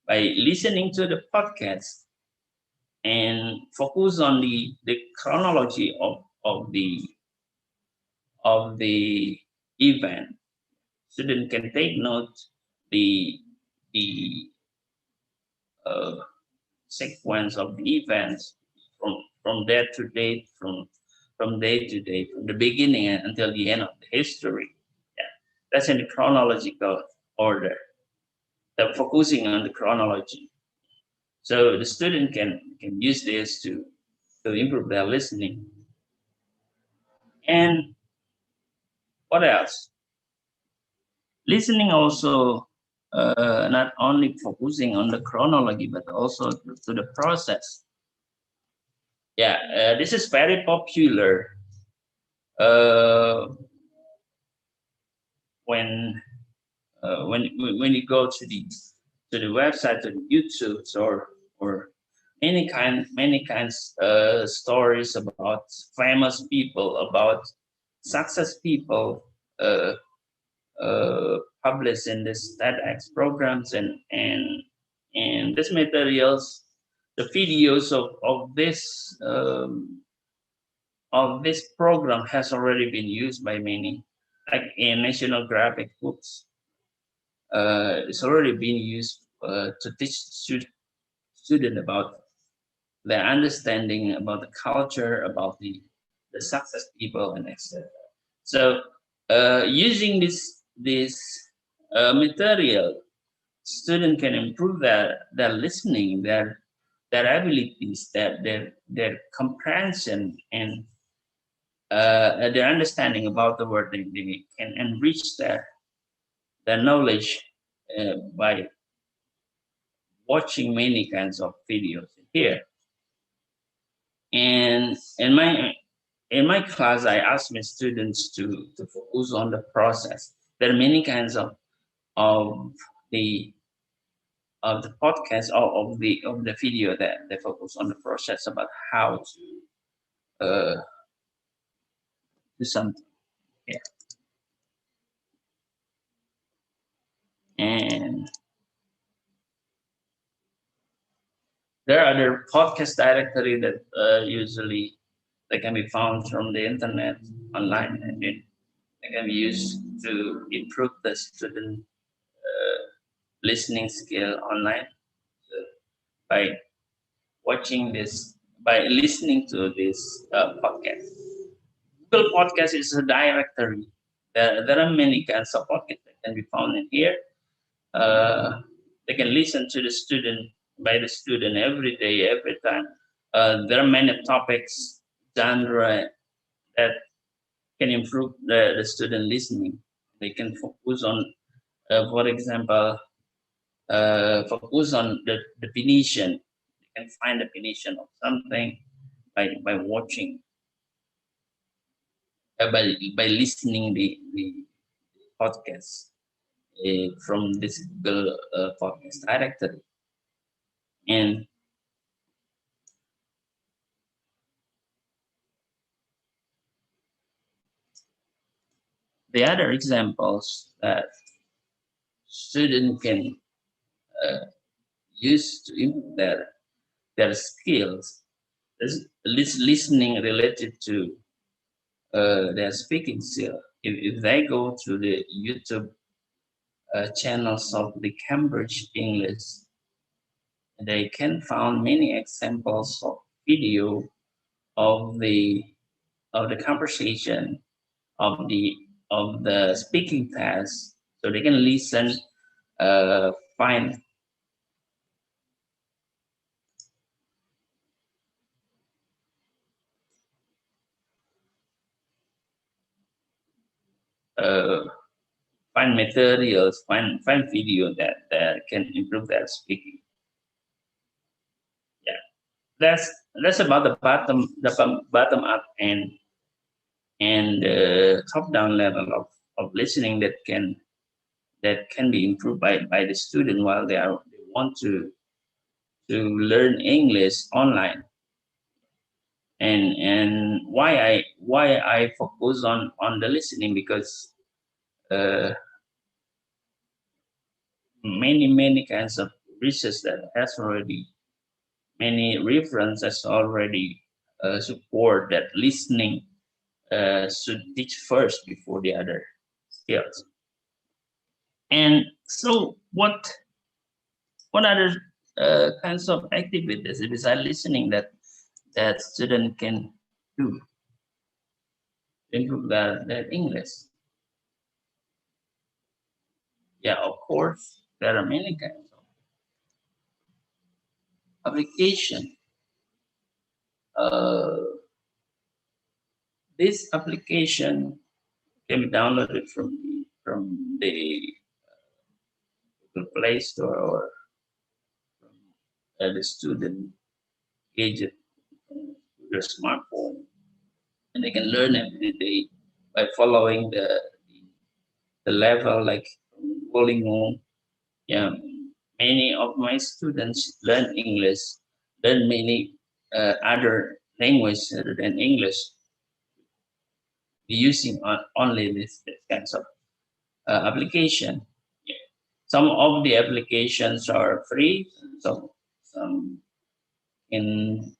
By listening to the podcast and focus on the chronology of the event, student can take note the sequence of the events from day to day, from day to day, from the beginning until the end of the history. Yeah, that's in the chronological order. They're focusing on the chronology. So the student can use this to improve their listening. And what else? Listening also not only focusing on the chronology, but also to the process. Yeah, this is very popular when you go to the website, to the YouTube, or many kinds stories about famous people, about success people published in this TEDx programs and these materials, the videos of this program has already been used by many, like in National Graphic books. It's already been used to teach student about their understanding about the culture, about the success people, and etc. So using this material, student can improve their listening, their abilities, their comprehension, and their understanding about the word. They can enrich their knowledge by watching many kinds of videos here. And in my class, I ask my students to focus on the process. There are many kinds of the podcast or of the video that they focus on the process about how to do something. Yeah. And there are other podcast directory that usually they can be found from the internet online, and they can be used to improve the student listening skill online. So by listening to this podcast. Google Podcast is a directory. There are many kinds of podcasts that can be found in here. They can listen to the student every day, every time. There are many topics, genre that can improve the student listening. They can focus on, for example, focus on the definition. You can find the definition of something by watching, by listening the podcast from this Google podcast directory. And the other examples that student can use to improve their skills. This listening related to their speaking skill. If they go to the YouTube channels of the Cambridge English, they can find many examples of video of the conversation of the speaking test, so they can listen, find uh, find materials, find video that can improve their speaking. Yeah, that's about the bottom up and top down level of listening that can be improved by the student while they want to learn English online. And why I focus on the listening, because many kinds of research that has already, many references already support that listening should teach first before the other skills. And so what other kinds of activities besides listening that student can do to improve their English? Yeah, of course, there are many kinds of application. This application can be downloaded from the Google Play Store or from the student gadget, your smartphone, and they can learn every day by following the level, like Duolingo. Yeah, many of my students learn English, learn many other languages other than English, using only this kinds of application. Yeah. Some of the applications are free, some in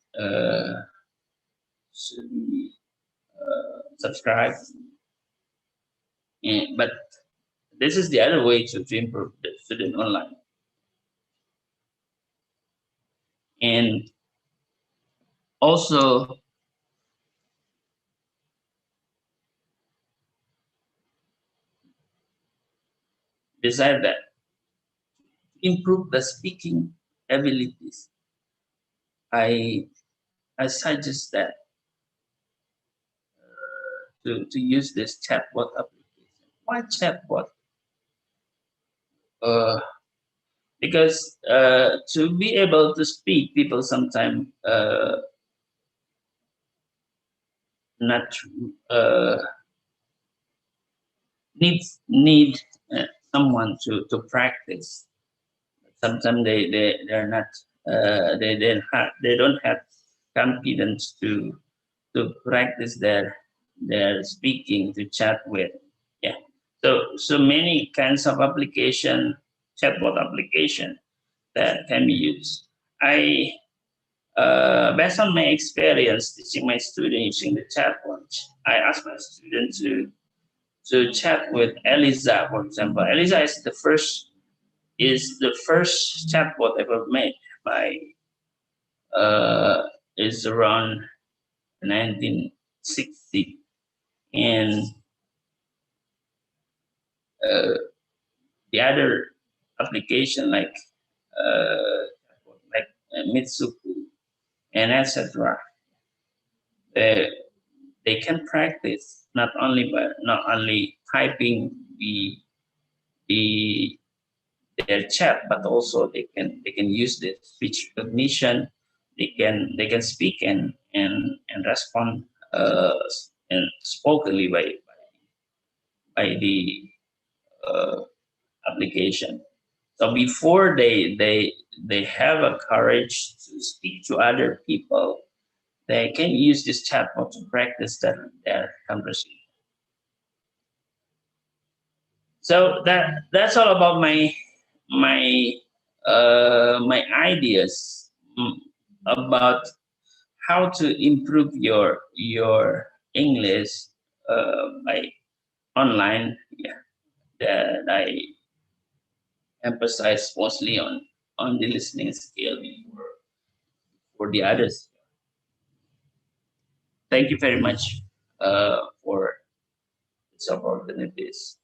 should be subscribed. But this is the other way to improve the student online. And also, beside that, improve the speaking abilities. I suggest that to use this chatbot application. Why chatbot? Because to be able to speak, people sometimes not need someone to practice. Sometimes they're not they don't have confidence to practice their speaking, to chat with. Yeah, so many kinds of application, chatbot application that can be used. I based on my experience teaching my students using the chatbot, I asked my students to chat with Eliza, for example. Eliza is the first chatbot ever made by is around 1960, and the other application like Mitsuku and etc. They can practice not only typing their chat, but also they can use the speech recognition. They can speak and respond and spokenly by the application. So before they have a courage to speak to other people, they can use this chatbot to practice their conversation. So that's all about my my ideas about how to improve your English by online. Yeah, that I emphasize mostly on the listening skill for the others. Thank you very much for this opportunities.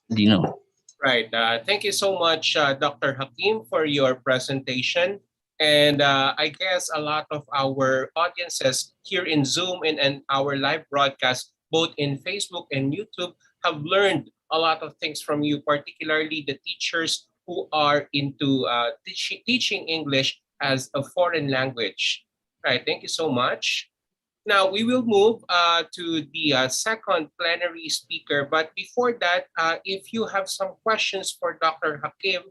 Dino.
Right. Thank you so much, Dr. Hakim, for your presentation. And I guess a lot of our audiences here in Zoom and our live broadcast, both in Facebook and YouTube, have learned a lot of things from you, particularly the teachers who are into teaching English as a foreign language. Right. Thank you so much. Now we will move to the second plenary speaker. But before that, if you have some questions for Dr. Hakim,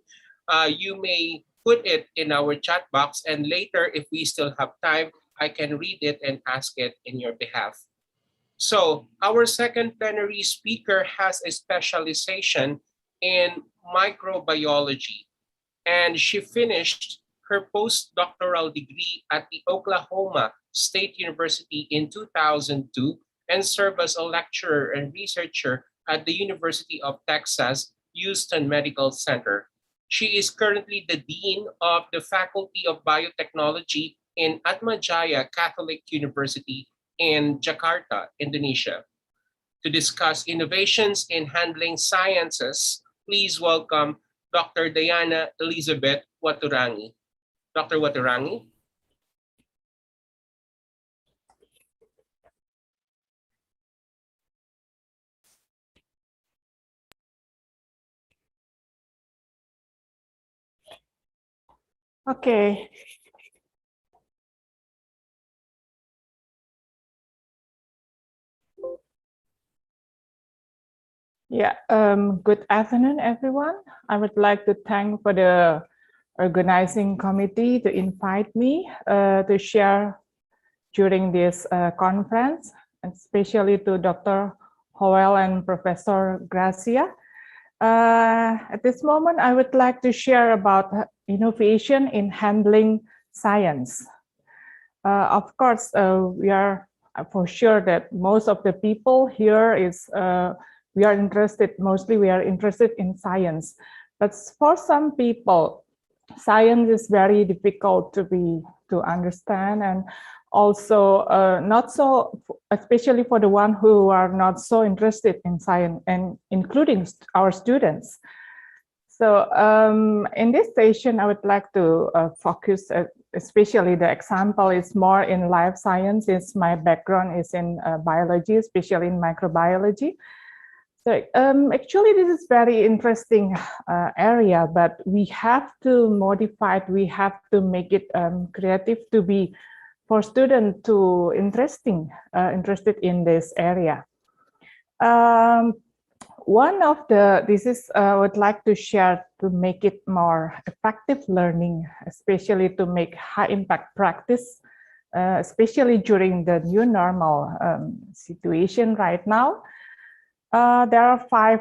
you may put it in our chat box, and later, if we still have time, I can read it and ask it in your behalf. So our second plenary speaker has a specialization in microbiology, and she finished her postdoctoral degree at the Oklahoma State University in 2002 and served as a lecturer and researcher at the University of Texas Houston Medical Center. She is currently the Dean of the Faculty of Biotechnology in Atmajaya Catholic University in Jakarta, Indonesia. To discuss innovations in handling sciences, please welcome Dr. Diana Elizabeth Waturangi. Dr. Waturangi.
Okay. Yeah, good afternoon, everyone. I would like to thank for the organizing committee to invite me to share during this conference, especially to Dr. Howell and Professor Gracia. At this moment, I would like to share about innovation in handling science. Of course, we are for sure that most of the people here is we are interested in science, but for some people, science is very difficult to understand, and also not so, especially for the one who are not so interested in science, and including our students. So in this session, I would like to focus, especially the example is more in life sciences. My background is in biology, especially in microbiology. So actually, this is very interesting area, but we have to modify it. We have to make it creative to be for students to interested in this area. One of I would like to share to make it more effective learning, especially to make high impact practice, especially during the new normal situation right now. There are 5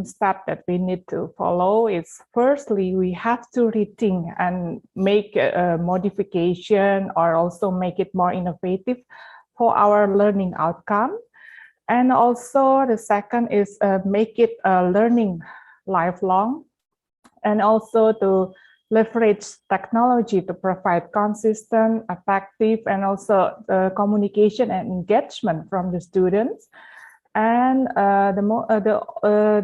steps that we need to follow. It's firstly, we have to rethink and make a modification or also make it more innovative for our learning outcome. And also the second is make it learning lifelong, and also to leverage technology to provide consistent, effective, and also communication and engagement from the students. And the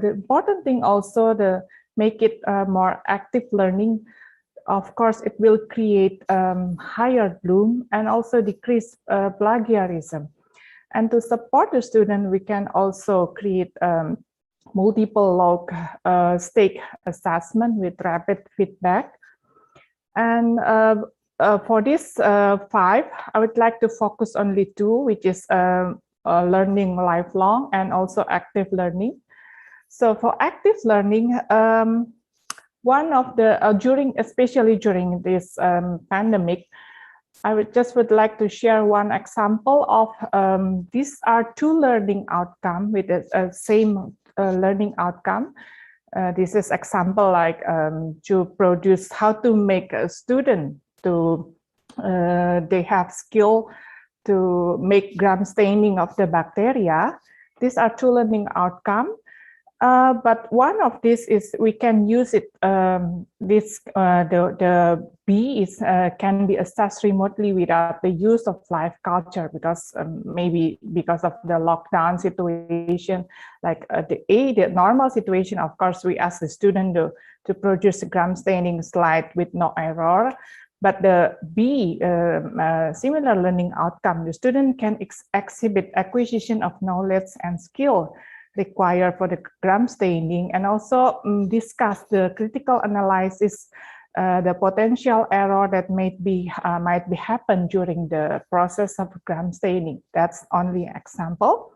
important thing also to make it more active learning. Of course, it will create higher bloom and also decrease plagiarism. And to support the student, we can also create multiple log stake assessment with rapid feedback. And for this 5, I would like to focus only 2, which is learning lifelong and also active learning. So for active learning, one of the especially during this pandemic, I would like to share one example of these are 2 learning outcomes with the same learning outcome. This is example like to produce how to make a student to they have skill to make gram staining of the bacteria. These are two learning outcome. But one of this is we can use it. The bee is can be assessed remotely without the use of live culture because maybe because of the lockdown situation. Like the normal situation, of course, we ask the student to produce a gram staining slide with no error. But the B, similar learning outcome, the student can exhibit acquisition of knowledge and skill required for the gram staining, and also discuss the critical analysis, the potential error that might be happen during the process of gram staining. That's only an example.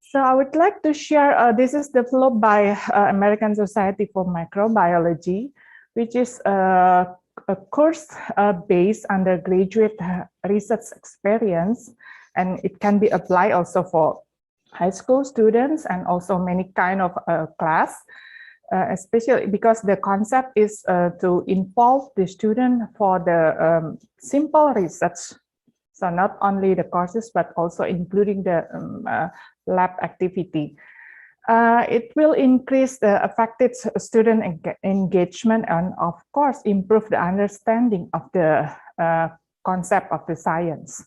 So I would like to share, this is developed by American Society for Microbiology, which is a course based undergraduate research experience, and it can be applied also for high school students and also many kind of class, especially because the concept is to involve the student for the simple research. So not only the courses, but also including the lab activity. It will increase the effective student engagement and of course improve the understanding of the concept of the science.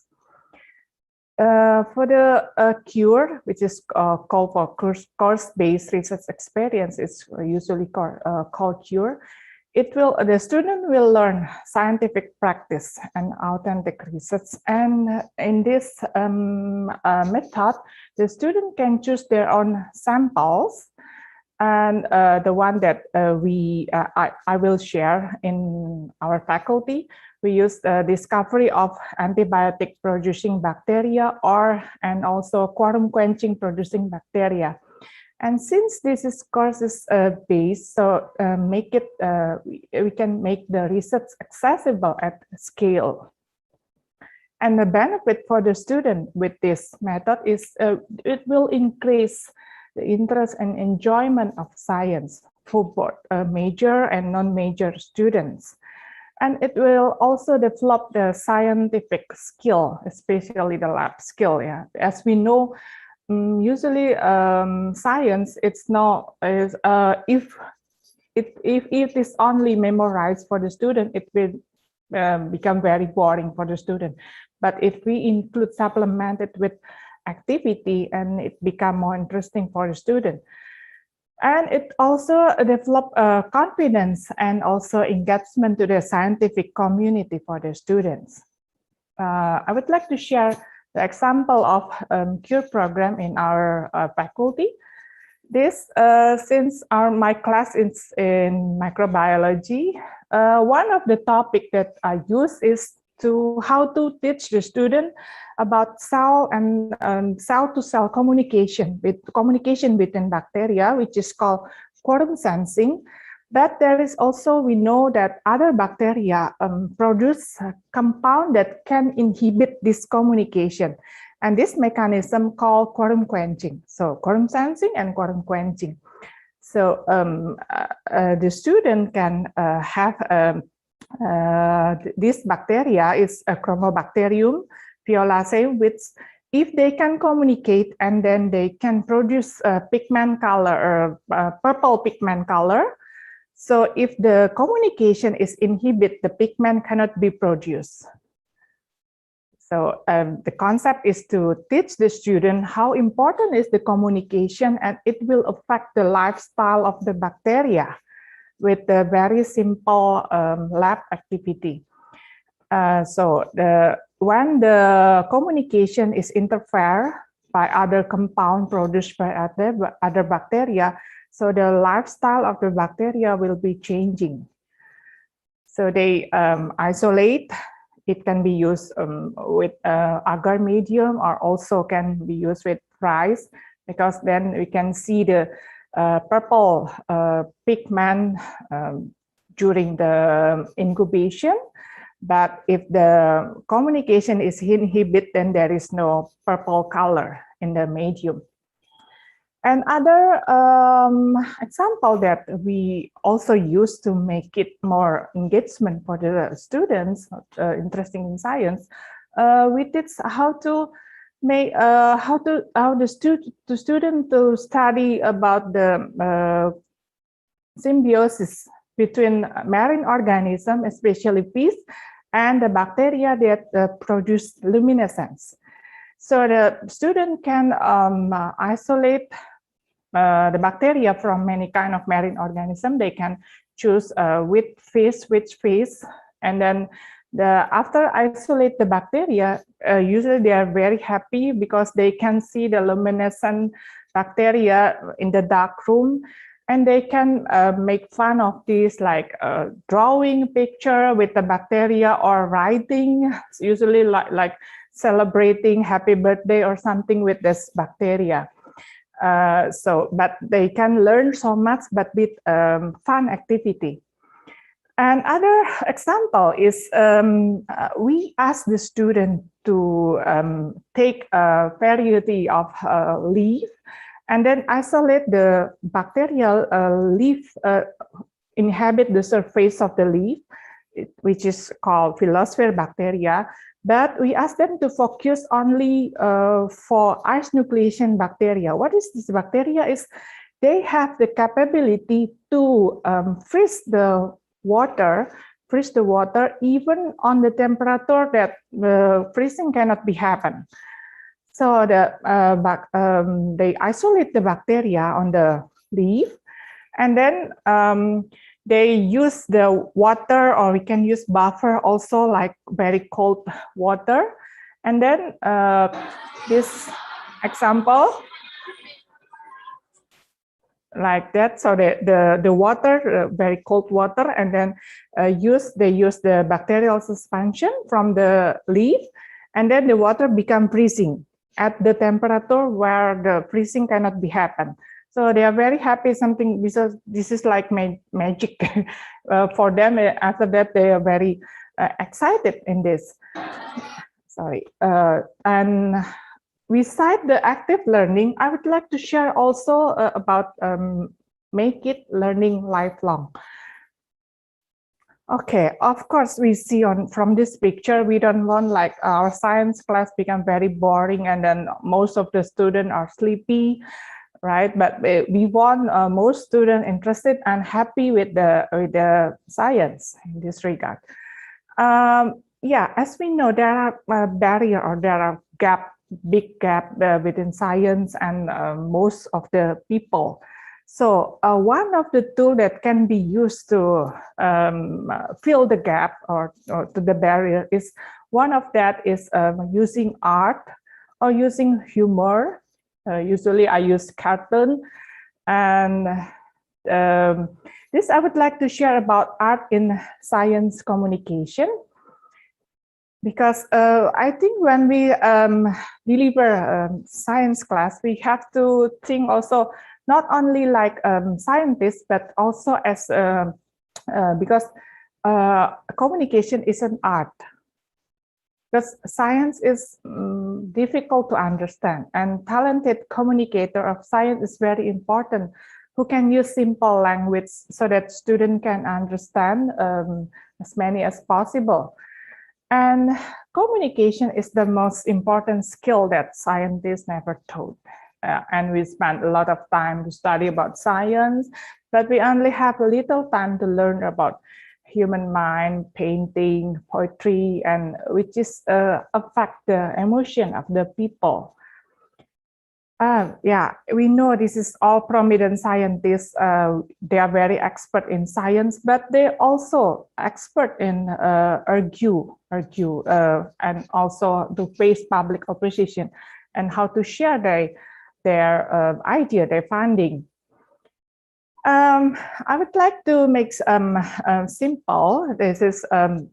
For the cure, which is called for course-based research experience, it's usually called cure. The student will learn scientific practice and authentic research. And in this method, the student can choose their own samples. And the one that I will share in our faculty, we use the discovery of antibiotic producing bacteria and also quorum quenching producing bacteria. And since this is courses based, so we can make the research accessible at scale. And the benefit for the student with this method is it will increase the interest and enjoyment of science for both major and non-major students. And it will also develop the scientific skill, especially the lab skill. Yeah, as we know, usually science, it's not if it is only memorized for the student, it will become very boring for the student. But if we include supplemented with activity, and it become more interesting for the student. And it also develop confidence and also engagement to the scientific community for the students. I would like to share the example of CURE program in our faculty. This, since my class is in microbiology, one of the topic that I use is how to teach the student about cell and cell-to-cell communication between bacteria, which is called quorum sensing. But there is also, we know that other bacteria produce a compound that can inhibit this communication. And this mechanism called quorum quenching. So quorum sensing and quorum quenching. So the student can have this bacteria is a Chromobacterium violacea, which if they can communicate and then they can produce a pigment color, purple pigment color. So if the communication is inhibited, the pigment cannot be produced. So the concept is to teach the student how important is the communication, and it will affect the lifestyle of the bacteria with a very simple lab activity. So when the communication is interfered by other compound produced by other bacteria, so the lifestyle of the bacteria will be changing. So they isolate. It can be used with agar medium, or also can be used with rice, because then we can see the purple pigment during the incubation. But if the communication is inhibited, then there is no purple color in the medium. And other example that we also use to make it more engagement for the students interested in science, we teach how to make the student to study about the symbiosis between marine organisms, especially fish, and the bacteria that produce luminescence. So the student can isolate the bacteria from many kind of marine organisms. They can choose which fish, and then after isolate the bacteria, usually they are very happy because they can see the luminescent bacteria in the dark room, and they can make fun of this, like drawing picture with the bacteria or writing, usually like celebrating happy birthday or something with this bacteria. But they can learn so much, but with fun activity. And other example is we ask the student to take a variety of leaf and then isolate the bacterial leaf inhabit the surface of the leaf, which is called phyllosphere bacteria. But we ask them to focus only for ice nucleation bacteria. What is this bacteria? Is they have the capability to freeze the water even on the temperature that freezing cannot be happen. So they isolate the bacteria on the leaf, and then they use the water, or we can use buffer also, like very cold water. And then this example, like that. So the water, very cold water, and then they use the bacterial suspension from the leaf, and then the water become freezing at the temperature where the freezing cannot be happen. So they are very happy, something, because this is like magic for them. After that, they are very excited in this. Sorry. And beside the active learning, I would like to share also about make it learning lifelong. Okay, of course, we see from this picture, we don't want like our science class become very boring and then most of the students are sleepy, right? But we want most students interested and happy with the science in this regard. Yeah, as we know, there are barrier, or there are big gap within science and most of the people. So one of the tools that can be used to fill the gap or to the barrier is, one of that is using art or using humor. Usually I use cartoon, and this I would like to share about art in science communication. Because I think when we deliver science class, we have to think also not only like scientists, but also as because communication is an art. Because science is difficult to understand, and talented communicator of science is very important, who can use simple language so that students can understand as many as possible. And communication is the most important skill that scientists never taught. And we spend a lot of time to study about science, but we only have a little time to learn about human mind, painting, poetry, and which is affect the emotion of the people. Yeah, we know this is all prominent scientists. They are very expert in science, but they also expert in argue, and also to face public opposition and how to share their idea, their finding. I would like to make simple. This is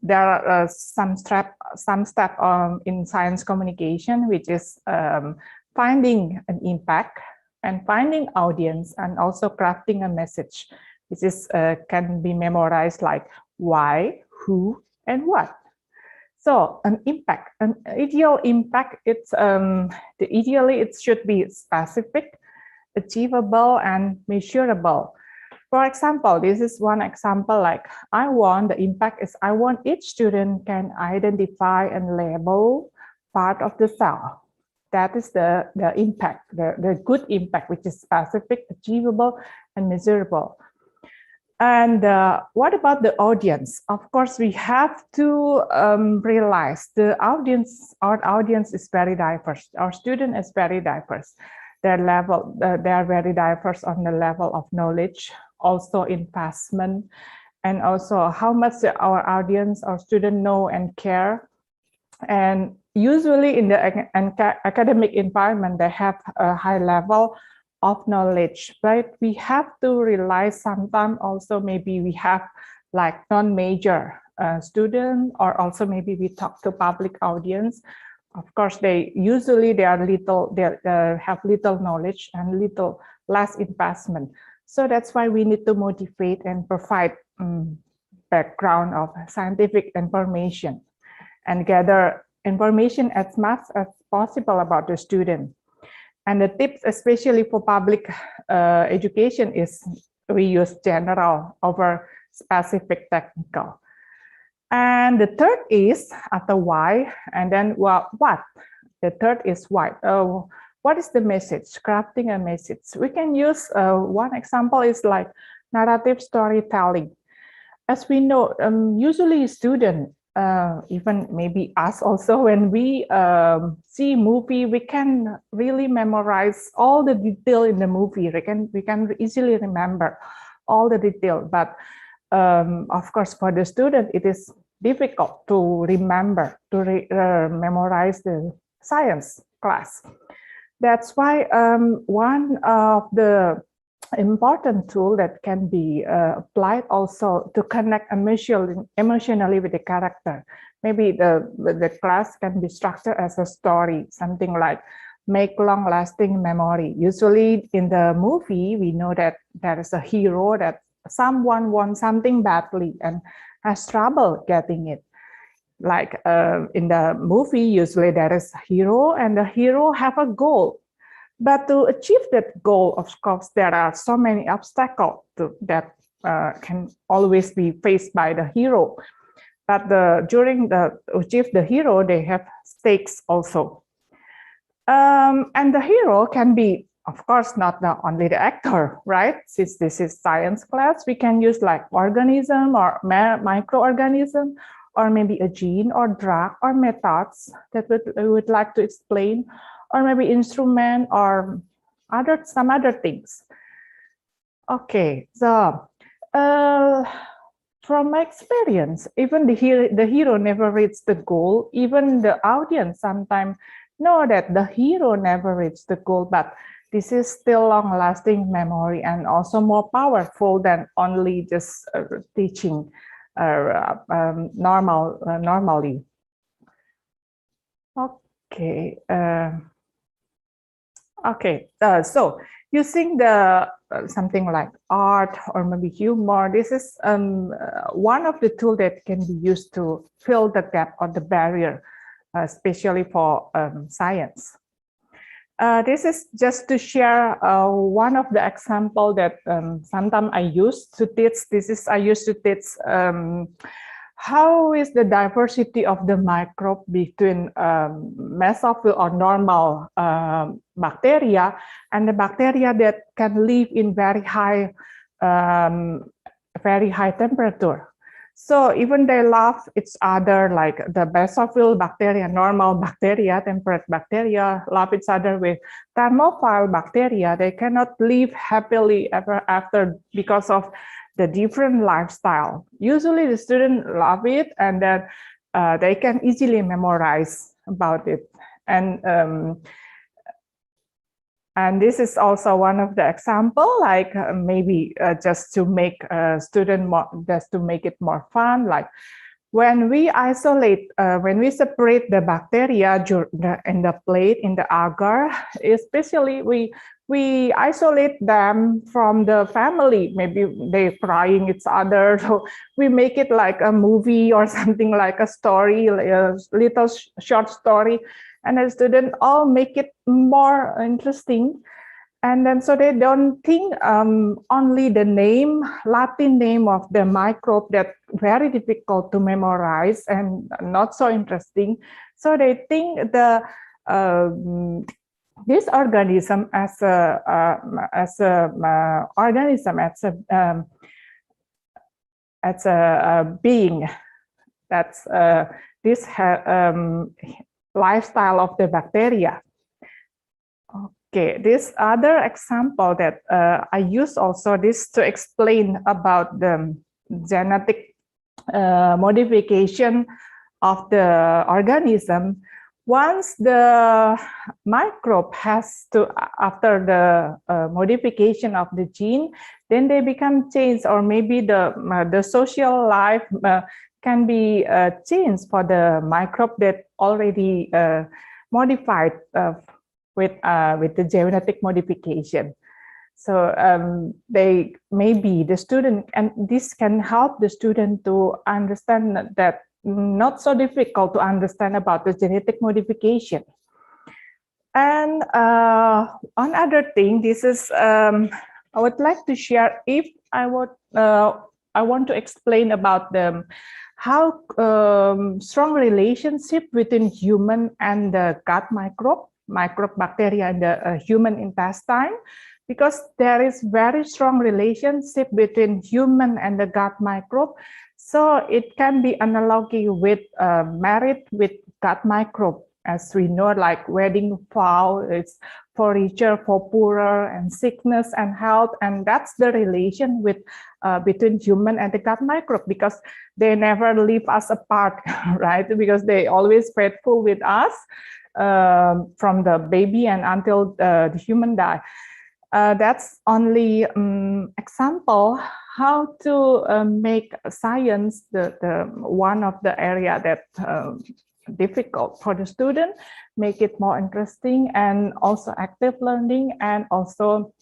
there are some steps in science communication, which is finding an impact and finding audience, and also crafting a message, which is can be memorized like why, who, and what. So an impact, an ideal impact, it's ideally it should be specific achievable and measurable. For example, this is one example, like the impact is I want each student can identify and label part of the cell. That is the impact, the good impact, which is specific, achievable, and measurable. And what about the audience? Of course, we have to realize our audience is very diverse. Our student is very diverse. They are very diverse on the level of knowledge, also investment, and also how much our audience, our student know and care. And usually in the academic environment, they have a high level of knowledge, but we have to realize sometimes also maybe we have like non-major students, or also maybe we talk to public audience. Of course, they have little knowledge and less investment. So that's why we need to motivate and provide background of scientific information and gather information as much as possible about the student. And the tips, especially for public education, is we use general over specific technical. And the third is the why, and then what? The third is why. What is the message? Crafting a message. We can use one example is like narrative storytelling. As we know, usually students, even maybe us also, when we see movie, we can really memorize all the detail in the movie. We can easily remember all the detail, but of course, for the student, it is difficult to remember, to memorize the science class. That's why one of the important tool that can be applied also to connect emotionally with the character. Maybe the class can be structured as a story, something like make long-lasting memory. Usually in the movie, we know that there is a hero that someone wants something badly and has trouble getting it. Like in the movie, usually there is a hero and the hero have a goal. But to achieve that goal, of course, there are so many obstacles that can always be faced by the hero. But to achieve the hero, they have stakes also. And the hero can be, of course, not only the actor, right? Since this is science class, we can use like organism or microorganism, or maybe a gene or drug or methods that we would like to explain, or maybe instrument or some other things. Okay, so from my experience, even the hero never reaches the goal. Even the audience sometimes know that the hero never reached the goal, but this is still long-lasting memory and also more powerful than only just teaching normally. Okay. So using the something like art or maybe humor, this is one of the tools that can be used to fill the gap or the barrier, especially for science. This is just to share one of the example that sometimes I used to teach. I used to teach how is the diversity of the microbe between mesophil or normal bacteria and the bacteria that can live in very high temperature. So even they love each other, like the basophil bacteria, normal bacteria, temperate bacteria love each other with thermophile bacteria. They cannot live happily ever after because of the different lifestyle. Usually the students love it, and then they can easily memorize about it. And this is also one of the example, like maybe just to make student just to make it more fun. Like when we isolate, when we separate the bacteria in the plate, in the agar, especially we isolate them from the family. Maybe they're crying each other, so we make it like a movie or something, like a story, like a little short story. And the students all make it more interesting. And then so they don't think only the name, Latin name of the microbe that very difficult to memorize and not so interesting. So they think the this organism as a organism as a being that's this lifestyle of the bacteria. Okay, this other example that I use also this to explain about the genetic modification of the organism. Once the microbe has to, after the modification of the gene, then they become changed, or maybe the social life can be changed for the microbe that already modified with the genetic modification. So they maybe the student, and this can help the student to understand that not so difficult to understand about the genetic modification. And one other thing, this is I would like to share if I want to explain about the how strong relationship between human and the gut microbe bacteria in the human intestine, because there is very strong relationship between human and the gut microbe. So it can be analogy with married with gut microbe. As we know, like wedding vow, it's for richer, for poorer, and sickness and health. And that's the relation with between human and the gut microbe, because they never leave us apart, right? Because they always faithful with us from the baby and until the human die. That's only example how to make science the one of the area that difficult for the student, make it more interesting and also active learning, and also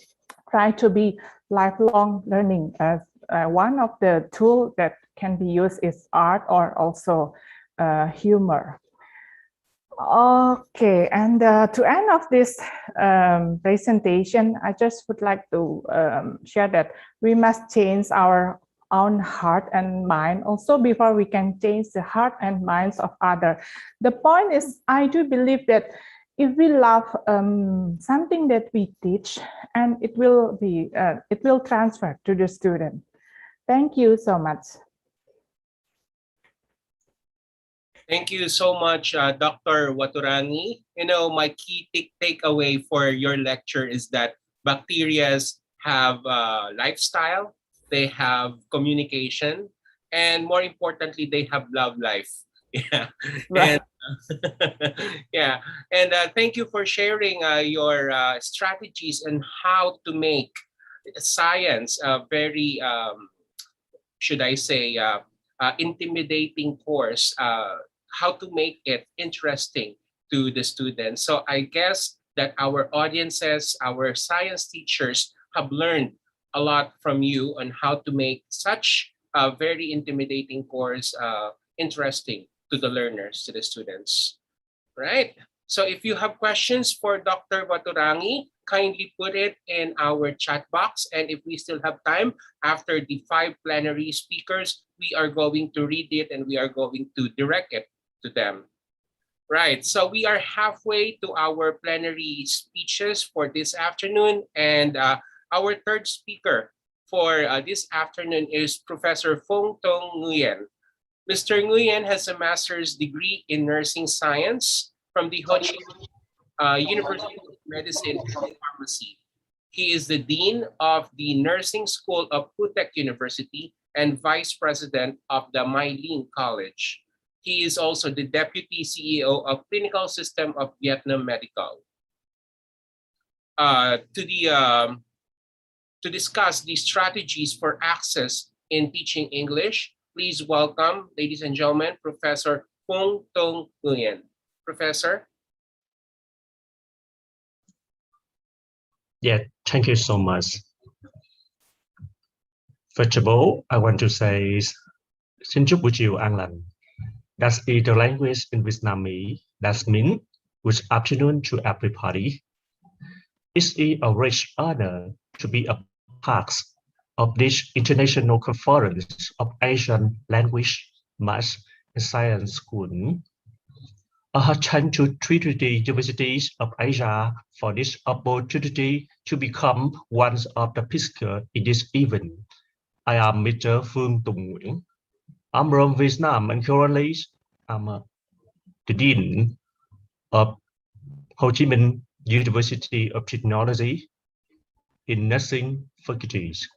try to be lifelong learning. As one of the tools that can be used is art or also humor. Okay, and to end of this presentation, I just would like to share that we must change our own heart and mind also before we can change the heart and minds of others. The point is, I do believe that if we love something that we teach, and it will transfer to the student. Thank you so much.
Thank you so much, Dr. Waturangi. You know, my key takeaway for your lecture is that bacteria have lifestyle, they have communication, and more importantly, they have love life. Yeah.
Right.
And, yeah. And thank you for sharing your strategies and how to make science very, should I say, intimidating course. How to make it interesting to the students. So I guess that our audiences, our science teachers have learned a lot from you on how to make such a very intimidating course interesting to the learners, to the students, right? So if you have questions for Dr. Waturangi, kindly put it in our chat box. And if we still have time after the 5 plenary speakers, we are going to read it and we are going to direct it to them. Right, so we are halfway to our plenary speeches for this afternoon, and our third speaker for this afternoon is Professor Fong Tong Nguyen. Mr. Nguyen has a master's degree in nursing science from the Ho Chi Minh University of Medicine and Pharmacy. He is the Dean of the Nursing School of Putech University and Vice President of the Mai Linh College. He is also the Deputy CEO of Clinical System of Vietnam Medical. To discuss the strategies for access in teaching English, please welcome, ladies and gentlemen, Professor Fong Tong Nguyen. Professor.
Yeah, thank you so much. First of all, I want to say xin chúc buổi chiều an lành. That's the language in Vietnamese. That means good afternoon to everybody. It's a rich honor to be a part of this international conference of Asian language, math, and science school. I thank to Trinity Universities of Asia for this opportunity to become one of the speakers in this event. I am Mr. Phương Tùng Nguyễn. I'm from Vietnam and currently I'm the Dean of Ho Chi Minh University of Technology in nursing faculties.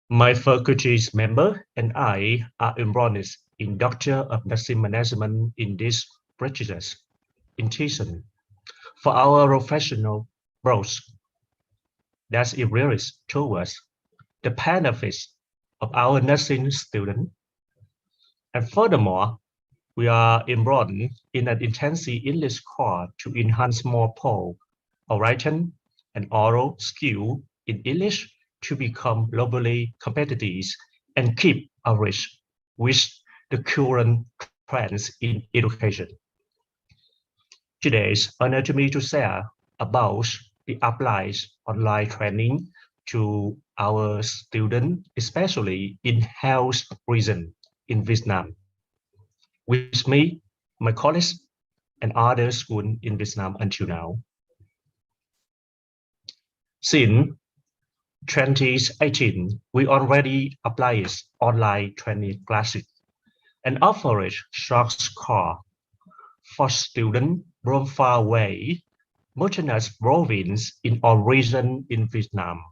My faculty's member and I are enrolled in Doctor of Nursing Management in this prestigious institution for our professional growth. That's it really towards the benefits of our nursing students. And furthermore, we are enrolled in an intensive English course to enhance more written and oral skill in English to become globally competitive and keep average with the current trends in education. Today is honor to me to share about the applied online training to our students, especially in health region in Vietnam. With me, my colleagues, and other schools in Vietnam until now. Since 2018, we already applied online training classes and offered short course for students from far away, mountainous province in all regions in Vietnam.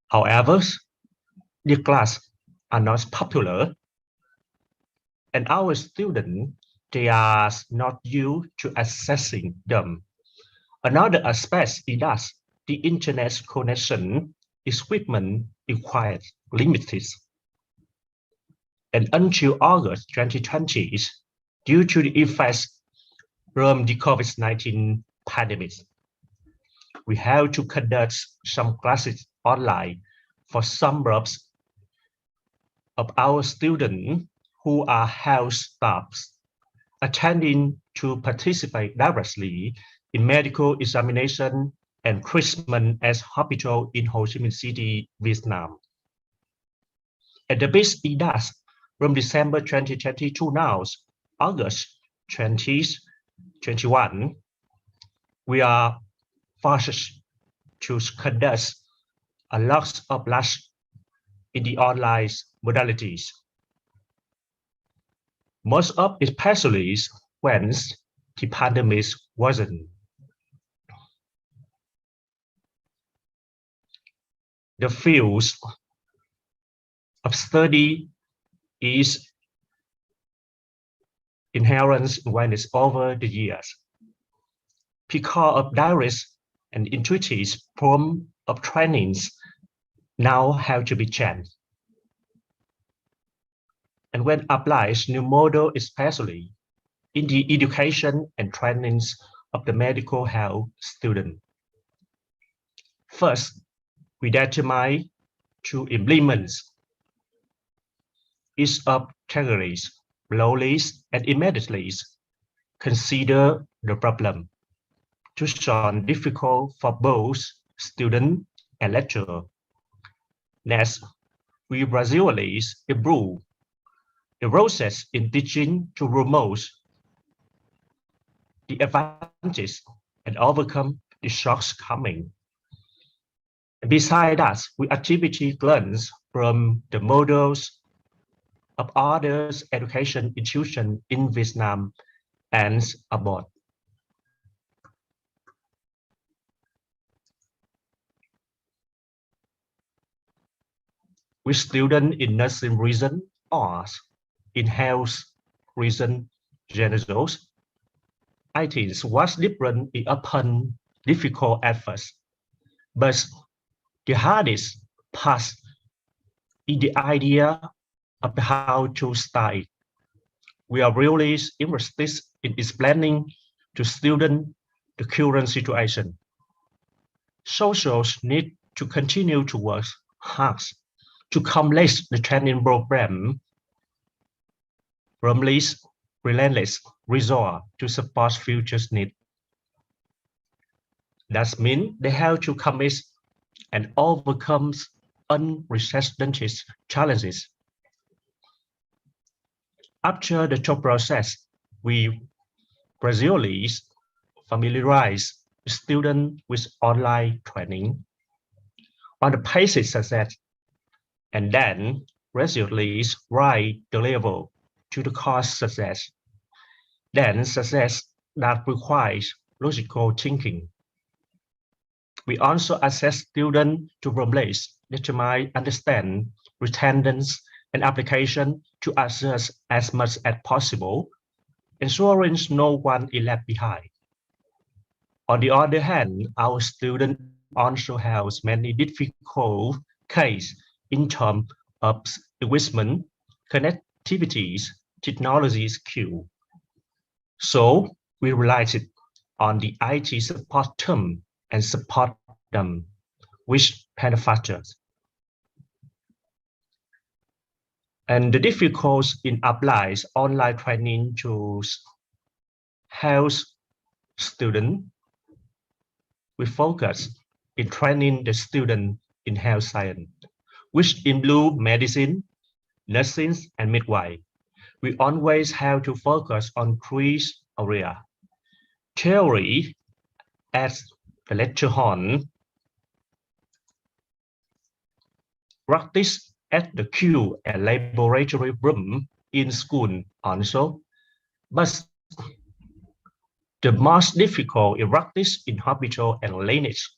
However, the classes are not popular, and our students, they are not used to accessing them. Another aspect is that the internet connection equipment required limited. And until August 2020, due to the effects from the COVID-19 pandemic, we have to conduct some classes online for some groups of our students who are health staffs attending to participate directly in medical examination and treatment as hospital in Ho Chi Minh City, Vietnam. At the base IDAS from December 2020 to now, August 2021, we are forced to conduct a lot of classes in the online modalities. Most of especially when the pandemic wasn't. The fields of study is inherent when it's over the years. Because of direct and intuitive form of trainings now have to be changed. And when applied new model, especially in the education and trainings of the medical health student. First, we determine to implement each of categories slowly and immediately consider the problem to solve difficult for both student and lecturer. Next, we gradually improve the process in teaching to promote the advantages and overcome the shortcomings. Besides that, we activity learns from the models of other education institutions in Vietnam and abroad. With students in nursing region or in health region generals, I think what's different is often difficult at first, but the hardest part is the idea of how to start. We are really interested in explaining to students the current situation. Socials need to continue to work hard to complete the training program from least relentless resort to support future needs. That means they have to commit and overcome unprecedented challenges. After the job process, we gradually familiarize students with online training on the basic success, and then gradually rise the level to the course success. Then success that requires logical thinking. We also assess students to formulate, determine, understand, retendance, and application to assess as much as possible, ensuring no one is left behind. On the other hand, our students also have many difficult cases in terms of equipment, connectivities, technology skill. So we relied on the IT support team and support them, which manufacturers. And the difficulties in applying online training to health students, we focus in training the student in health science, which include medicine, nursing, and midwife. We always have to focus on three areas: theory at the lecture hall, practice at the queue and laboratory room in school also, but the most difficult is practice in hospital and lineage.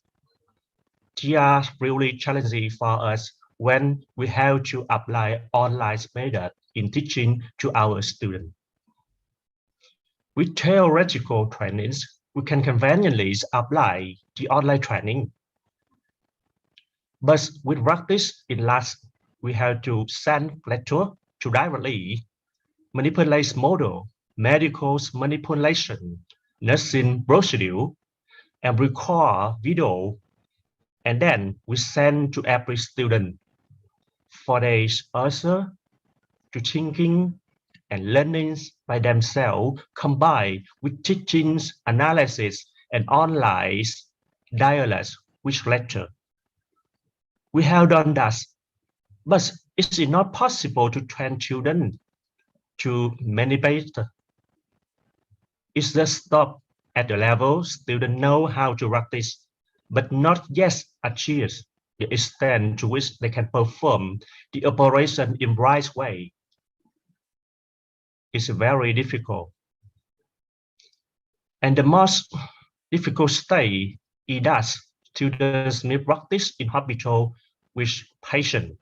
They are really challenging for us when we have to apply online method in teaching to our students. With theoretical trainings, we can conveniently apply the online training. But with practice in labs, we have to send lecture to directly manipulate model, medical manipulation, nursing procedure, and record video, and then we send to every student for their answer to thinking and learning by themselves, combined with teachings, analysis, and online dialogues with lecture. We have done that, but it is not possible to train children to manipulate. It's just stop at the level students know how to practice, but not yet achieve the extent to which they can perform the operation in right way. It's very difficult. And the most difficult stage is that students need practice in hospital with patient.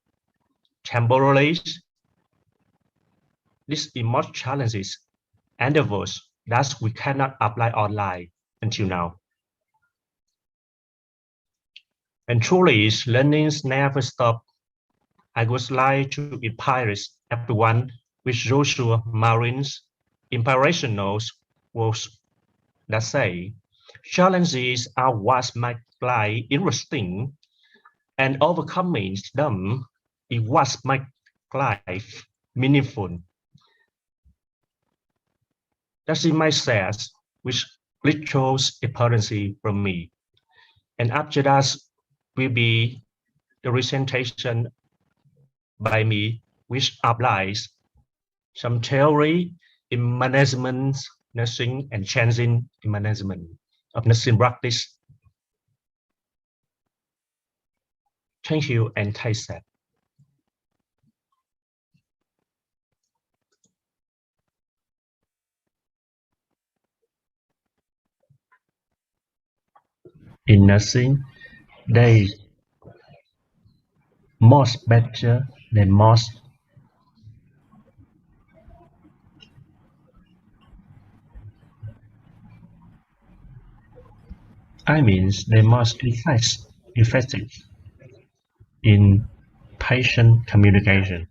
Temporarily, this is more challenges and the worst that we cannot apply online until now. And truly, learning never stop. I would like to inspire everyone with Joshua Marin's inspirational words that say, challenges are what make life interesting, and overcoming them is what makes life meaningful. That's in my sense, which rituals appearance from me. And after that will be the presentation by me, which applies some theory in management, nursing, and changing in management of nursing practice. Thank you and take care. In nursing, they most better than most. I mean, they must be effective in patient communication.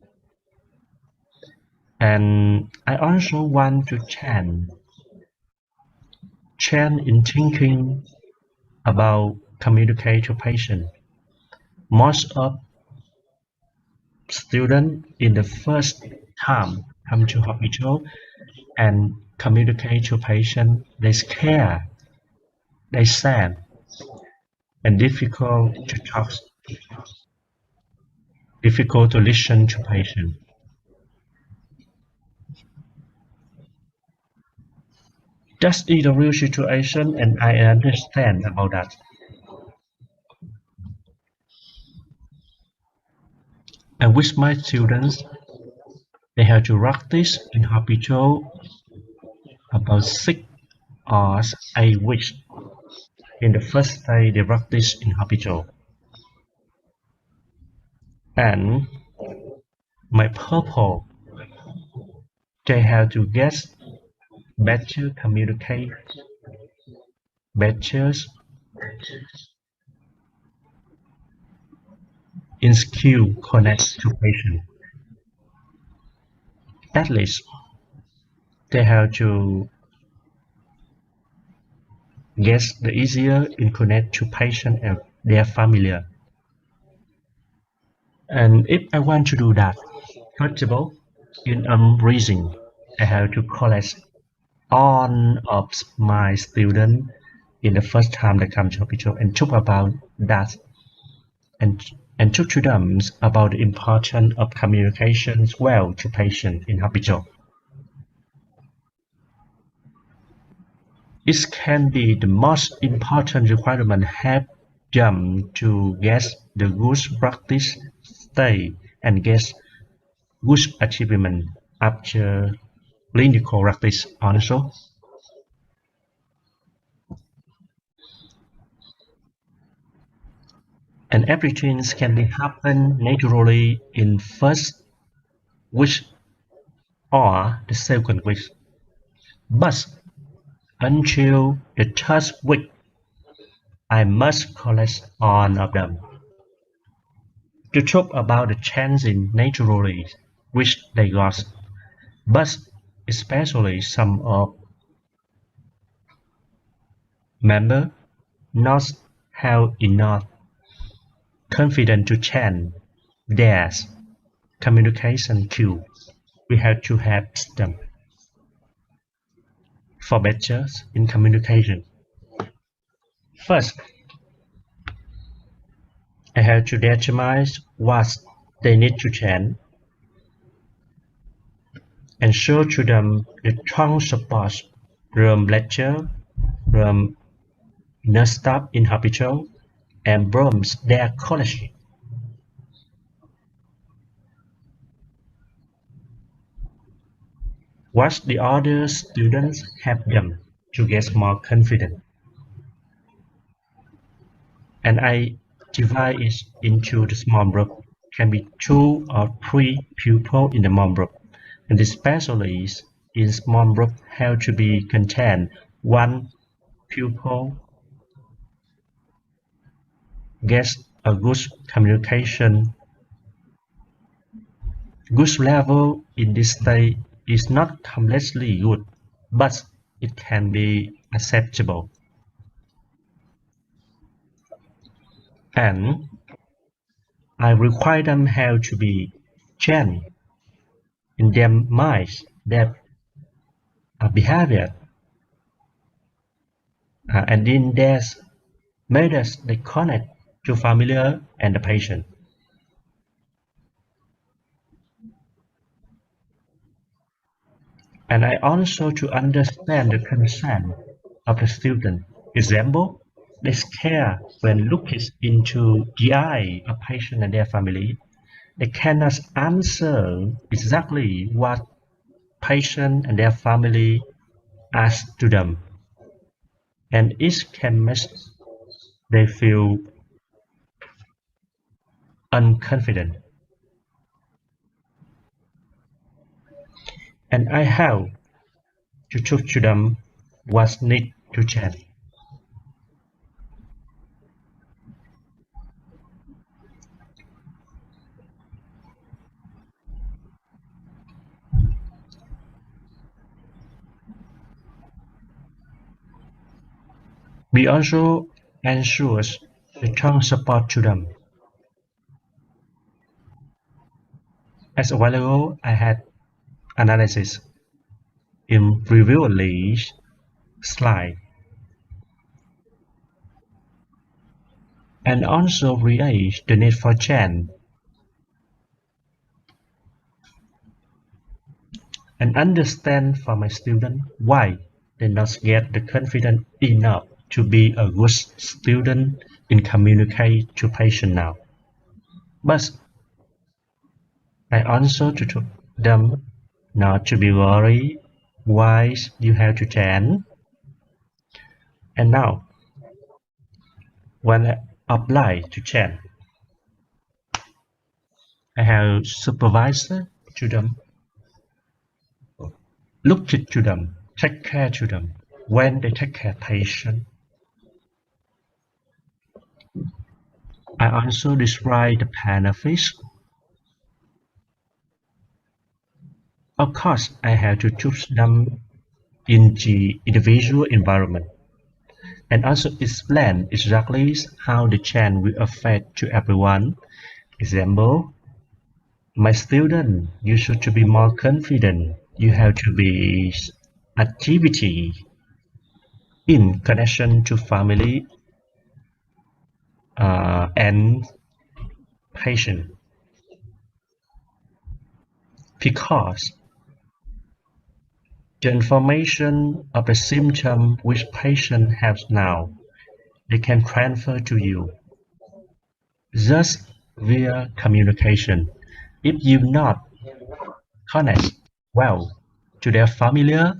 And I also want to change in thinking about communicate to patient. Most of students in the first time come to hospital and communicate to patient, they scare, they sad, and difficult to listen to patient. That is the real situation, and I understand about that. And with my students, they have to practice in hospital about 6 or 8 weeks. In the first day, they practice in hospital. And my purpose, they have to get better communicate, better in skill connect to patient. At least they have to get the easier in connect to patient and their family. And if I want to do that, first of all, in reason, I have to collect all of my students in the first time they come to hospital and talk about that and and talk to them about the importance of communications well to patient in hospital. It can be the most important requirement help them to get the good practice stay and get good achievement after clinical practice also. And everything can be happen naturally in first week or the second week. But until the third week, I must collect all of them. To talk about the changing naturally which they got, but especially some of members not have enough confidence to change their communication skill. We have to help them for better in communication. First, I have to determine what they need to change and show to them the strong support from lecture, from nurse staff in hospital, and from their college. What the other students help them to get more confident. And I divide it into the small group. Can be 2 or 3 people in the small group. And especially in small group have to be contain one pupil gets a good communication. Good level in this state is not completely good, but it can be acceptable. And I require them how to be changed in their minds, their behavior, and in their methods they connect to familiar and the patient. And I also to understand the concern of the student. Example, they scare when looking into the eye of patient and their family. They cannot answer exactly what patient and their family ask to them. And it can make they feel unconfident. And I have to talk to them what need to change. We also ensure the strong support to them. As a while ago, I had analysis in previously slide. and also realize the need for change and understand from my student why they not get the confidence enough to be a good student in communicate to patient now. But I also to them not to be worried why you have to change. And now when I apply to change, I have supervisor to them, look to them, take care to them when they take care patient. I also describe the benefits. Of course, I have to choose them in the individual environment and also explain exactly how the change will affect to everyone. Example, my student, you should to be more confident. You have to be activity in connection to family and patient because the information of the symptom which patient has now they can transfer to you just via communication. If you not connect well to their familiar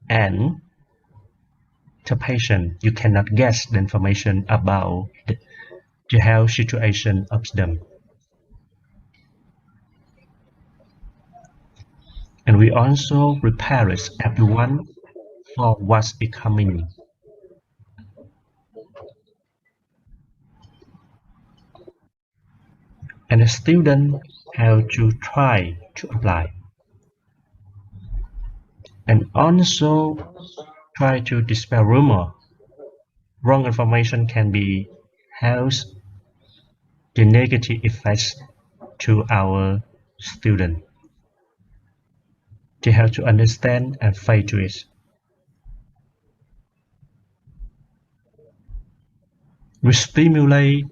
and the patient, you cannot guess the information about the health situation of them. And we also prepare everyone for what's becoming. And the student have to try to apply. And also try to dispel rumor. Wrong information can be has the negative effects to our student. They have to understand and fight to it. We stimulate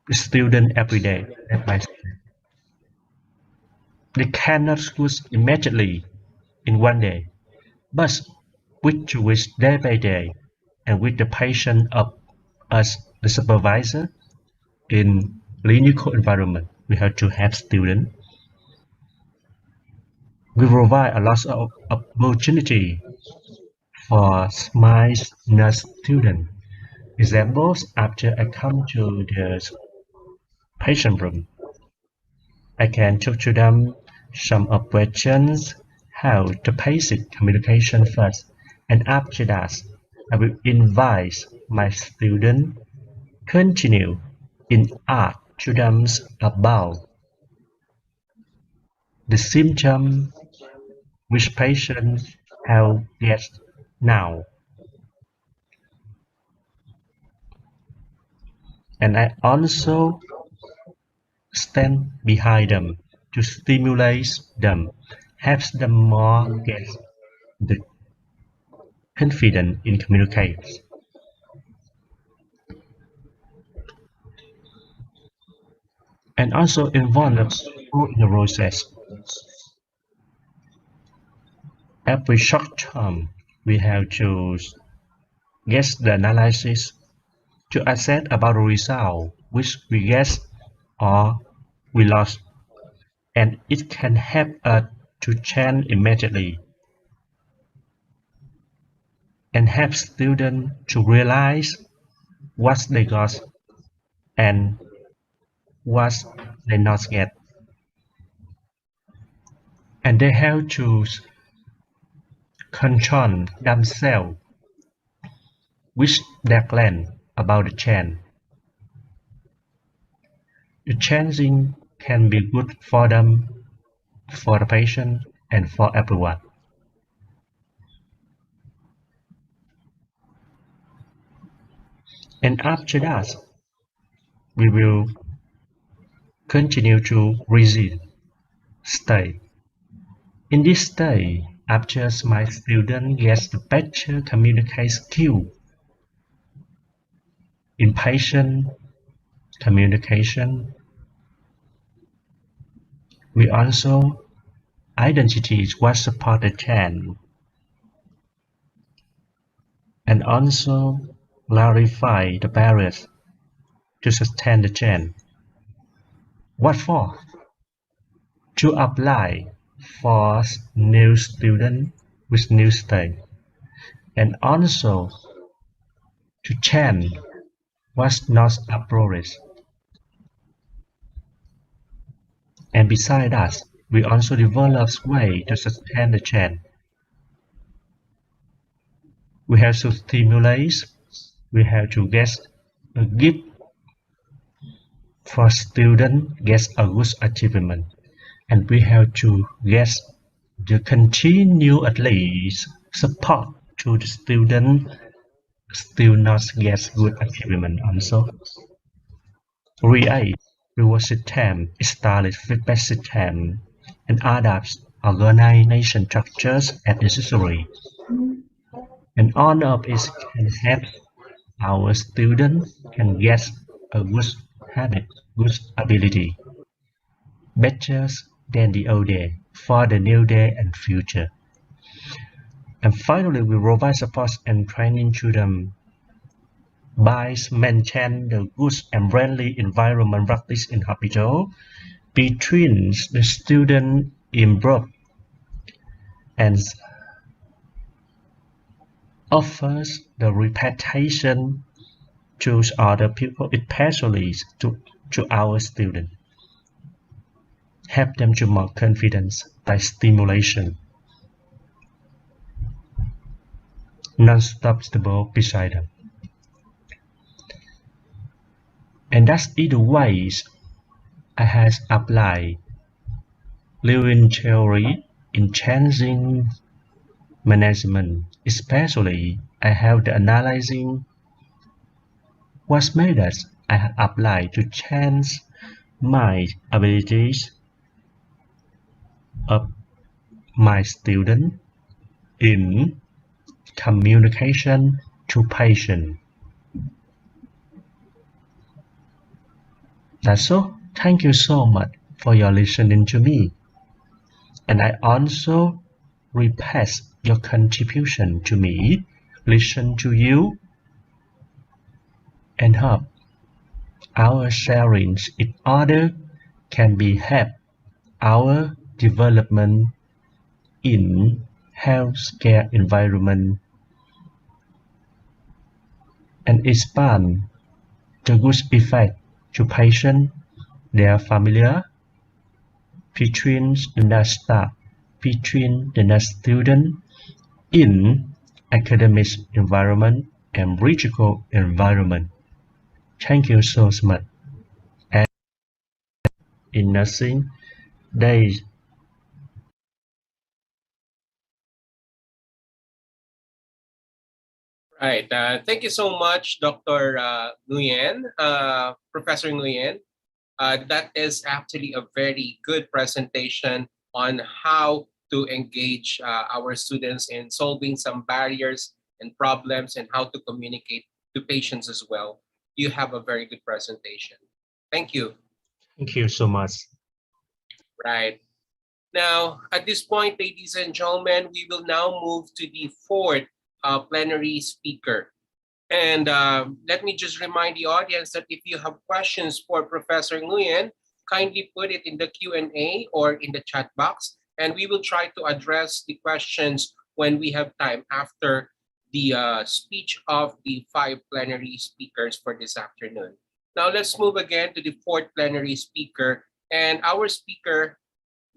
the student every day step by step. They cannot switch immediately in one day, but with to which day by day and with the patient of us, the supervisor in clinical environment, we have to have students. We provide a lot of opportunity for smart nurse students. Examples after I come to the patient room, I can talk to them some of questions, how the basic communication first, and after that, I will invite my student continue in art to them about the symptom which patients have yet now. And I also stand behind them to stimulate them, helps them more get the confidence in communicating. And also involve them in the process. Every short term, we have to get the analysis to assess about the result which we get or we lost, and it can help us to change immediately and help students to realize what they got and what they not get. And they have to control themselves which they plan about the change. The changing can be good for them, for the patient, and for everyone. And after that, we will continue to resist, stay. In this stage, after my student gets the better communicate skill, in patient communication. We also identity what support the chain and also clarify the barriers to sustain the chain. What for? To apply for new student with new state and also to change what's not appropriate. And beside that, we also develop ways to sustain the chain. We have to stimulate, we have to get a gift for student get a good achievement, and we have to get the continue at least support to the student still not get good achievement also. Create reward system, establish feedback system, and adapt organization structures as necessary. And all of it can help our students can get a good habit, good ability, better than the old day for the new day and future. And finally, we provide support and training to them by maintaining the good and friendly environment practice in hospital between the student improve and offers the repetition to other people, especially to our students. Help them to more confidence by stimulation. Non-stop stable beside them. And that's the ways I have applied living theory in changing management. Especially, I have the analyzing what methods I have applied to change my abilities of my student in communication to patient. That's all. Thank you so much for your listening to me. And I also request your contribution to me, listen to you, and hope our sharings in order can be help our development in healthcare environment and expand the good effect to patient, their familiar, between the nurse staff, between the nurse student, in academic environment and regional environment. Thank you so much. And in nursing, they
Right. Thank you so much, Dr. Nguyen, Professor Nguyen. That is actually a very good presentation on how to engage our students in solving some barriers and problems and how to communicate to patients as well. You have a very good presentation. Thank you.
Thank you so much.
Right. Now, at this point, ladies and gentlemen, we will now move to the fourth plenary speaker. And let me just remind the audience that if you have questions for Professor Nguyen, kindly put it in the Q&A or in the chat box, and we will try to address the questions when we have time after the speech of the 5 plenary speakers for this afternoon. Now let's move again to the 4th plenary speaker, and our speaker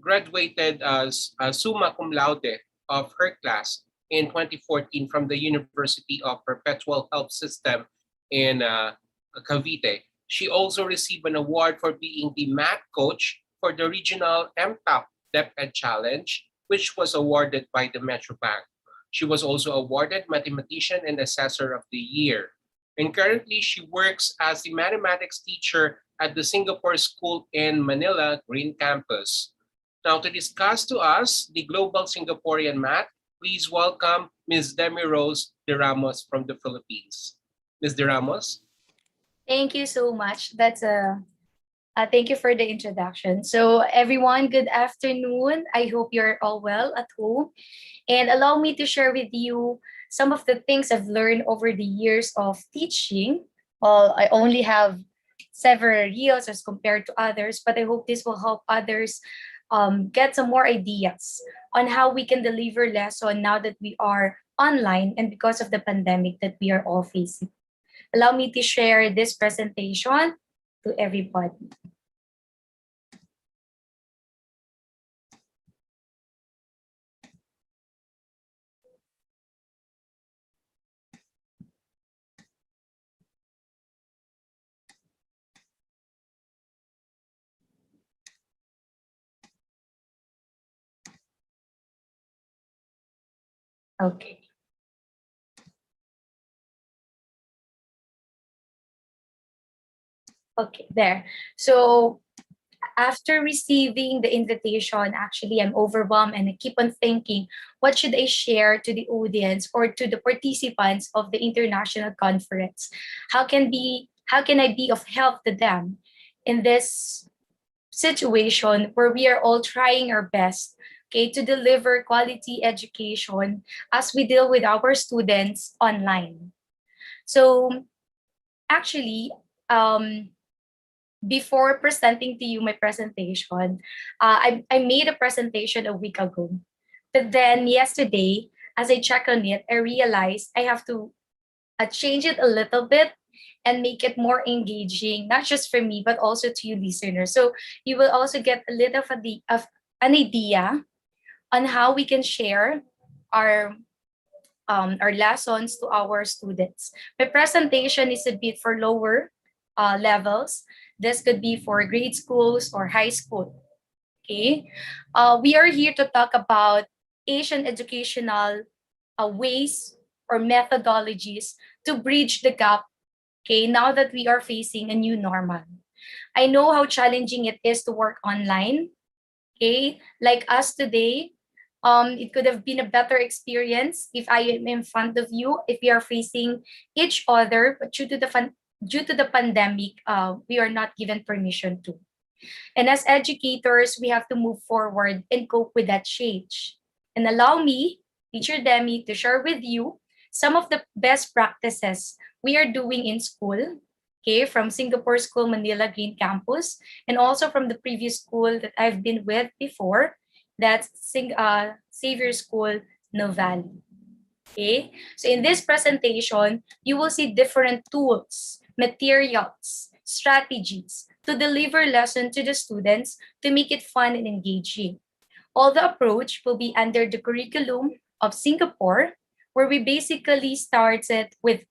graduated as summa cum laude of her class in 2014 from the University of Perpetual Help System in Cavite. She also received an award for being the math coach for the regional MTOP DepEd Challenge, which was awarded by the Metro Bank. She was also awarded Mathematician and Assessor of the Year. And currently, she works as the mathematics teacher at the Singapore School in Manila Green Campus. Now, to discuss to us the global Singaporean math, please welcome Ms. Demi Rose de Ramos from the Philippines. Ms. de Ramos?
Thank you so much. Thank you for the introduction. So everyone, good afternoon. I hope you're all well at home. And allow me to share with you some of the things I've learned over the years of teaching. Well, I only have several years as compared to others, but I hope this will help others get some more ideas on how we can deliver lesson now that we are online and because of the pandemic that we are all facing. Allow me to share this presentation to everybody. Okay. Okay, there. So after receiving the invitation, actually, I'm overwhelmed and I keep on thinking, what should I share to the audience or to the participants of the international conference? How can I be of help to them in this situation where we are all trying our best, okay, to deliver quality education as we deal with our students online? So actually, before presenting to you my presentation, I made a presentation a week ago. But then yesterday, as I check on it, I realized I have to change it a little bit and make it more engaging, not just for me, but also to you listeners. So you will also get a little of an idea on how we can share our our lessons to our students. My presentation is a bit for lower levels. This could be for grade schools or high school. Okay, we are here to talk about Asian educational ways or methodologies to bridge the gap. Okay, now that we are facing a new normal, I know how challenging it is to work online. Okay, like us today, it could have been a better experience if I am in front of you, if we are facing each other, but due to the pandemic, we are not given permission to. And as educators, we have to move forward and cope with that change. And allow me, Teacher Demi, to share with you some of the best practices we are doing in school, okay, from Singapore School Manila Green Campus, and also from the previous school that I've been with before, that's Xavier School, Novali. Okay, so in this presentation, you will see different tools, materials, strategies to deliver lesson to the students to make it fun and engaging. All the approach will be under the curriculum of Singapore, where we basically started with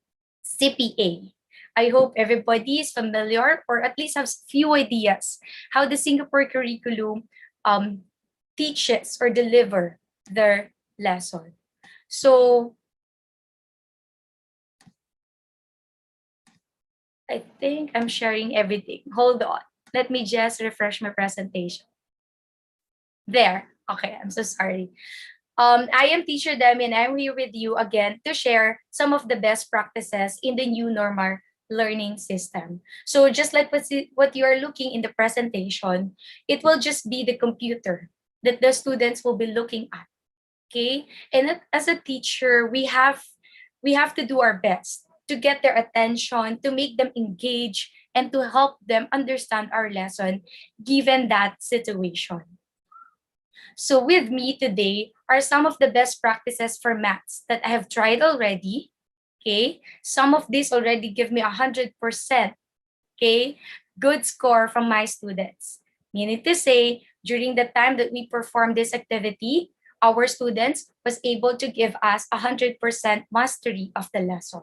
CPA. I hope everybody is familiar or at least has few ideas how the Singapore curriculum teaches or deliver their lesson. So I think I'm sharing everything. Hold on. Let me just refresh my presentation. There. Okay, I'm so sorry. I am Teacher Demi and I'm here with you again to share some of the best practices in the new normal learning system. So just like what you are looking in the presentation, it will just be the computer that the students will be looking at. Okay, and as a teacher, we have to do our best to get their attention, to make them engage, and to help them understand our lesson given that situation. So with me today are some of the best practices for maths that I have tried already. Okay, some of these already give me 100%. Okay, good score from my students. Meaning to say, during the time that we performed this activity, our students was able to give us 100% mastery of the lesson.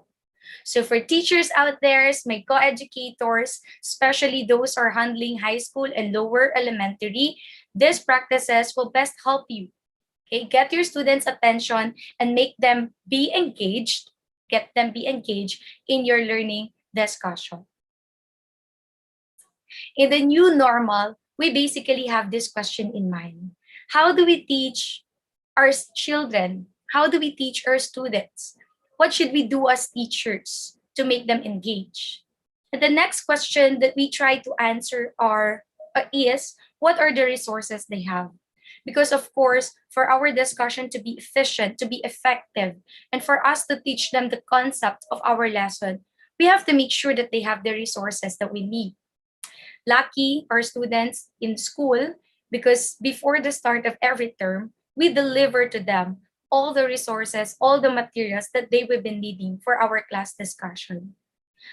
So for teachers out there, my co-educators, especially those who are handling high school and lower elementary, these practices will best help you. Okay, get your students' attention and make them be engaged, get them be engaged in your learning discussion. In the new normal, we basically have this question in mind. How do we teach our children? How do we teach our students? What should we do as teachers to make them engage? And the next question that we try to answer is, what are the resources they have? Because of course, for our discussion to be efficient, to be effective, and for us to teach them the concept of our lesson, we have to make sure that they have the resources that we need. Lucky our students in school, because before the start of every term, we deliver to them all the resources, all the materials that they will be needing for our class discussion.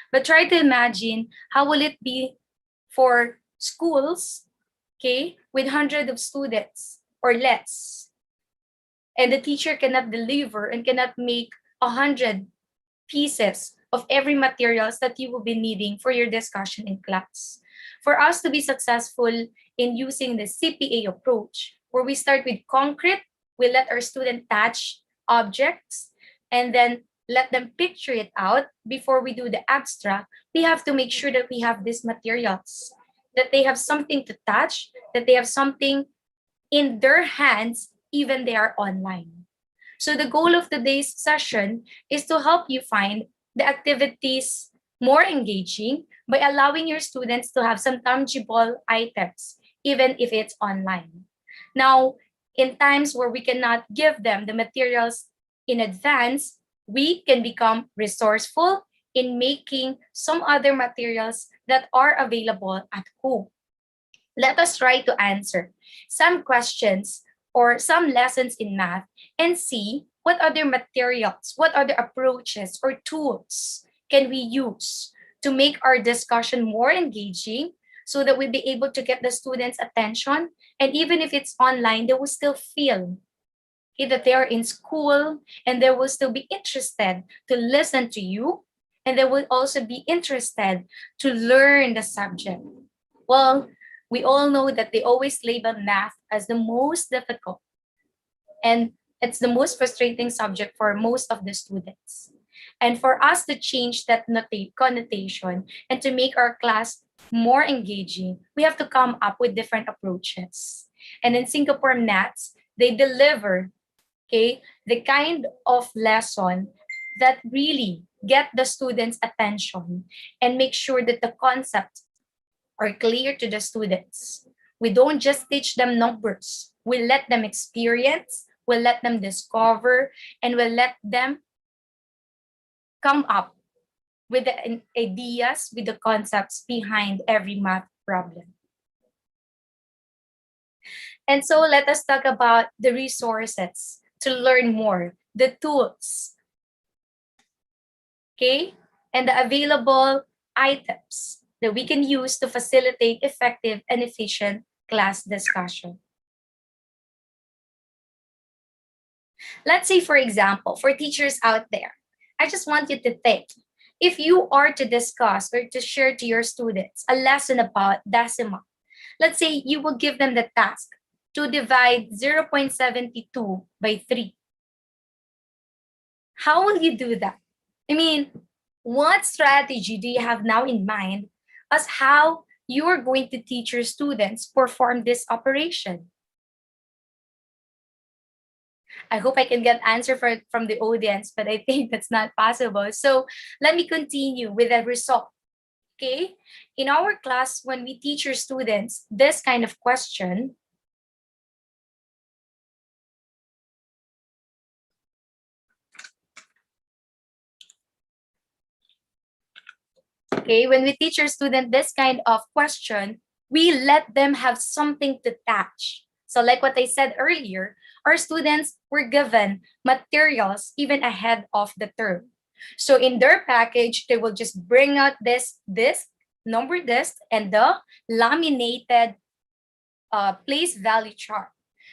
But try to imagine how will it be for schools, okay, with hundreds of students or less, and the teacher cannot deliver and cannot make 100 pieces of every materials that you will be needing for your discussion in class. For us to be successful in using the CPA approach, where we start with concrete, we let our student touch objects, and then let them picture it out before we do the abstract, we have to make sure that we have these materials, that they have something to touch, that they have something in their hands, even they are online. So the goal of today's session is to help you find the activities more engaging by allowing your students to have some tangible items, even if it's online. Now, in times where we cannot give them the materials in advance, we can become resourceful in making some other materials that are available at home. Let us try to answer some questions or some lessons in math and see what other materials, what other approaches or tools can we use to make our discussion more engaging so that we'll be able to get the students' attention. And even if it's online, they will still feel that they are in school and they will still be interested to listen to you, and they will also be interested to learn the subject. Well, we all know that they always label math as the most difficult, and it's the most frustrating subject for most of the students. And for us to change that connotation and to make our class more engaging, we have to come up with different approaches. And in Singapore Maths, they deliver, okay, the kind of lesson that really get the students' attention and make sure that the concepts are clear to the students. We don't just teach them numbers. We let them experience, we let them discover, and we let them come up with the ideas, with the concepts behind every math problem. And so let us talk about the resources to learn more, the tools, okay, and the available items that we can use to facilitate effective and efficient class discussion. Let's say, for example, for teachers out there, I just want you to think, if you are to discuss or to share to your students a lesson about decimal, let's say you will give them the task to divide 0.72 by 3. How will you do that? I mean, what strategy do you have now in mind as how you are going to teach your students perform this operation? I hope I can get answer from the audience, but I think that's not possible. So let me continue with the result. Okay, in our class, when we teach your students this kind of question, okay, when we teach our student this kind of question, we let them have something to touch. So like what I said earlier, our students were given materials even ahead of the term. So in their package, they will just bring out this number disc and the laminated place value chart.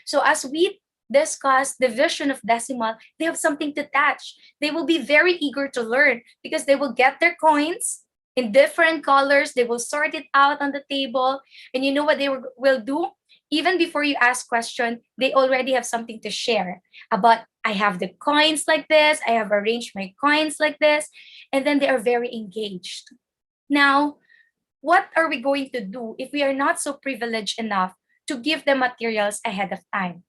So as we discuss division of decimal, they have something to touch. They will be very eager to learn because they will get their coins in different colors. They will sort it out on the table. And you know what they will do? Even before you ask question, they already have something to share about, I have the coins like this, I have arranged my coins like this, and then they are very engaged. Now, what are we going to do if we are not so privileged enough to give them materials ahead of time?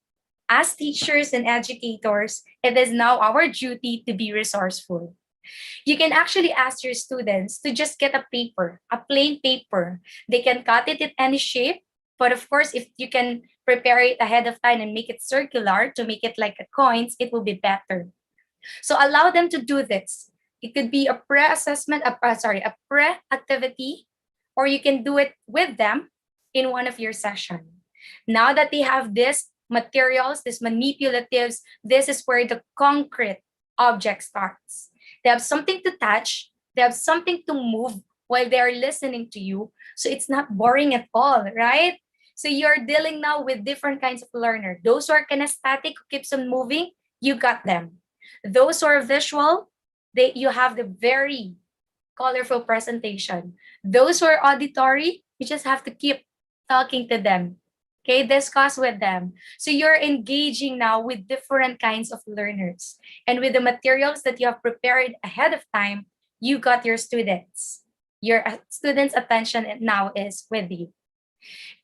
As teachers and educators, it is now our duty to be resourceful. You can actually ask your students to just get a paper, a plain paper. They can cut it in any shape, but of course, if you can prepare it ahead of time and make it circular to make it like a coins, it will be better. So allow them to do this. It could be a pre-assessment, a pre-activity, or you can do it with them in one of your sessions. Now that they have these materials, these manipulatives, this is where the concrete object starts. They have something to touch, they have something to move while they are listening to you. So it's not boring at all, right? So you're dealing now with different kinds of learner. Those who are kinesthetic, who keeps on moving, you got them. Those who are visual, you have the very colorful presentation. Those who are auditory, you just have to keep talking to them. Okay, discuss with them. So you're engaging now with different kinds of learners. And with the materials that you have prepared ahead of time, you got your students. Your students' attention now is with you.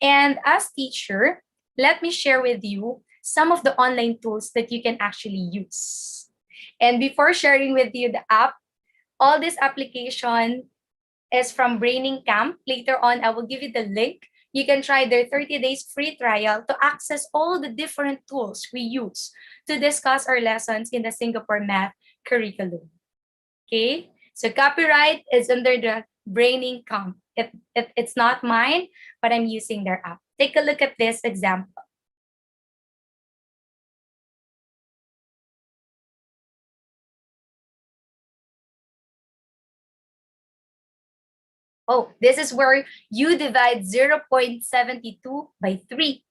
And as teacher, let me share with you some of the online tools that you can actually use. And before sharing with you the app, all this application is from Braining Camp. Later on, I will give you the link. You can try their 30 days free trial to access all the different tools we use to discuss our lessons in the Singapore Math curriculum. Okay, so copyright is under the Braining Camp. It's not mine, but I'm using their app. Take a look at this example. Oh, this is where you divide 0.72 by 3.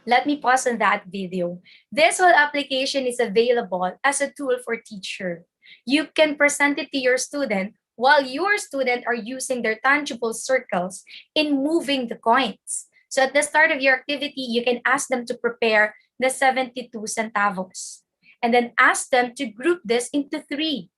Let me pause on that video. This whole application is available as a tool for teacher. You can present it to your student while your student are using their tangible circles in moving the coins. So at the start of your activity, you can ask them to prepare the 72 centavos and then ask them to group this into 3,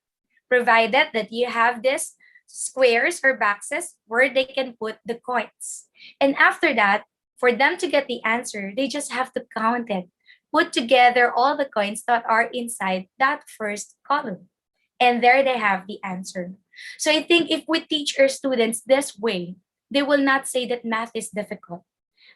provided that you have this squares or boxes where they can put the coins. And after that, for them to get the answer, they just have to count it, put together all the coins that are inside that first column. And there they have the answer. So I think if we teach our students this way, they will not say that math is difficult.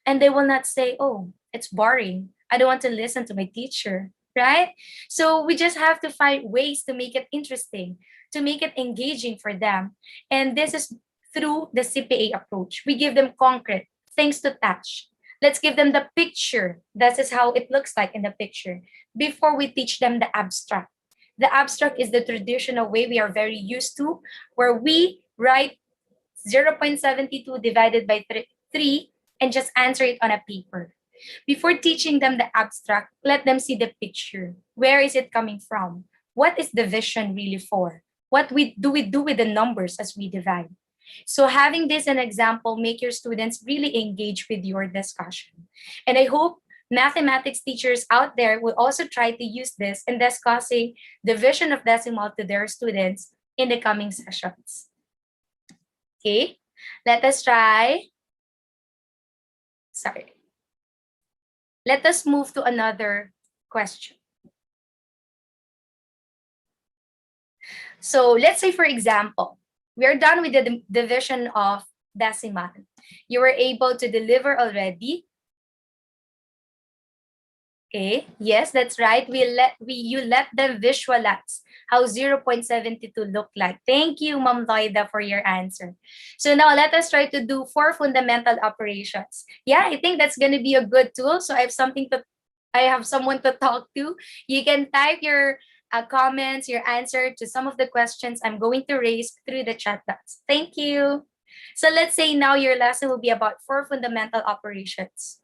And they will not say, oh, it's boring. I don't want to listen to my teacher, right? So we just have to find ways to make it interesting, to make it engaging for them. And this is through the CPA approach. We give them concrete things to touch. Let's give them the picture. This is how it looks like in the picture before we teach them the abstract. The abstract is the traditional way we are very used to, where we write 0.72 divided by 3 and just answer it on a paper. Before teaching them the abstract, let them see the picture. Where is it coming from? What is the vision really for? What do we do with the numbers as we divide? So having this an example, make your students really engage with your discussion. And I hope mathematics teachers out there will also try to use this in discussing division of decimal to their students in the coming sessions. Okay, let us try. Sorry. Let us move to another question. So let's say, for example, we are done with the division of decimal. You were able to deliver already. Okay, yes, that's right. You let them visualize how 0.72 look like. Thank you, Ma'am Loida, for your answer. So now let us try to do 4 fundamental operations. Yeah, I think that's going to be a good tool. So I have someone to talk to. You can type your comments, your answer to some of the questions I'm going to raise through the chat box. Thank you. So let's say now your lesson will be about 4 fundamental operations.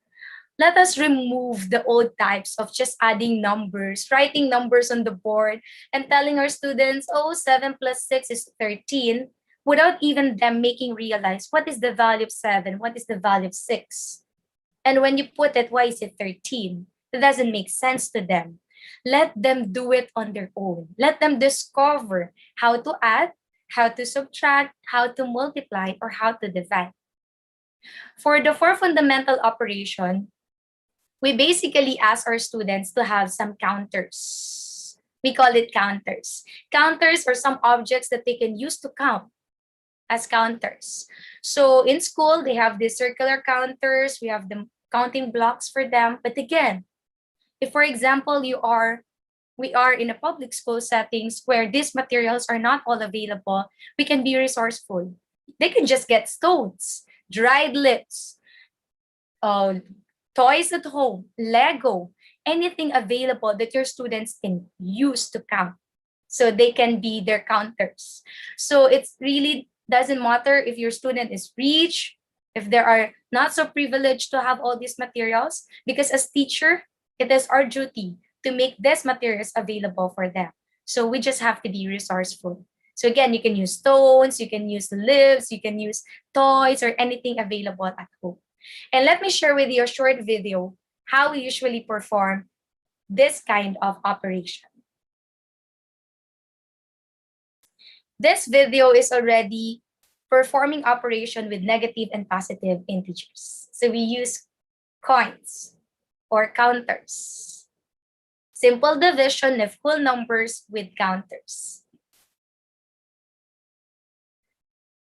Let us remove the old types of just adding numbers, writing numbers on the board, and telling our students, oh, 7 plus 6 is 13, without even them making realize what is the value of 7, what is the value of 6. And when you put it, why is it 13? It doesn't make sense to them. Let them do it on their own. Let them discover how to add, how to subtract, how to multiply, or how to divide. For the 4 fundamental operation, we basically ask our students to have some counters. We call it counters. Counters are some objects that they can use to count as counters. So in school, they have these circular counters. We have the counting blocks for them. But again, if, for example, we are in a public school settings where these materials are not all available, we can be resourceful. They can just get stones, dried lips, toys at home, Lego, anything available that your students can use to count. So they can be their counters. So it's really doesn't matter if your student is rich, if they are not so privileged to have all these materials, because as teacher, it is our duty to make these materials available for them. So we just have to be resourceful. So again, you can use stones, you can use lives, you can use toys or anything available at home. And let me share with you a short video how we usually perform this kind of operation. This video is already performing operation with negative and positive integers. So we use coins or counters. Simple division of whole numbers with counters.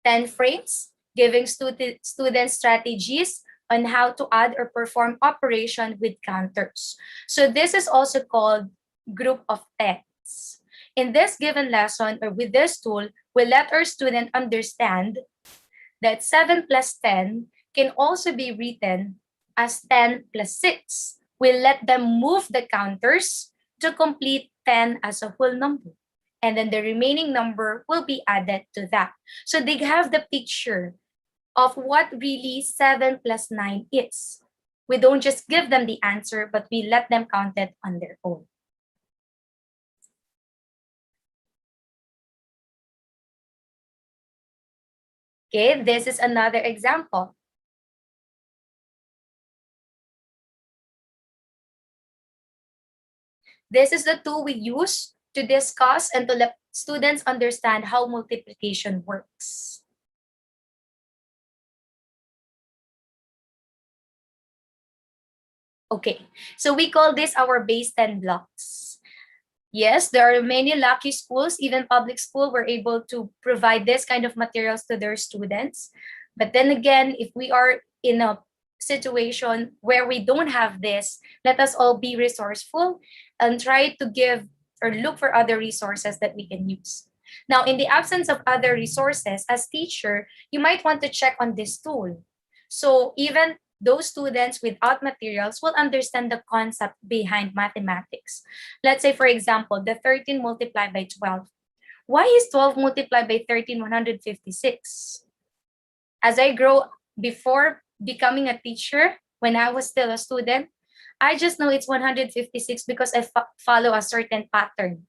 10 frames, giving students strategies on how to add or perform operation with counters. So this is also called group of tens. In this given lesson or with this tool, we let our student understand that 7 plus 10 can also be written as 10 plus 6. We'll let them move the counters to complete 10 as a whole number. And then the remaining number will be added to that. So they have the picture of what really 7 plus 9 is. We don't just give them the answer, but we let them count it on their own. Okay, this is another example. This is the tool we use to discuss and to let students understand how multiplication works. Okay, so we call this our base 10 blocks. Yes, there are many lucky schools, even public school, were able to provide this kind of materials to their students. But then again, if we are in a situation where we don't have this, let us all be resourceful and try to give or look for other resources that we can use. Now, in the absence of other resources, as teacher, you might want to check on this tool. So even those students without materials will understand the concept behind mathematics. Let's say, for example, the 13 multiplied by 12. Why is 12 multiplied by 13 156? As I grow, before becoming a teacher, when I was still a student, I just know it's 156 because I follow a certain pattern.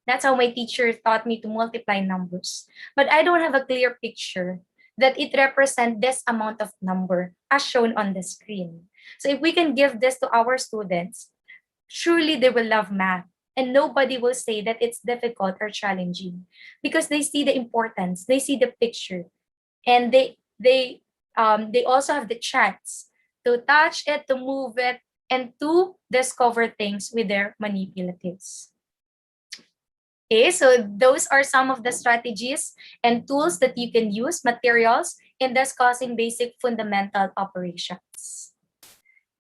That's how my teacher taught me to multiply numbers. But I don't have a clear picture that it represents this amount of number as shown on the screen. So if we can give this to our students, surely they will love math and nobody will say that it's difficult or challenging because they see the importance, they see the picture, and they also have the chance to touch it, to move it, and to discover things with their manipulatives. Okay, so those are some of the strategies and tools that you can use, materials, in discussing basic fundamental operations.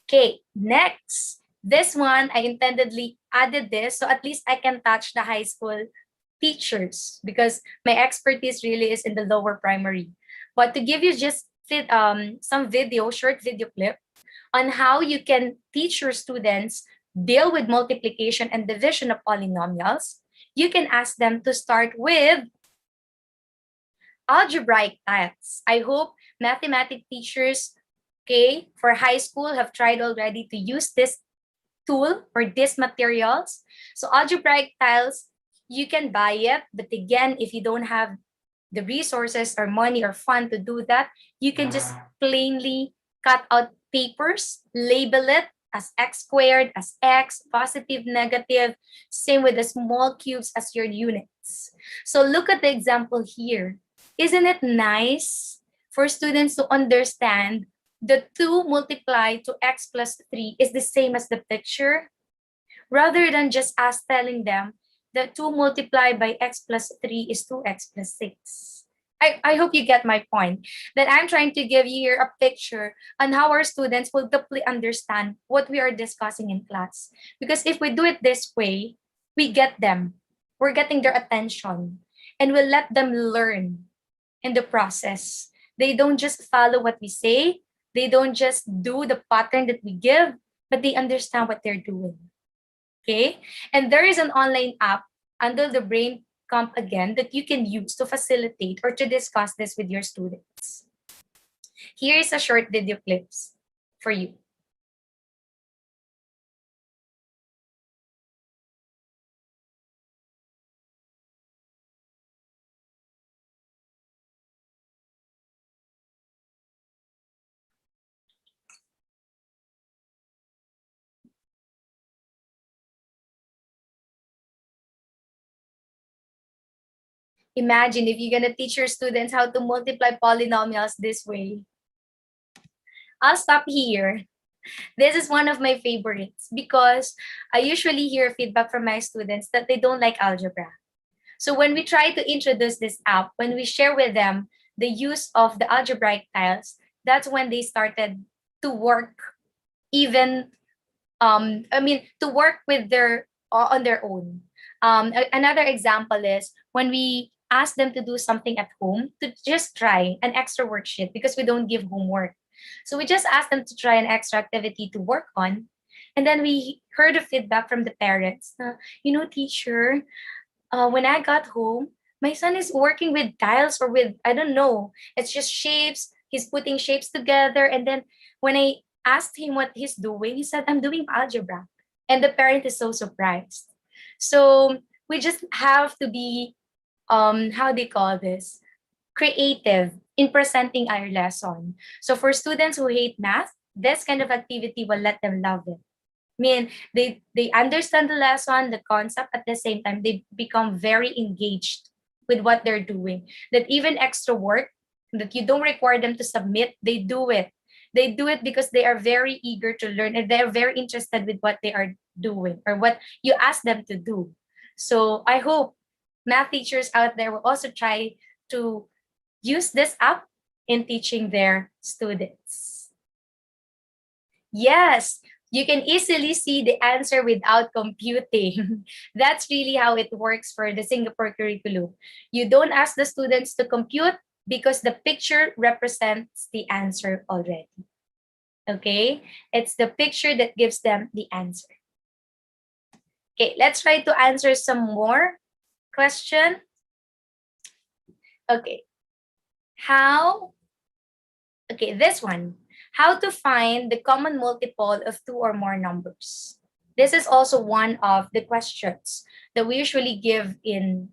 Okay, next. This one, I intendedly added this so at least I can touch the high school teachers because my expertise really is in the lower primary. But to give you just some video, short video clip on how you can teach your students deal with multiplication and division of polynomials, you can ask them to start with algebraic tiles. I hope mathematics teachers, okay, for high school have tried already to use this tool or these materials. So algebraic tiles, you can buy it, but again, if you don't have the resources or money or fund to do that, you can just plainly cut out papers, label it as x squared, as x, positive, negative, same with the small cubes as your units. So look at the example here. Isn't it nice for students to understand the 2 multiplied to x plus 3 is the same as the picture, rather than just us telling them that 2 multiplied by x plus 3 is 2x plus 6. I hope you get my point, that I'm trying to give you here a picture on how our students will deeply understand what we are discussing in class. Because if we do it this way, we get them. We're getting their attention, and we'll let them learn in the process. They don't just follow what we say, they don't just do the pattern that we give, but they understand what they're doing. Okay? And there is an online app under the Brain Comp again that you can use to facilitate or to discuss this with your students. Here is a short video clips for you. Imagine if you're gonna teach your students how to multiply polynomials this way. I'll stop here. This is one of my favorites because I usually hear feedback from my students that they don't like algebra. So when we try to introduce this app, when we share with them the use of the algebraic tiles, that's when they started to work even, to work with their on their own. Another example is when we ask them to do something at home, to just try an extra worksheet because we don't give homework. So we just ask them to try an extra activity to work on. And then we heard the feedback from the parents. Teacher, when I got home, my son is working with tiles or with, I don't know, it's just shapes. He's putting shapes together. And then when I asked him what he's doing, he said, I'm doing algebra. And the parent is so surprised. So we just have to be, how do you call this? Creative in presenting our lesson. So for students who hate math, this kind of activity will let them love it. I mean, they understand the lesson, the concept, at the same time, they become very engaged with what they're doing. That even extra work that you don't require them to submit, they do it. They do it because they are very eager to learn and they're very interested with what they are doing or what you ask them to do. So I hope math teachers out there will also try to use this app in teaching their students. Yes, you can easily see the answer without computing. That's really how it works for the Singapore curriculum. You don't ask the students to compute because the picture represents the answer already. Okay, it's the picture that gives them the answer. Okay, let's try to answer some more question. Okay, this one. How to find the common multiple of 2 or more numbers. This is also one of the questions that we usually give to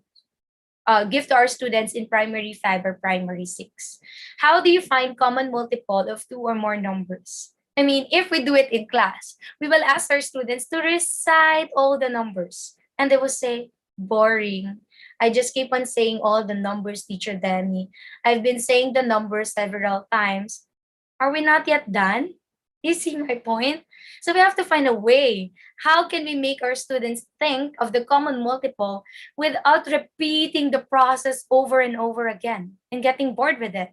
our students in primary 5 or primary 6. How do you find common multiple of 2 or more numbers? I mean, if we do it in class, we will ask our students to recite all the numbers. And they will say, boring. I just keep on saying all the numbers, Teacher Danny. I've been saying the numbers several times. Are we not yet done? You see my point? So we have to find a way. How can we make our students think of the common multiple without repeating the process over and over again and getting bored with it?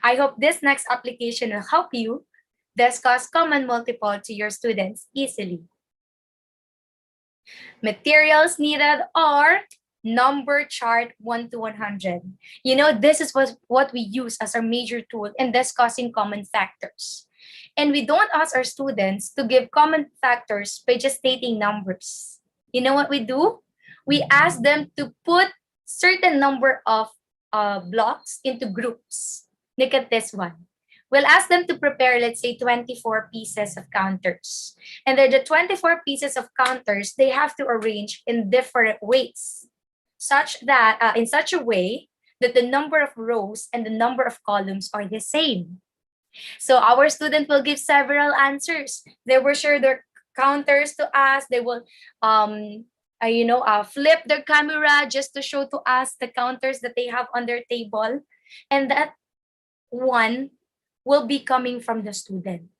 I hope this next application will help you discuss common multiple to your students easily. Materials needed are number chart 1 to 100. This is what we use as our major tool in discussing common factors. And we don't ask our students to give common factors by just stating numbers. You know what we do? We ask them to put certain number of blocks into groups. Look at this one. We'll ask them to prepare, let's say, 24 pieces of counters. And then the 24 pieces of counters, they have to arrange in different ways, in such a way that the number of rows and the number of columns are the same. So our student will give several answers. They will share their counters to us. They will flip their camera just to show to us the counters that they have on their table. And that one will be coming from the student.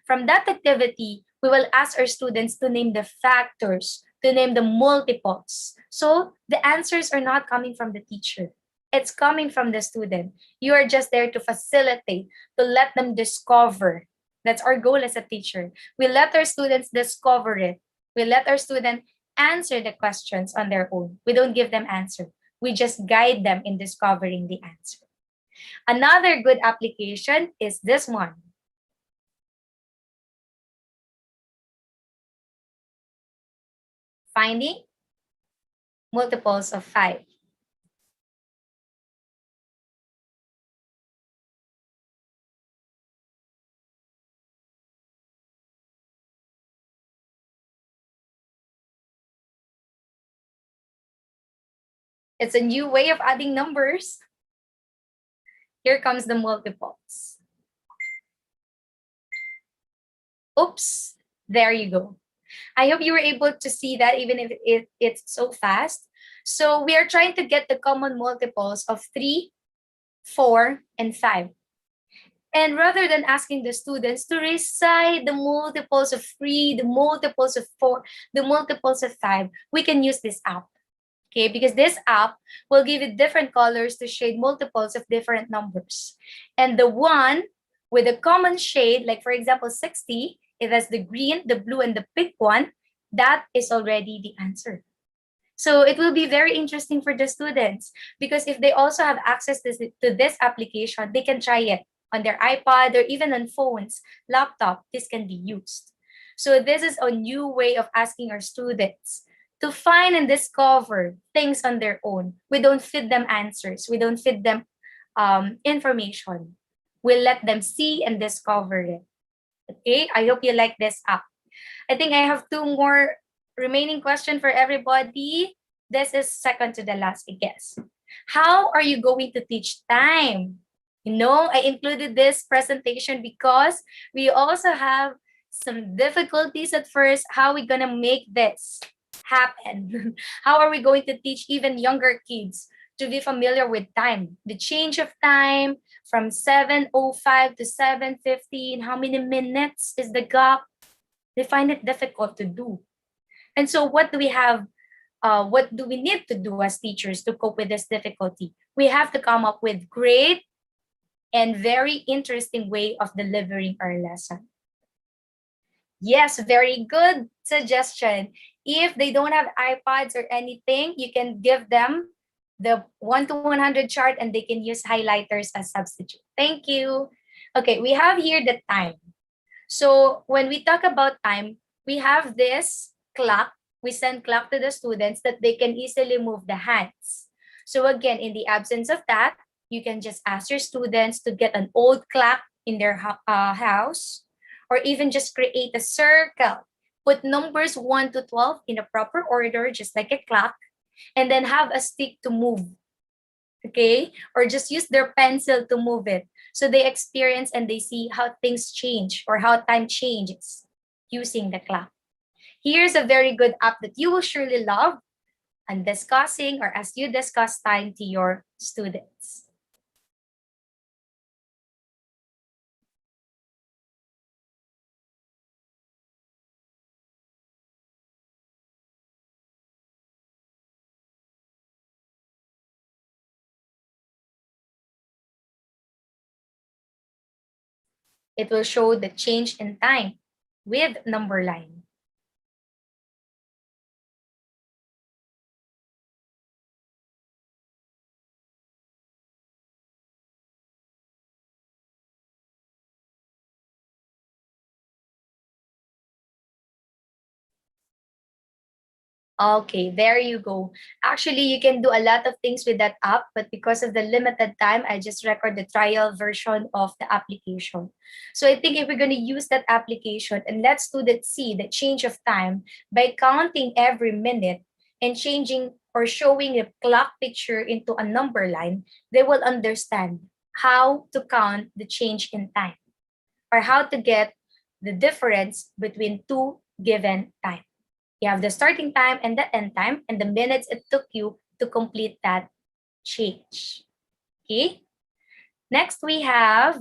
From that activity, we will ask our students to name the factors, to name the multiples. So the answers are not coming from the teacher. It's coming from the student. You are just there to facilitate, to let them discover. That's our goal as a teacher. We let our students discover it. We let our students answer the questions on their own. We don't give them answer. We just guide them in discovering the answer. Another good application is this one. Finding multiples of 5. It's a new way of adding numbers. Here comes the multiples. Oops, there you go. I hope you were able to see that even if it's so fast. So we are trying to get the common multiples of 3, 4, and 5. And rather than asking the students to recite the multiples of 3, the multiples of 4, the multiples of 5, we can use this app. Okay, because this app will give you different colors to shade multiples of different numbers. And the one with a common shade, like for example, 60, it has the green, the blue, and the pink one, that is already the answer. So it will be very interesting for the students because if they also have access to this application, they can try it on their iPad or even on phones, laptop, this can be used. So this is a new way of asking our students to find and discover things on their own. We don't feed them answers. We don't feed them information. We let them see and discover it. Okay, I hope you like this app. I think I have 2 more remaining questions for everybody. This is second to the last, I guess. How are you going to teach time? You know, I included this presentation because we also have some difficulties at first. How are we going to make this happen? How are we going to teach even younger kids to be familiar with time? The change of time from 7:05 to 7:15, how many minutes is the gap? They find it difficult to do. And so what do we have? What do we need to do as teachers to cope with this difficulty? We have to come up with great and very interesting way of delivering our lesson. Yes, very good suggestion. If they don't have iPads or anything, you can give them the 1 to 100 chart and they can use highlighters as substitute. Thank you. Okay, we have here the time. So when we talk about time, we have this clock. We send clock to the students that they can easily move the hands. So again, in the absence of that, you can just ask your students to get an old clock in their house, or even just create a circle. Put numbers 1 to 12 in a proper order, just like a clock, and then have a stick to move. Okay? Or just use their pencil to move it. So they experience and they see how things change or how time changes using the clock. Here's a very good app that you will surely love and discussing or as you discuss time to your students. It will show the change in time with number line. Okay, there you go. Actually, you can do a lot of things with that app, but because of the limited time, I just record the trial version of the application. So I think if we're going to use that application and let students see the change of time by counting every minute and changing or showing a clock picture into a number line, they will understand how to count the change in time or how to get the difference between 2 given time. You have the starting time and the end time and the minutes it took you to complete that change. Okay. Next, we have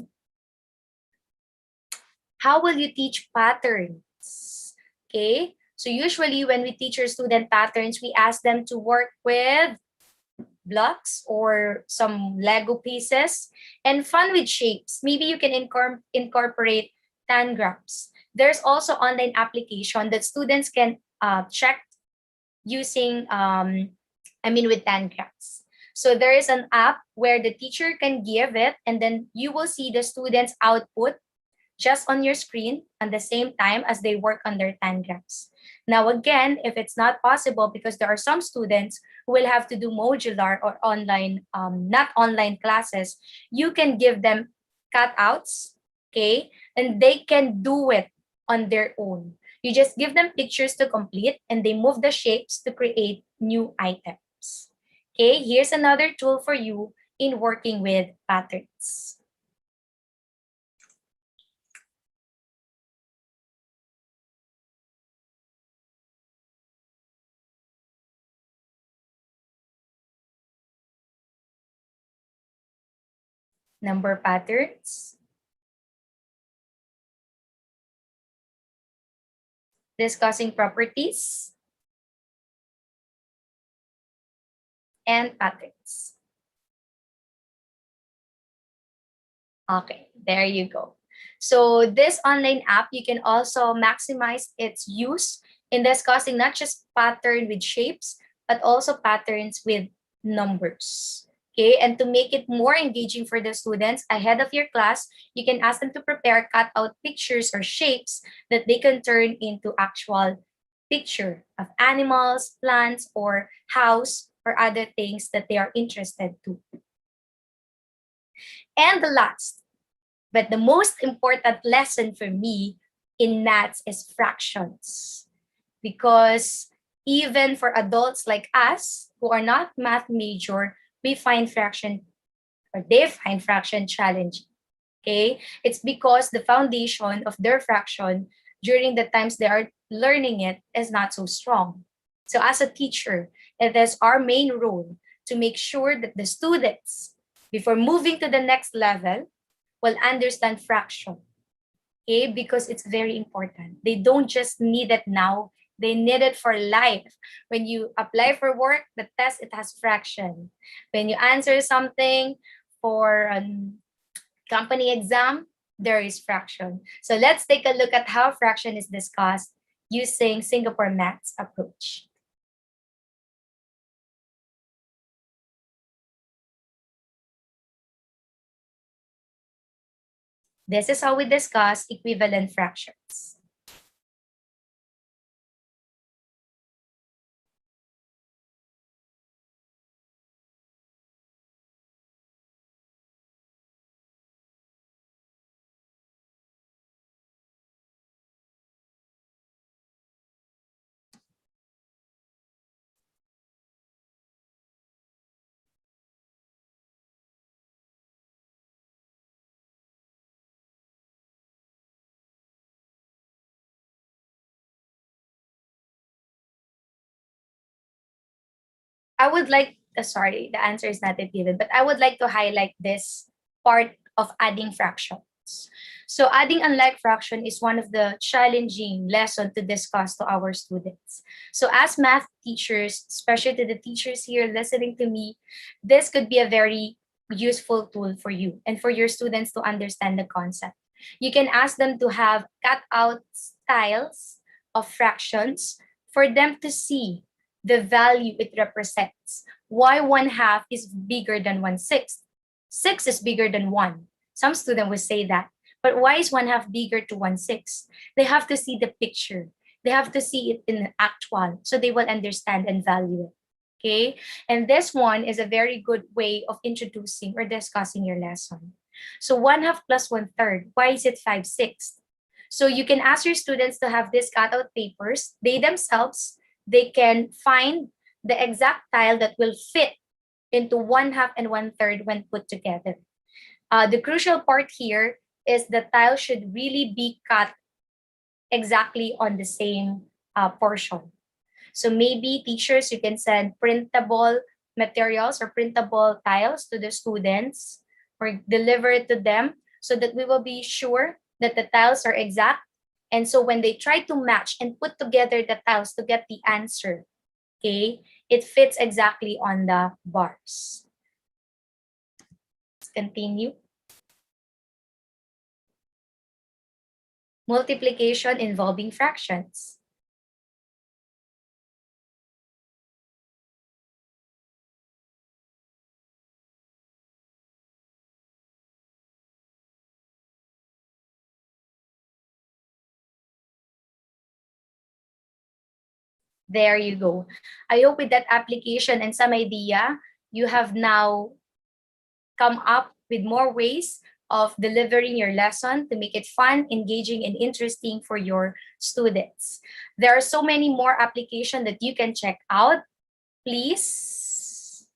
How will you teach patterns? Okay, so usually when we teach our student patterns, we ask them to work with blocks or some Lego pieces and fun with shapes. Maybe you can incorporate tangrams. There's also online application that students can check using, with tangrams. So there is an app where the teacher can give it, and then you will see the students' output just on your screen at the same time as they work on their tangrams. Now, again, if it's not possible, because there are some students who will have to do modular or online, not online classes, you can give them cutouts, okay? And they can do it on their own. You just give them pictures to complete and they move the shapes to create new items. Okay, here's another tool for you in working with patterns. Number patterns. Discussing properties and patterns. Okay, there you go. So this online app, you can also maximize its use in discussing not just pattern with shapes, but also patterns with numbers. Okay, and to make it more engaging for the students ahead of your class, you can ask them to prepare cutout pictures or shapes that they can turn into actual picture of animals, plants, or house, or other things that they are interested to. And the last, but the most important lesson for me in maths is fractions. Because even for adults like us who are not math major, we find fraction, or they find fraction challenging. Okay, it's because the foundation of their fraction during the times they are learning it is not so strong. So as a teacher, it is our main role to make sure that the students, before moving to the next level, will understand fraction. Okay, because it's very important. They don't just need it now, they need it for life. When you apply for work, the test, it has fraction. When you answer something for a company exam, there is fraction. So let's take a look at how fraction is discussed using Singapore maths approach. This is how we discuss equivalent fractions. I would like, sorry, the answer is not yet given, but I would like to highlight this part of adding fractions. So adding unlike fraction is one of the challenging lessons to discuss to our students. So as math teachers, especially to the teachers here listening to me, this could be a very useful tool for you and for your students to understand the concept. You can ask them to have cut out styles of fractions for them to see the value it represents. Why 1/2 is bigger than 1/6? 6 is bigger than 1. Some student will say that. But why is 1/2 bigger to 1/6? They have to see the picture. They have to see it in the actual, so they will understand and value it. Okay? And this one is a very good way of introducing or discussing your lesson. So 1/2 plus 1/3, why is it 5/6? So you can ask your students to have these cutout papers. They themselves, they can find the exact tile that will fit into 1/2 and 1/3 when put together. The crucial part here is the tile should really be cut exactly on the same portion. So maybe teachers, you can send printable materials or printable tiles to the students or deliver it to them so that we will be sure that the tiles are exact. And so when they try to match and put together the tiles to get the answer, okay, it fits exactly on the bars. Let's continue. Multiplication involving fractions. There you go. I hope with that application and some idea, you have now come up with more ways of delivering your lesson to make it fun, engaging, and interesting for your students. There are so many more applications that you can check out. Please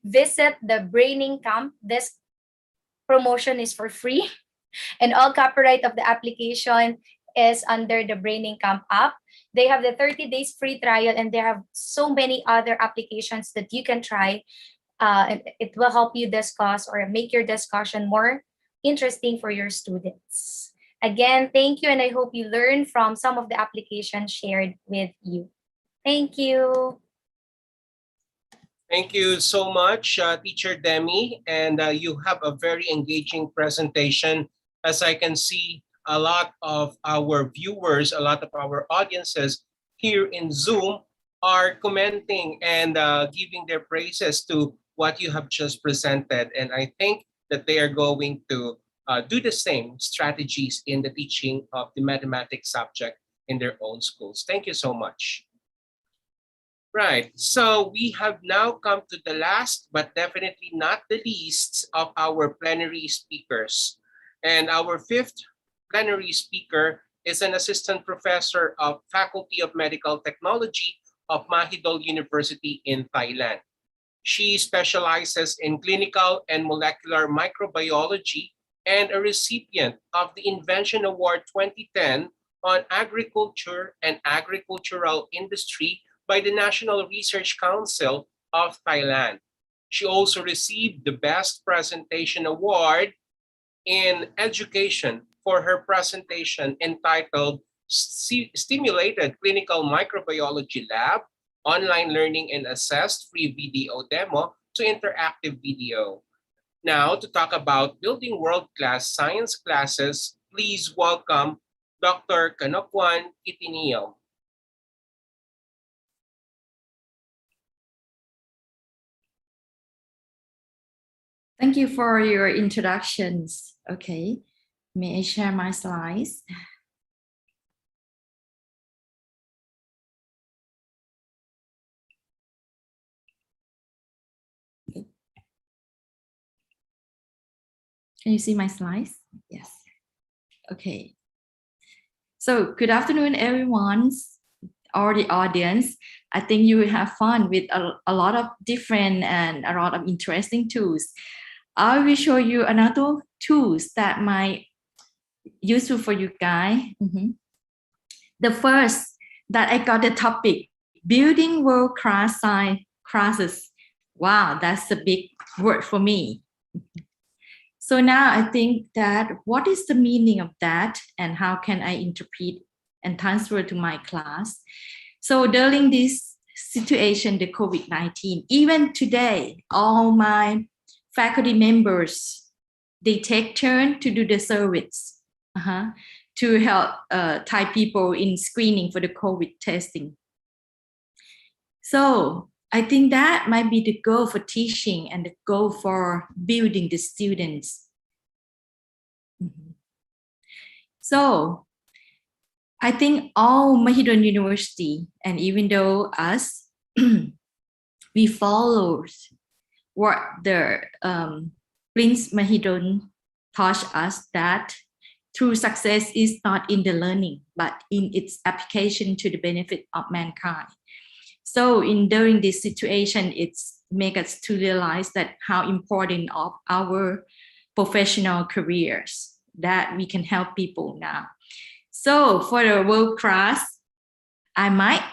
visit the Braining Camp. This promotion is for free, and all copyright of the application is under the Braining Camp app. They have the 30 days free trial, and they have so many other applications that you can try. It will help you discuss or make your discussion more interesting for your students. Again, thank you, and I hope you learn from some of the applications shared with you. Thank you.
Thank you so much, Teacher Demi. And you have a very engaging presentation. As I can see, a lot of our viewers, a lot of our audiences here in Zoom are commenting and giving their praises to what you have just presented. And I think that they are going to do the same strategies in the teaching of the mathematics subject in their own schools. Thank you so much. Right, so we have now come to the last, but definitely not the least, of our plenary speakers. And our fifth plenary speaker is an assistant professor of Faculty of Medical Technology of Mahidol University in Thailand. She specializes in clinical and molecular microbiology and a recipient of the Invention Award 2010 on Agriculture and Agricultural Industry by the National Research Council of Thailand. She also received the Best Presentation Award in Education for her presentation entitled Stimulated Clinical Microbiology Lab, Online Learning and Assessed Free Video Demo to Interactive Video. Now, to talk about building world-class science classes, please welcome Dr. Kanokwan Kitinio.
Thank you for your introductions. Okay, may I share my slides? Can you see my slides? Yes. Okay. So good afternoon, everyone, or the audience. I think you will have fun with a lot of different and a lot of interesting tools. I will show you another tools that might useful for you guys. The first that I got the topic, building world-class science classes. Wow, that's a big word for me. So now I think that what is the meaning of that and how can I interpret and transfer to my class? So during this situation, the COVID-19, even today, all my faculty members, they take turn to do the service to help Thai people in screening for the COVID testing. So I think that might be the goal for teaching and the goal for building the students. So I think all Mahidol University, and even though us, we followed what the Prince Mahidol taught us, that true success is not in the learning, but in its application to the benefit of mankind. So during this situation, it's make us to realize that how important of our professional careers that we can help people now. So for the world class, I might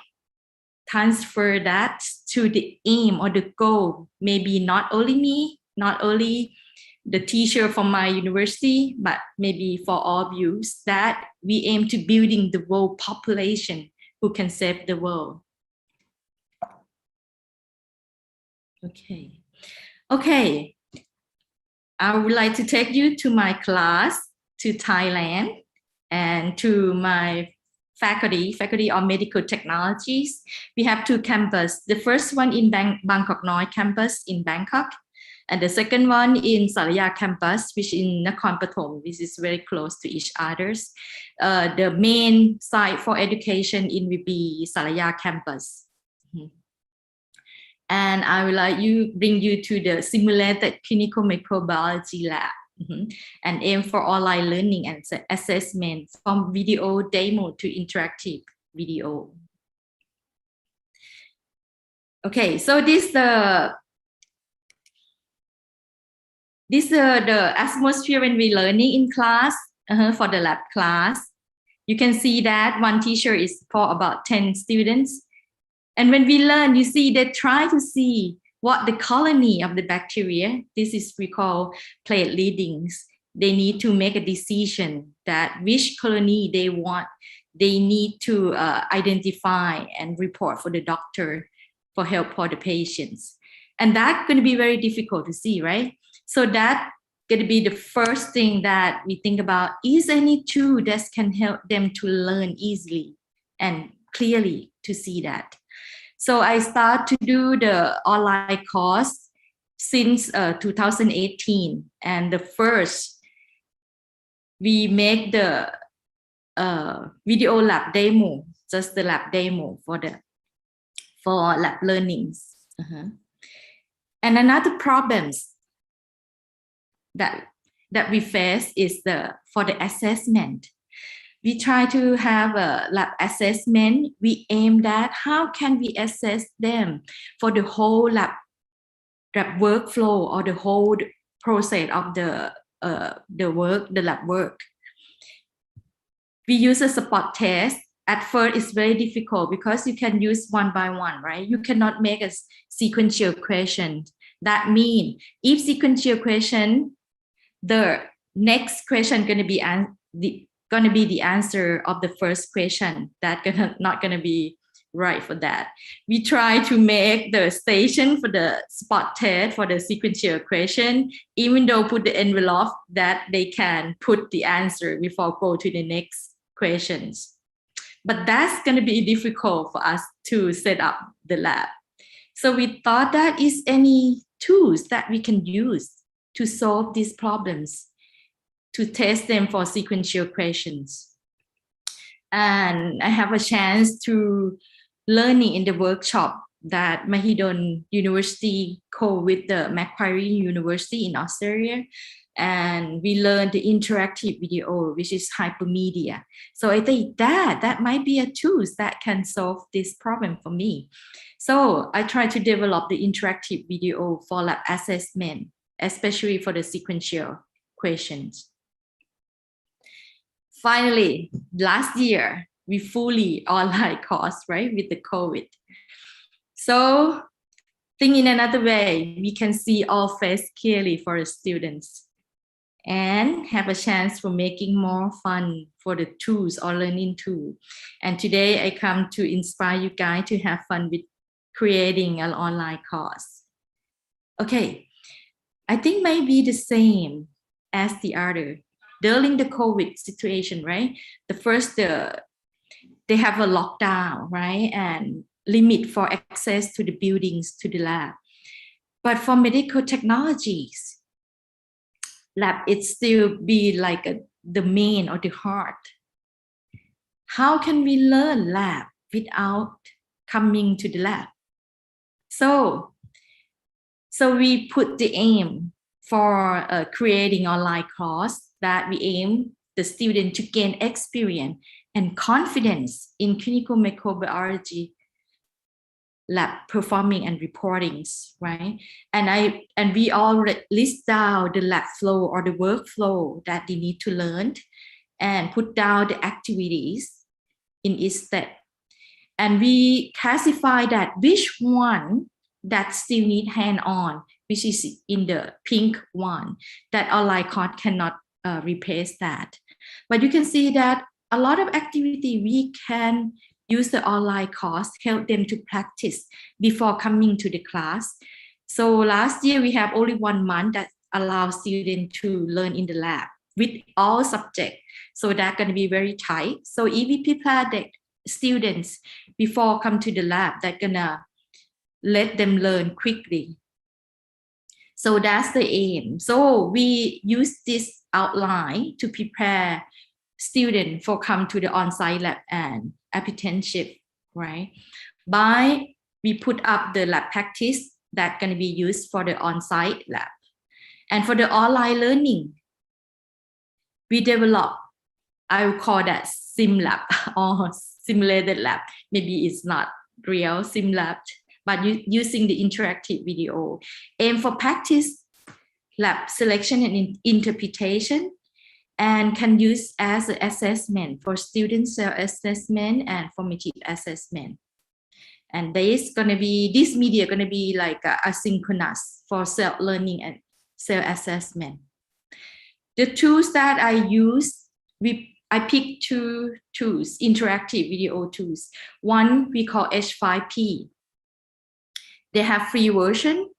transfer that to the aim or the goal, maybe not only me, not only the teacher from my university, but maybe for all of you, is that we aim to building the world population who can save the world. Okay. I would like to take you to my class, to Thailand, and to my faculty of medical technologies. We have 2 campuses. The first one in Bangkok Noi campus in Bangkok, and the second one in Salaya campus, which in Nakhon Pathom. This is very close to each others. The main site for education in will be Salaya campus. And I will bring you to the simulated clinical microbiology lab. And aim for online learning and assessment from video demo to interactive video. Okay, so this the atmosphere when we learning in class for the lab class. You can see that one teacher is for about 10 students. And when we learn, you see they try to see what the colony of the bacteria, this is we call plate readings. They need to make a decision that which colony they want. They need to identify and report for the doctor for help for the patients. And that's going to be very difficult to see, right? So that's going to be the first thing that we think about. Is any tool that can help them to learn easily and clearly to see that? So I start to do the online course since 2018. And the first, we make the video lab demo, just the lab demo for lab learnings. And another problems that we face is for the assessment. We try to have a lab assessment. We aim at how can we assess them for the whole lab workflow or the whole process of the lab work. We use a spot test. At first, it's very difficult because you can use one by one, right? You cannot make a sequential question. That means if sequential question, the next question going to be the answer of the first question. That not going to be right for that. We try to make the station for the spot test for the sequential question, even though put the envelope that they can put the answer before go to the next questions. But that's going to be difficult for us to set up the lab. So we thought that is any tools that we can use to solve these problems, to test them for sequential questions. And I have a chance to learning in the workshop that Mahidol University co with the Macquarie University in Australia. And we learned the interactive video, which is hypermedia. So I think that might be a tool that can solve this problem for me. So I try to develop the interactive video for lab assessment, especially for the sequential questions. Finally, last year, we fully online course, right, with the COVID. So think in another way, we can see all face clearly for the students and have a chance for making more fun for the tools or learning tool. And today I come to inspire you guys to have fun with creating an online course. Okay, I think maybe the same as the other. During the COVID situation, right? The first, they have a lockdown, right? And limit for access to the buildings, to the lab. But for medical technologies, lab, it still be like the main or the heart. How can we learn lab without coming to the lab? So we put the aim for creating online course that we aim the student to gain experience and confidence in clinical microbiology lab performing and reportings, right? And we all list down the lab flow or the workflow that they need to learn and put down the activities in each step. And we classify that which one that still need hand-on, which is in the pink one. That online course cannot replace that. But you can see that a lot of activity we can use the online course, help them to practice before coming to the class. So last year we have only 1 month that allows students to learn in the lab with all subjects. So that's going to be very tight. So if we prepare the students before come to the lab, that's going to let them learn quickly. So that's the aim. So we use this outline to prepare students for come to the on-site lab and apprenticeship, right? We put up the lab practice that's going to be used for the on-site lab. And for the online learning, we develop, I will call that sim lab or simulated lab. Maybe it's not real sim lab, but using the interactive video. Aim for practice lab selection and interpretation, and can use as an assessment for student self-assessment and formative assessment. And this media gonna be like asynchronous for self-learning and self-assessment. The tools that I use, I picked 2 tools, interactive video tools. One we call H5P. They have free version,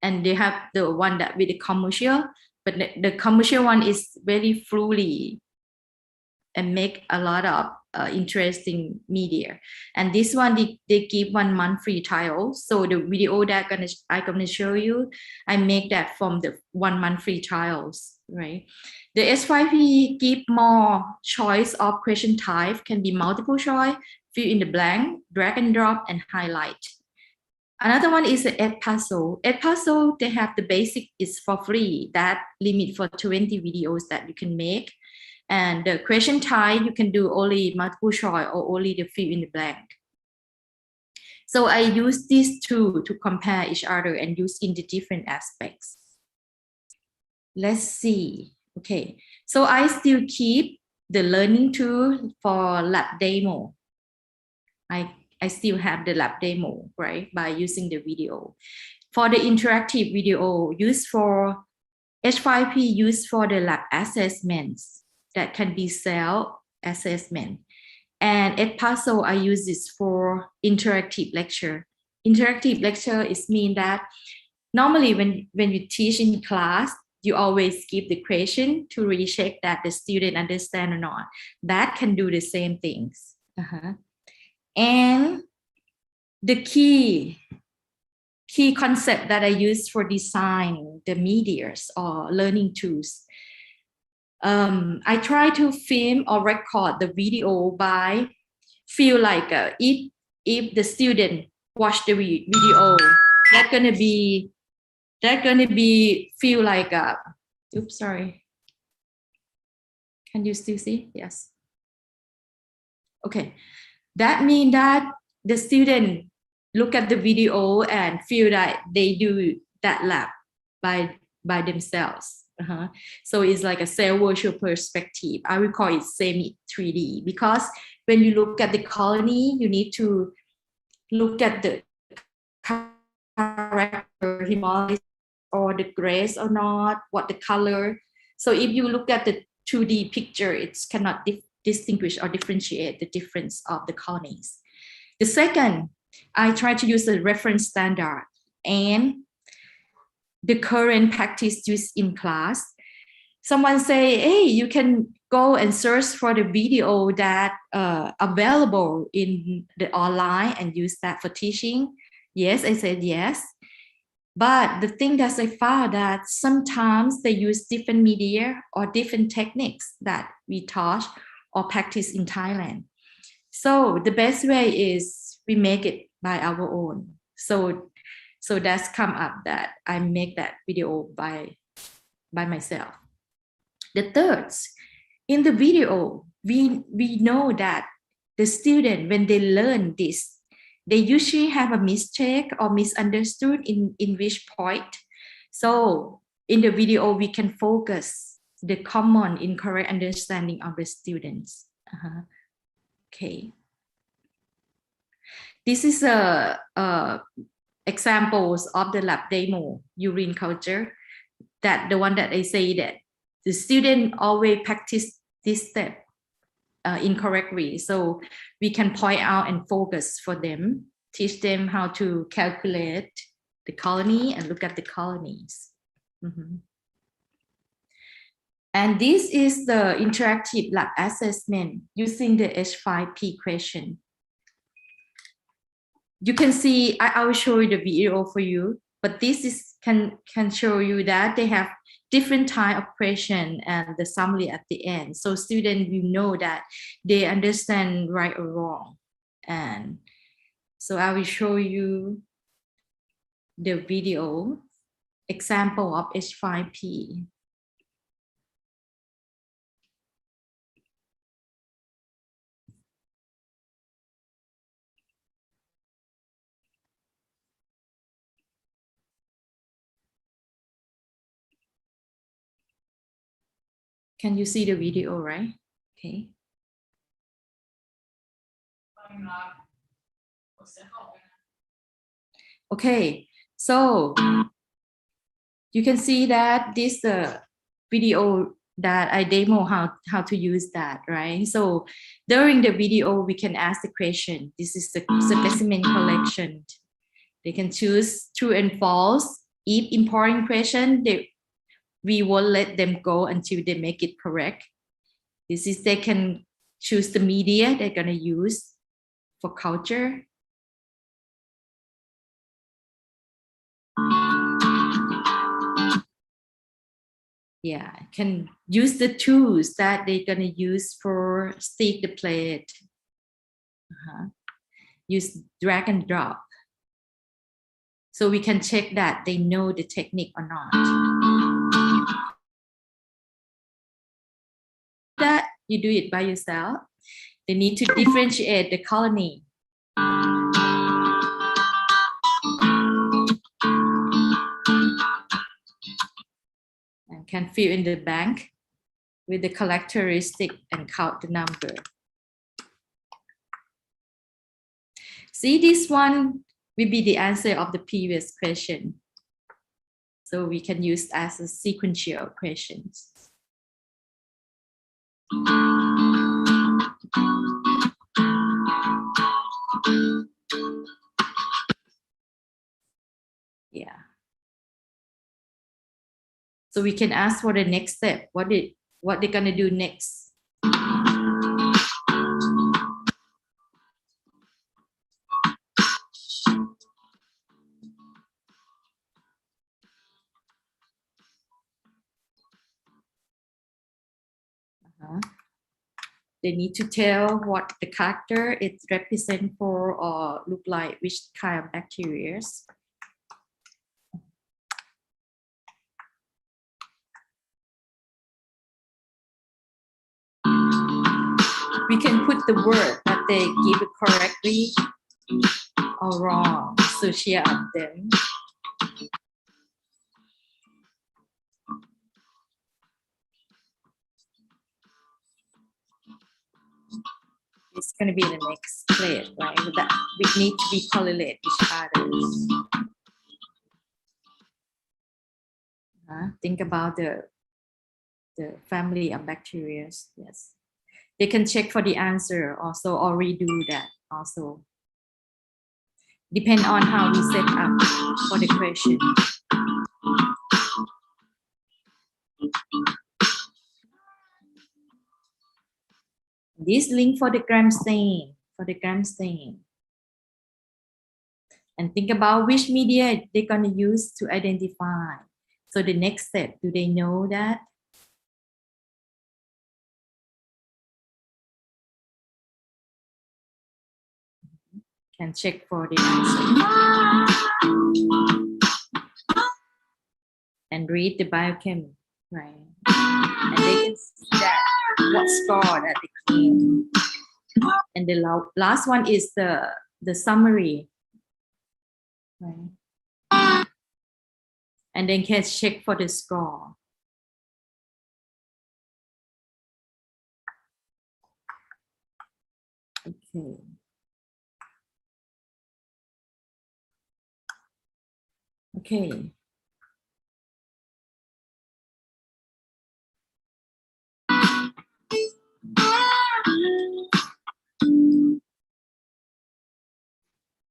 and they have the one that with the commercial, but the commercial one is very fluently and make a lot of interesting media. And this one, they give 1 month free trial. So the video that I'm gonna show you, I make that from the 1 month free trials, right? The S5P give more choice of question type, can be multiple choice, fill in the blank, drag and drop, and highlight. Another one is the Edpuzzle. Edpuzzle, they have the basic is for free, that limit for 20 videos that you can make. And the question type, you can do only multiple choice or only the fill in the blank. So I use these two to compare each other and use in the different aspects. Let's see. Okay, so I still keep the learning tool for lab demo. I still have the lab demo, right, by using the video. For the interactive video, used for H5P, used for the lab assessments that can be self-assessment. And Edpuzzle, I use this for interactive lecture. Interactive lecture is mean that normally when you teach in class, you always give the question to recheck that the student understand or not. That can do the same things. And the key concept that I use for design the medias or learning tools, I try to film or record the video by feel like if the student watch the video, that's gonna be feel like oops, sorry. Can you still see? Yes. Okay. That means that the student look at the video and feel that they do that lab by themselves. So it's like a self-virtual perspective. I will call it semi-3D, because when you look at the colony, you need to look at the character, hemolysis, or the grace or not, what the color. So if you look at the 2D picture, it cannot distinguish or differentiate the difference of the colonies. The second, I try to use a reference standard and the current practice used in class. Someone say, hey, you can go and search for the video that available in the online and use that for teaching. Yes, I said yes. But the thing that I found that sometimes they use different media or different techniques that we taught or practice in Thailand. So the best way is we make it by our own. So that's come up that I make that video by myself. The third, in the video, we know that the student, when they learn this, they usually have a mistake or misunderstood in which point. So in the video, we can focus the common incorrect understanding of the students. Okay. This is a examples of the lab demo, urine culture, that the one that I say that the student always practice this step incorrectly. So we can point out and focus for them, teach them how to calculate the colony and look at the colonies. And this is the interactive lab assessment using the H5P question. You can see, I will show you the video for you, but this is can show you that they have different type of question and the summary at the end. So students will know that they understand right or wrong. And so I will show you the video example of H5P. Can you see the video, right? Okay. Okay, so you can see that this video that I demo how to use that, right? So during the video, we can ask the question. This is the specimen collection. They can choose true and false. If important question, we will let them go until they make it correct. This is they can choose the media they're gonna use for culture. Yeah, can use the tools that they're gonna use for stick the plate. Use drag and drop. So we can check that they know the technique or not. That you do it by yourself. They need to differentiate the colony. And can fill in the blank with the characteristic and count the number. See, this one will be the answer of the previous question. So we can use as a sequential questions. Yeah. So we can ask for the next step. What they're gonna do next. They need to tell what the character it represents for or look like which kind of bacteria. We can put the word that they give it correctly or wrong, associate them. It's going to be the next plate, right? That we need to be correlate each other. Think about the family of bacteria. Yes, they can check for the answer also or redo that also. Depend on how we set up for the question. This link for the gram stain, And think about which media they're going to use to identify. So the next step, do they know that? Can check for the answer. And read the biochem, right? And they can see that what score that they claim. And the last one is the summary, right? And then can check for the score. Okay. Okay.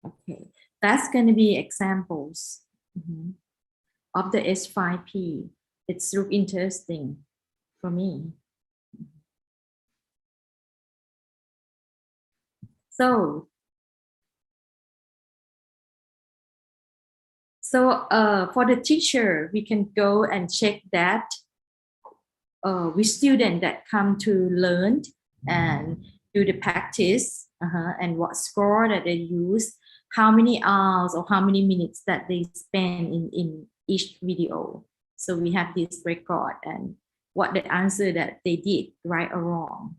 Okay, that's going to be examples of the H5P. It's look interesting for me. So for the teacher, we can go and check that with students that come to learn and do the practice and what score that they use, how many hours or how many minutes that they spend in each video. So we have this record and what the answer that they did, right or wrong.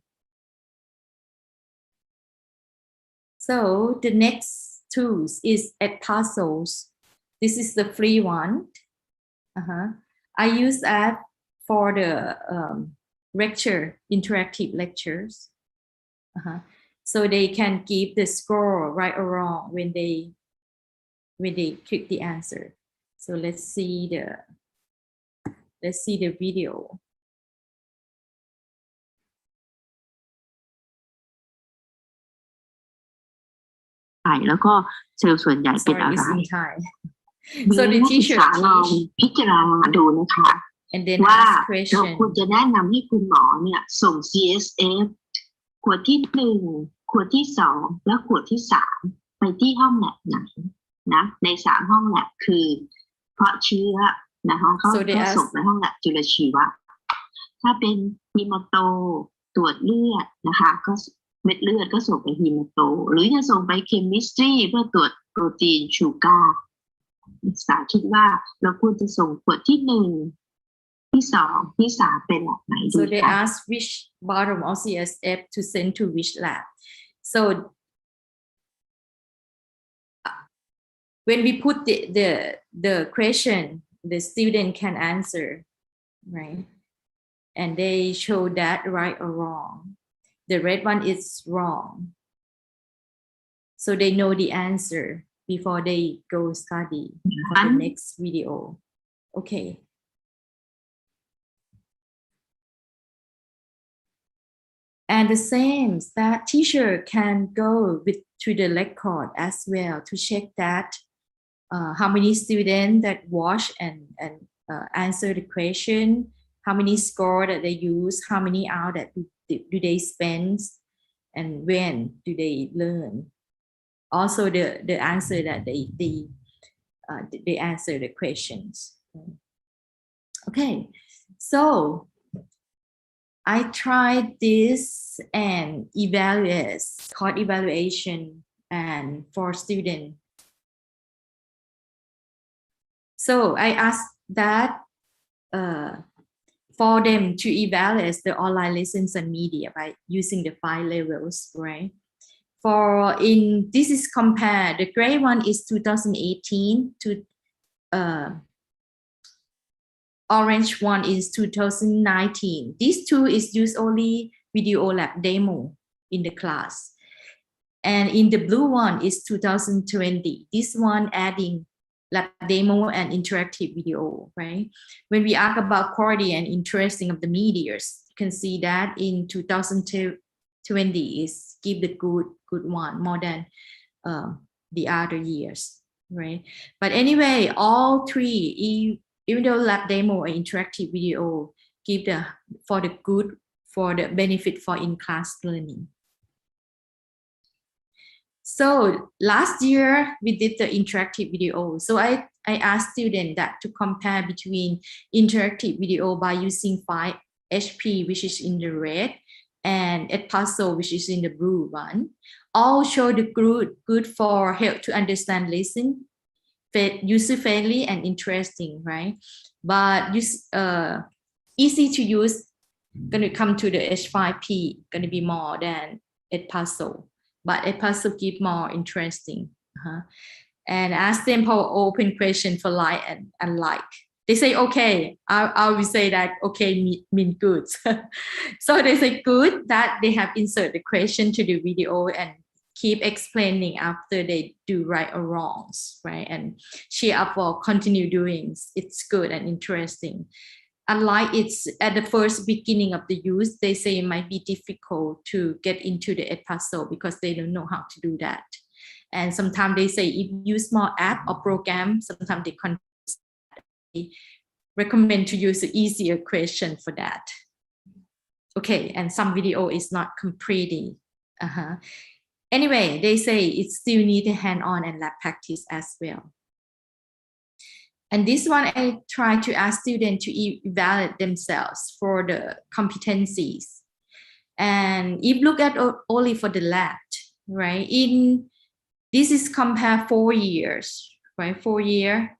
So the next tools is Edpuzzles. This is the free one. I use that for the lecture, interactive lectures. So they can give the score right or wrong when they click the answer. So let's see the video.
แล้วก็เซลล์ส่วนใหญ่เป็นอะไร
Sorry, it's in Thai.
มี
So the
นักศึก
teacher
ษาลอง
teach
พิจารณาดูนะคะ
and then
ว่า
ask
เรา
question.
ควรจะแนะนำให้คุณหมอเนี่ยส่ง CSF ขวดที่1ขวดที่2และขวดที่3ไปที่ห้องแลบไหนนะใน3ห้องแลบคือเพราะเชื้อนะคะเขา
So they
ก็
ask
ส่งไปห้องแลบจุลชีวะถ้าเป็นฮีโมโตตรวจเลือดนะคะก็เม็ดเลือดก็ส่งไปฮีโมโตหรือจะส่งไปเคมิสตรีเพื่อตรวจโปรตีนชูการ์นักศึกษาคิดว่าเราควรจะส่งขวดที่1ที่2ที่3เป็นแบบไหนดี
So they
คะ
ask which bottom of CSF to send to which lab. So when we put the question, the student can answer, right? And they show that right or wrong. The red one is wrong. So they know the answer before they go study for the next video. Okay. And the same, that teacher can go to the record as well to check that how many students that watch and answer the question, how many score that they use, how many hours that do they spend, and when do they learn. Also the answer that they answer the questions. Okay, so I tried this and evaluate, called evaluation and for students. So I asked that for them to evaluate the online lessons and media by using the 5 levels, right? This is compared, the gray one is 2018 to orange one is 2019. These two is used only video lab demo in the class. And in the blue one is 2020. This one adding lab demo and interactive video, right? When we ask about quality and interesting of the medias, you can see that in 2020 is give the good one more than the other years, right? But anyway, all three, even though lab demo and interactive video give for the benefit for in-class learning. So last year we did the interactive video. So I asked students that to compare between interactive video by using 5 HP, which is in the red, and Edpuzzle, which is in the blue one. All show the good for help to understand, listen, user-friendly and interesting, right? But easy to use, going to come to the H5P, going to be more than Edpuzzle. But Edpuzzle give more interesting. And ask them for open question for like and unlike. They say, okay, I will say that, okay, mean good. So they say good that they have insert the question to the video and keep explaining after they do right or wrongs, right? And cheer up for continue doing. It's good and interesting. Unlike it's at the first beginning of the use, they say it might be difficult to get into the Edpuzzle because they don't know how to do that. And sometimes they say if you use more app or program, sometimes they recommend to use an easier question for that. Okay, and some video is not completely. Anyway, they say it still need a hand-on and lab practice as well. And this one, I try to ask students to evaluate themselves for the competencies. And if look at only for the lab, right? This is compare 4 years, right? 4 year.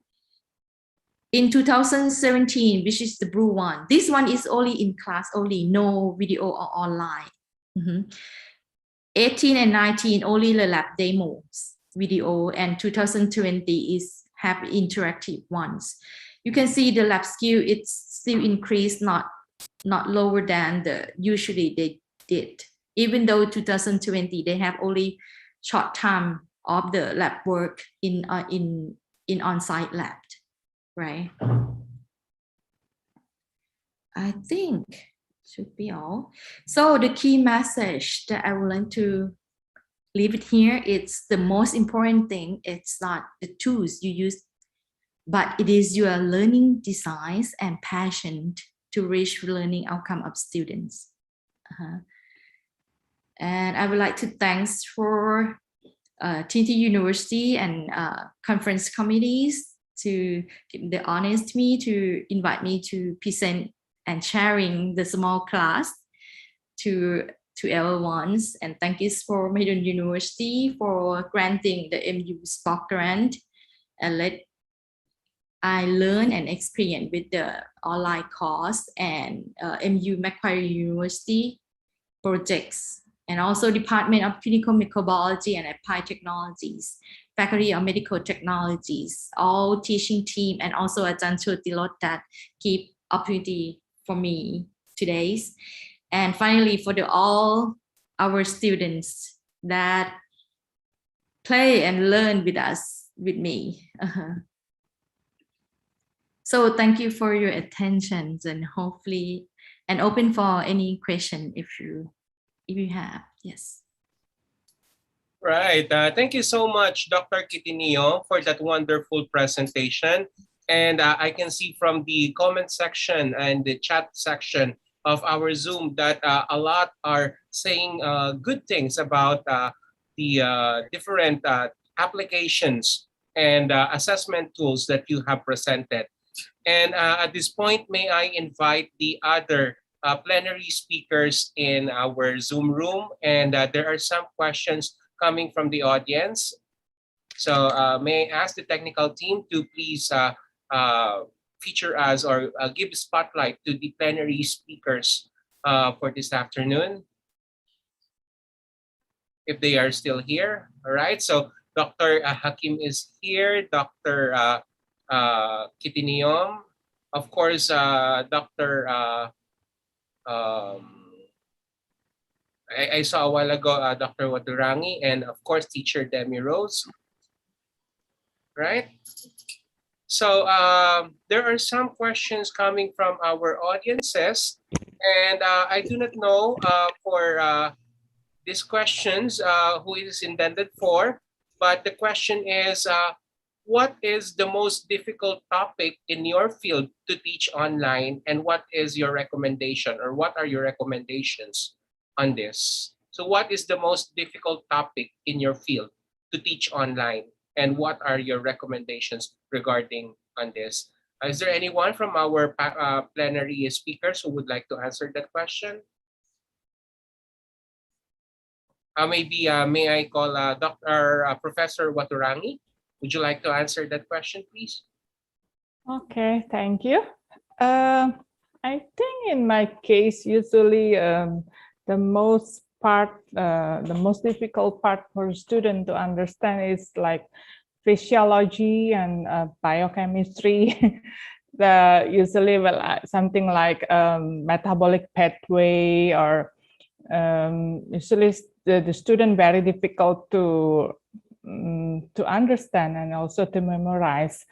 In 2017, which is the blue one. This one is only in class only, no video or online. 18 and 19 only the lab demos video, and 2020 is have interactive ones. You can see the lab skill, it's still increased, not lower than the usually they did. Even though 2020 they have only short time of the lab work in on-site lab, right? I think should be all. So the key message that I would like to leave it here, it's the most important thing. It's not the tools you use, but it is your learning designs and passion to reach learning outcome of students. And I would like to thanks for Trinity University and conference committees to give the honest to me to invite me to present and sharing the small class to everyone's. And thank you for Mahidol University for granting the MU Spark grant and let I learn and experience with the online course and MU Macquarie University projects, and also Department of Clinical Microbiology and Applied Technologies, Faculty of Medical Technologies, all teaching team, and also Ajahn Chutilot that give opportunity for me today. And finally, for all our students that play and learn with us, with me. So thank you for your attention, and hopefully, and open for any question if you have. Yes.
Right. Thank you so much, Dr. Kitinio, for that wonderful presentation. And I can see from the comment section and the chat section of our Zoom that a lot are saying good things about the different applications and assessment tools that you have presented. And at this point, may I invite the other plenary speakers in our Zoom room, and there are some questions coming from the audience. So may I ask the technical team to please feature us or give spotlight to the plenary speakers for this afternoon, if they are still here. All right, so Dr. Hakim is here, Dr. Kitiniom, of course, Dr. I saw a while ago Dr. Wadurangi, and of course Teacher Demi Rose, right? So there are some questions coming from our audiences, and I do not know for these questions who it is intended for, but the question is, what is the most difficult topic in your field to teach online, and what is your recommendation, or what are your recommendations on this? So what is the most difficult topic in your field to teach online, and what are your recommendations regarding on this? Is there anyone from our plenary speakers who would like to answer that question? Maybe may I call Professor Waturangi? Would you like to answer that question, please?
Okay, thank you. I think in my case, usually the most difficult part for a student to understand is like physiology and biochemistry. Usually something like metabolic pathway or Usually the student very difficult to understand and also to memorize.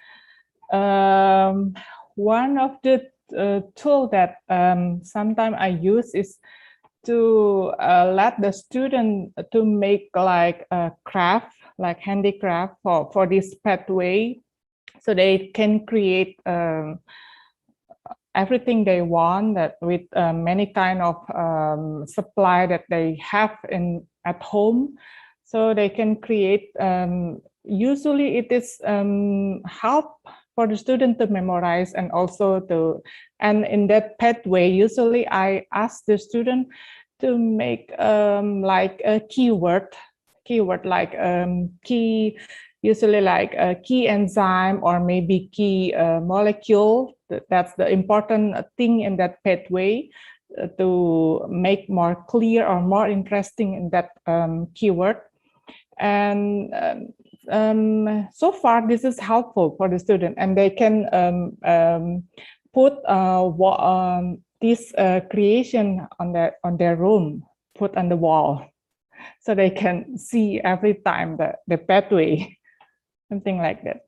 One of the tool that sometimes I use is to let the student to make like a craft, like handicraft for this pathway, so they can create everything they want that with many kind of supply that they have at home, so they can create. Usually it is help for the student to memorize and also and in that pathway usually I ask the student to make like a keyword like key, usually like a key enzyme or maybe key molecule. That's the important thing in that pathway to make more clear or more interesting in that keyword. And so far this is helpful for the student, and they can put this creation on their room, put on the wall, so they can see every time the pathway, something like that.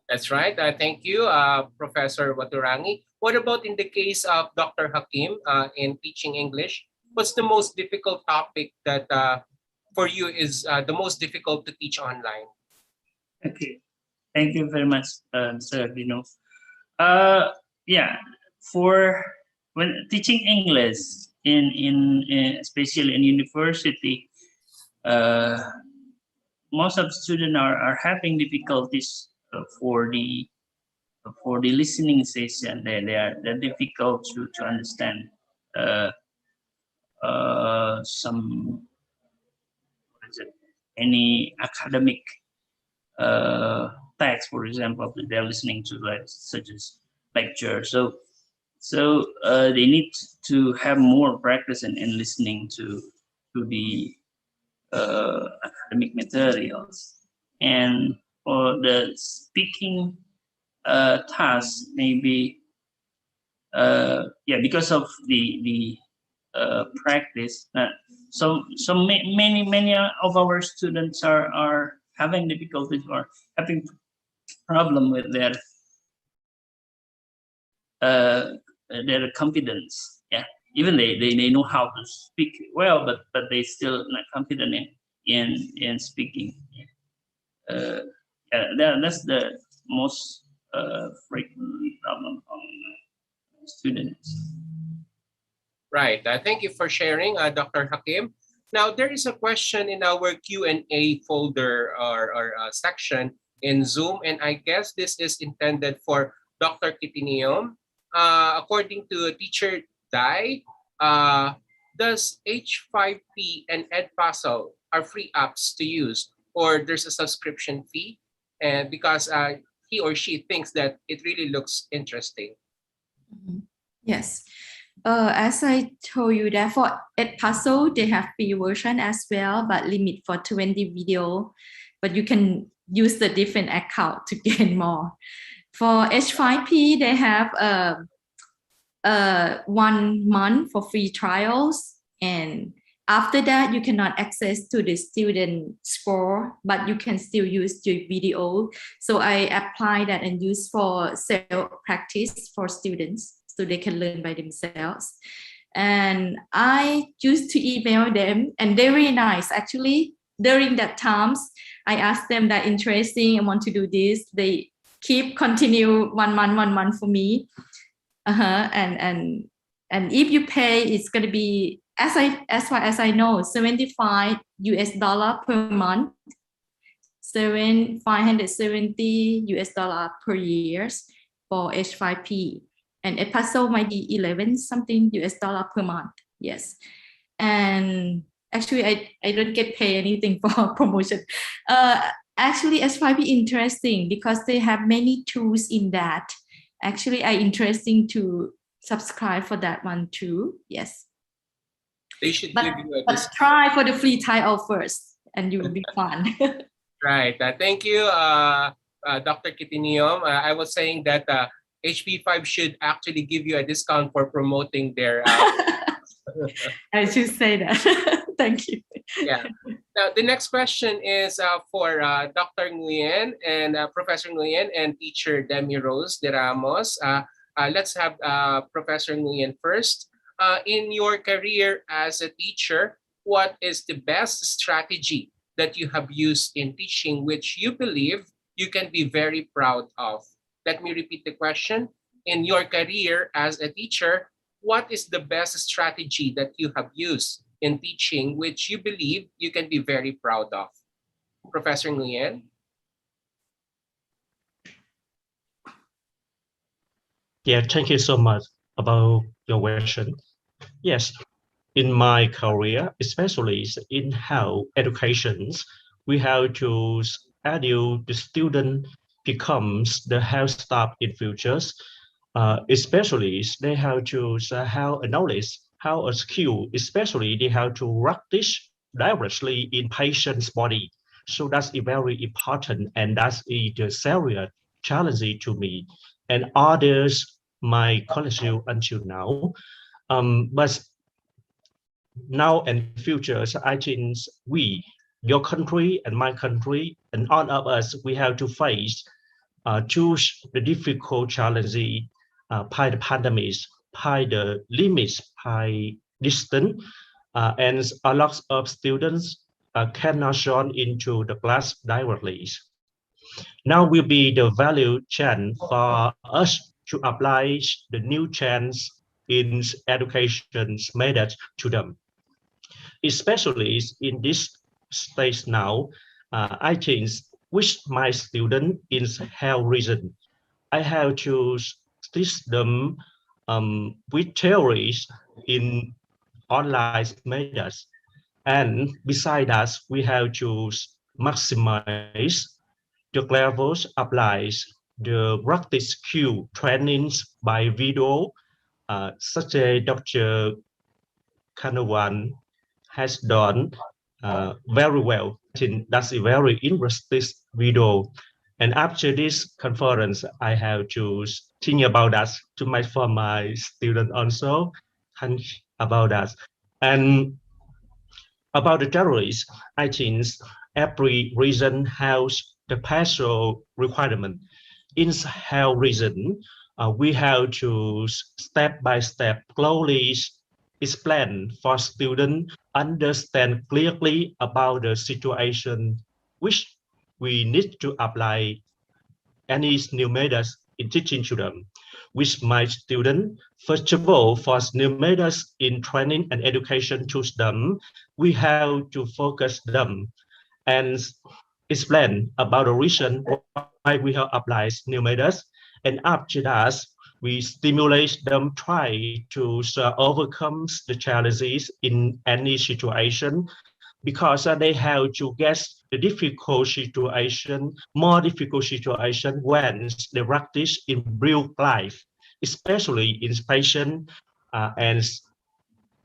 That's right. Thank you, Professor Waturangi. What about in the case of Dr. Hakim in teaching English? What's the most difficult topic that for you is the most difficult to teach online?
Okay, thank you very much, Sir Dino. Yeah, for when teaching English in especially in university, most of the students are having difficulties for the listening session. They're difficult to understand some any academic text, for example, that they're listening to, like such as lecture. So they need to have more practice in listening to the academic materials. And for the speaking task, maybe yeah, because of the practice, so many of our students are having difficulties or having problem with their confidence. Yeah, even they know how to speak well, but they still not confident in speaking. Yeah, that's the most frequent problem on students.
Right. Thank you for sharing, Dr. Hakim. Now, there is a question in our Q&A folder or section in Zoom, and I guess this is intended for Dr. Kitinium. According to Teacher Dai, does H5P and Edpuzzle are free apps to use, or there's a subscription fee? And because he or she thinks that it really looks interesting.
Yes. As I told you that for Edpuzzle, they have free version as well, but limit for 20 video, but you can use the different account to gain more. For H5P, they have 1 month for free trials, and after that you cannot access to the student score, but you can still use your video. So I apply that and use for self practice for students, so they can learn by themselves. And I used to email them, and they're really nice. Actually, during that times, I asked them that interesting, I want to do this. They continue 1 month for me. And if you pay, it's going to be, as far as I know, $75 per month, $570 per year for H5P. And Edpuzzle might be 11 something $ per month. Yes. And actually, I don't get paid anything for promotion. Actually, H5P interesting because they have many tools in that. Actually, I interesting to subscribe for that one too. Yes.
They should give you a
but try for the free trial first, and you will be fun.
Right. Thank you, Dr. Kitinium. I was saying that HP5 should actually give you a discount for promoting their
I should say that. Thank you.
Yeah. Now, the next question is for Dr. Nguyen and Professor Nguyen and teacher Demi Rose de Ramos. Let's have Professor Nguyen first. In your career as a teacher, what is the best strategy that you have used in teaching which you believe you can be very proud of? Let me repeat the question. In your career as a teacher, what is the best strategy that you have used in teaching which you believe you can be very proud of? Professor Nguyen?
Yeah, thank you so much about your question. Yes, in my career, especially in health educations, we have to educate the student becomes the health staff in futures. Especially they have to have a knowledge, how a skill, especially they have to practice directly in patient's body. So that's very important, and that's the serious challenge to me and others my colleagues until now. But now and futures, I think we, your country and my country, and all of us, we have to face choose the difficult challenges by the pandemics, by the limits, by distance, and a lot of students cannot join into the class directly. Now will be the value chance for us to apply the new chance in education methods to them. Especially in this stage now, I think which my student is health reason. I have to teach them with theories in online methods. And beside that, we have to maximize the levels applies the practice skill trainings by video, such as Dr. Kanawan has done very well. I think that's a very interesting video. And after this conference, I have to think about that to my for my student also, think about that. And about the terrorists, I think every region has the special requirement. In health region, we have to step by step slowly explain for students understand clearly about the situation which we need to apply any new methods in teaching to them. With my students, first of all, for new methods in training and education to them, we have to focus them and explain about the reason why we have applied new methods. And after that, we stimulate them try to overcome the challenges in any situation because they have to get the difficult situation, more difficult situation when they practice in real life, especially in patient and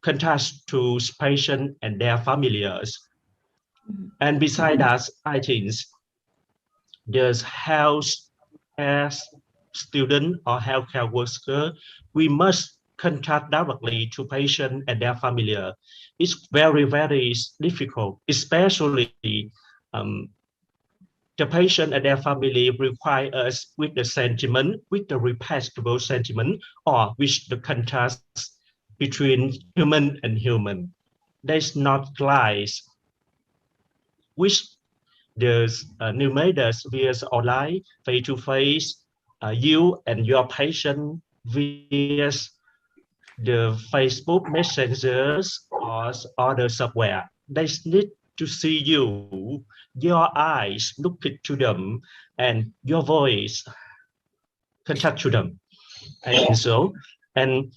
contact to patient and their families. And besides that, I think the health as student or healthcare worker, we must contact directly to patient and their family. It's very, very difficult, especially the patient and their family require us with the sentiment, with the respectable sentiment, or with the contrast between human and human. There's not lies, which there's new methods via online, face-to-face, you and your patient via the Facebook messengers or other software. They need to see you, your eyes look to them, and your voice contact to them. I think so. And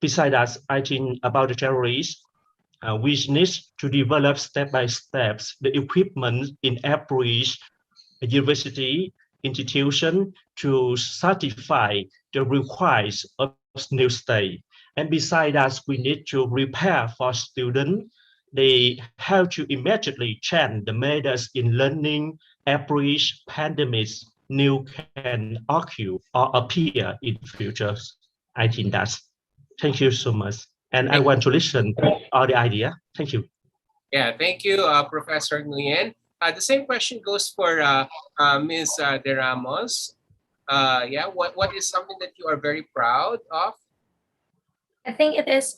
besides that, I think about the terrorists, we need to develop step by steps the equipment in every university institution to satisfy the requirements of new state. And besides that, we need to prepare for students. They have to immediately change the methods in learning every pandemics new can occur or appear in future. I think that's. Thank you so much. And I want to listen all the idea. Thank you.
Yeah, thank you, Professor Nguyen. The same question goes for Ms. De Ramos. Yeah, what is something that you are very proud of?
I think it is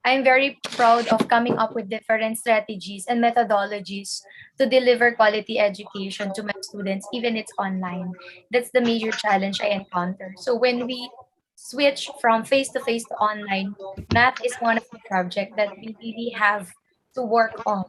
I'm very proud of coming up with different strategies and methodologies to deliver quality education to my students, even it's online. That's the major challenge I encounter. So when we switch from face-to-face to online, math is one of the subjects that we really have to work on.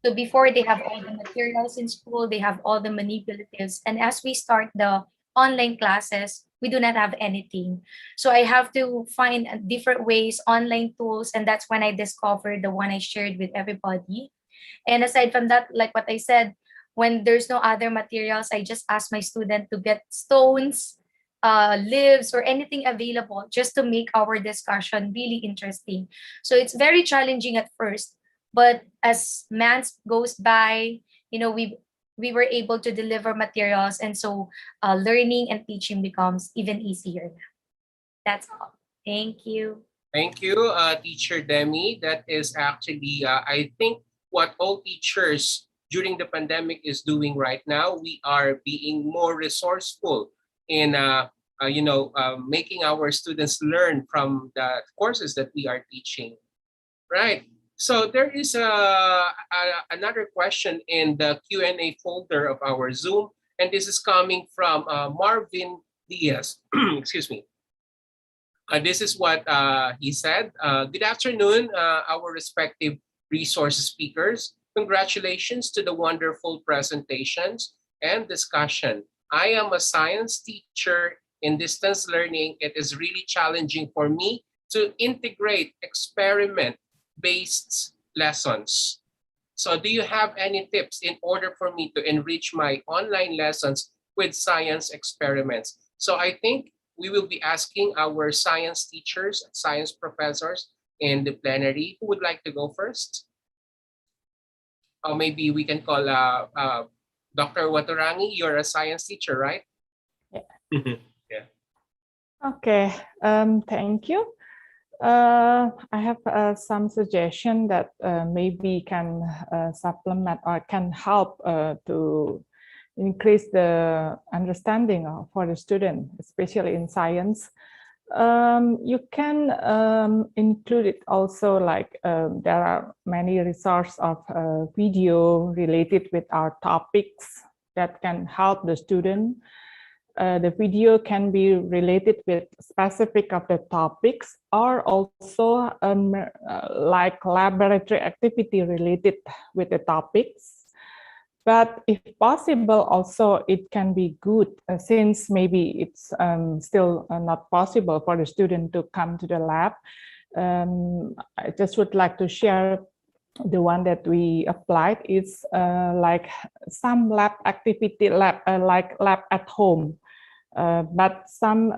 So before they have all the materials in school, they have all the manipulatives. And as we start the online classes, we do not have anything. So I have to find different ways, online tools, and that's when I discovered the one I shared with everybody. And aside from that, like what I said, when there's no other materials, I just ask my student to get stones, lives, or anything available just to make our discussion really interesting. So it's very challenging at first, but as months goes by, we were able to deliver materials, and so learning and teaching becomes even easier. That's all. Thank you.
Thank you, Teacher Demi. That is actually, I think, what all teachers during the pandemic is doing right now. We are being more resourceful in, making our students learn from the courses that we are teaching. Right. So there is another question in the Q&A folder of our Zoom, and this is coming from Marvin Diaz. Excuse me. This is what he said. Good afternoon, our respective resource speakers. Congratulations to the wonderful presentations and discussion. I am a science teacher in distance learning. It is really challenging for me to integrate experiment-based lessons. So do you have any tips in order for me to enrich my online lessons with science experiments? So I think we will be asking our science teachers, science professors in the plenary. Who would like to go first? Or maybe we can call Dr. Waturangi. You're a science teacher, right?
Yeah.
Yeah.
Okay, thank you. I have some suggestion that maybe can supplement or can help to increase the understanding for the student, especially in science. You can include it also, like there are many resources of video related with our topics that can help the student. The video can be related with specific of the topics, or also like laboratory activity related with the topics. But if possible, also it can be good since maybe it's still not possible for the student to come to the lab. I just would like to share the one that we applied is like some lab activity, like lab at home. But some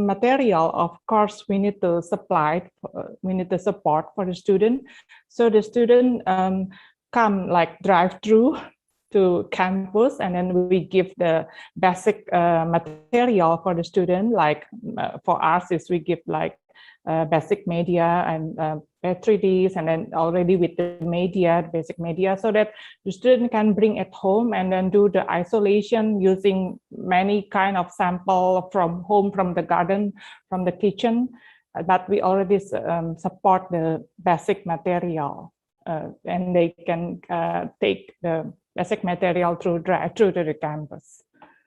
material, of course, we need to supply, we need to support for the student. So the student come like drive through to campus, and then we give the basic material for the student. Like for us is we give like basic media and P3Ds, and then already with the media, basic media, so that the student can bring at home and then do the isolation using many kind of sample from home, from the garden, from the kitchen. But we already support the basic material, and they can take the basic material through to the campus.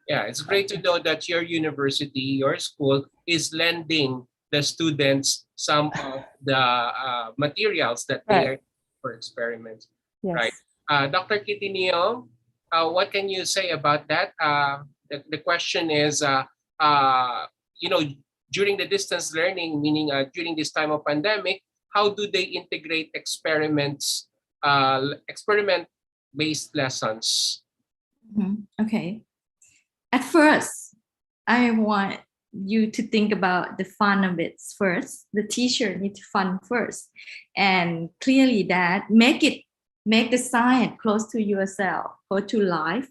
Yeah, it's great to know that your university, your school is lending the students some of the materials that they are for experiments.
Yes.
Right. Dr. Kitinio, what can you say about that? The question is, during the distance learning, meaning during this time of pandemic, how do they integrate experiments, experiment-based lessons?
Okay. At first, I want you to think about the fun of it first. The teacher needs fun first, and clearly that make the science close to yourself or to life,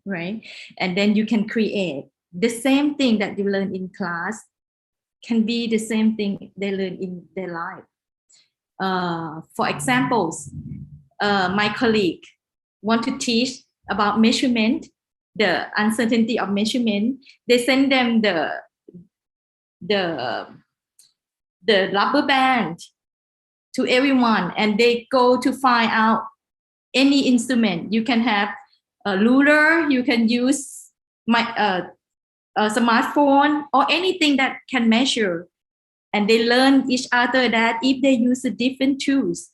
right? And then you can create the same thing that you learn in class. can be the same thing they learn in their life. For examples, my colleague want to teach about measurement, the uncertainty of measurement. They send them the rubber band to everyone, and they go to find out any instrument. You can have a ruler, you can use a smartphone or anything that can measure. And they learn each other that if they use the different tools,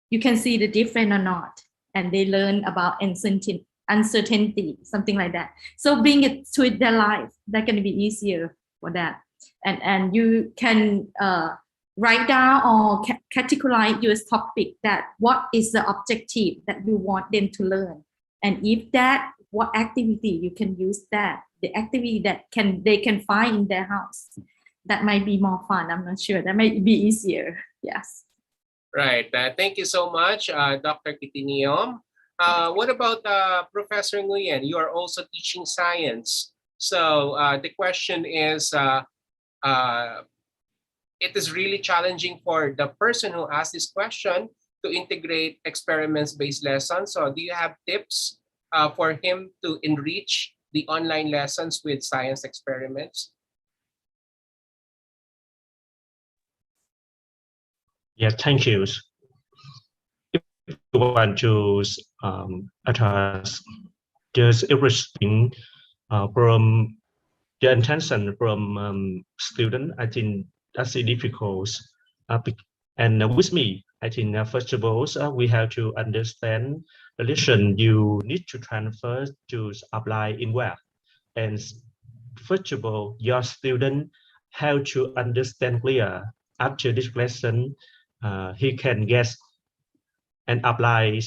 you can see the difference or not. And they learn about uncertainty, something like that. So bring it to their life. That can be easier for that. And you can write down or categorize your topic, that what is the objective that you want them to learn. And if that, what activity you can use that, the activity that they can find in their house. That might be more fun. I'm not sure. That might be easier. Yes.
Right. Thank you so much, Dr. Kitiniom. What about Professor Nguyen? You are also teaching science. So the question is, it is really challenging for the person who asked this question to integrate experiments-based lessons. So do you have tips for him to enrich the online lessons with science experiments?
Yeah, thank you. If you want to address just everything from the intention from student, I think that's difficult. And with me, I think first of all, we have to understand the lesson you need to transfer to apply in where. And first of all, your student have to understand clear after this lesson. He can get and apply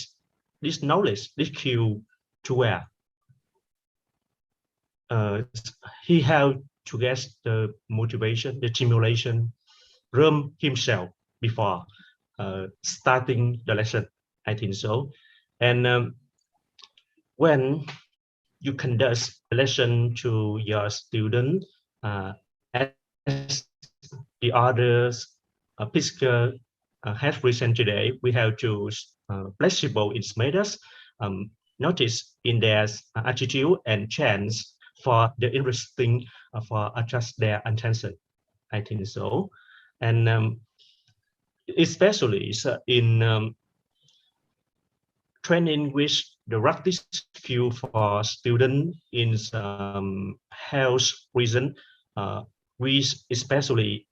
this knowledge, this skill to where. He have to get the motivation, the stimulation from himself before starting the lesson. I think so. And when you conduct a lesson to your student, as the others speaker has recent today, we have to flexible its methods, notice in their attitude and chance for the interesting for adjust their attention. I think so. And especially in training with the right skill for students in some health reason, we especially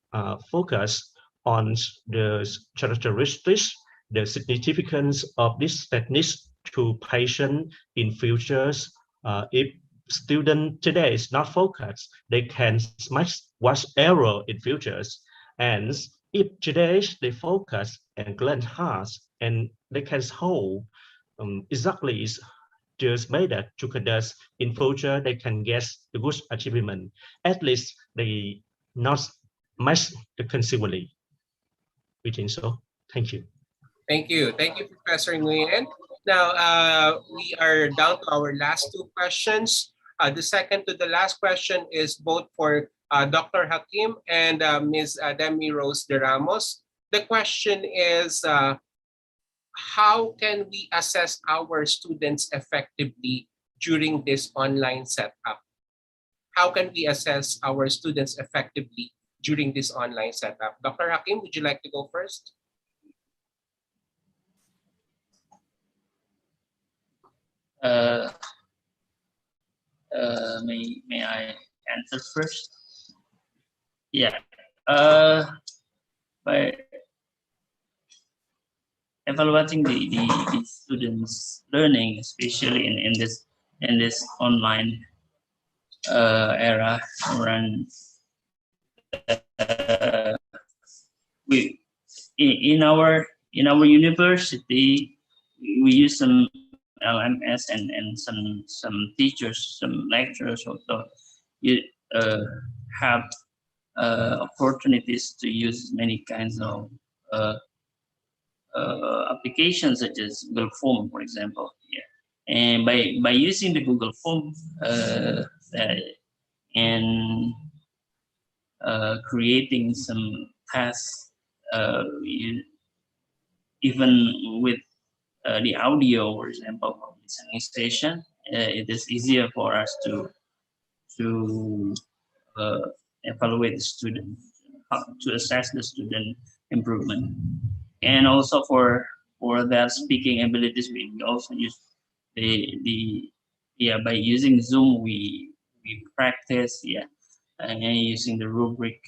focus on the characteristics, the significance of this techniques to patient in futures. If student today is not focused, they can watch error in futures. And if today they focus and learn hard, and they can hold exactly just made that to conduct in future, they can get the good achievement. At least they not much the consumably. We think so. Thank you.
Thank you. Thank you, Professor Nguyen. Now, we are down to our last two questions. The second to the last question is both for Dr. Hakim and Ms. Demi Rose de Ramos. The question is, how can we assess our students effectively during this online setup? How can we assess our students effectively during this online setup? Dr. Hakim, would you like to go first?
May I answer first? Yeah. By evaluating the students' learning, especially in this online era, around we in our university we use some LMS and some teachers, some lecturers also you have opportunities to use many kinds of applications such as Google Form, for example. Yeah. And by using the Google Form and creating some tasks, even with the audio, for example, from listening station, it is easier for us to evaluate the student, to assess the student improvement, and also for their speaking abilities. We also use the by using Zoom, we practice, and using the rubric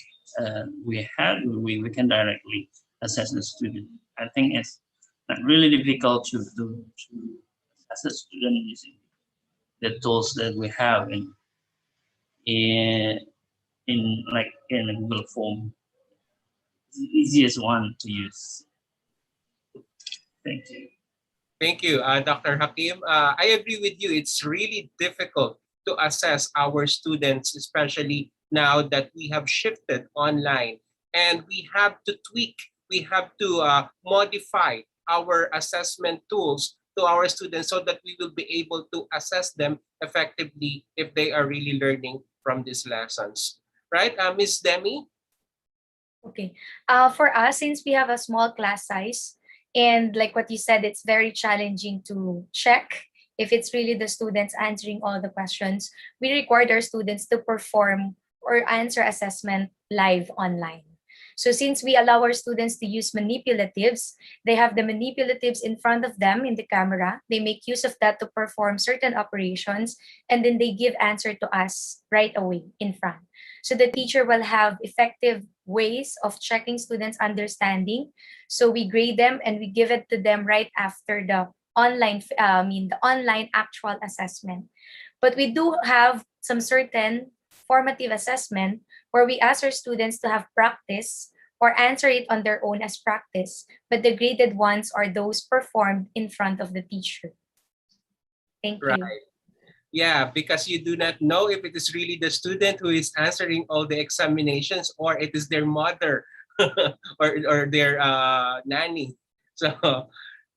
we have, we can directly assess the student. I think it's not really difficult to assess the student using the tools that we have in in a Google Form. It's the easiest one to use. Thank you.
Thank you, Dr. Hakim. I agree with you. It's really difficult to assess our students, especially now that we have shifted online, and we have to tweak, we have to modify our assessment tools to our students so that we will be able to assess them effectively if they are really learning from these lessons. Right, Ms. Demi?
Okay. For us, since we have a small class size, and like what you said, it's very challenging to check if it's really the students answering all the questions, we required our students to perform or answer assessment live online. So since we allow our students to use manipulatives, they have the manipulatives in front of them in the camera. They make use of that to perform certain operations, and then they give answer to us right away in front. So the teacher will have effective ways of checking students' understanding. So we grade them and we give it to them right after the online, the online actual assessment. But we do have some certain formative assessment where we ask our students to have practice or answer it on their own as practice, but the graded ones are those performed in front of the teacher. Thank you.
Right. Yeah, because you do not know if it is really the student who is answering all the examinations or it is their mother or their nanny. So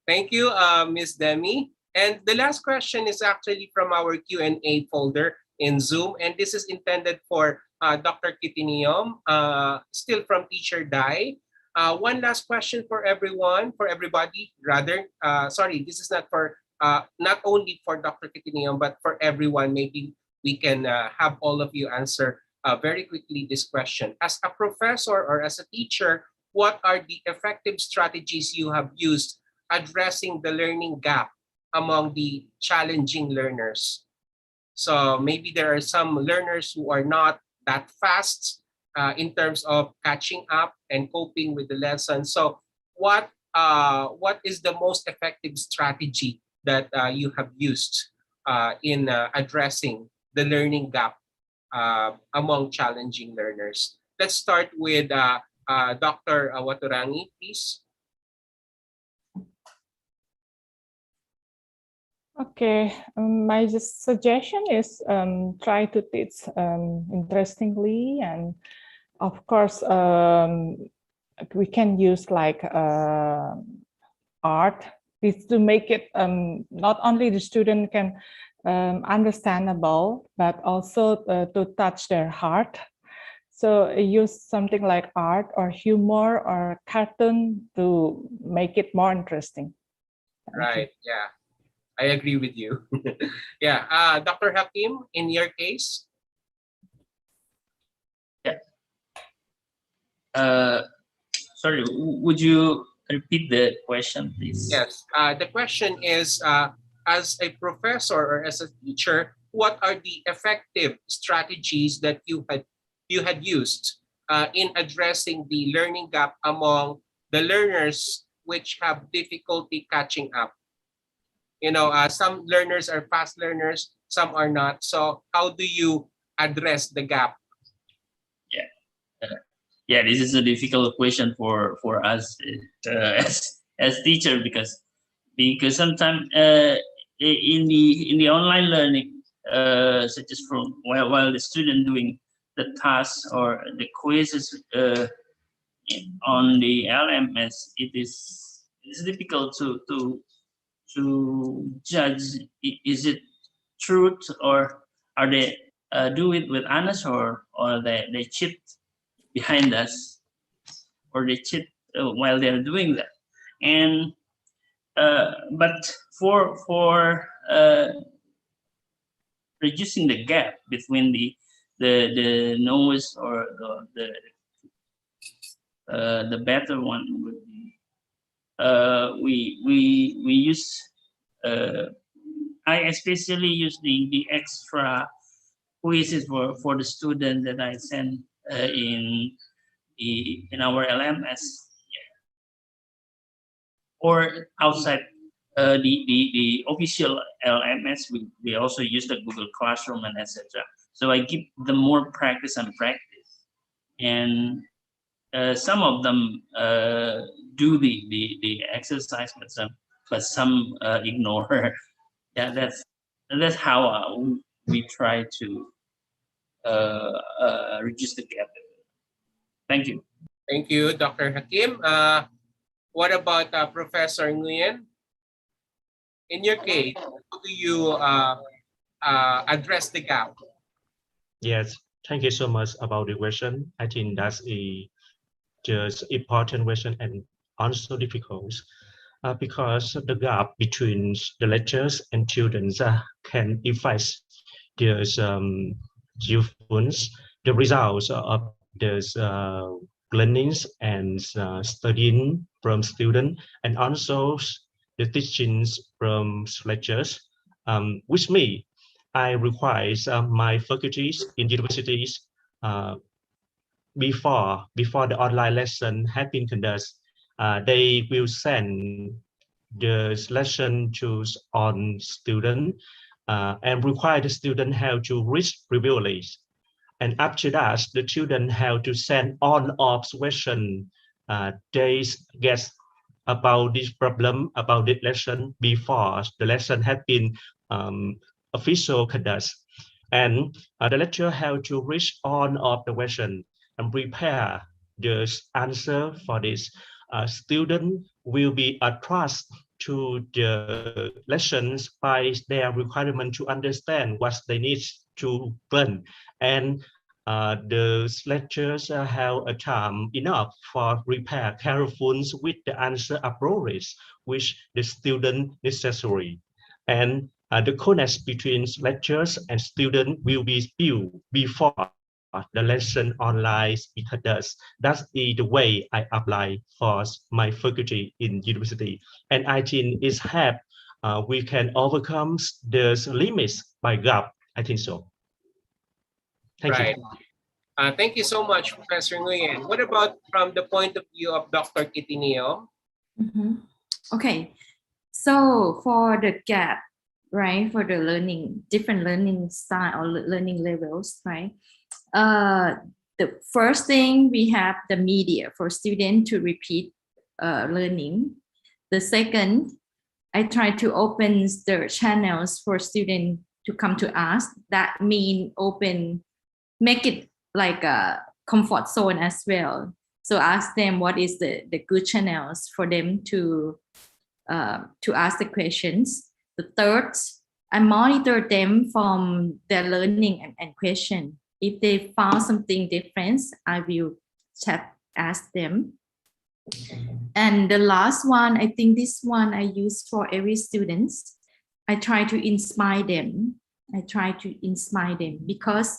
thank you, Ms. Demi. And the last question is actually from our Q&A folder in Zoom. And this is intended for Dr. Kitiniom, still from Teacher Dai. One last question for everybody, rather. Sorry, this is not for not only for Dr. Kitiniom, but for everyone. Maybe we can have all of you answer very quickly this question. As a professor or as a teacher, what are the effective strategies you have used addressing the learning gap among the challenging learners? So maybe there are some learners who are not that fast in terms of catching up and coping with the lesson. So what is the most effective strategy that you have used in addressing the learning gap among challenging learners? Let's start with Dr. Waturangi, please.
Okay, my suggestion is try to teach interestingly, and of course we can use like art is to make it not only the student can understandable, but also to touch their heart. So use something like art or humor or cartoon to make it more interesting.
Right, yeah. I agree with you. Yeah, Dr. Hakim, in your case?
Yeah. Sorry, would you repeat the question, please?
Yes, the question is, as a professor or as a teacher, what are the effective strategies that you had used in addressing the learning gap among the learners which have difficulty catching up? You know, some learners are fast learners, some are not. So how do you address the gap?
Yeah, yeah. This is a difficult question for us as teacher because sometimes in the online learning, such as from while the student doing the tasks or the quizzes on the LMS, it's difficult to judge is it truth or are they do it with honest or they cheat behind us, or they cheat while they're doing that. And but for reducing the gap between the nose or the better one would be we use I especially use the extra quizzes for the student that I send in our LMS or outside the official LMS. We also use the Google Classroom and etc. So I give them more practice and practice, and some of them do the exercise, but some ignore. Yeah, that's how we try to reduce the gap. Thank you.
Thank you, Dr. Hakim. What about Professor Nguyen? In your case, how do you address the gap?
Yes, thank you so much about the question. I think that's a just important question and also difficult because the gap between the lectures and students can affect the students, the results of the learnings and studying from students, and also the teachings from lectures. With me, I require my faculties in universities before the online lesson had been conducted. They will send the lesson to on student and require the student how to read previously. And after that, the student have to send on observation. They get about this problem, about this lesson before the lesson had been official conducted. And the lecturer have to read on of the question and prepare the answer for this. Student will be attracted to the lessons by their requirement to understand what they need to learn, and the lecturers have a time enough for prepare careful with the answer approach which the student necessary, and the connection between lecturers and student will be built before the lesson online because that's the way I apply for my faculty in university, and I think it's help we can overcome the limits by gap. I think so. Thank
Right.
you.
Thank you so much, Professor Nguyen. What about from the point of view of Dr. Kitinio?
Okay, so for the gap, right, for the learning, different learning style or learning levels, right? The first thing we have the media for students to repeat learning. The second, I try to open the channels for students to come to us. That mean make it like a comfort zone as well. So ask them what is the good channels for them to ask the questions. The third, I monitor them from their learning and question. If they found something different, I will ask them. And the last one, I think this one I use for every student. I try to inspire them. Because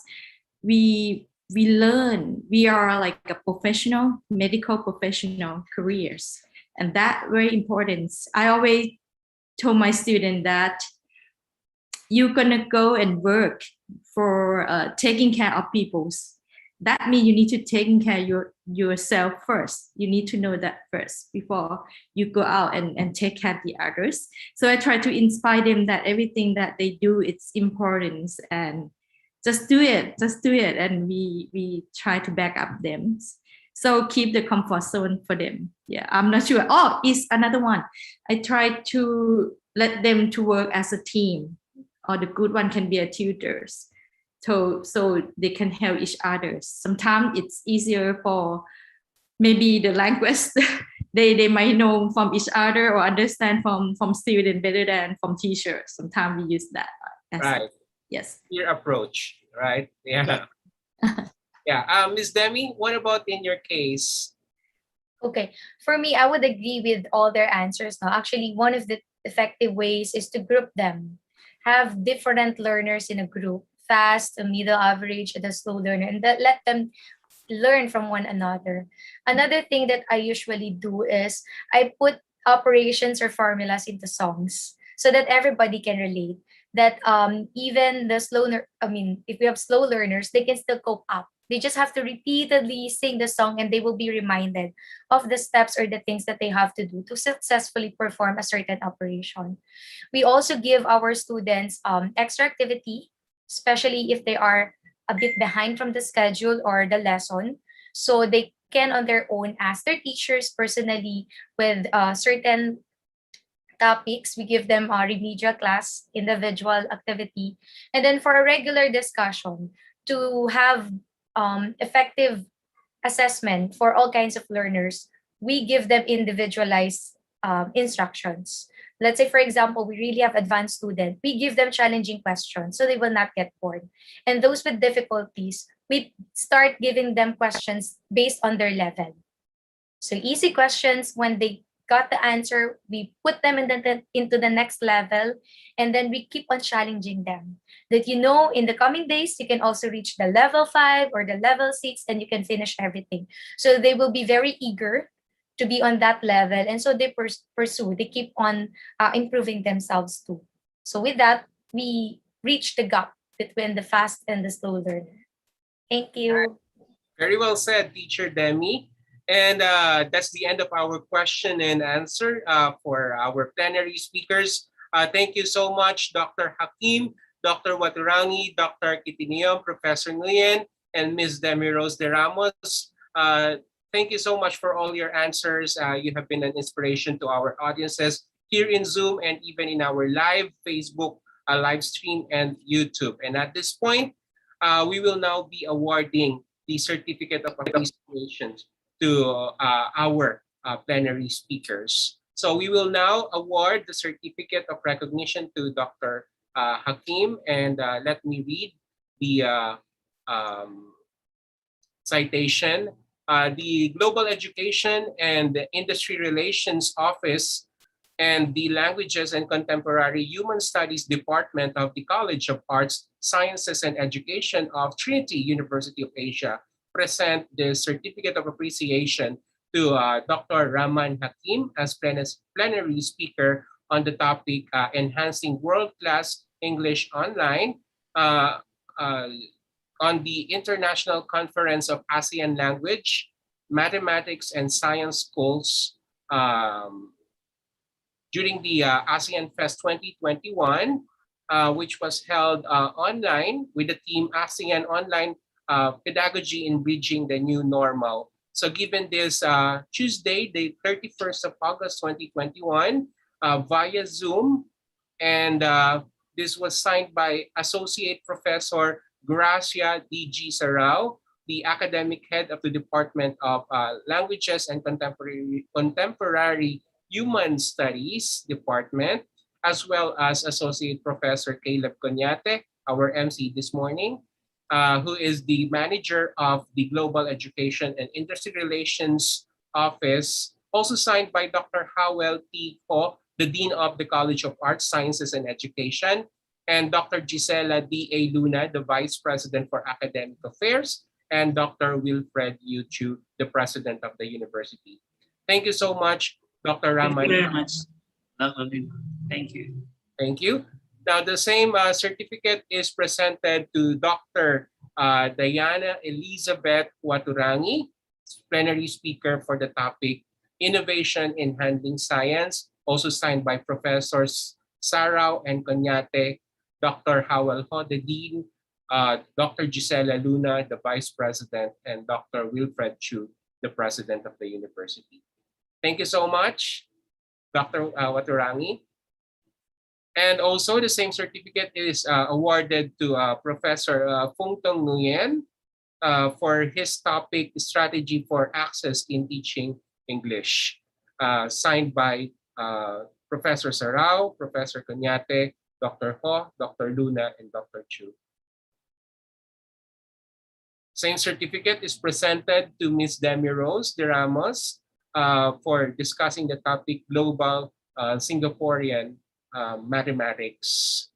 we learn, we are like a professional, medical professional careers. And that very important. I always told my student that you're gonna go and work for taking care of people. That means you need to take care of yourself first. You need to know that first before you go out and take care of the others. So I try to inspire them that everything that they do, it's important, and just do it. And we try to back up them. So keep the comfort zone for them. Yeah, I'm not sure. Oh, it's another one. I try to let them to work as a team, or the good one can be a tutors. So they can help each other. Sometimes it's easier for maybe the language they might know from each other or understand from student better than from teacher. Sometimes we use that as
right.
Yes.
Your approach, right? Yeah. Yeah. Ms. Demi, what about in your case?
Okay. For me, I would agree with all their answers now. Actually, one of the effective ways is to group them. Have different learners in a group, fast, a middle average, and a slow learner, and that let them learn from one another. Another thing that I usually do is I put operations or formulas into songs so that everybody can relate. That even the I mean, if we have slow learners, they can still cope up. They just have to repeatedly sing the song and they will be reminded of the steps or the things that they have to do to successfully perform a certain operation. We also give our students extra activity, especially if they are a bit behind from the schedule or the lesson. So they can on their own ask their teachers personally with certain topics. We give them a remedial class, individual activity, and then for a regular discussion to have effective assessment for all kinds of learners, we give them individualized instructions. Let's say, for example, we really have advanced students. We give them challenging questions so they will not get bored. And those with difficulties, we start giving them questions based on their level. So easy questions, when they got the answer, we put them into the next level, and then we keep on challenging them. That in the coming days, you can also reach the level 5 or the level 6, and you can finish everything. So they will be very eager to be on that level, and so they pursue, they keep on improving themselves too. So with that, we reach the gap between the fast and the slow learner. Thank you.
Very well said, Teacher Demi. And that's the end of our question and answer for our plenary speakers. Thank you so much, Dr. Hakim, Dr. Waturangi, Dr. Kitinium, Professor Nguyen, and Ms. Demi Rose de Ramos. Thank you so much for all your answers. You have been an inspiration to our audiences here in Zoom and even in our live Facebook live stream and YouTube. And at this point, we will now be awarding the Certificate of Appreciation to our plenary speakers. So we will now award the Certificate of Recognition to Dr. Hakim, and let me read the citation. The Global Education and the Industry Relations Office and the Languages and Contemporary Human Studies Department of the College of Arts, Sciences and Education of Trinity University of Asia present the Certificate of Appreciation to Dr. Rahman Hakim as plenary speaker on the topic Enhancing World-Class English Online on the International Conference of ASEAN Language, Mathematics and Science Schools during the ASEAN Fest 2021, which was held online with the theme ASEAN Online Pedagogy in Bridging the New Normal. So given this Tuesday, the 31st of August 2021, via Zoom, and this was signed by Associate Professor Gracia D.G. Sarao, the academic head of the Department of Languages and Contemporary Human Studies Department, as well as Associate Professor Caleb Conyate, our MC this morning, who is the manager of the Global Education and Industry Relations Office, also signed by Dr. Howell T. Ho, the Dean of the College of Arts, Sciences and Education, and Dr. Gisela D.A. Luna, the Vice President for Academic Affairs, and Dr. Wilfred Yu Chu, the President of the University. Thank you so much, Dr. Rahman.
Thank you very much, Dr. Lin. Thank you.
Thank you. Now, the same certificate is presented to Dr. Diana Elizabeth Waturangi, plenary speaker for the topic Innovation in Handling Science, also signed by Professors Sarao and Conyate, Dr. Howell Ho, the Dean, Dr. Gisela Luna, the Vice President, and Dr. Wilfred Chu, the President of the University. Thank you so much, Dr. Waturangi. And also the same certificate is awarded to Professor Fung Tong Nguyen for his topic, Strategy for Access in Teaching English, signed by Professor Sarao, Professor Conyate, Dr. Ho, Dr. Luna, and Dr. Chu. Same certificate is presented to Ms. Demi Rose de Ramos for discussing the topic Global Singaporean Mathematics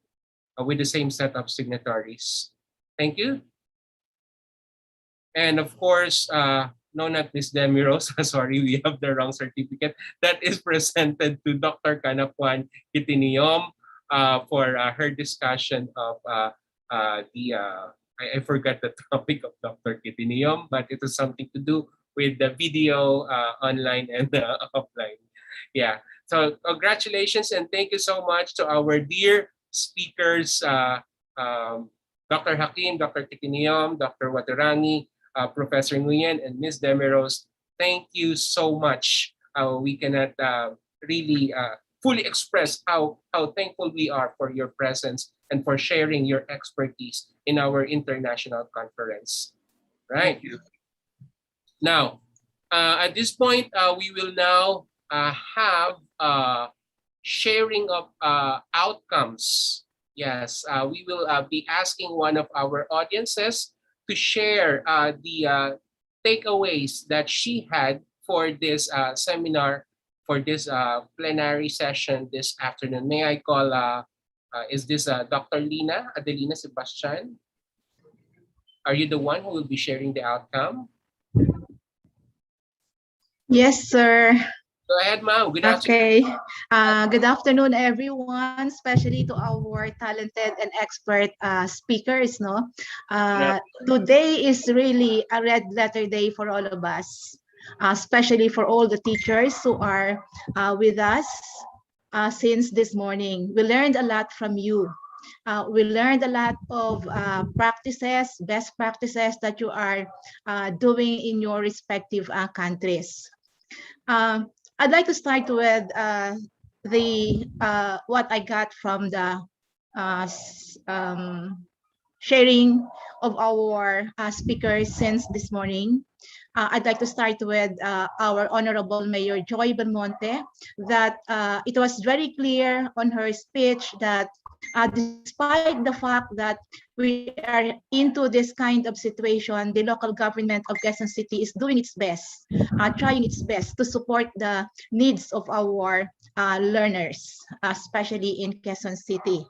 with the same set of signatories. Thank you. And of course, no, not Ms. Demi Rose, sorry, we have the wrong certificate. That is presented to Dr. Kanapuan Kitiniom for her discussion of I forgot the topic of Dr. Kitiniom, but it is something to do with the video online and offline. Yeah, so congratulations and thank you so much to our dear speakers, Dr. Hakim, Dr. Kitiniom, Dr. Watarangi, Professor Nguyen, and Ms. Demiros. Thank you so much. We cannot really fully express how thankful we are for your presence and for sharing your expertise in our international conference. Right. Now, at this point, we will now have sharing of outcomes. Yes, we will be asking one of our audiences to share the takeaways that she had for this seminar, for this plenary session this afternoon. May I call, is this Dr. Adelina Sebastian? Are you the one who will be sharing the outcome?
Yes, sir.
Go ahead, ma'am. Good afternoon.
Okay. Good afternoon, everyone, especially to our talented and expert speakers. No, today is really a red letter day for all of us, especially for all the teachers who are with us since this morning. We learned a lot from you. We learned a lot of practices, best practices that you are doing in your respective countries. I'd like to start with what I got from the sharing of our speakers since this morning. I'd like to start with our Honorable Mayor Joy Belmonte, that it was very clear on her speech that despite the fact that we are into this kind of situation, the local government of Quezon City is doing its best, trying its best to support the needs of our learners, especially in Quezon City.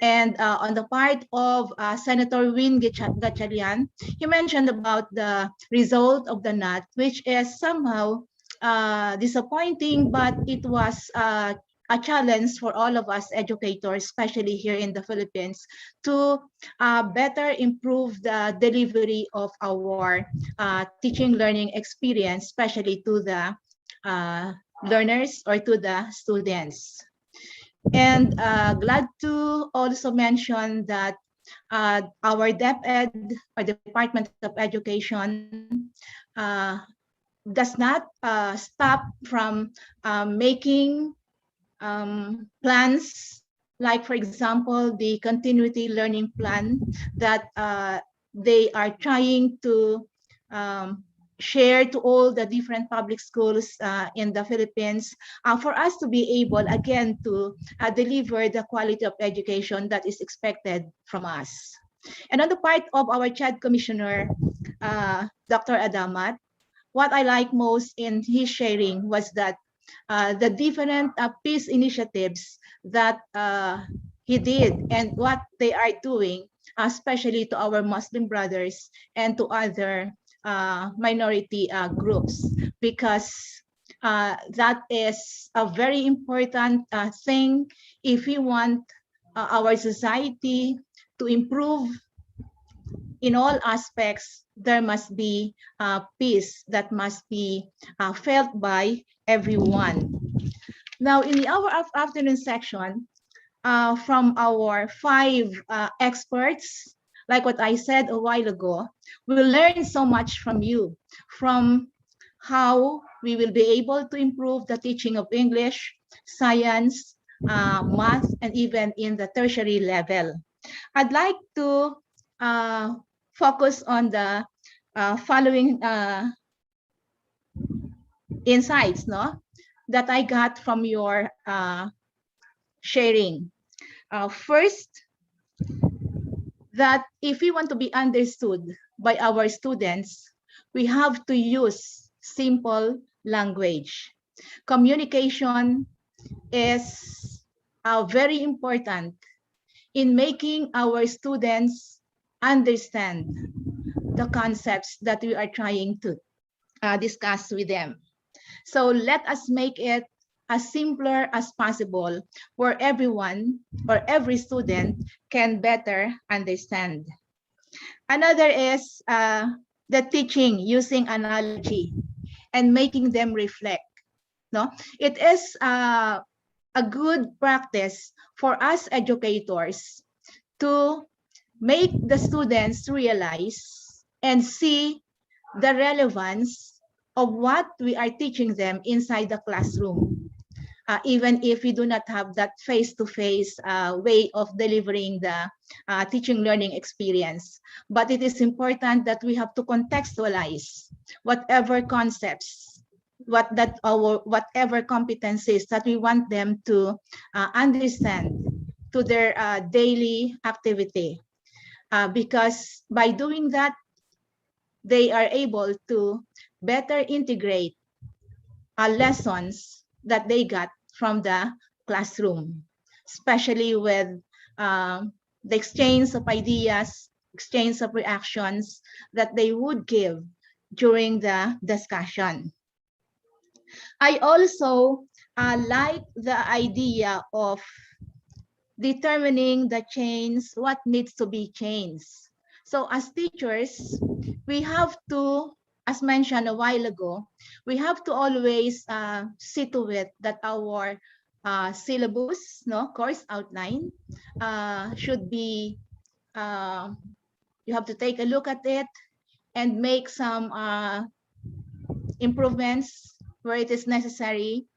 And on the part of Senator Win Gatchalian, he mentioned about the result of the NAT, which is somehow disappointing, but it was a challenge for all of us educators, especially here in the Philippines, to better improve the delivery of our teaching learning experience, especially to the learners or to the students. And glad to also mention that our DepEd, or Department of Education, does not stop from making plans, like for example, the continuity learning plan that they are trying to share to all the different public schools in the Philippines for us to be able again to deliver the quality of education that is expected from us. And on the part of our CHED Commissioner, Dr. Adamat, what I like most in his sharing was that the different peace initiatives that he did and what they are doing, especially to our Muslim brothers and to other minority groups, because that is a very important thing if we want our society to improve in all aspects. There must be peace that must be felt by everyone. Now, in our afternoon section, from our 5 experts, like what I said a while ago, we'll learn so much from you, from how we will be able to improve the teaching of English, science, math, and even in the tertiary level. I'd like to focus on the following insights that I got from your sharing. First, that if we want to be understood by our students, we have to use simple language. Communication is very important in making our students understand the concepts that we are trying to discuss with them. So let us make it as simpler as possible where everyone or every student can better understand. Another is the teaching using analogy and making them reflect. No, it is a good practice for us educators to make the students realize and see the relevance of what we are teaching them inside the classroom, even if we do not have that face-to-face way of delivering the teaching learning experience. But it is important that we have to contextualize whatever concepts, whatever competencies that we want them to understand to their daily activity. Because by doing that, they are able to better integrate lessons that they got from the classroom, especially with the exchange of ideas, exchange of reactions that they would give during the discussion. I also like the idea of determining the change, what needs to be changed. So as teachers, we have to, as mentioned a while ago, we have to always see to it that our syllabus, course outline should be, you have to take a look at it and make some improvements where it is necessary,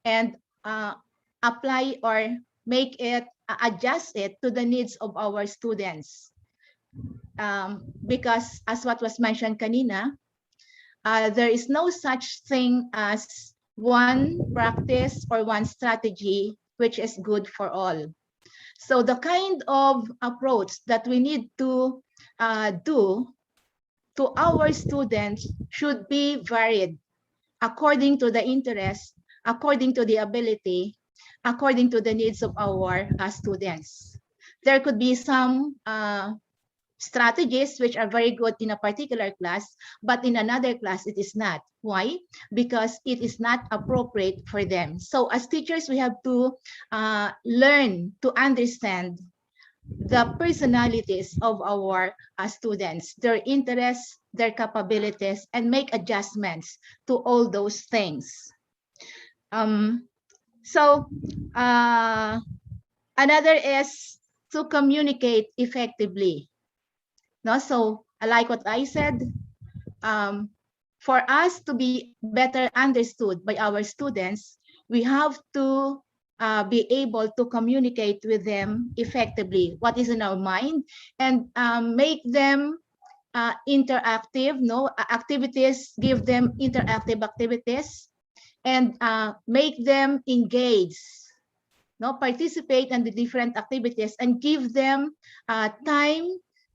and apply or make it, adjust it to the needs of our students. Because as what was mentioned kanina, there is no such thing as one practice or one strategy which is good for all. So the kind of approach that we need to do to our students should be varied according to the interest, according to the ability, according to the needs of our students. There could be some strategies which are very good in a particular class, but in another class it is not. Why? Because it is not appropriate for them. So as teachers, we have to learn to understand the personalities of our students, their interests, their capabilities, and make adjustments to all those things. Another is to communicate effectively. So like what I said, for us to be better understood by our students, we have to be able to communicate with them effectively what is in our mind, and make them interactive, activities, give them interactive activities, and make them engage, participate in the different activities, and give them time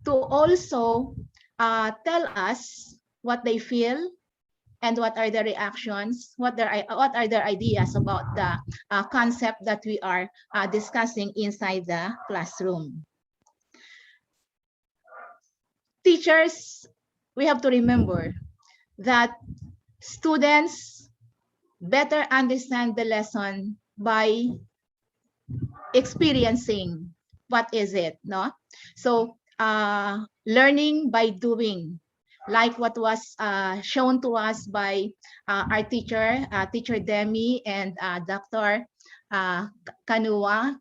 to also tell us what they feel and what are their reactions, what are their ideas about the concept that we are discussing inside the classroom. Teachers, we have to remember that students better understand the lesson by experiencing what is it, So learning by doing, like what was shown to us by our teacher, Teacher Demi, and Dr. Kanua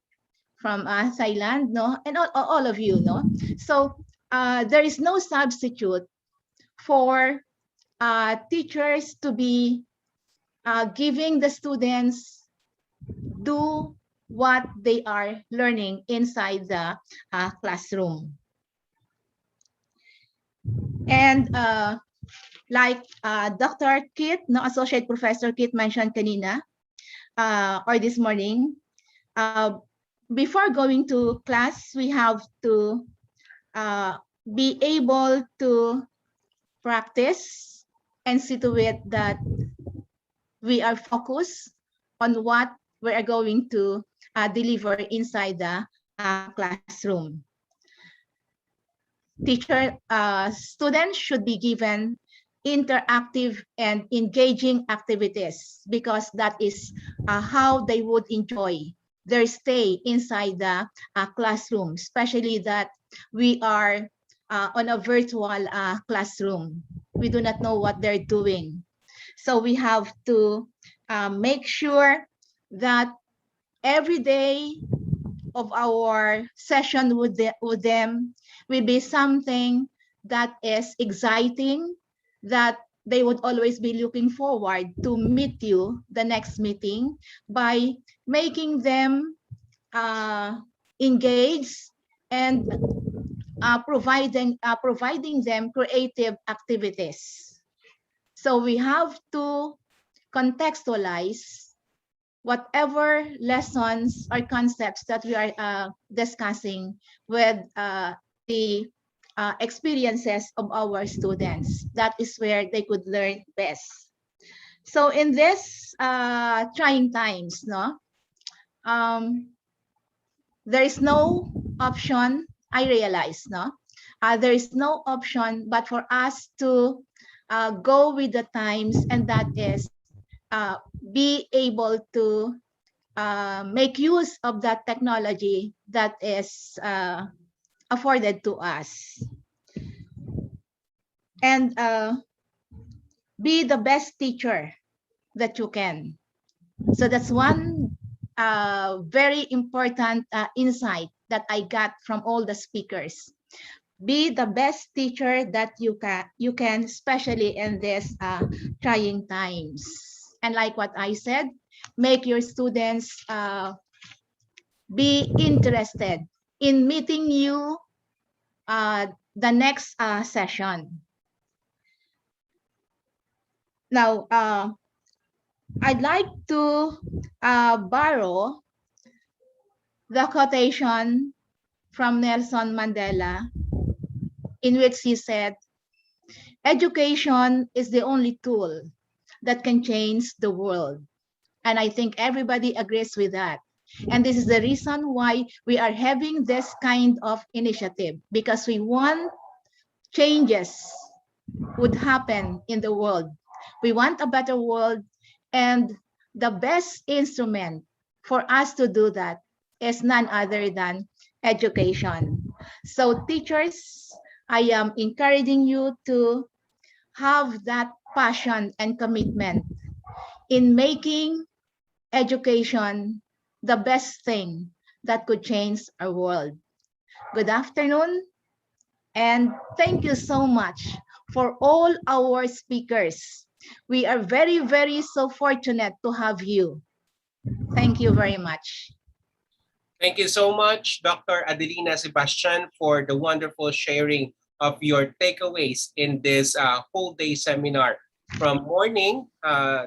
from Thailand, and all of you, So there is no substitute for teachers to be giving the students do what they are learning inside the classroom. And like Dr. Kit, Associate Professor Kit mentioned kanina, or this morning, before going to class, we have to be able to practice and see to it that we are focused on what we are going to deliver inside the classroom. Students should be given interactive and engaging activities because that is how they would enjoy their stay inside the classroom, especially that we are on a virtual classroom. We do not know what they're doing. So we have to make sure that every day of our session with them will be something that is exciting, that they would always be looking forward to meet you the next meeting by making them engaged and providing them creative activities. So we have to contextualize whatever lessons or concepts that we are discussing with the experiences of our students. That is where they could learn best. So in this trying times, there is no option, I realize, there is no option but for us to go with the times, and that is be able to make use of that technology that is afforded to us, and be the best teacher that you can. So that's one very important insight that I got from all the speakers. Be the best teacher that you can, especially in this trying times. And like what I said, make your students be interested in meeting you the next session. Now, I'd like to borrow the quotation from Nelson Mandela, in which he said, "Education is the only tool that can change the world." And I think everybody agrees with that. And this is the reason why we are having this kind of initiative, because we want changes would happen in the world. We want a better world, and the best instrument for us to do that is none other than education. So teachers, I am encouraging you to have that passion and commitment in making education the best thing that could change our world. Good afternoon, and thank you so much for all our speakers. We are very, very so fortunate to have you. Thank you very much.
Thank you so much, Dr. Adelina Sebastian, for the wonderful sharing of your takeaways in this whole day seminar from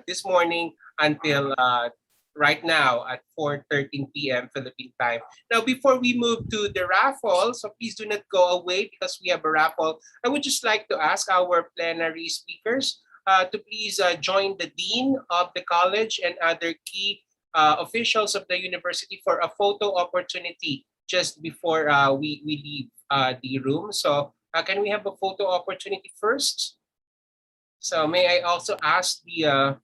this morning until right now at 4:13 p.m. Philippine time. Now, before we move to the raffle, so please do not go away because we have a raffle. I would just like to ask our plenary speakers to please join the dean of the college and other key officials of the university for a photo opportunity just before we leave the room. So can we have a photo opportunity first? So may I also ask the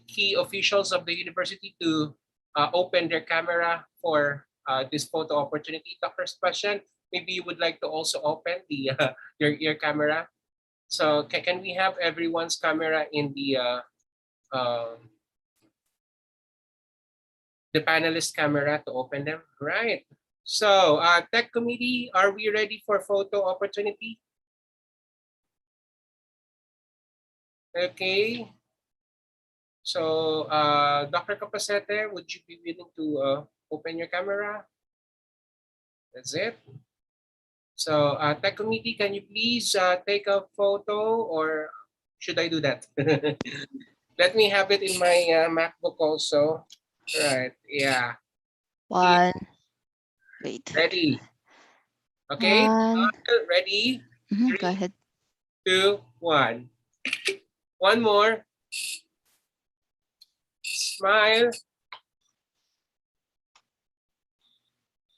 key officials of the university to open their camera for this photo opportunity. Dr. Sebastian, maybe you would like to also open the your camera. So can we have everyone's camera in the panelist camera to open them? Right. So tech committee, are we ready for photo opportunity? Okay. So Dr. Capacete, would you be willing to open your camera? That's it. So tech committee, can you please take a photo, or should I do that? Let me have it in my MacBook also. Right, yeah.
One. Wait.
Ready. Okay,
One.
ready?
Go ahead.
2, 1. One more. Smile.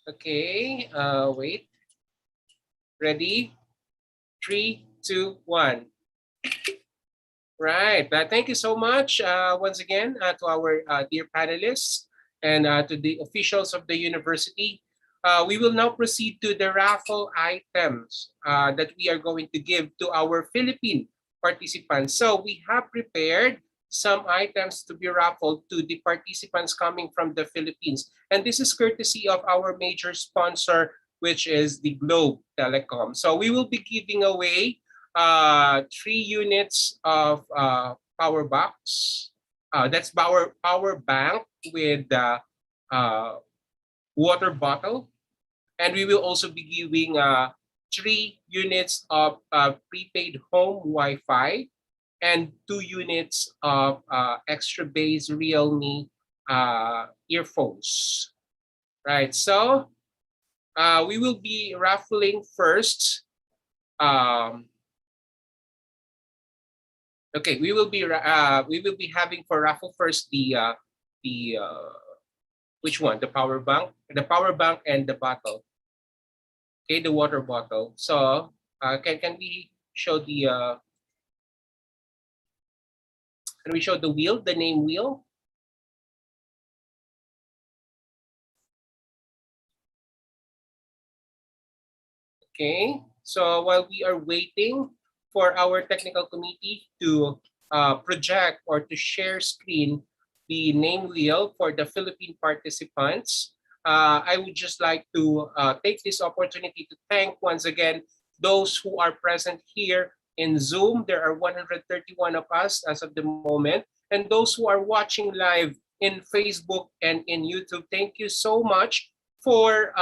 Okay, wait. Ready? 3, 2, 1. Right. Thank you so much once again to our dear panelists and to the officials of the university. We will now proceed to the raffle items that we are going to give to our Philippine participants. So we have prepared some items to be raffled to the participants coming from the Philippines. And this is courtesy of our major sponsor, which is the Globe Telecom. So we will be giving away 3 units of power box. That's power bank with water bottle, and we will also be giving 3 units of prepaid home Wi-Fi and 2 units of extra base Realme earphones. Right. So we will be raffling first. Okay, we will be having for raffle first the which one? The power bank and the bottle. Okay, the water bottle. So can we show the wheel, the name wheel? Okay, so while we are waiting for our technical committee to project or to share screen the name wheel for the Philippine participants, I would just like to take this opportunity to thank once again those who are present here in Zoom. There are 131 of us as of the moment, and those who are watching live in Facebook and in YouTube. Thank you so much for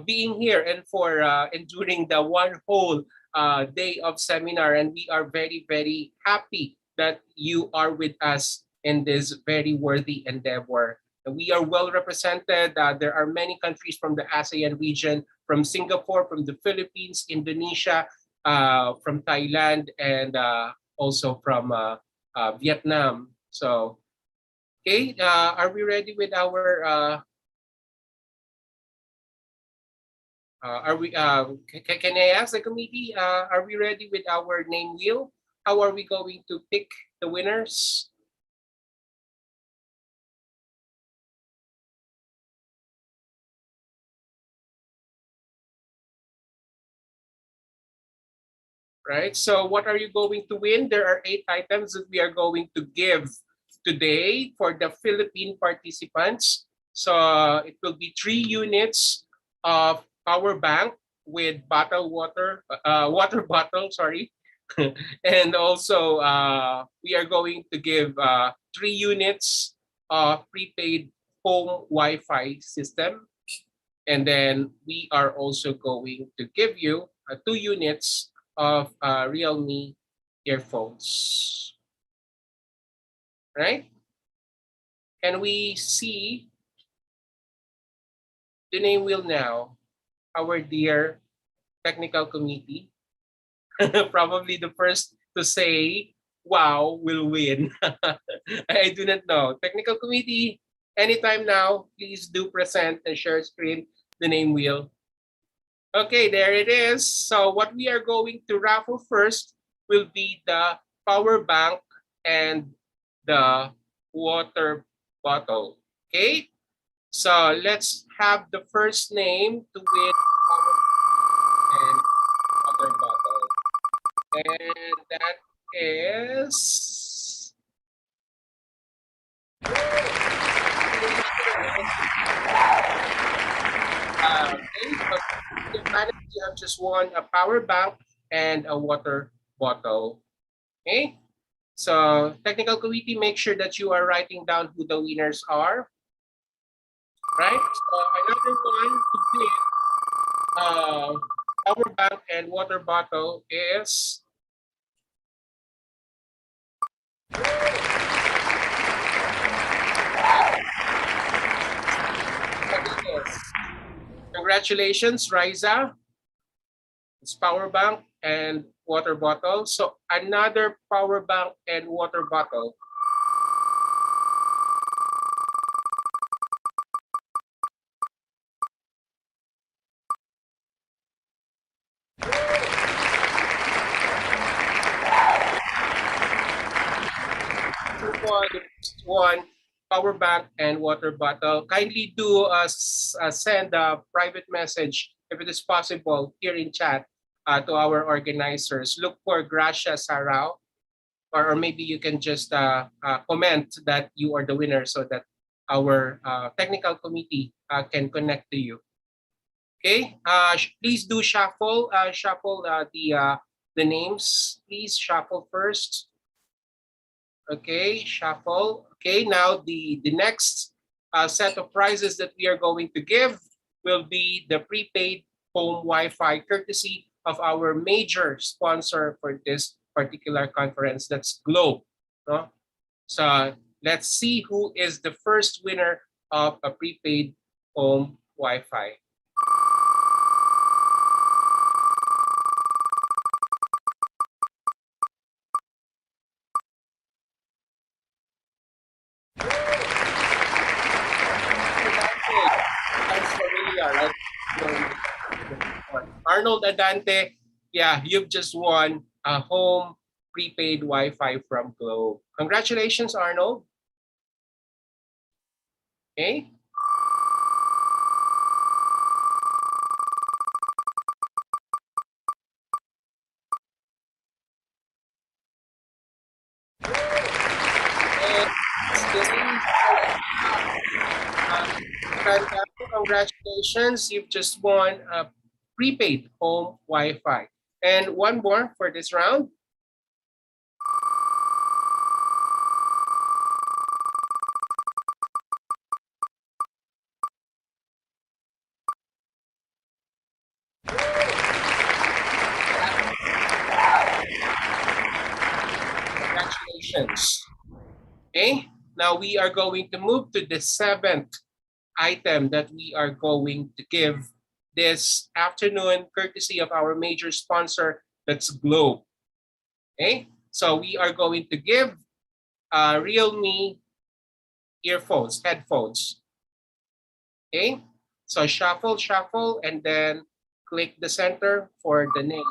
being here and for enduring the one whole day of seminar, and we are very, very happy that you are with us in this very worthy endeavor. We are well represented. There are many countries from the ASEAN region, from Singapore, from the Philippines, Indonesia, from Thailand, and also from Vietnam. So, okay, are we ready with our can I ask the committee, are we ready with our name wheel? How are we going to pick the winners? Right, so what are you going to win? There are 8 items that we are going to give today for the Philippine participants. So it will be 3 units of power bank with bottled water, water bottle, sorry. And also we are going to give 3 units of prepaid home Wi-Fi system. And then we are also going to give you 2 units of Realme earphones. Right? Can we see the name wheel now? Our dear technical committee, probably the first to say, wow, will win. I do not know. Technical committee, anytime now, please do present and share screen the name wheel. Okay, there it is. So what we are going to raffle first will be the power bank and the water bottle. Okay, so let's have the first name to win power and water bottle. And that is you have just won a power bank and a water bottle. Okay, so technical committee, make sure that you are writing down who the winners are. Right, so another one to win power bank and water bottle is Congratulations, Riza. It's power bank and water bottle. So another power bank and water bottle. One power bank and water bottle. Kindly do send a private message if it is possible here in chat to our organizers. Look for Gracia Sarao, or maybe you can just comment that you are the winner so that our technical committee can connect to you. Okay, please do shuffle the names. Please shuffle first. Okay, shuffle. Okay, now the next set of prizes that we are going to give will be the prepaid home Wi-Fi courtesy of our major sponsor for this particular conference, that's Globe. No? So let's see who is the first winner of a prepaid home Wi-Fi. Arnold Adante, yeah, you've just won a home prepaid Wi-Fi from Globe. Congratulations, Arnold. Okay. Congratulations, you've just won a prepaid home Wi-Fi. And one more for this round. Congratulations. Okay, now we are going to move to the 7th item that we are going to give this afternoon, courtesy of our major sponsor, that's Globe. Okay, so we are going to give Realme earphones, headphones. Okay, so shuffle, shuffle, and then click the center for the name.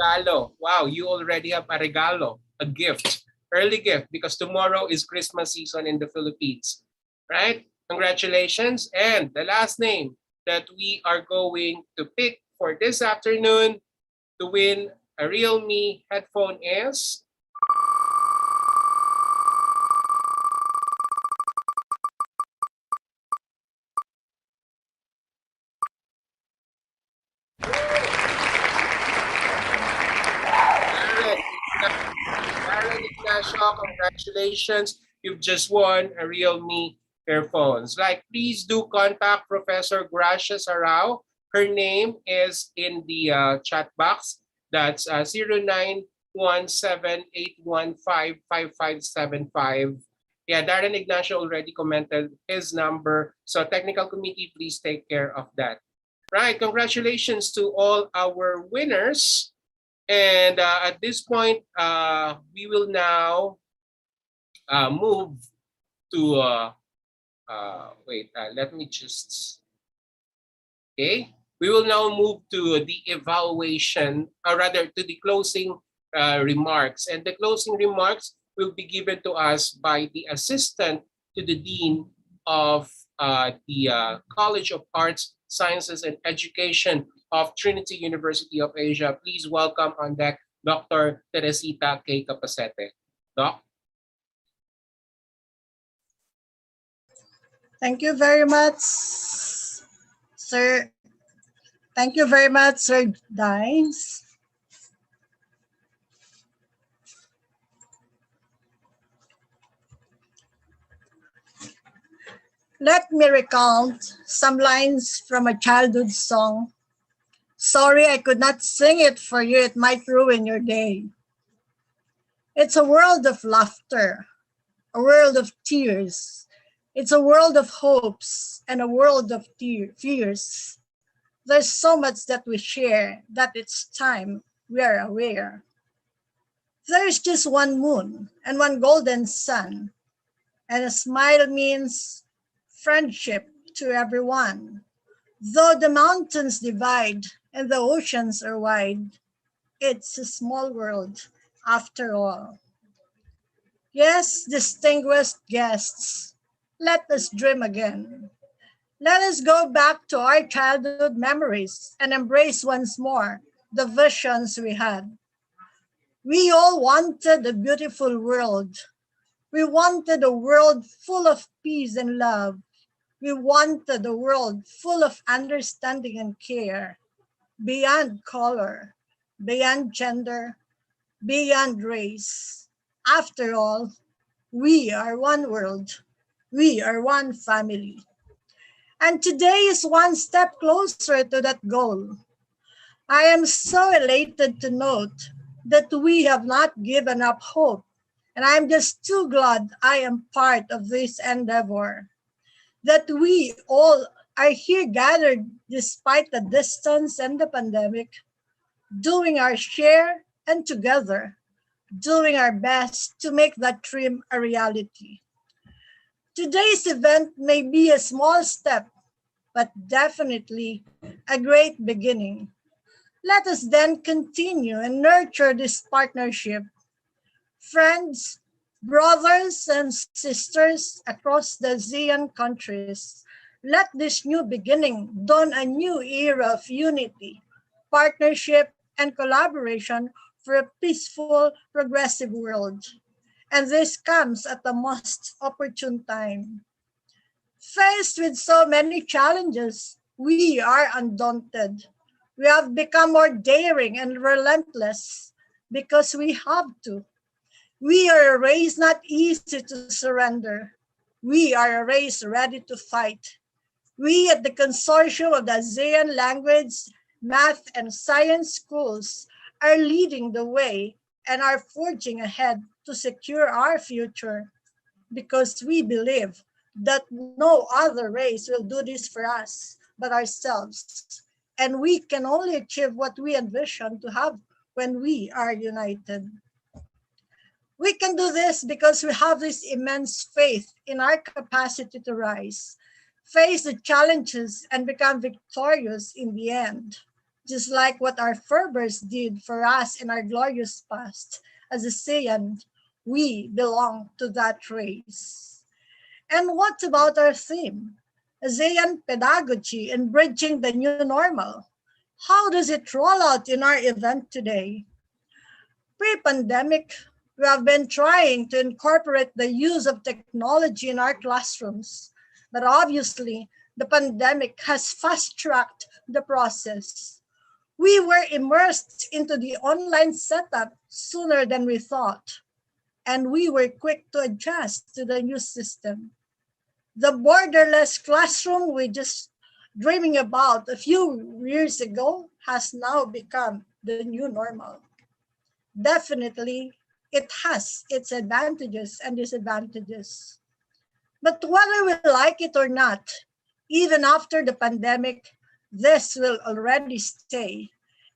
Regalo. Wow, you already have a regalo, a gift, early gift, because tomorrow is Christmas season in the Philippines, right? Congratulations. And the last name that we are going to pick for this afternoon to win a Realme headphone is congratulations, you've just won a Realme earphones. Like, please do contact Professor Gracia Sarao. Her name is in the chat box. That's 0917-815-5575. Yeah, Darren Ignacio already commented his number. So technical committee, please take care of that. Right, congratulations to all our winners. And at this point, we will now move to, let me just, okay. We will now move to the evaluation, or rather to the closing remarks. And the closing remarks will be given to us by the assistant to the Dean of the College of Arts, Sciences, and Education of Trinity University of Asia. Please welcome on deck Dr. Teresita K. Capacete. Doc?
Thank you very much, sir. Thank you very much, Sir Dines. Let me recount some lines from a childhood song. Sorry I could not sing it for you, it might ruin your day. It's a world of laughter, a world of tears. It's a world of hopes and a world of fears. There's so much that we share that it's time we are aware. There's just one moon and one golden sun, and a smile means friendship to everyone. Though the mountains divide and the oceans are wide, it's a small world after all. Yes, distinguished guests, let us dream again. Let us go back to our childhood memories and embrace once more the visions we had. We all wanted a beautiful world. We wanted a world full of peace and love. We wanted a world full of understanding and care, beyond color, beyond gender, beyond race. After all, we are one world. We are one family. And today is one step closer to that goal. I am so elated to note that we have not given up hope. And I'm just too glad I am part of this endeavor. That we all are here gathered despite the distance and the pandemic, doing our share and together, doing our best to make that dream a reality. Today's event may be a small step, but definitely a great beginning. Let us then continue and nurture this partnership. Friends, brothers, and sisters across the ASEAN countries, let this new beginning dawn a new era of unity, partnership, and collaboration for a peaceful, progressive world. And this comes at the most opportune time. Faced with so many challenges, we are undaunted. We have become more daring and relentless because we have to. We are a race not easy to surrender. We are a race ready to fight. We at the consortium of the ASEAN language, math, and science schools are leading the way and are forging ahead to secure our future because we believe that no other race will do this for us but ourselves. And we can only achieve what we envision to have when we are united. We can do this because we have this immense faith in our capacity to rise, face the challenges, and become victorious in the end. Just like what our forebears did for us in our glorious past. As ASEAN, we belong to that race. And what about our theme? ASEAN pedagogy and bridging the new normal. How does it roll out in our event today? Pre-pandemic, we have been trying to incorporate the use of technology in our classrooms, but obviously the pandemic has fast-tracked the process. We were immersed into the online setup sooner than we thought, and we were quick to adjust to the new system. The borderless classroom we just dreaming about a few years ago has now become the new normal. Definitely, it has its advantages and disadvantages. But whether we like it or not, even after the pandemic, this will already stay.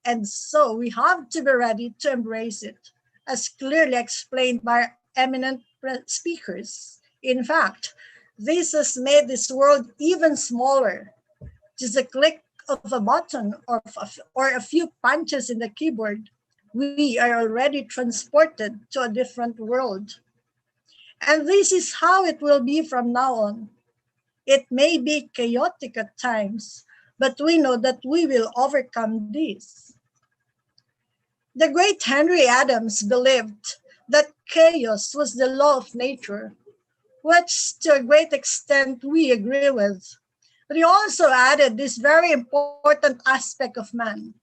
And so we have to be ready to embrace it, as clearly explained by eminent speakers. In fact, this has made this world even smaller. Just a click of a button or a few punches in the keyboard, we are already transported to a different world. And this is how it will be from now on. It may be chaotic at times, but we know that we will overcome this. The great Henry Adams believed that chaos was the law of nature, which to a great extent we agree with. But he also added this very important aspect of man.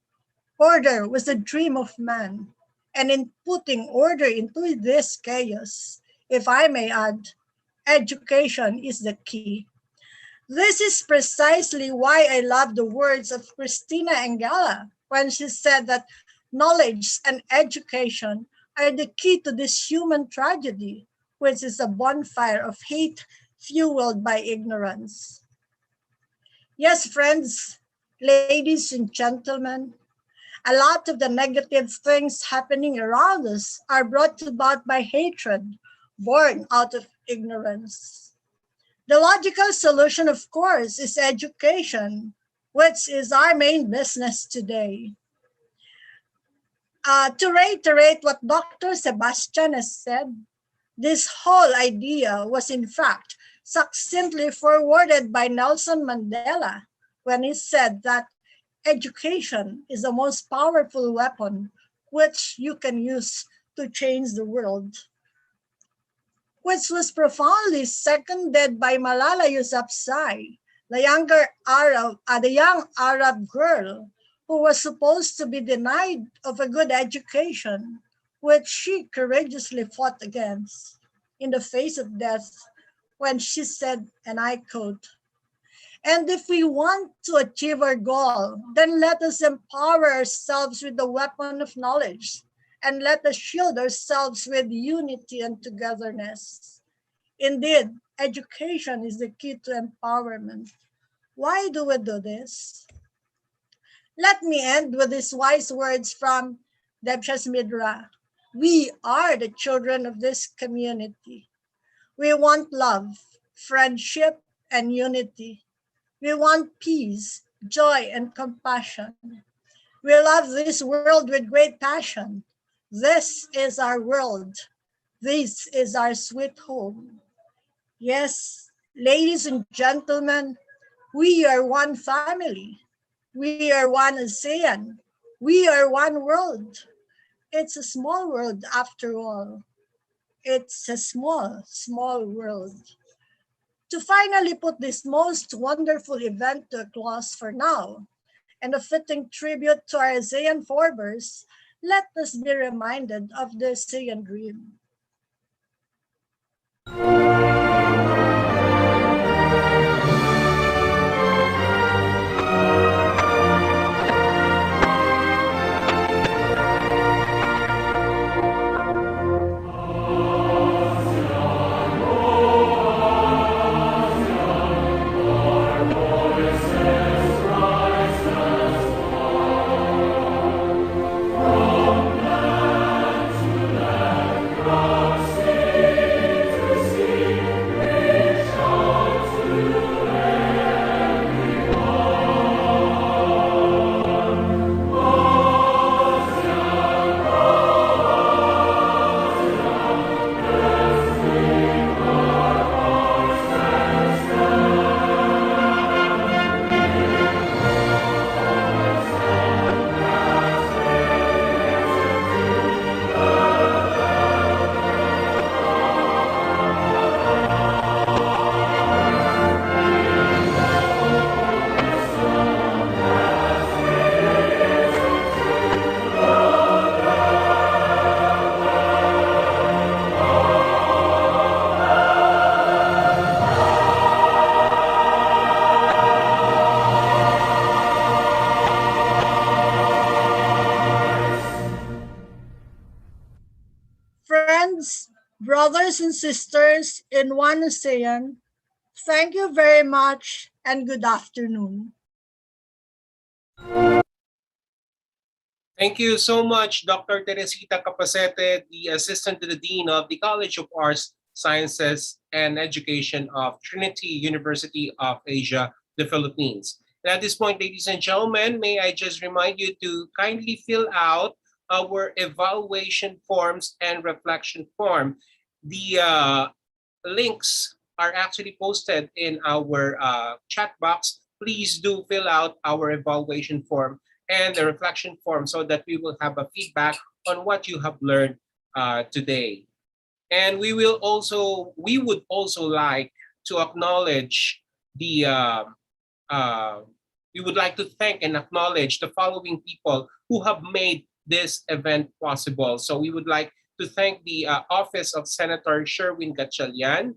Order was the dream of man. And in putting order into this chaos, if I may add, education is the key. This is precisely why I love the words of Christina Engela when she said that knowledge and education are the key to this human tragedy, which is a bonfire of hate fueled by ignorance. Yes, friends, ladies and gentlemen, a lot of the negative things happening around us are brought about by hatred born out of ignorance. The logical solution, of course, is education, which is our main business today. To reiterate what Dr. Sebastian has said, this whole idea was in fact succinctly forwarded by Nelson Mandela when he said that education is the most powerful weapon which you can use to change the world, which was profoundly seconded by Malala Yousafzai, the young Arab girl who was supposed to be denied of a good education, which she courageously fought against in the face of death when she said, and I quote, "And if we want to achieve our goal, then let us empower ourselves with the weapon of knowledge, and let us shield ourselves with unity and togetherness." Indeed, education is the key to empowerment. Why do we do this? Let me end with these wise words from Debshas Midra. We are the children of this community. We want love, friendship, and unity. We want peace, joy, and compassion. We love this world with great passion. This is our world. This is our sweet home. Yes, ladies and gentlemen, we are one family. We are one ASEAN. We are one world. It's a small world after all. It's a small, small world. To finally put this most wonderful event to a close for now, and a fitting tribute to our ASEAN forebears, let us be reminded of the ASEAN dream. Friends, brothers and sisters in one ASEAN, thank you very much and good afternoon.
Thank you so much, Dr. Teresita Capacete, the Assistant to the Dean of the College of Arts, Sciences, and Education of Trinity University of Asia, the Philippines. And at this point, ladies and gentlemen, may I just remind you to kindly fill out our evaluation forms and reflection form. The links are actually posted in our chat box. Please do fill out our evaluation form and the reflection form so that we will have a feedback on what you have learned today. And we would also like to acknowledge the we would like to thank and acknowledge the following people who have made this event possible. So we would like to thank the Office of Senator Sherwin Gatchalian,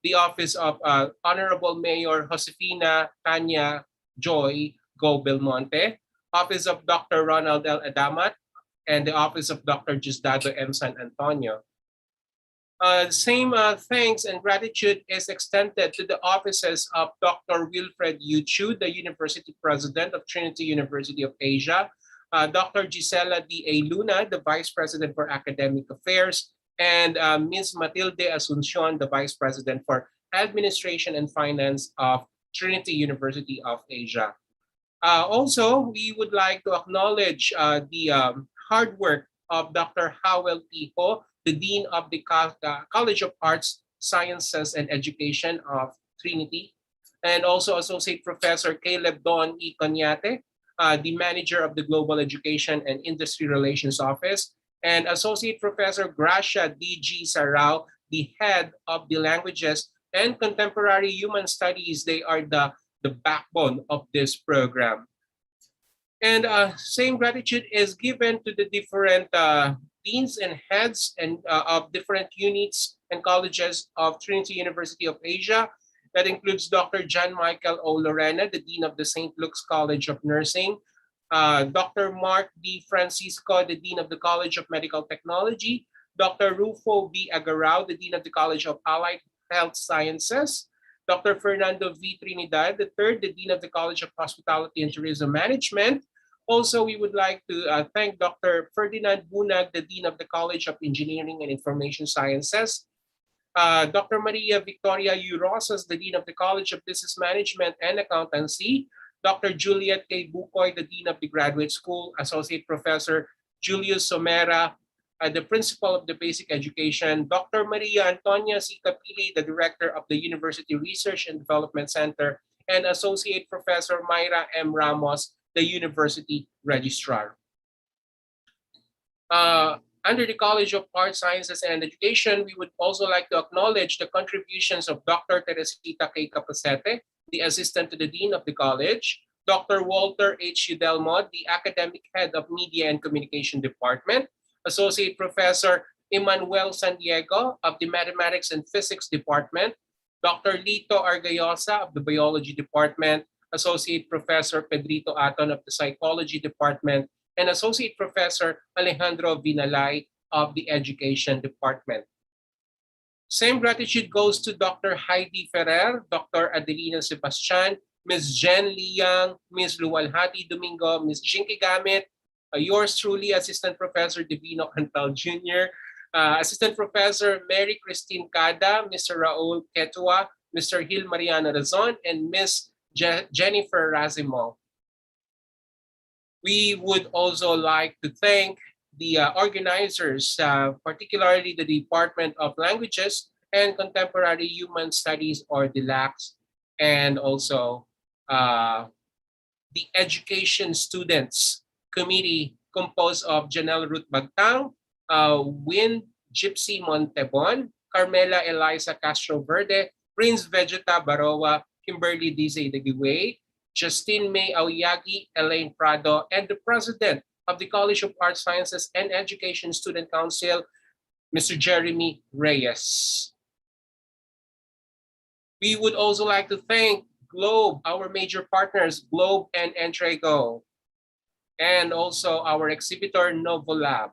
the office of Honorable Mayor Josefina Tanya Joy Go Belmonte, office of Dr. Ronald L. Adamat, and the office of Dr. Justado M. San Antonio. Same thanks and gratitude is extended to the offices of Dr. Wilfred Yu Chu, the University President of Trinity University of Asia, Dr. Gisela D.A. Luna, the Vice President for Academic Affairs, and Ms. Matilde Asuncion, the Vice President for Administration and Finance of Trinity University of Asia. Also, we would like to acknowledge the hard work of Dr. Howell P. Ho, the Dean of the College of Arts, Sciences, and Education of Trinity, and also Associate Professor Caleb Don E. Conyate, the Manager of the Global Education and Industry Relations Office, and Associate Professor Gracia D.G. Sarao, the Head of the Languages and Contemporary Human Studies. They are the backbone of this program. And same gratitude is given to the different deans and heads and of different units and colleges of Trinity University of Asia. That includes Dr. John Michael O. Lorena, the Dean of the St. Luke's College of Nursing, Dr. Mark D. Francisco, the Dean of the College of Medical Technology, Dr. Rufo B. Agarao, the Dean of the College of Allied Health Sciences, Dr. Fernando V. Trinidad III, the Dean of the College of Hospitality and Tourism Management. Also, we would like to thank Dr. Ferdinand Bunag, the Dean of the College of Engineering and Information Sciences, Dr. Maria Victoria U. Rosas, the Dean of the College of Business Management and Accountancy, Dr. Juliet K. Bukoy, the Dean of the Graduate School, Associate Professor Julius Somera, the Principal of the Basic Education, Dr. Maria Antonia C. Capili, the Director of the University Research and Development Center, and Associate Professor Myra M. Ramos, the University Registrar. Under the College of Arts, Sciences, and Education, we would also like to acknowledge the contributions of Dr. Teresita K. Capacete, the Assistant to the Dean of the College, Dr. Walter H. Udelmod, the Academic Head of Media and Communication Department, Associate Professor Emmanuel San Diego of the Mathematics and Physics Department, Dr. Lito Argayosa of the Biology Department, Associate Professor Pedrito Aton of the Psychology Department, and Associate Professor Alejandro Vinalay of the Education Department. Same gratitude goes to Dr. Heidi Ferrer, Dr. Adelina Sebastian, Ms. Jen Liang, Ms. Luwalhati Domingo, Ms. Jinky Gamit, yours truly, Assistant Professor Divino Cantal Jr., Assistant Professor Mary Christine Cada, Mr. Raul Ketua, Mr. Gil Mariano Razon, and Ms. Jennifer Razimo. We would also like to thank the organizers, particularly the Department of Languages and Contemporary Human Studies, or DLACS, and also the Education Students Committee composed of Janelle Ruth Bagtang, Win Gypsy Montebon, Carmela Eliza Castro Verde, Prince Vegeta Baroa, Kimberly Dize de Guay, Justine May Aoyagi, Elaine Prado, and the President of the College of Arts, Sciences, and Education Student Council, Mr. Jeremy Reyes. We would also like to thank Globe, our major partners, Globe and Entrego, and also our exhibitor, Novolab.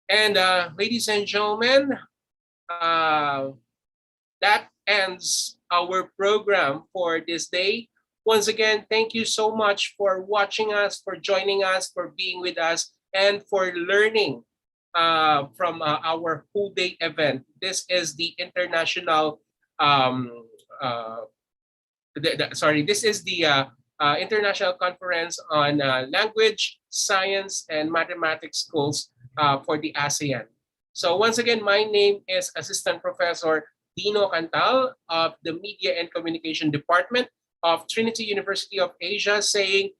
And ladies and gentlemen, that ends our program for this day. Once again, thank you so much for watching us, for joining us, for being with us, and for learning from our whole day event. This is the international, this is the International Conference on Language, Science, and Mathematics Schools for the ASEAN. So once again, my name is Assistant Professor Dino Cantal of the Media and Communication Department of Trinity University of Asia, saying,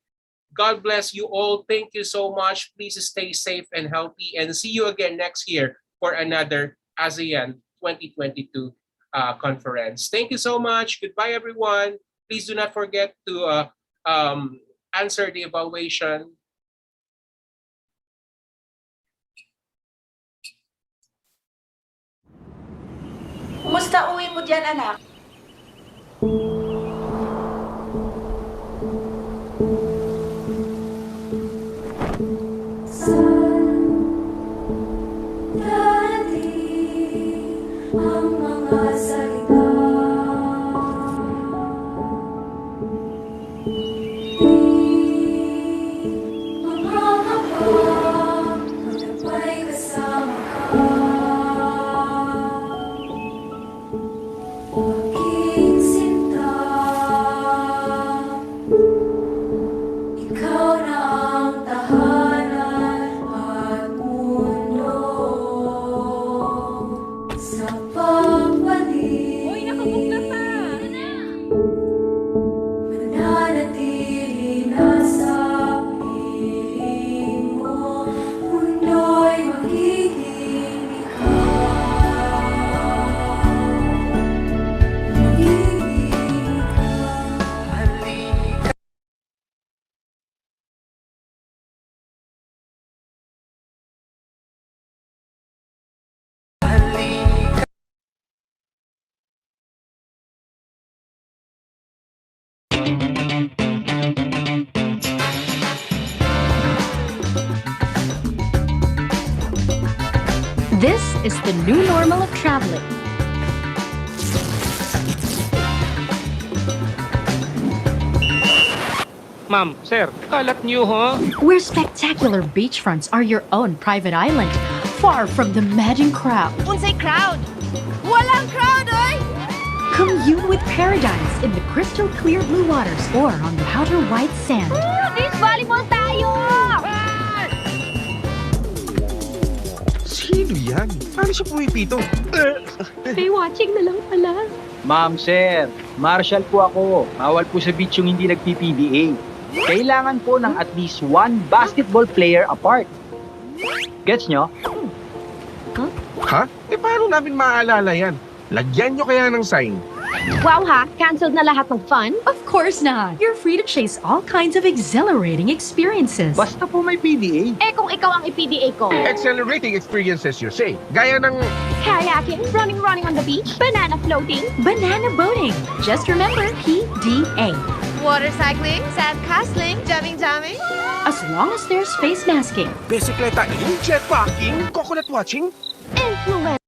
God bless you all. Thank you so much. Please stay safe and healthy, and see you again next year for another ASEAN 2022 conference. Thank you so much. Goodbye, everyone. Please do not forget to answer the evaluation.
Kumusta uwi mo dyan, anak?
Ang mga salita Mahahapang Magdapay kasama ka Aking sinta Ikaw na ang tahanan at mundo Sa pagbalik Uy, nakabukla pa! Mananatili na sa piling mo Mundo'y magiging ikaw Magiging ikaw
This is the new normal of traveling.
Ma'am, sir, kalat niyo ho.
Where spectacular beachfronts are your own private island, far from the madding crowd.
Unsay crowd? Walang crowd, oy!
Commune with paradise in the crystal clear blue waters or on the outer white sand.
Beach volleyball tayo!
Sino yan? Paano siya pumipito?
May watching na lang pala.
Ma'am, sir, marshal po ako. Bawal po sa beach yung hindi nag-PPBA. Kailangan po ng at least one basketball player apart. Gets nyo?
Ha? Eh paano namin maaalala yan? Lagyan nyo kaya ng sign.
Wow ha, cancelled na lahat ng fun?
Of course not. You're free to chase all kinds of exhilarating experiences.
Basta po may PDA.
Eh kung ikaw ang i-PDA ko.
Accelerating experiences you say. Gaya ng...
Kayaking, running on the beach, banana floating,
Banana boating. Just remember PDA.
water cycling, sand castling, jamming.
As long as there's face masking.
Bisikleta in, jetpacking, coconut watching.
Influence.